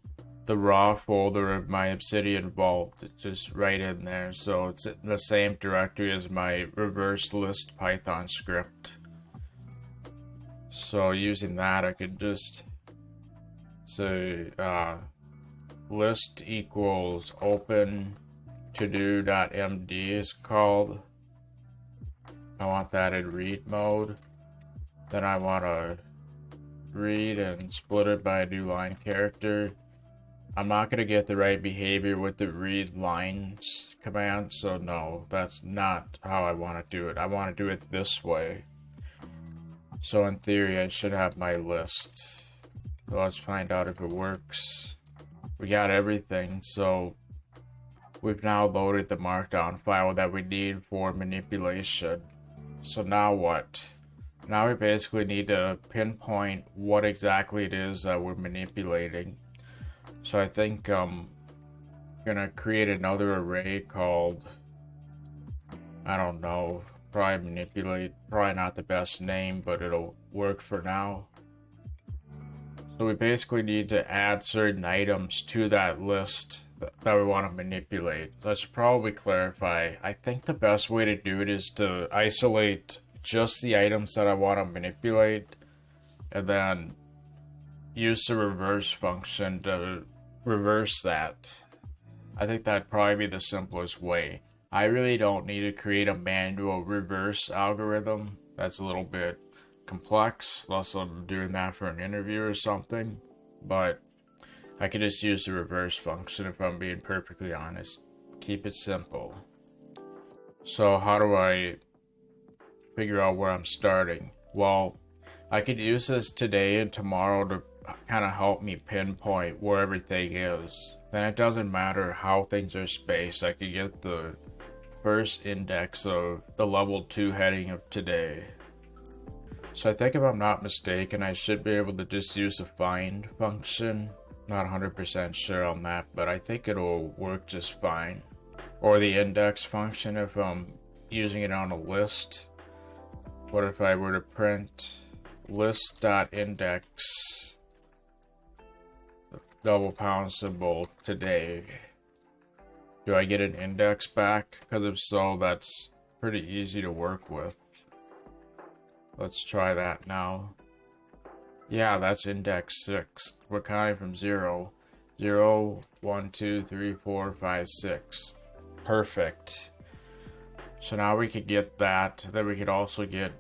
the raw folder of my Obsidian vault. It's just right in there. So it's in the same directory as my reverse list Python script. So using that, I could just say list equals open todo.md is called. I want that in read mode. Then I want to read and split it by a new line character. I'm not going to get the right behavior with the read lines command, so no, that's not how I want to do it. I want to do it this way. So in theory, I should have my list. So let's find out if it works. We got everything, so we've now loaded the markdown file that we need for manipulation. So now what? Now we basically need to pinpoint what exactly it is that we're manipulating. So I think I'm gonna create another array called, I don't know, probably manipulate, probably not the best name, but it'll work for now. So we basically need to add certain items to that list that we want to manipulate. Let's probably clarify. I think the best way to do it is to isolate just the items that I want to manipulate, and then use the reverse function to reverse that. I think that'd probably be the simplest way. I really don't need to create a manual reverse algorithm. That's a little bit complex, unless I'm doing that for an interview or something. But I could just use the reverse function if I'm being perfectly honest. Keep it simple. So how do I figure out where I'm starting? Well, I could use this today and tomorrow to kind of help me pinpoint where everything is. Then it doesn't matter how things are spaced. I could get the first index of the level 2 heading of today. So I think if I'm not mistaken, I should be able to just use the find function. Not 100% sure on that, but I think it'll work just fine. Or the index function if I'm using it on a list. What if I were to print list.index double pound symbol today? Do I get an index back? Because if so, that's pretty easy to work with. Let's try that now. Yeah, that's index 6. We're counting from 0. 0, 1, 2, 3, 4, 5, 6. Perfect. So now we could get that. Then we could also get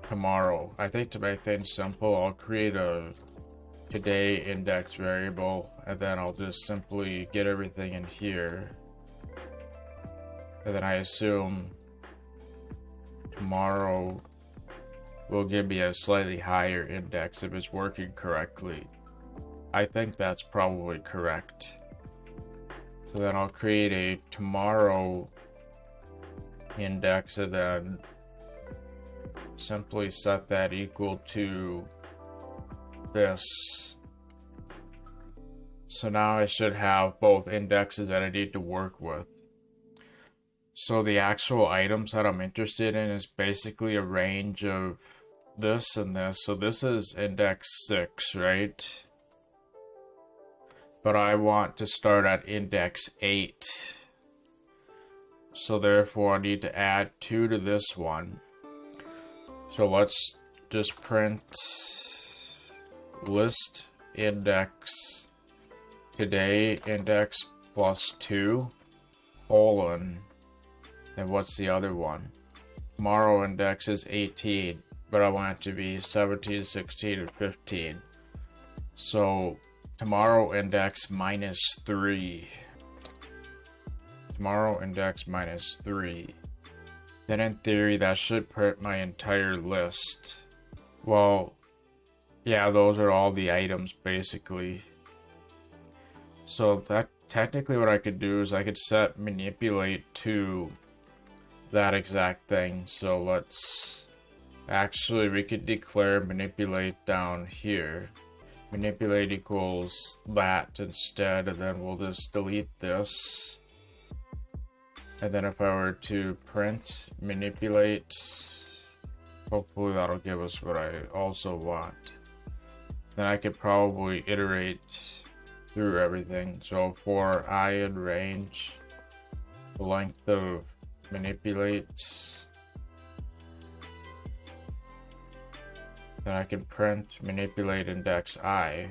tomorrow. I think to make things simple, I'll create a today index variable, and then I'll just simply get everything in here. And then I assume tomorrow will give me a slightly higher index if it's working correctly. I think that's probably correct. So then I'll create a tomorrow index and then simply set that equal to this. So now I should have both indexes that I need to work with. So the actual items that I'm interested in is basically a range of this and this. So this is index 6, right? But I want to start at index 8. So therefore I need to add 2 to this one. So let's just print list index today index plus 2 colon. And what's the other one? Tomorrow index is 18, but I want it to be 17, 16, and 15. So tomorrow index minus 3. Tomorrow index minus 3. Then in theory that should print my entire list. Well, yeah, those are all the items basically. So that technically what I could do is I could set manipulate to that exact thing. So let's actually, we could declare manipulate down here. Manipulate equals that instead, and then we'll just delete this. And then if I were to print manipulate, hopefully that'll give us what I also want. Then I could probably iterate through everything. So for I in range, the length of manipulates, then I can print manipulate index I,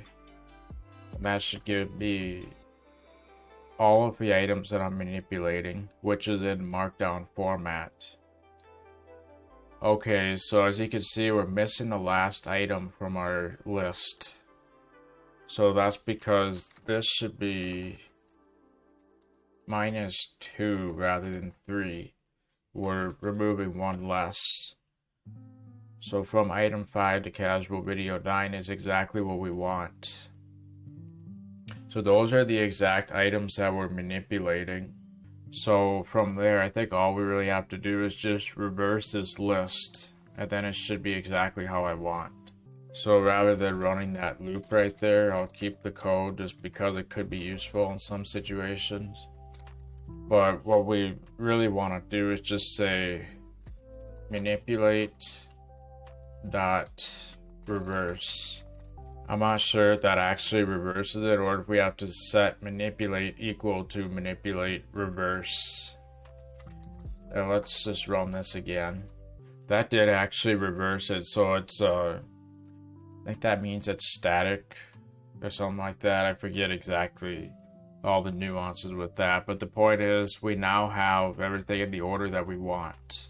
and that should give me all of the items that I'm manipulating, which is in markdown format. Okay, so as you can see, we're missing the last item from our list. So that's because this should be minus 2 rather than 3. We're removing one less. So from item 5 to casual video 9 is exactly what we want. So those are the exact items that we're manipulating. So from there, I think all we really have to do is just reverse this list, and then it should be exactly how I want. So rather than running that loop right there, I'll keep the code just because it could be useful in some situations. But what we really want to do is just say manipulate dot reverse. I'm not sure if that actually reverses it or if we have to set manipulate equal to manipulate reverse. And let's just run this again. That did actually reverse it, so it's I think that means it's static or something like that. I forget exactly all the nuances with that, but the point is we now have everything in the order that we want.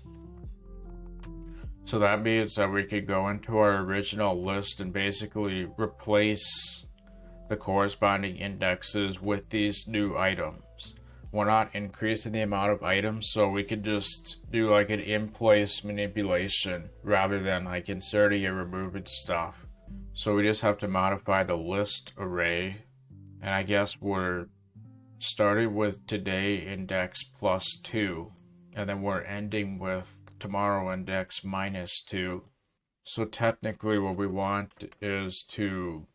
So that means that we could go into our original list and basically replace the corresponding indexes with these new items. We're not increasing the amount of items, so we could just do like an in-place manipulation rather than like inserting and removing stuff. So we just have to modify the list array, and I guess we're starting with today index plus 2, and then we're ending with tomorrow index minus 2. So technically what we want is to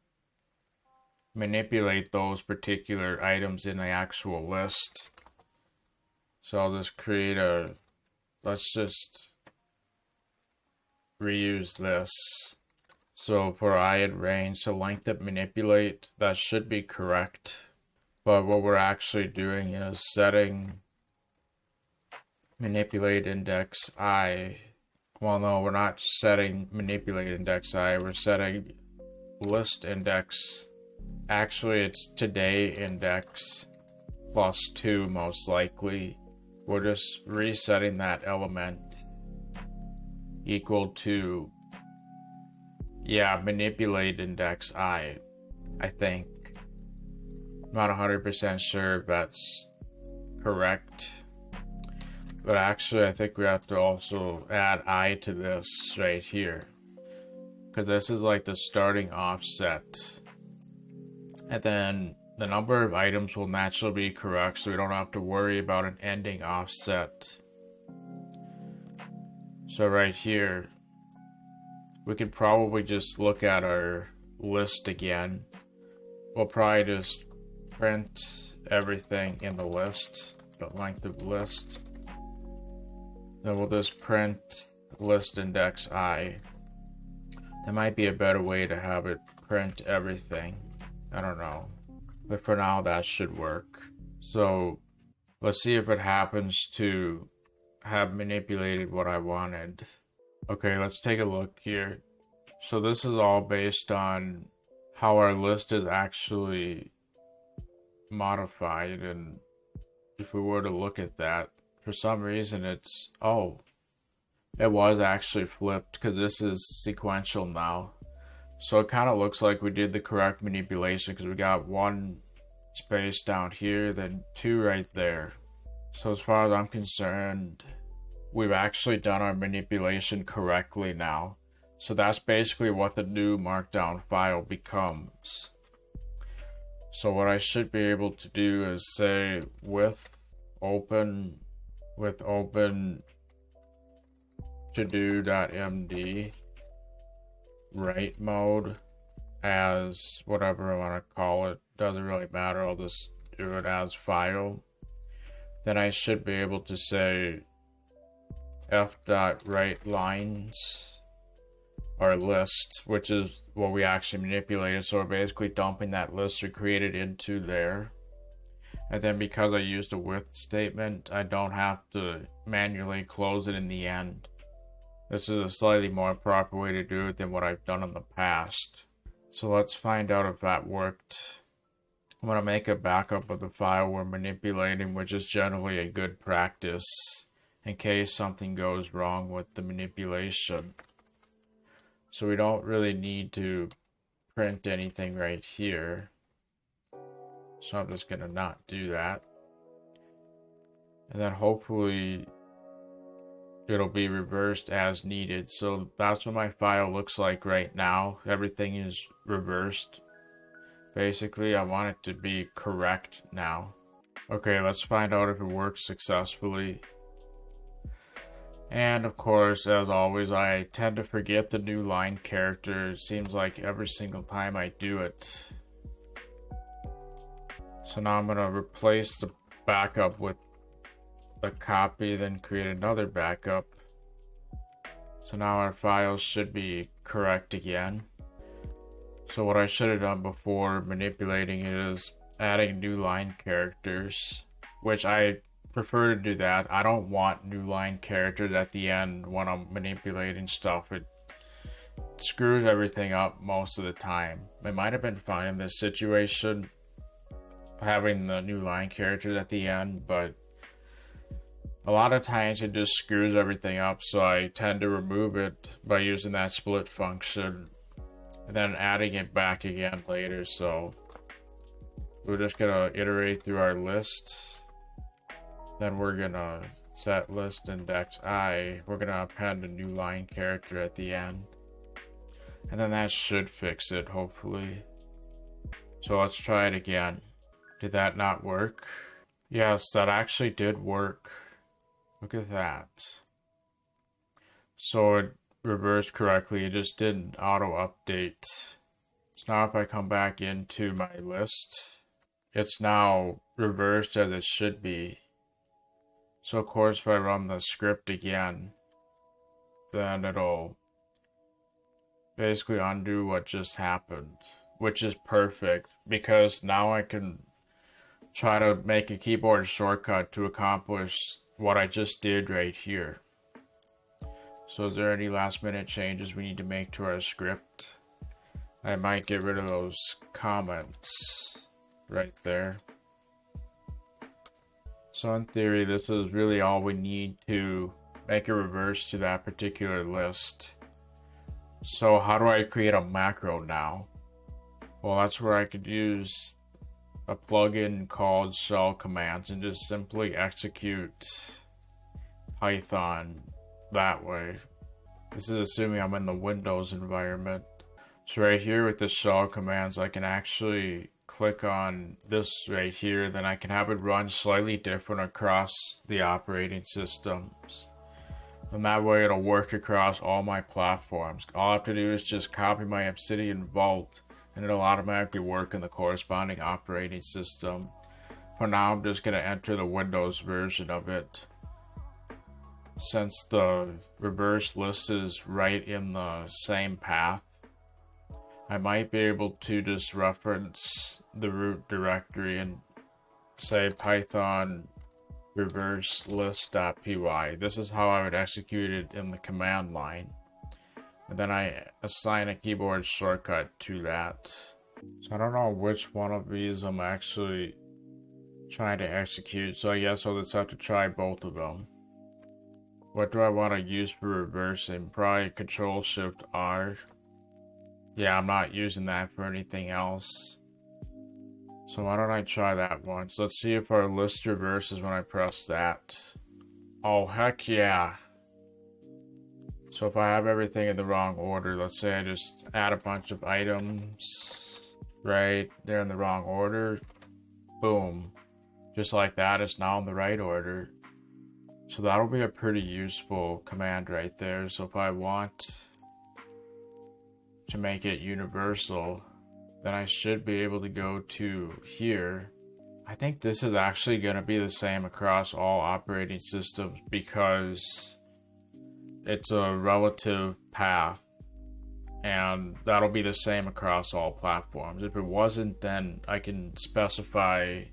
manipulate those particular items in the actual list. So I'll just create a, let's just reuse this. So for I in range, the length of manipulate, that should be correct. But what we're actually doing is setting manipulate index I. Well, no, we're not setting manipulate index I, we're setting list index. Actually, it's today index plus 2 most likely. We're just resetting that element equal to, yeah, manipulate index I think. I'm not 100% sure if that's correct. But actually, I think we have to also add I to this right here, because this is like the starting offset. And then the number of items will naturally be correct, so we don't have to worry about an ending offset. So right here, we could probably just look at our list again. We'll probably just print everything in the list, the length of the list. Then we'll just print list index I. That might be a better way to have it print everything. I don't know. But for now, that should work. So let's see if it happens to have manipulated what I wanted. Okay, let's take a look here. So this is all based on how our list is actually modified. And if we were to look at that, for some reason it's, oh, it was actually flipped because this is sequential now. So it kind of looks like we did the correct manipulation because we got one space down here, then two right there. So as far as I'm concerned, we've actually done our manipulation correctly now. So that's basically what the new markdown file becomes. So what I should be able to do is say with open to-do.md write mode as whatever I want to call it. Doesn't really matter. I'll just do it as file. Then I should be able to say f.writeLines or list, which is what we actually manipulated. So we're basically dumping that list we created into there. And then because I used a with statement, I don't have to manually close it in the end. This is a slightly more proper way to do it than what I've done in the past. So let's find out if that worked. I'm going to make a backup of the file we're manipulating, which is generally a good practice in case something goes wrong with the manipulation. So we don't really need to print anything right here. So I'm just going to not do that. And then hopefully it'll be reversed as needed. So that's what my file looks like right now. Everything is reversed. Basically, I want it to be correct now. Okay, let's find out if it works successfully. And of course, as always, I tend to forget the new line character. It seems like every single time I do it. So now I'm going to replace the backup with a copy, then create another backup. So now our files should be correct again. So what I should have done before manipulating it is adding new line characters, which I prefer to do that. I don't want new line characters at the end when I'm manipulating stuff. It screws everything up most of the time. It might have been fine in this situation, having the new line characters at the end, but a lot of times it just screws everything up, so I tend to remove it by using that split function and then adding it back again later. So we're just gonna iterate through our list, then we're gonna set list index I, we're gonna append a new line character at the end, and then that should fix it, hopefully. So let's try it again. Did that not work? Yes, that actually did work. Look at that. So it reversed correctly, it just didn't auto update. So now if I come back into my list, it's now reversed as it should be. So of course if I run the script again, then it'll basically undo what just happened, which is perfect because now I can try to make a keyboard shortcut to accomplish what I just did right here. So is there any last minute changes we need to make to our script? I might get rid of those comments right there. So in theory, this is really all we need to make a reverse to that particular list. So how do I create a macro now? Well, that's where I could use a plugin called shell commands and just simply execute Python that way. This is assuming I'm in the Windows environment. So right here with the shell commands, I can actually click on this right here, then I can have it run slightly different across the operating systems. And that way it'll work across all my platforms. All I have to do is just copy my Obsidian vault and it'll automatically work in the corresponding operating system. For now, I'm just going to enter the Windows version of it. Since the reverse list is right in the same path, I might be able to just reference the root directory and say Python reverse list.py. This is how I would execute it in the command line. And then I assign a keyboard shortcut to that. So I don't know which one of these I'm actually trying to execute, so I guess I'll just have to try both of them. What do I want to use for reversing? Probably Control-Shift-R. Yeah, I'm not using that for anything else. So why don't I try that once? Let's see if our list reverses when I press that. Oh, heck yeah. So if I have everything in the wrong order, let's say I just add a bunch of items, right? They're in the wrong order. Boom. Just like that, it's now in the right order. So that'll be a pretty useful command right there. So if I want to make it universal, then I should be able to go to here. I think this is actually going to be the same across all operating systems because it's a relative path, and that'll be the same across all platforms. If it wasn't, then I can specify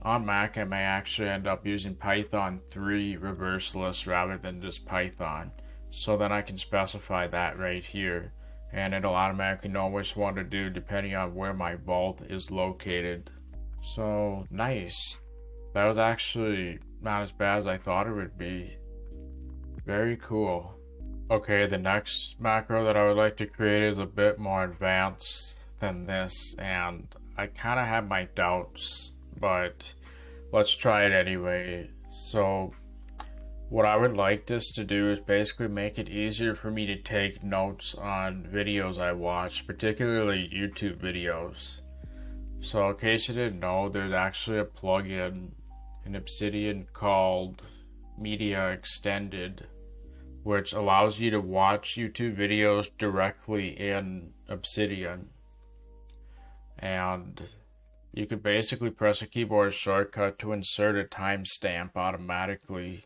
on Mac. I may actually end up using Python 3 reverse list rather than just Python. So then I can specify that right here, and it'll automatically know which one to do depending on where my vault is located. So nice. That was actually not as bad as I thought it would be. Very cool. Okay, the next macro that I would like to create is a bit more advanced than this, and I kind of have my doubts, but let's try it anyway. So what I would like this to do is basically make it easier for me to take notes on videos I watch, particularly YouTube videos. So in case you didn't know, there's actually a plugin in Obsidian called Media Extended, which allows you to watch YouTube videos directly in Obsidian. And you could basically press a keyboard shortcut to insert a timestamp automatically.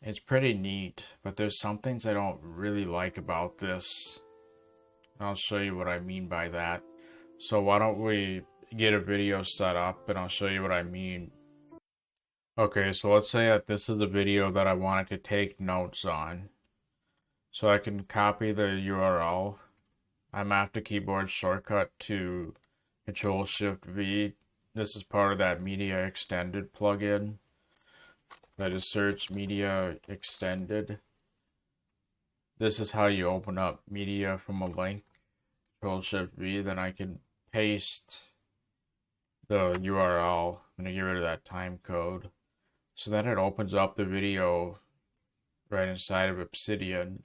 It's pretty neat, but there's some things I don't really like about this. I'll show you what I mean by that. So why don't we get a video set up and I'll show you what I mean. Okay, so let's say that this is a video that I wanted to take notes on. So I can copy the URL. I map the keyboard shortcut to Control-Shift-V. This is part of that Media Extended plugin. I just search Media Extended. This is how you open up media from a link. Control-Shift-V. Then I can paste the URL. I'm going to get rid of that time code. So then it opens up the video right inside of Obsidian.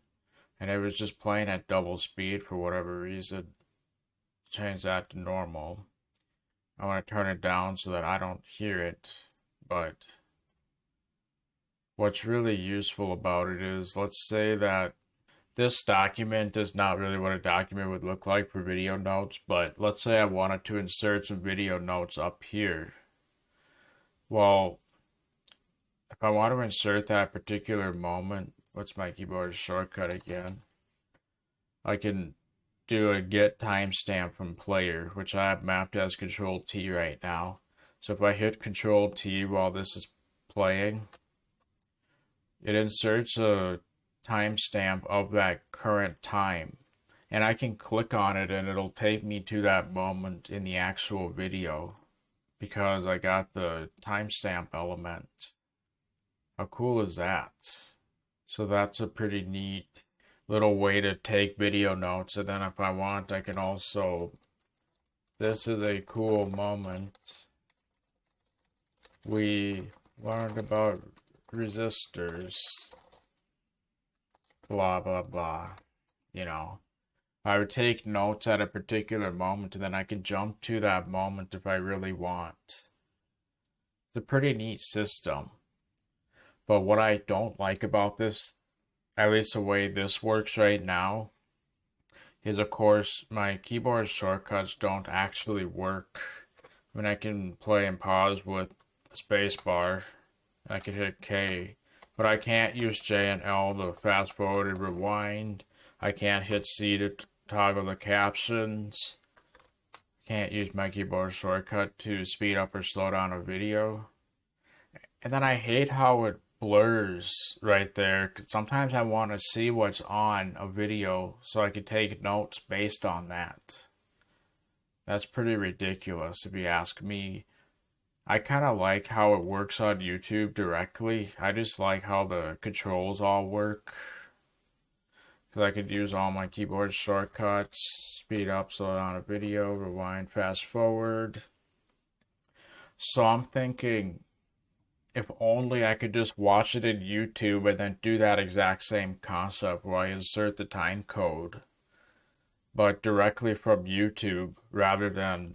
And it was just playing at double speed for whatever reason. Change that to normal. I want to turn it down so that I don't hear it. But what's really useful about it is, let's say that this document is not really what a document would look like for video notes, but let's say I wanted to insert some video notes up here. Well, if I want to insert that particular moment, what's my keyboard shortcut again? I can do a get timestamp from player, which I have mapped as Control-T right now. So if I hit Control-T while this is playing, it inserts a timestamp of that current time. And I can click on it and it'll take me to that moment in the actual video because I got the timestamp element. How cool is that? So that's a pretty neat little way to take video notes. And then if I want, I can also, this is a cool moment. We learned about resistors. Blah, blah, blah. You know, I would take notes at a particular moment and then I can jump to that moment if I really want. It's a pretty neat system. But what I don't like about this, at least the way this works right now, is of course my keyboard shortcuts don't actually work. I mean, I can play and pause with spacebar. I can hit K, but I can't use J and L to fast forward and rewind. I can't hit C to toggle the captions. Can't use my keyboard shortcut to speed up or slow down a video. And then I hate how it blurs right there. Sometimes I want to see what's on a video so I can take notes based on that. That's pretty ridiculous if you ask me. I kind of like how it works on YouTube directly. I just like how the controls all work. Because I could use all my keyboard shortcuts, speed up, slow down a video, rewind, fast forward. So I'm thinking, if only I could just watch it in YouTube and then do that exact same concept where I insert the time code, but directly from YouTube rather than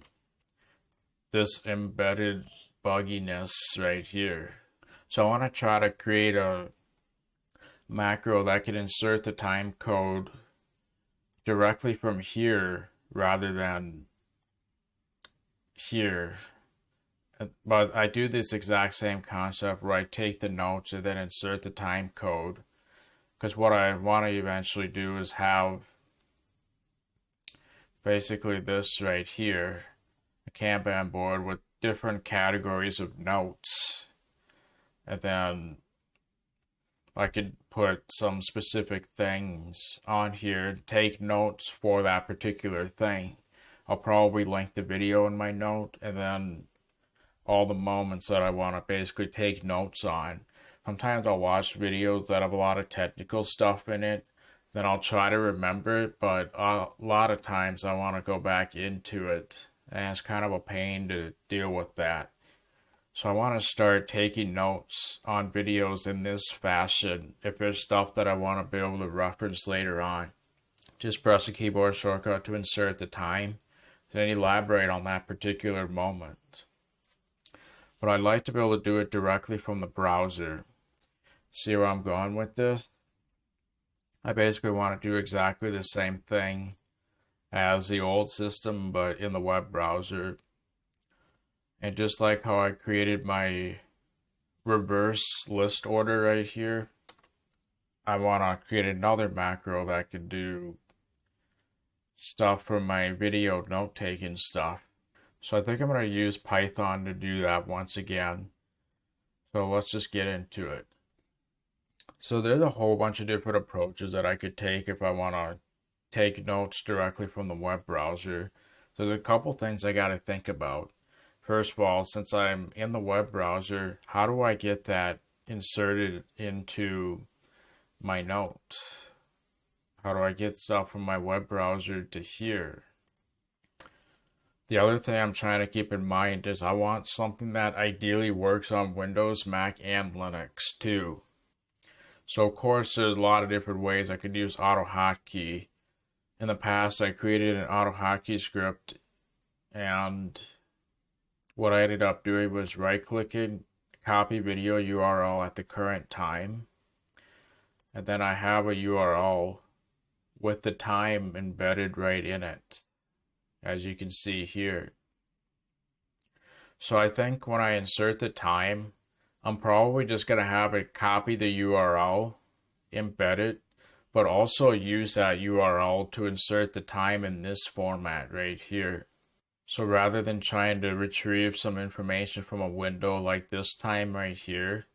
this embedded bugginess right here. So I want to try to create a macro that can insert the time code directly from here rather than here. But I do this exact same concept where I take the notes and then insert the time code, because what I want to eventually do is have basically this right here, a Kanban board with different categories of notes, and then I could put some specific things on here, take notes for that particular thing. I'll probably link the video in my note, and then all the moments that I want to basically take notes on. Sometimes I'll watch videos that have a lot of technical stuff in it, then I'll try to remember it, but a lot of times I want to go back into it, and it's kind of a pain to deal with that. So I want to start taking notes on videos in this fashion if there's stuff that I want to be able to reference later on. Just press the keyboard shortcut to insert the time, then elaborate on that particular moment. But I'd like to be able to do it directly from the browser. See where I'm going with this? I basically want to do exactly the same thing as the old system, but in the web browser. And just like how I created my reverse list order right here, I want to create another macro that can do stuff from my video note-taking stuff. So I think I'm going to use Python to do that once again. So let's just get into it. So there's a whole bunch of different approaches that I could take if I want to take notes directly from the web browser. So there's a couple things I got to think about. First of all, since I'm in the web browser, how do I get that inserted into my notes? How do I get stuff from my web browser to here? The other thing I'm trying to keep in mind is I want something that ideally works on Windows, Mac, and Linux too. So of course there's a lot of different ways I could use AutoHotkey. In the past I created an AutoHotkey script, and what I ended up doing was right-clicking, copy video URL at the current time, and then I have a URL with the time embedded right in it, as you can see here. So I think when I insert the time, I'm probably just going to have it copy the URL, embed it, but also use that URL to insert the time in this format right here. So rather than trying to retrieve some information from a window like this time right here,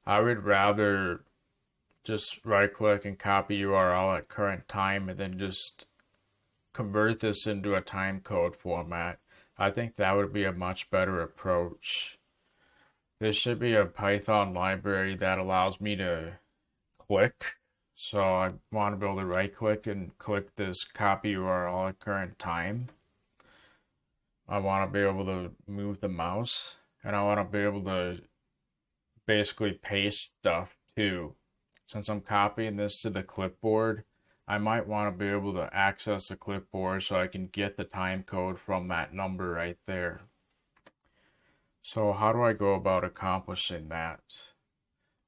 I would rather just right click and copy URL at current time and then just convert this into a time code format. I think that would be a much better approach. There should be a Python library that allows me to click. So I want to be able to right click and click this copy URL at current time. I want to be able to move the mouse, and I want to be able to basically paste stuff too. Since I'm copying this to the clipboard, I might want to be able to access the clipboard so I can get the time code from that number right there. So how do I go about accomplishing that?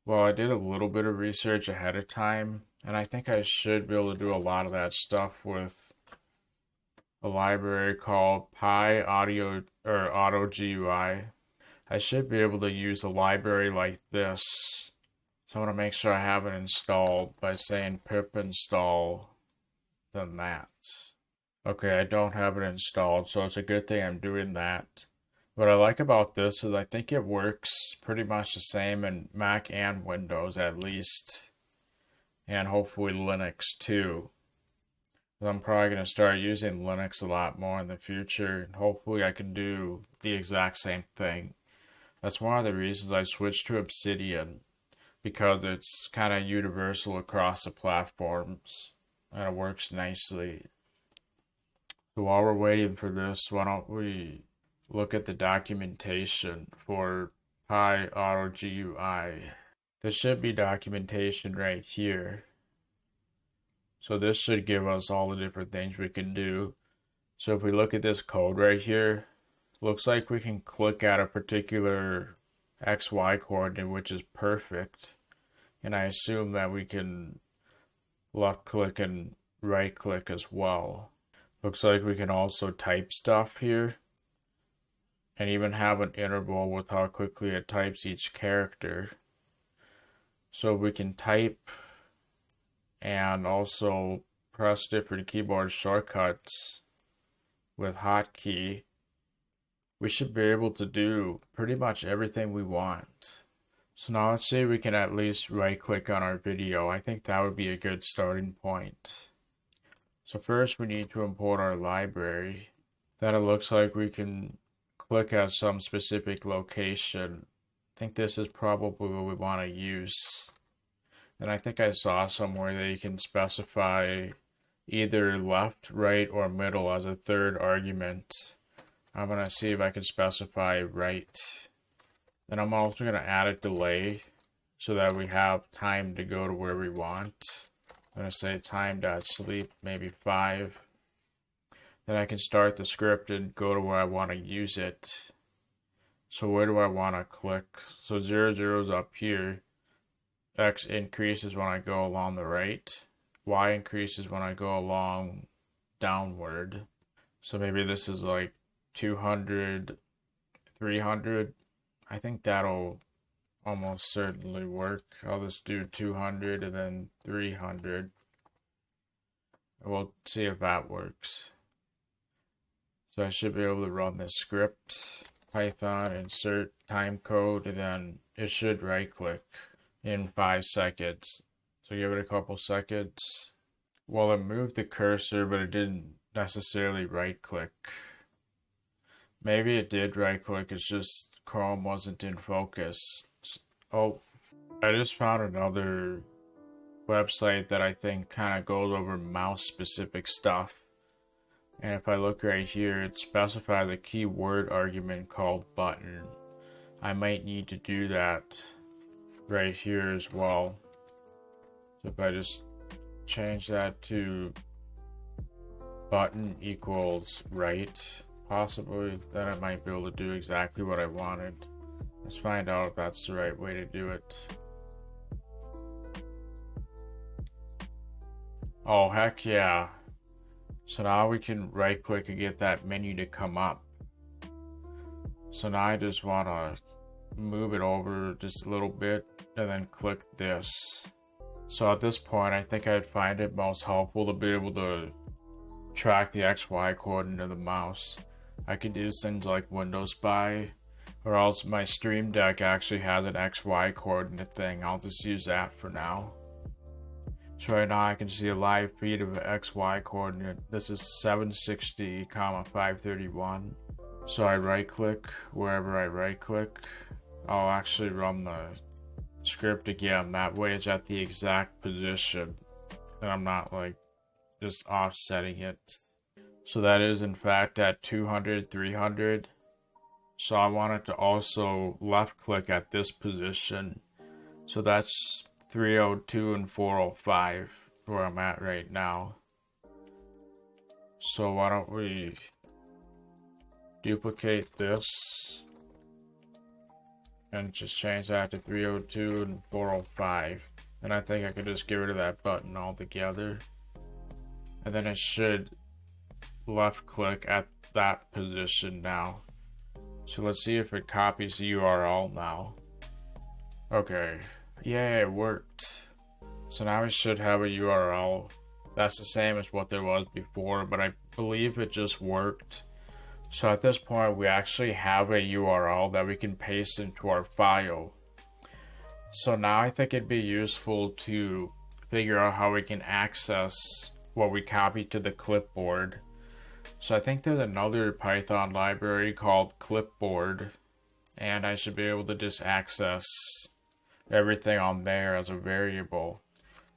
Well, I did a little bit of research ahead of time, and I think I should be able to do a lot of that stuff with a library called PuTTY Audio or AutoGUI. I should be able to use a library like this. So I'm going to make sure I have it installed by saying pip install then that. Okay, I don't have it installed, so it's a good thing I'm doing that. What I like about this is I think it works pretty much the same in Mac and Windows at least. And hopefully Linux too. I'm probably going to start using Linux a lot more in the future. And hopefully I can do the exact same thing. That's one of the reasons I switched to Obsidian. Because it's kind of universal across the platforms. And it works nicely. So while we're waiting for this, why don't we look at the documentation for PuTTY AutoGUI. There should be documentation right here. So this should give us all the different things we can do. So if we look at this code right here, looks like we can click at a particular XY coordinate, which is perfect. And I assume that we can left click and right click as well. Looks like we can also type stuff here. And even have an interval with how quickly it types each character. So we can type and also press different keyboard shortcuts with hotkey. We should be able to do pretty much everything we want. So now let's say we can at least right click on our video. I think that would be a good starting point. So first we need to import our library. Then it looks like we can click at some specific location. I think this is probably what we want to use. And I think I saw somewhere that you can specify either left, right, or middle as a third argument. I'm going to see if I can specify right. Then I'm also going to add a delay so that we have time to go to where we want. I'm going to say time.sleep, maybe 5. Then I can start the script and go to where I want to use it. So where do I want to click? So 0, 0 is up here. X increases when I go along the right. Y increases when I go along downward. So maybe this is like 200, 300. I think that'll almost certainly work. I'll just do 200 and then 300. We'll see if that works. So I should be able to run this script, Python, insert timecode, and then it should right click in 5 seconds. So give it a couple seconds. Well, it moved the cursor, but it didn't necessarily right click. Maybe it did right click, it's just Chrome wasn't in focus. Oh, I just found another website that I think kind of goes over mouse specific stuff. And if I look right here, it specifies a keyword argument called button. I might need to do that right here as well. So if I just change that to button equals right, possibly, then I might be able to do exactly what I wanted. Let's find out if that's the right way to do it. Oh, heck yeah. So now we can right click and get that menu to come up. So now I just want to move it over just a little bit and then click this. So at this point, I think I'd find it most helpful to be able to track the XY coordinate of the mouse. I could use things like Windows Spy, or else my Stream Deck actually has an XY coordinate thing. I'll just use that for now. So right now I can see a live feed of an XY coordinate. This is 760, 531. So I right click wherever I right click. I'll actually run the script again. That way it's at the exact position. And I'm not like just offsetting it. So that is in fact at 200, 300. So I want it to also left click at this position. So that's 302 and 405 where I'm at right now. So why don't we duplicate this and just change that to 302 and 405. And I think I could just get rid of that button altogether. And then it should left click at that position now. So let's see if it copies the URL now. Okay, yeah, it worked. So now we should have a URL that's the same as what there was before, but I believe it just worked. So at this point, we actually have a URL that we can paste into our file. So now I think it'd be useful to figure out how we can access what we copied to the clipboard. So I think there's another Python library called clipboard, and I should be able to just access everything on there as a variable.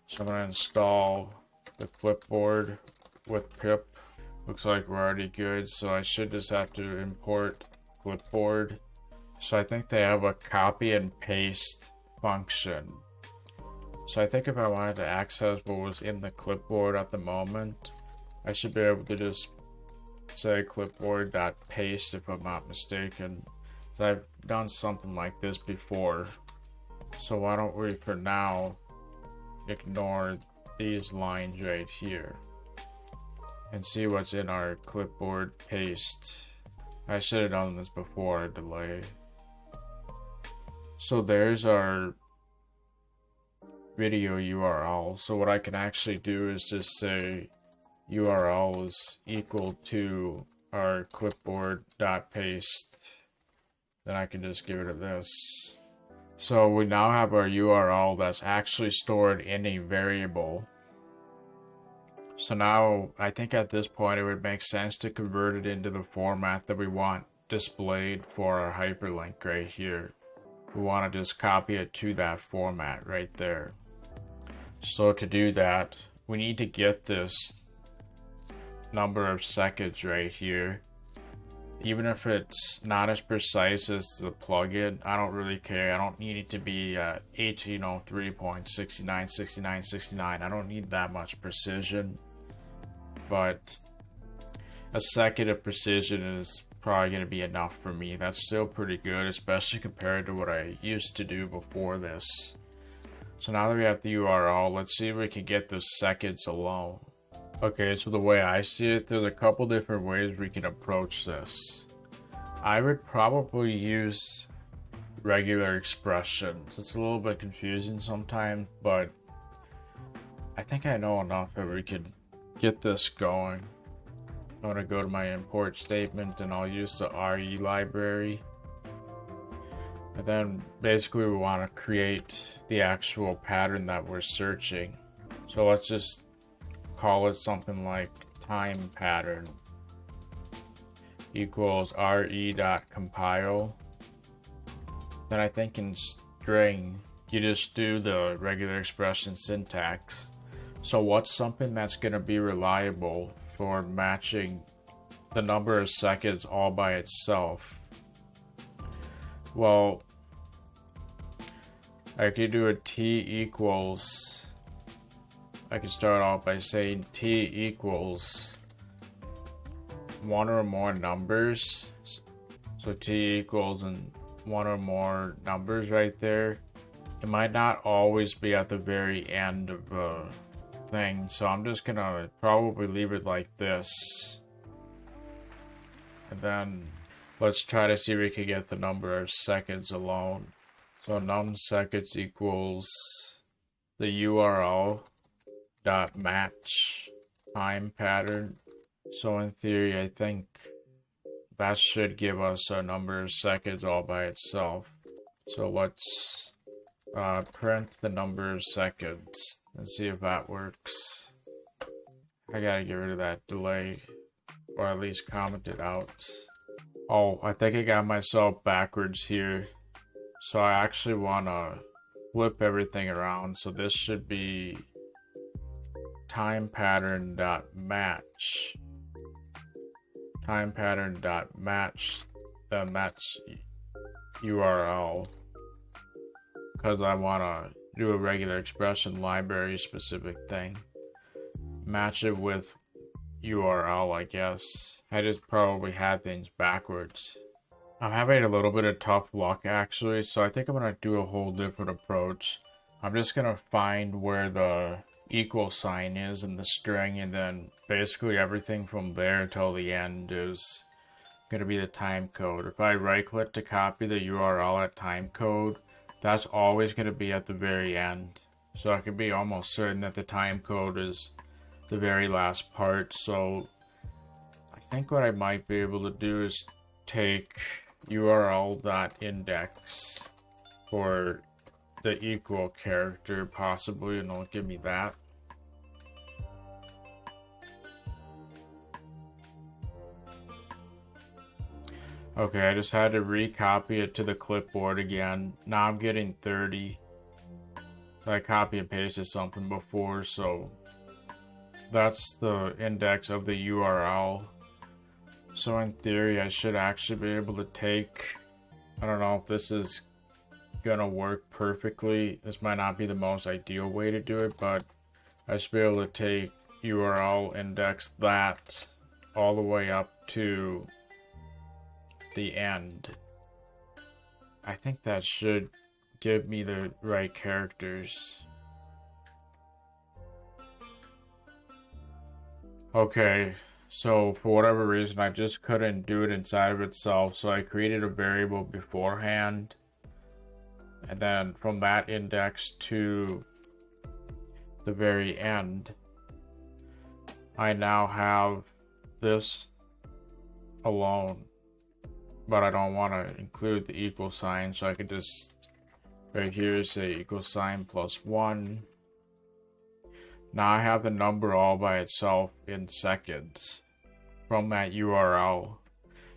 So I'm going to install the clipboard with pip. Looks like we're already good, so I should just have to import clipboard. So I think they have a copy and paste function. So I think if I wanted to access what was in the clipboard at the moment, I should be able to just say clipboard.paste if I'm not mistaken. So I've done something like this before. So why don't we, for now, ignore these lines right here and see what's in our clipboard paste. I should have done this before a delay. So there's our video URL. So what I can actually do is just say URL is equal to our clipboard.paste. Then I can just give it a this. So we now have our URL that's actually stored in a variable. So now I think at this point it would make sense to convert it into the format that we want displayed for our hyperlink right here. We want to just copy it to that format right there. So to do that, we need to get this number of seconds right here. Even if it's not as precise as the plugin, I don't really care. I don't need it to be 1803.696969. I don't need that much precision. But a second of precision is probably going to be enough for me. That's still pretty good, especially compared to what I used to do before this. So now that we have the URL, let's see if we can get the seconds alone. Okay, so the way I see it, there's a couple different ways we can approach this. I would probably use regular expressions. It's a little bit confusing sometimes, but I think I know enough that we could get this going. I'm going to go to my import statement and I'll use the RE library. And then basically we want to create the actual pattern that we're searching. So let's just call it something like time pattern equals re.compile. Then I think in string you just do the regular expression syntax. So what's something that's going to be reliable for matching the number of seconds all by itself? Well, I could do a t equals, I can start off by saying t equals one or more numbers. So t equals and one or more numbers right there. It might not always be at the very end of a thing, so I'm just gonna probably leave it like this. And then let's try to see if we can get the number of seconds alone. So num seconds equals the URL dot match time pattern. So in theory, I think that should give us a number of seconds all by itself. So let's print the number of seconds and see if that works. I gotta get rid of that delay, or at least comment it out. Oh, I think I got myself backwards here. So I actually want to flip everything around. So this should be time pattern dot match. Time pattern dot match the match URL, because I want to do a regular expression library specific thing. Match it with URL, I guess. I just probably had things backwards. I'm having a little bit of tough luck actually, so I think I'm gonna do a whole different approach. I'm just gonna find where the equal sign is in the string, and then basically everything from there till the end is going to be the time code. If I right click to copy the URL at time code, that's always going to be at the very end. So I can be almost certain that the time code is the very last part. So I think what I might be able to do is take url.index for the equal character possibly, and it'll give me that. Okay, I just had to recopy it to the clipboard again. Now I'm getting 30. So I copy and pasted something before, so that's the index of the URL. So in theory, I should actually be able to take, I don't know if this is gonna work perfectly. This might not be the most ideal way to do it, but I should be able to take URL index that all the way up to the end. I think that should give me the right characters. Okay, so for whatever reason I just couldn't do it inside of itself, so I created a variable beforehand, and then from that index to the very end I now have this alone, but I don't want to include the equal sign, so I could just right here say equal sign +1. Now I have the number all by itself in seconds from that URL.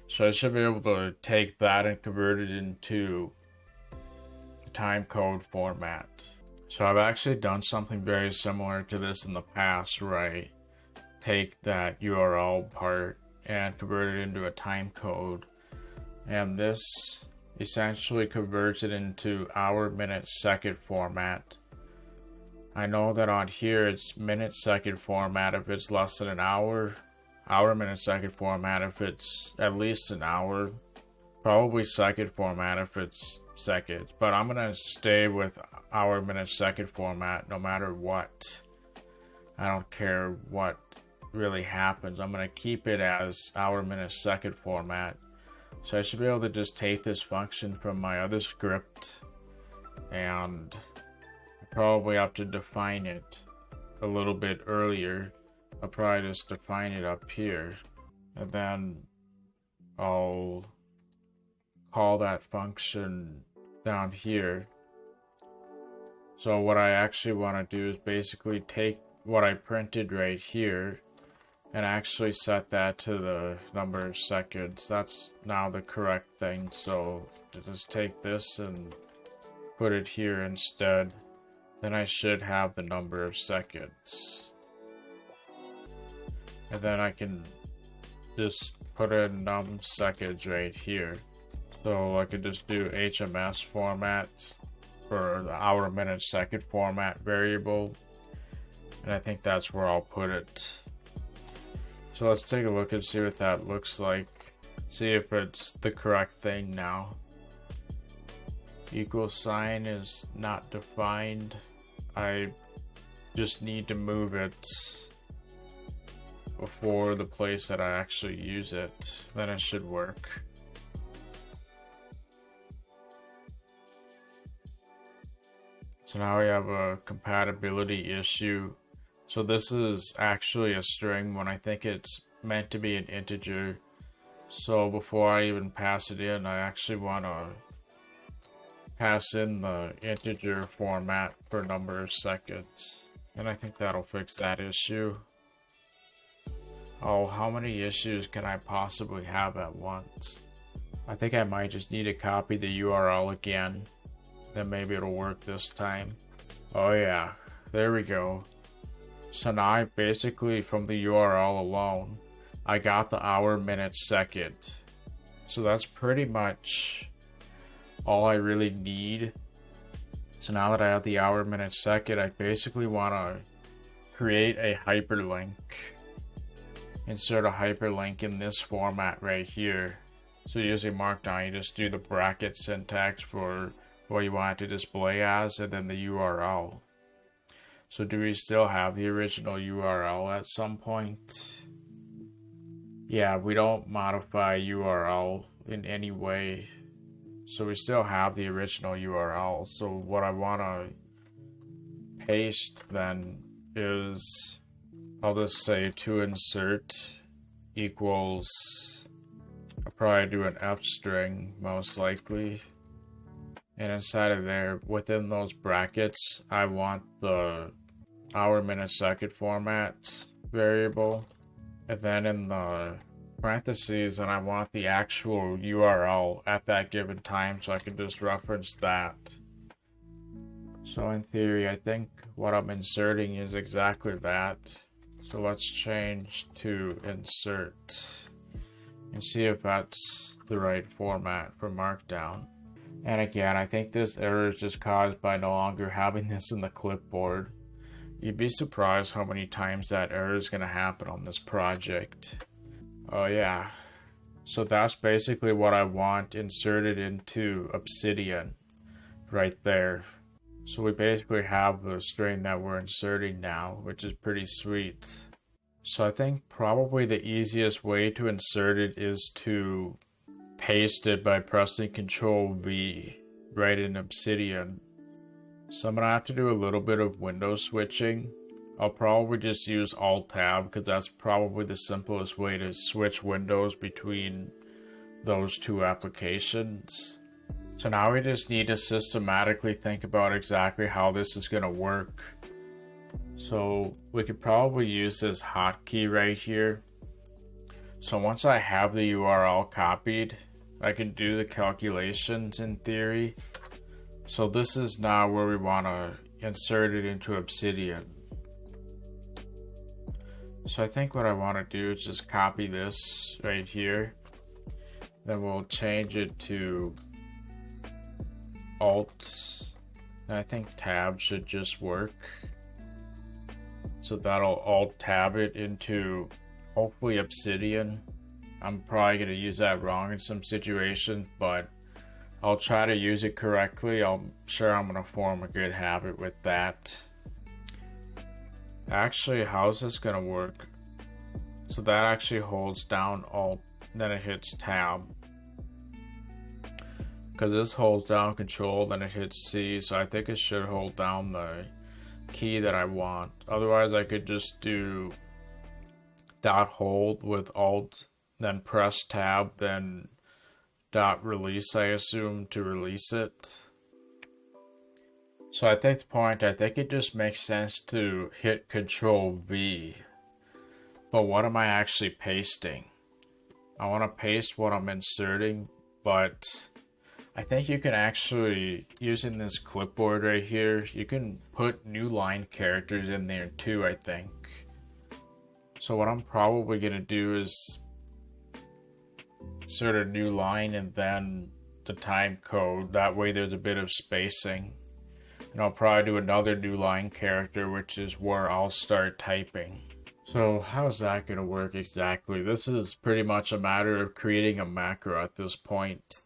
So I should be able to take that and convert it into timecode format. So I've actually done something very similar to this in the past, where I take that URL part and convert it into a timecode. And this essentially converts it into hour, minute, second format. I know that on here it's minute, second format if it's less than an hour, hour, minute, second format if it's at least an hour, probably second format if it's seconds. But I'm gonna stay with hour, minute, second format no matter what. I don't care what really happens. I'm gonna keep it as hour, minute, second format. So I should be able to just take this function from my other script, and I probably have to define it a little bit earlier. I'll probably just define it up here, and then I'll call that function down here. So what I actually want to do is basically take what I printed right here and actually set that to the number of seconds. That's now the correct thing. So just take this and put it here instead. Then I should have the number of seconds. And then I can just put in num seconds right here. So I could just do HMS format for the hour, minute, second format variable. And I think that's where I'll put it. So let's take a look and see what that looks like. See if it's the correct thing now. Equal sign is not defined. I just need to move it before the place that I actually use it. Then it should work. So now we have a compatibility issue. So this is actually a string when I think it's meant to be an integer. So before I even pass it in, I actually want to pass in the integer format for number of seconds. And I think that'll fix that issue. Oh, how many issues can I possibly have at once? I think I might just need to copy the URL again. Then maybe it'll work this time. Oh yeah, there we go. So now I basically, from the URL alone, I got the hour, minute, second. So that's pretty much all I really need. So now that I have the hour, minute, second, I basically want to create a hyperlink. Insert a hyperlink in this format right here. So using Markdown, you just do the bracket syntax for what you want it to display as, and then the URL. So do we still have the original URL at some point? Yeah, we don't modify URL in any way. So we still have the original URL. So what I want to paste then is, I'll just say to insert equals, I'll probably do an F string most likely. And inside of there, within those brackets, I want the hour, minute, second format variable. And then in the parentheses, and I want the actual URL at that given time so I can just reference that. So in theory, I think what I'm inserting is exactly that. So let's change to insert and see if that's the right format for Markdown. And again, I think this error is just caused by no longer having this in the clipboard. You'd be surprised how many times that error is going to happen on this project. Oh yeah. So that's basically what I want inserted into Obsidian right there. So we basically have the string that we're inserting now, which is pretty sweet. So I think probably the easiest way to insert it is to paste it by pressing Ctrl V right in Obsidian. So I'm going to have to do a little bit of window switching. I'll probably just use Alt Tab because that's probably the simplest way to switch windows between those two applications. So now we just need to systematically think about exactly how this is going to work. So we could probably use this hotkey right here. So once I have the URL copied, I can do the calculations in theory. So this is now where we want to insert it into Obsidian. So I think what I want to do is just copy this right here. Then we'll change it to Alt. And I think Tab should just work. So that'll Alt Tab it into hopefully Obsidian. I'm probably going to use that wrong in some situations, but I'll try to use it correctly. I'm sure I'm going to form a good habit with that. Actually, how's this going to work? So that actually holds down Alt, then it hits Tab. Because this holds down Control, then it hits C, so I think it should hold down the key that I want. Otherwise, I could just do dot hold with Alt, then press Tab, then dot release, I assume, to release it. So at this point, I think it just makes sense to hit Control V. But what am I actually pasting? I want to paste what I'm inserting, but I think you can actually, using this clipboard right here, you can put new line characters in there too, I think. So what I'm probably going to do is insert a new line and then the time code. That way there's a bit of spacing. And I'll probably do another new line character, which is where I'll start typing. So how's that going to work exactly? This is pretty much a matter of creating a macro at this point.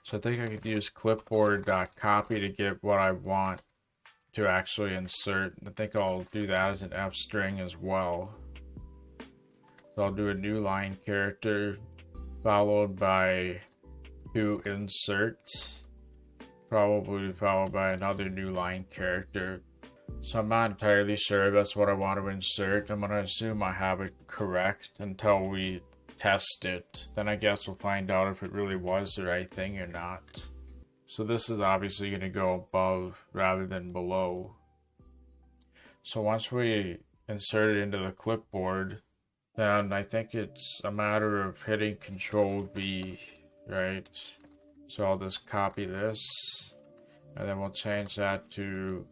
So I think I could use clipboard.copy to get what I want to actually insert. I think I'll do that as an F string as well. So I'll do a new line character followed by to insert, probably followed by another new line character. So I'm not entirely sure if that's what I want to insert. I'm going to assume I have it correct until we test it. Then I guess we'll find out if it really was the right thing or not. So this is obviously going to go above rather than below. So once we insert it into the clipboard, then I think it's a matter of hitting Control V, right? So I'll just copy this, and then we'll change that to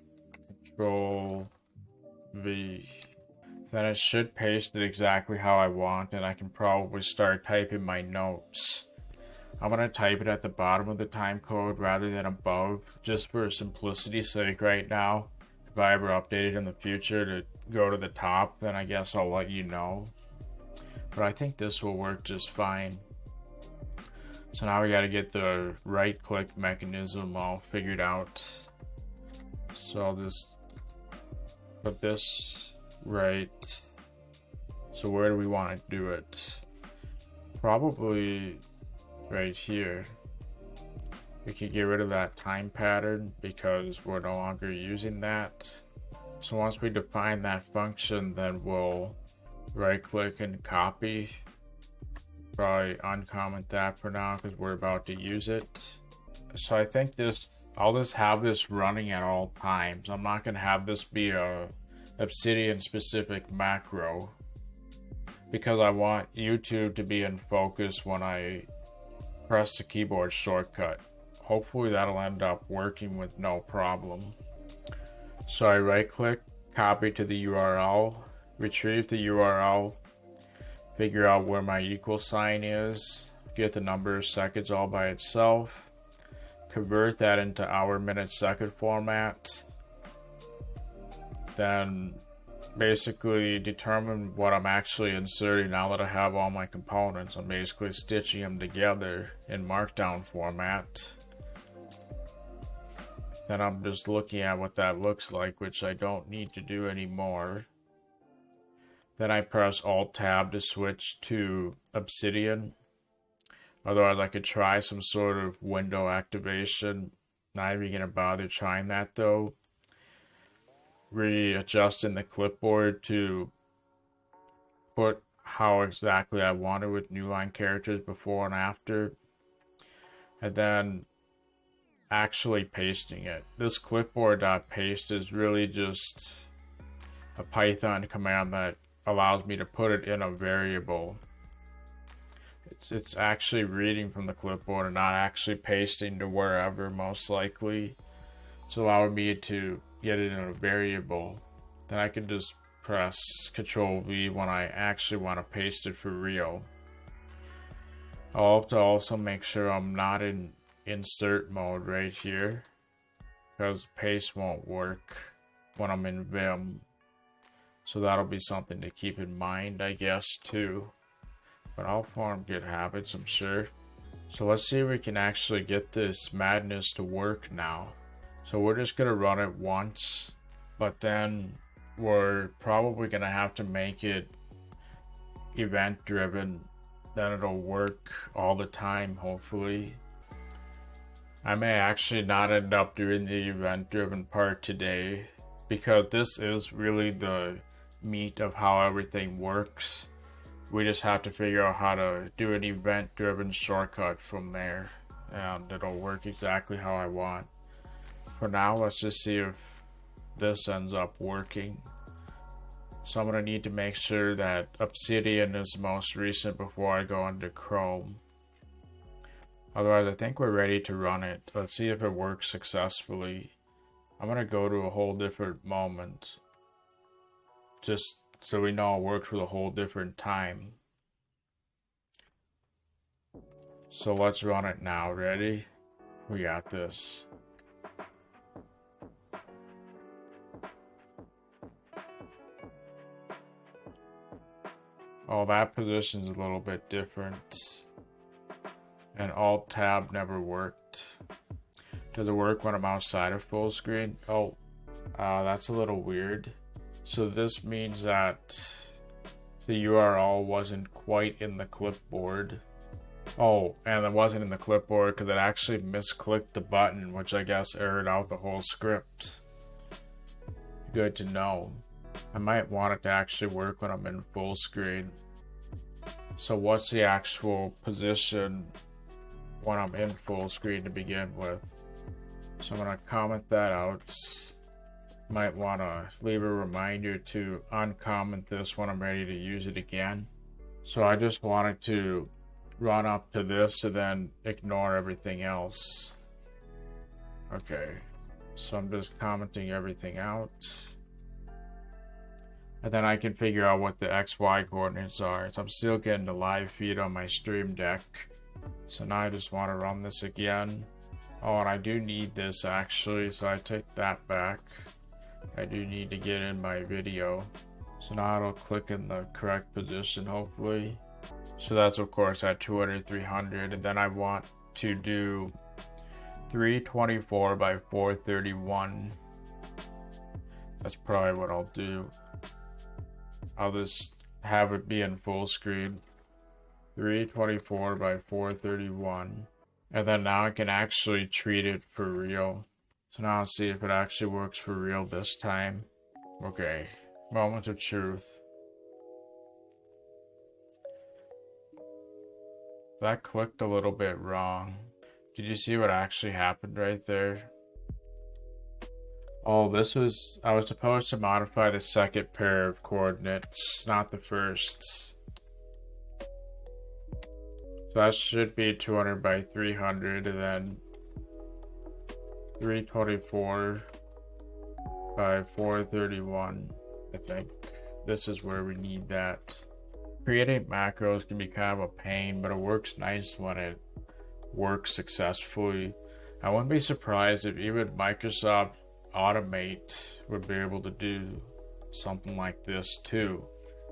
Control V. Then it should paste it exactly how I want, and I can probably start typing my notes. I'm going to type it at the bottom of the timecode rather than above, just for simplicity's sake right now. If I ever update it in the future to go to the top, then I guess I'll let you know. But I think this will work just fine. So now we got to get the right click mechanism all figured out. So I'll just put this right. So where do we want to do it? Probably right here. We can get rid of that time pattern because we're no longer using that. So once we define that function, then we'll right click and copy. Probably uncomment that for now because we're about to use it. So I think I'll just have this running at all times. I'm not gonna have this be a Obsidian specific macro because I want YouTube to be in focus when I press the keyboard shortcut. Hopefully that'll end up working with no problem. So I right click, copy to the URL, retrieve the URL, figure out where my equal sign is, get the number of seconds all by itself, convert that into hour, minute, second format, then basically determine what I'm actually inserting now that I have all my components. I'm basically stitching them together in markdown format. Then I'm just looking at what that looks like, which I don't need to do anymore. Then I press Alt-Tab to switch to Obsidian. Otherwise I could try some sort of window activation. Not even gonna bother trying that though. Readjusting the clipboard to put how exactly I want it with new line characters before and after. And then actually pasting it. This clipboard.paste is really just a Python command that allows me to put it in a variable. It's actually reading from the clipboard and not actually pasting to wherever, most likely. It's allowing me to get it in a variable. Then I can just press Control V when I actually want to paste it for real. I'll have to also make sure I'm not in insert mode right here because paste won't work when I'm in Vim. So that'll be something to keep in mind, I guess, too. But I'll form good habits, I'm sure. So let's see if we can actually get this madness to work now. So we're just gonna run it once, but then we're probably gonna have to make it event driven. Then it'll work all the time, hopefully. I may actually not end up doing the event driven part today because this is really the meat of how everything works. We just have to figure out how to do an event driven shortcut from there and it'll work exactly how I want. For now, let's just see if this ends up working. So I'm going to need to make sure that Obsidian is most recent before I go into Chrome. Otherwise, I think we're ready to run it. Let's see if it works successfully. I'm going to go to a whole different moment, just so we know it works with a whole different time. So let's run it now. Ready? We got this. Oh, that position's a little bit different. And Alt-Tab never worked. Does it work when I'm outside of full screen? Oh, that's a little weird. So this means that the URL wasn't quite in the clipboard. Oh, and it wasn't in the clipboard because it actually misclicked the button, which I guess errored out the whole script. Good to know. I might want it to actually work when I'm in full screen. So what's the actual position when I'm in full screen to begin with? So I'm going to comment that out. Might want to leave a reminder to uncomment this when I'm ready to use it again. So I just wanted to run up to this and then ignore everything else. Okay, so I'm just commenting everything out. And then I can figure out what the XY coordinates are. So I'm still getting the live feed on my stream deck. So now I just want to run this again. Oh, and I do need this actually, so I take that back. I do need to get in my video. So now it'll click in the correct position, hopefully. So that's of course at 200, 300, and then I want to do 324 by 431. That's probably what I'll do. I'll just have it be in full screen. 324 by 431. And then now I can actually treat it for real. So now I'll see if it actually works for real this time. Okay, moment of truth. That clicked a little bit wrong. Did you see what actually happened right there? Oh, I was supposed to modify the second pair of coordinates, not the first. So that should be 200 by 300, and then 324 by 431, I think. This is where we need that. Creating macros can be kind of a pain, but it works nice when it works successfully. I wouldn't be surprised if even Microsoft Automate would be able to do something like this too.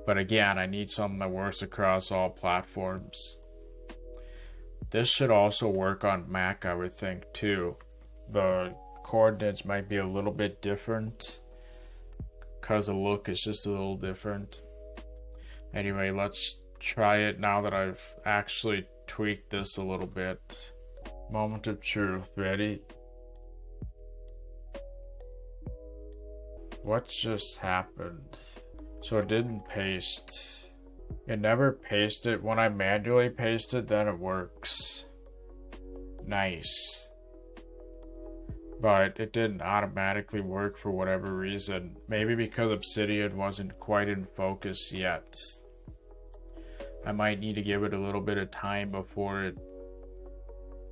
But again, I need something that works across all platforms. This should also work on Mac, I would think too. The coordinates might be a little bit different because the look is just a little different. Anyway, let's try it now that I've actually tweaked this a little bit. Moment of truth, ready? What just happened? So it didn't paste. It never pasted. When I manually paste it, then it works. Nice. But it didn't automatically work for whatever reason. Maybe because Obsidian wasn't quite in focus yet. I might need to give it a little bit of time before it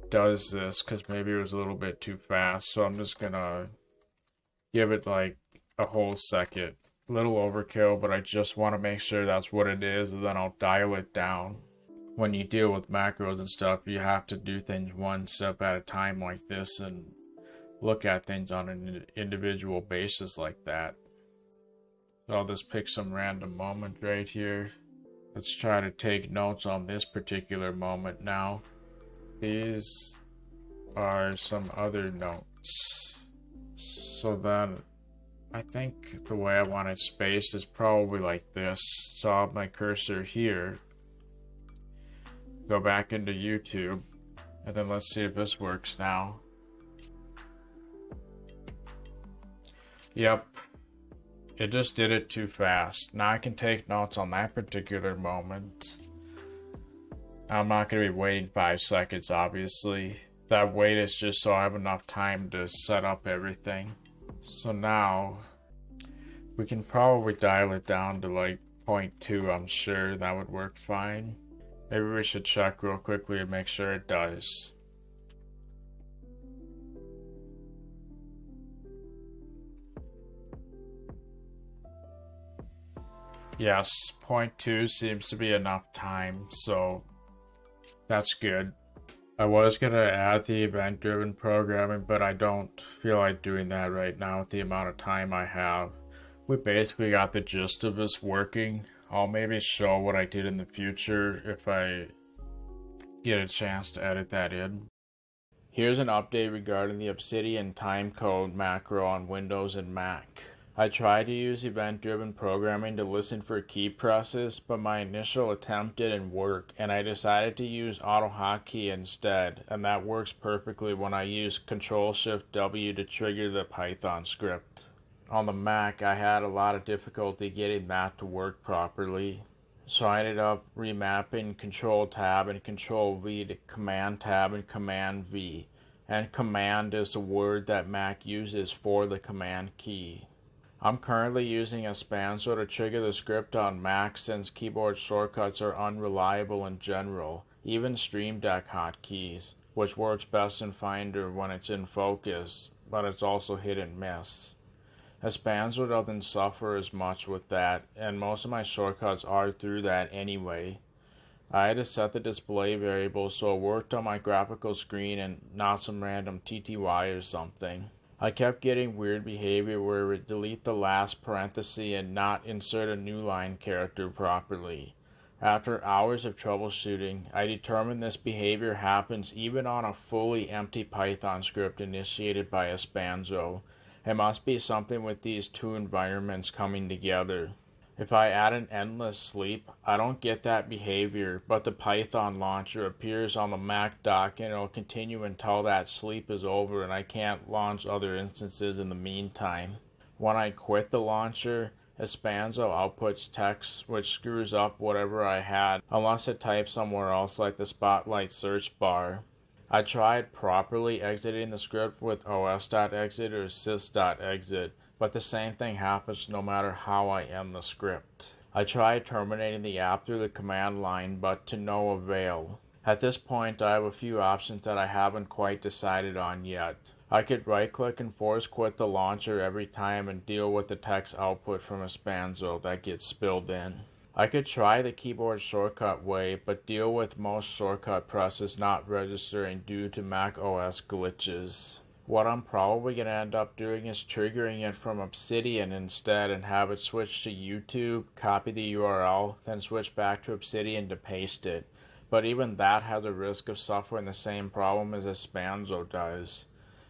does this, because maybe it was a little bit too fast. So I'm just gonna give it like a whole second. A little overkill, but I just want to make sure that's what it is, and then I'll dial it down. When you deal with macros and stuff, you have to do things one step at a time like this and look at things on an individual basis like that. So I'll just pick some random moment right here. Let's try to take notes on this particular moment now. These are some other notes. So then I think the way I want it spaced is probably like this. So I'll have my cursor here. Go back into YouTube. And then let's see if this works now. Yep. It just did it too fast. Now I can take notes on that particular moment. I'm not going to be waiting 5 seconds, obviously. That wait is just so I have enough time to set up everything. So now we can probably dial it down to like 0.2. I'm sure that would work fine. Maybe we should check real quickly and make sure it does. Yes, 0.2 seems to be enough time, so that's good. I was going to add the event-driven programming, but I don't feel like doing that right now with the amount of time I have. We basically got the gist of this working. I'll maybe show what I did in the future if I get a chance to edit that in. Here's an update regarding the Obsidian timecode macro on Windows and Mac. I tried to use event-driven programming to listen for key presses, but my initial attempt didn't work, and I decided to use AutoHotkey instead, and that works perfectly when I use Ctrl-Shift-W to trigger the Python script. On the Mac, I had a lot of difficulty getting that to work properly, so I ended up remapping Control-Tab and Control-V to Command-Tab and Command-V, and Command is the word that Mac uses for the Command key. I'm currently using Espanso to trigger the script on Mac since keyboard shortcuts are unreliable in general, even Stream Deck hotkeys, which works best in Finder when it's in focus, but it's also hit and miss. Espanso doesn't suffer as much with that, and most of my shortcuts are through that anyway. I had to set the display variable so it worked on my graphical screen and not some random TTY or something. I kept getting weird behavior where it would delete the last parenthesis and not insert a new line character properly. After hours of troubleshooting, I determined this behavior happens even on a fully empty Python script initiated by Espanso, It must be something with these two environments coming together. If I add an endless sleep, I don't get that behavior, but the Python launcher appears on the Mac dock and it'll continue until that sleep is over and I can't launch other instances in the meantime. When I quit the launcher, Espanzo outputs text which screws up whatever I had unless it types somewhere else like the Spotlight search bar. I tried properly exiting the script with os.exit or sys.exit, but the same thing happens no matter how I end the script. I tried terminating the app through the command line, but to no avail. At this point, I have a few options that I haven't quite decided on yet. I could right-click and force quit the launcher every time and deal with the text output from Espanzo that gets spilled in. I could try the keyboard shortcut way, but deal with most shortcut presses not registering due to Mac OS glitches. What I'm probably going to end up doing is triggering it from Obsidian instead and have it switch to YouTube, copy the URL, then switch back to Obsidian to paste it. But even that has a risk of suffering the same problem as Espanzo does.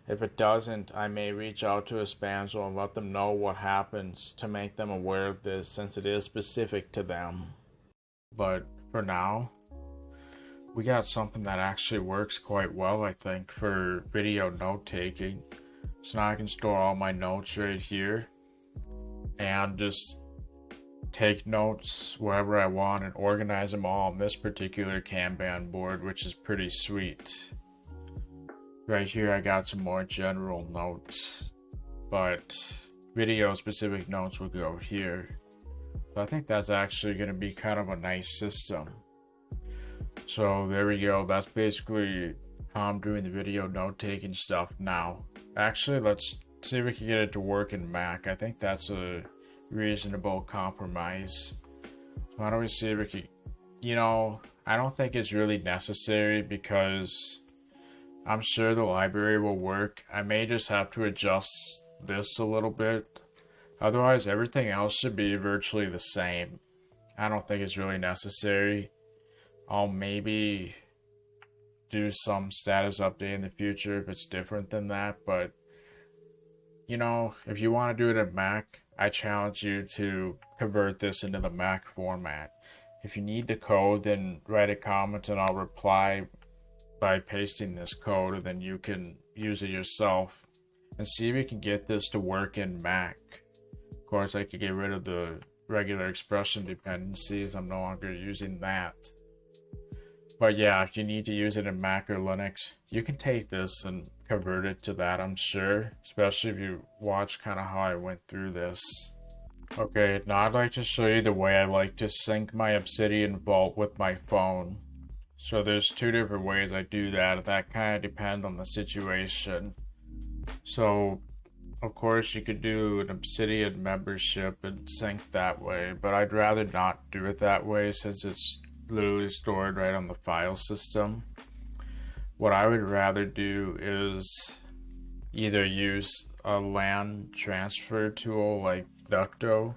If it doesn't, I may reach out to Espanzo and let them know what happens to make them aware of this since it is specific to them. But for now, we got something that actually works quite well, I think, for video note taking. So now I can store all my notes right here and just take notes wherever I want and organize them all on this particular Kanban board, which is pretty sweet. Right here I got some more general notes, but video specific notes will go here. So I think that's actually going to be kind of a nice system. So there we go, that's basically how I'm doing the video note taking stuff now. Actually, let's see if we can get it to work in Mac. I think that's a reasonable compromise. Why don't we see if we can, I don't think it's really necessary because I'm sure the library will work. I may just have to adjust this a little bit. Otherwise, everything else should be virtually the same. I don't think it's really necessary. I'll maybe do some status update in the future if it's different than that, but if you want to do it in Mac, I challenge you to convert this into the Mac format. If you need the code, then write a comment and I'll reply by pasting this code, and then you can use it yourself and see if you can get this to work in Mac. Of course, I could get rid of the regular expression dependencies. I'm no longer using that. But yeah, if you need to use it in Mac or Linux, you can take this and convert it to that, I'm sure. Especially if you watch kind of how I went through this. Okay, now I'd like to show you the way I like to sync my Obsidian Vault with my phone. So there's two different ways I do that. That kind of depends on the situation. So, of course, you could do an Obsidian membership and sync that way. But I'd rather not do it that way since it's literally stored right on the file system. What I would rather do is either use a LAN transfer tool like Ducto.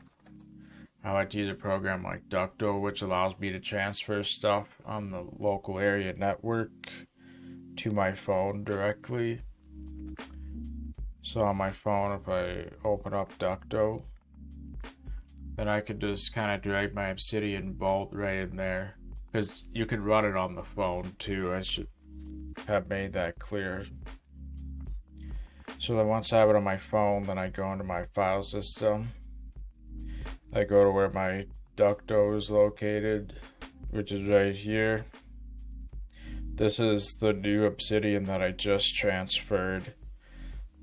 I like to use a program like Ducto, which allows me to transfer stuff on the local area network to my phone directly. So on my phone, if I open up Ducto, then I could just kind of drag my Obsidian Vault right in there. Because you can run it on the phone too. I should have made that clear. So then once I have it on my phone, then I go into my file system. I go to where my Ducto is located, which is right here. This is the new Obsidian that I just transferred.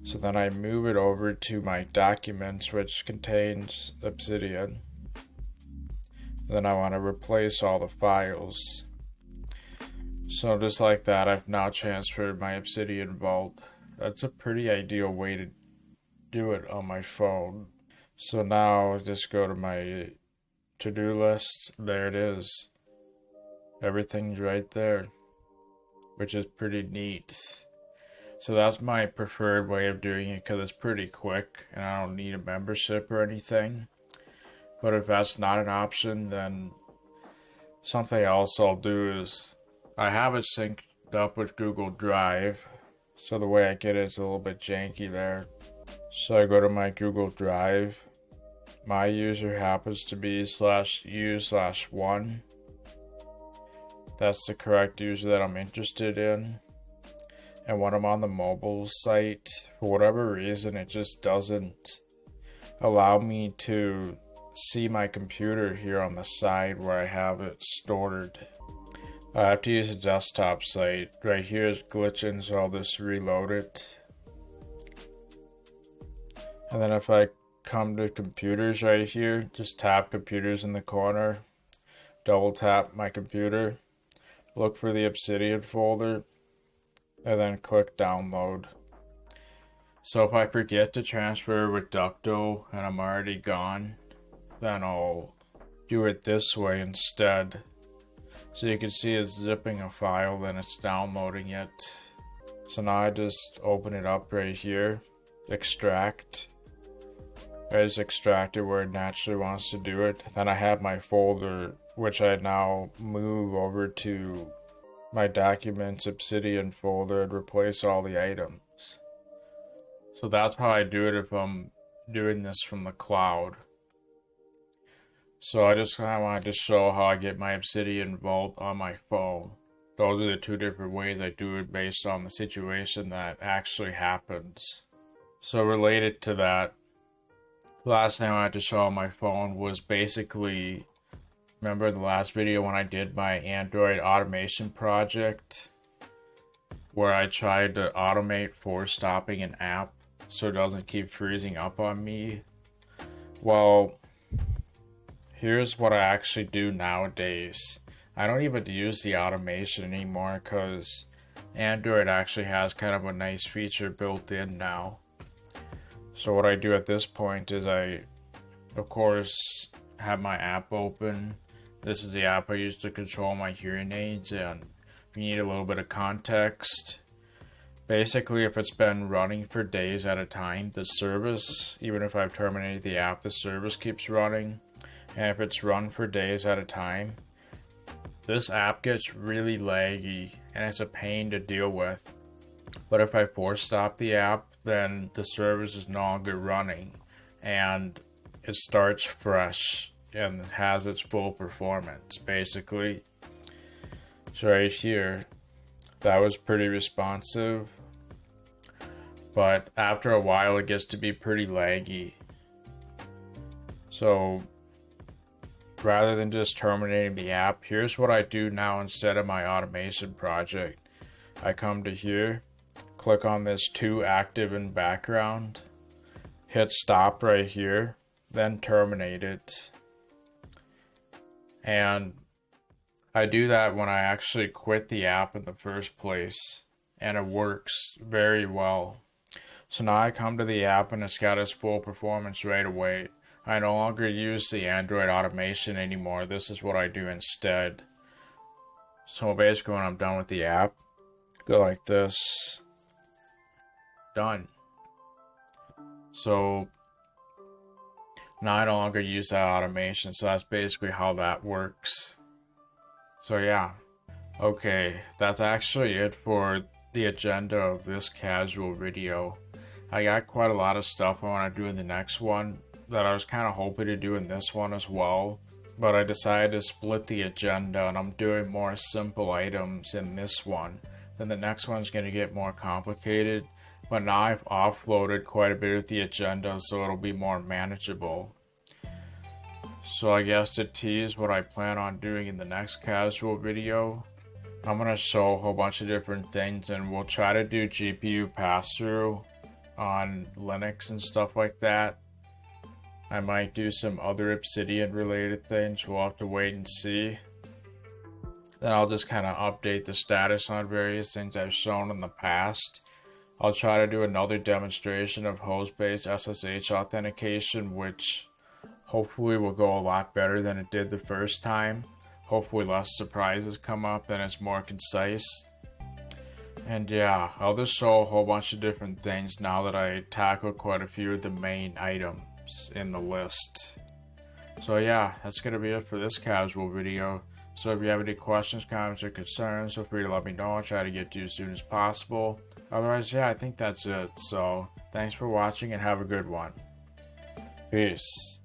So then I move it over to my documents, which contains Obsidian. Then I want to replace all the files. So just like that, I've now transferred my Obsidian Vault. That's a pretty ideal way to do it on my phone. So now I'll just go to my to-do list. There it is. Everything's right there, which is pretty neat. So that's my preferred way of doing it because it's pretty quick and I don't need a membership or anything. But if that's not an option, then something else I'll do is I have it synced up with Google Drive. So the way I get it is a little bit janky there. So I go to my Google Drive. My user happens to be /u/1. That's the correct user that I'm interested in. And when I'm on the mobile site, for whatever reason, it just doesn't allow me to see my computer here on the side where I have it stored. I have to use a desktop site. Right here is glitching, so I'll just reload it. And then if I come to computers right here, just tap computers in the corner, double tap my computer, look for the Obsidian folder, and then click download. So if I forget to transfer with Ducto and I'm already gone, then I'll do it this way instead. So you can see it's zipping a file, then it's downloading it. So now I just open it up right here, extract. I just extract it where it naturally wants to do it. Then I have my folder, which I now move over to my Documents Obsidian folder and replace all the items. So that's how I do it if I'm doing this from the cloud. So I just kind of wanted to show how I get my Obsidian Vault on my phone. Those are the two different ways I do it based on the situation that actually happens. So related to that, the last thing I wanted to show on my phone was basically, remember the last video when I did my Android automation project, where I tried to automate force stopping an app so it doesn't keep freezing up on me? Well, here's what I actually do nowadays. I don't even use the automation anymore because Android actually has kind of a nice feature built in now. So what I do at this point is I, of course, have my app open. This is the app I use to control my hearing aids, and if you need a little bit of context, basically if it's been running for days at a time, the service, even if I've terminated the app, the service keeps running. And if it's run for days at a time, this app gets really laggy and it's a pain to deal with. But if I force stop the app, then the service is no longer running and it starts fresh and has its full performance basically. So right here, that was pretty responsive, but after a while it gets to be pretty laggy. So rather than just terminating the app, here's what I do now instead of my automation project. I come to here, click on this 2 active in background, hit stop right here, then terminate it. And I do that when I actually quit the app in the first place, and it works very well. So now I come to the app and it's got its full performance right away. I no longer use the Android automation anymore. This is what I do instead. So basically when I'm done with the app, go like this. Done. So now I no longer use that automation, so that's basically how that works. So yeah, okay, that's actually it for the agenda of this casual video. I got quite a lot of stuff I want to do in the next one that I was kind of hoping to do in this one as well, but I decided to split the agenda and I'm doing more simple items in this one. Then the next one's going to get more complicated, but now I've offloaded quite a bit of the agenda so it'll be more manageable. So I guess to tease what I plan on doing in the next casual video, I'm going to show a whole bunch of different things and we'll try to do GPU pass-through on Linux and stuff like that. I might do some other Obsidian related things, we'll have to wait and see. Then I'll just kind of update the status on various things I've shown in the past. I'll try to do another demonstration of host-based SSH authentication, which hopefully will go a lot better than it did the first time. Hopefully less surprises come up and it's more concise. And yeah, I'll just show a whole bunch of different things now that I tackled quite a few of the main items in the list. So yeah, that's going to be it for this casual video. So if you have any questions, comments, or concerns, feel free to let me know. I'll try to get to you as soon as possible. otherwise, yeah, I think that's it. So thanks for watching and have a good one. Peace.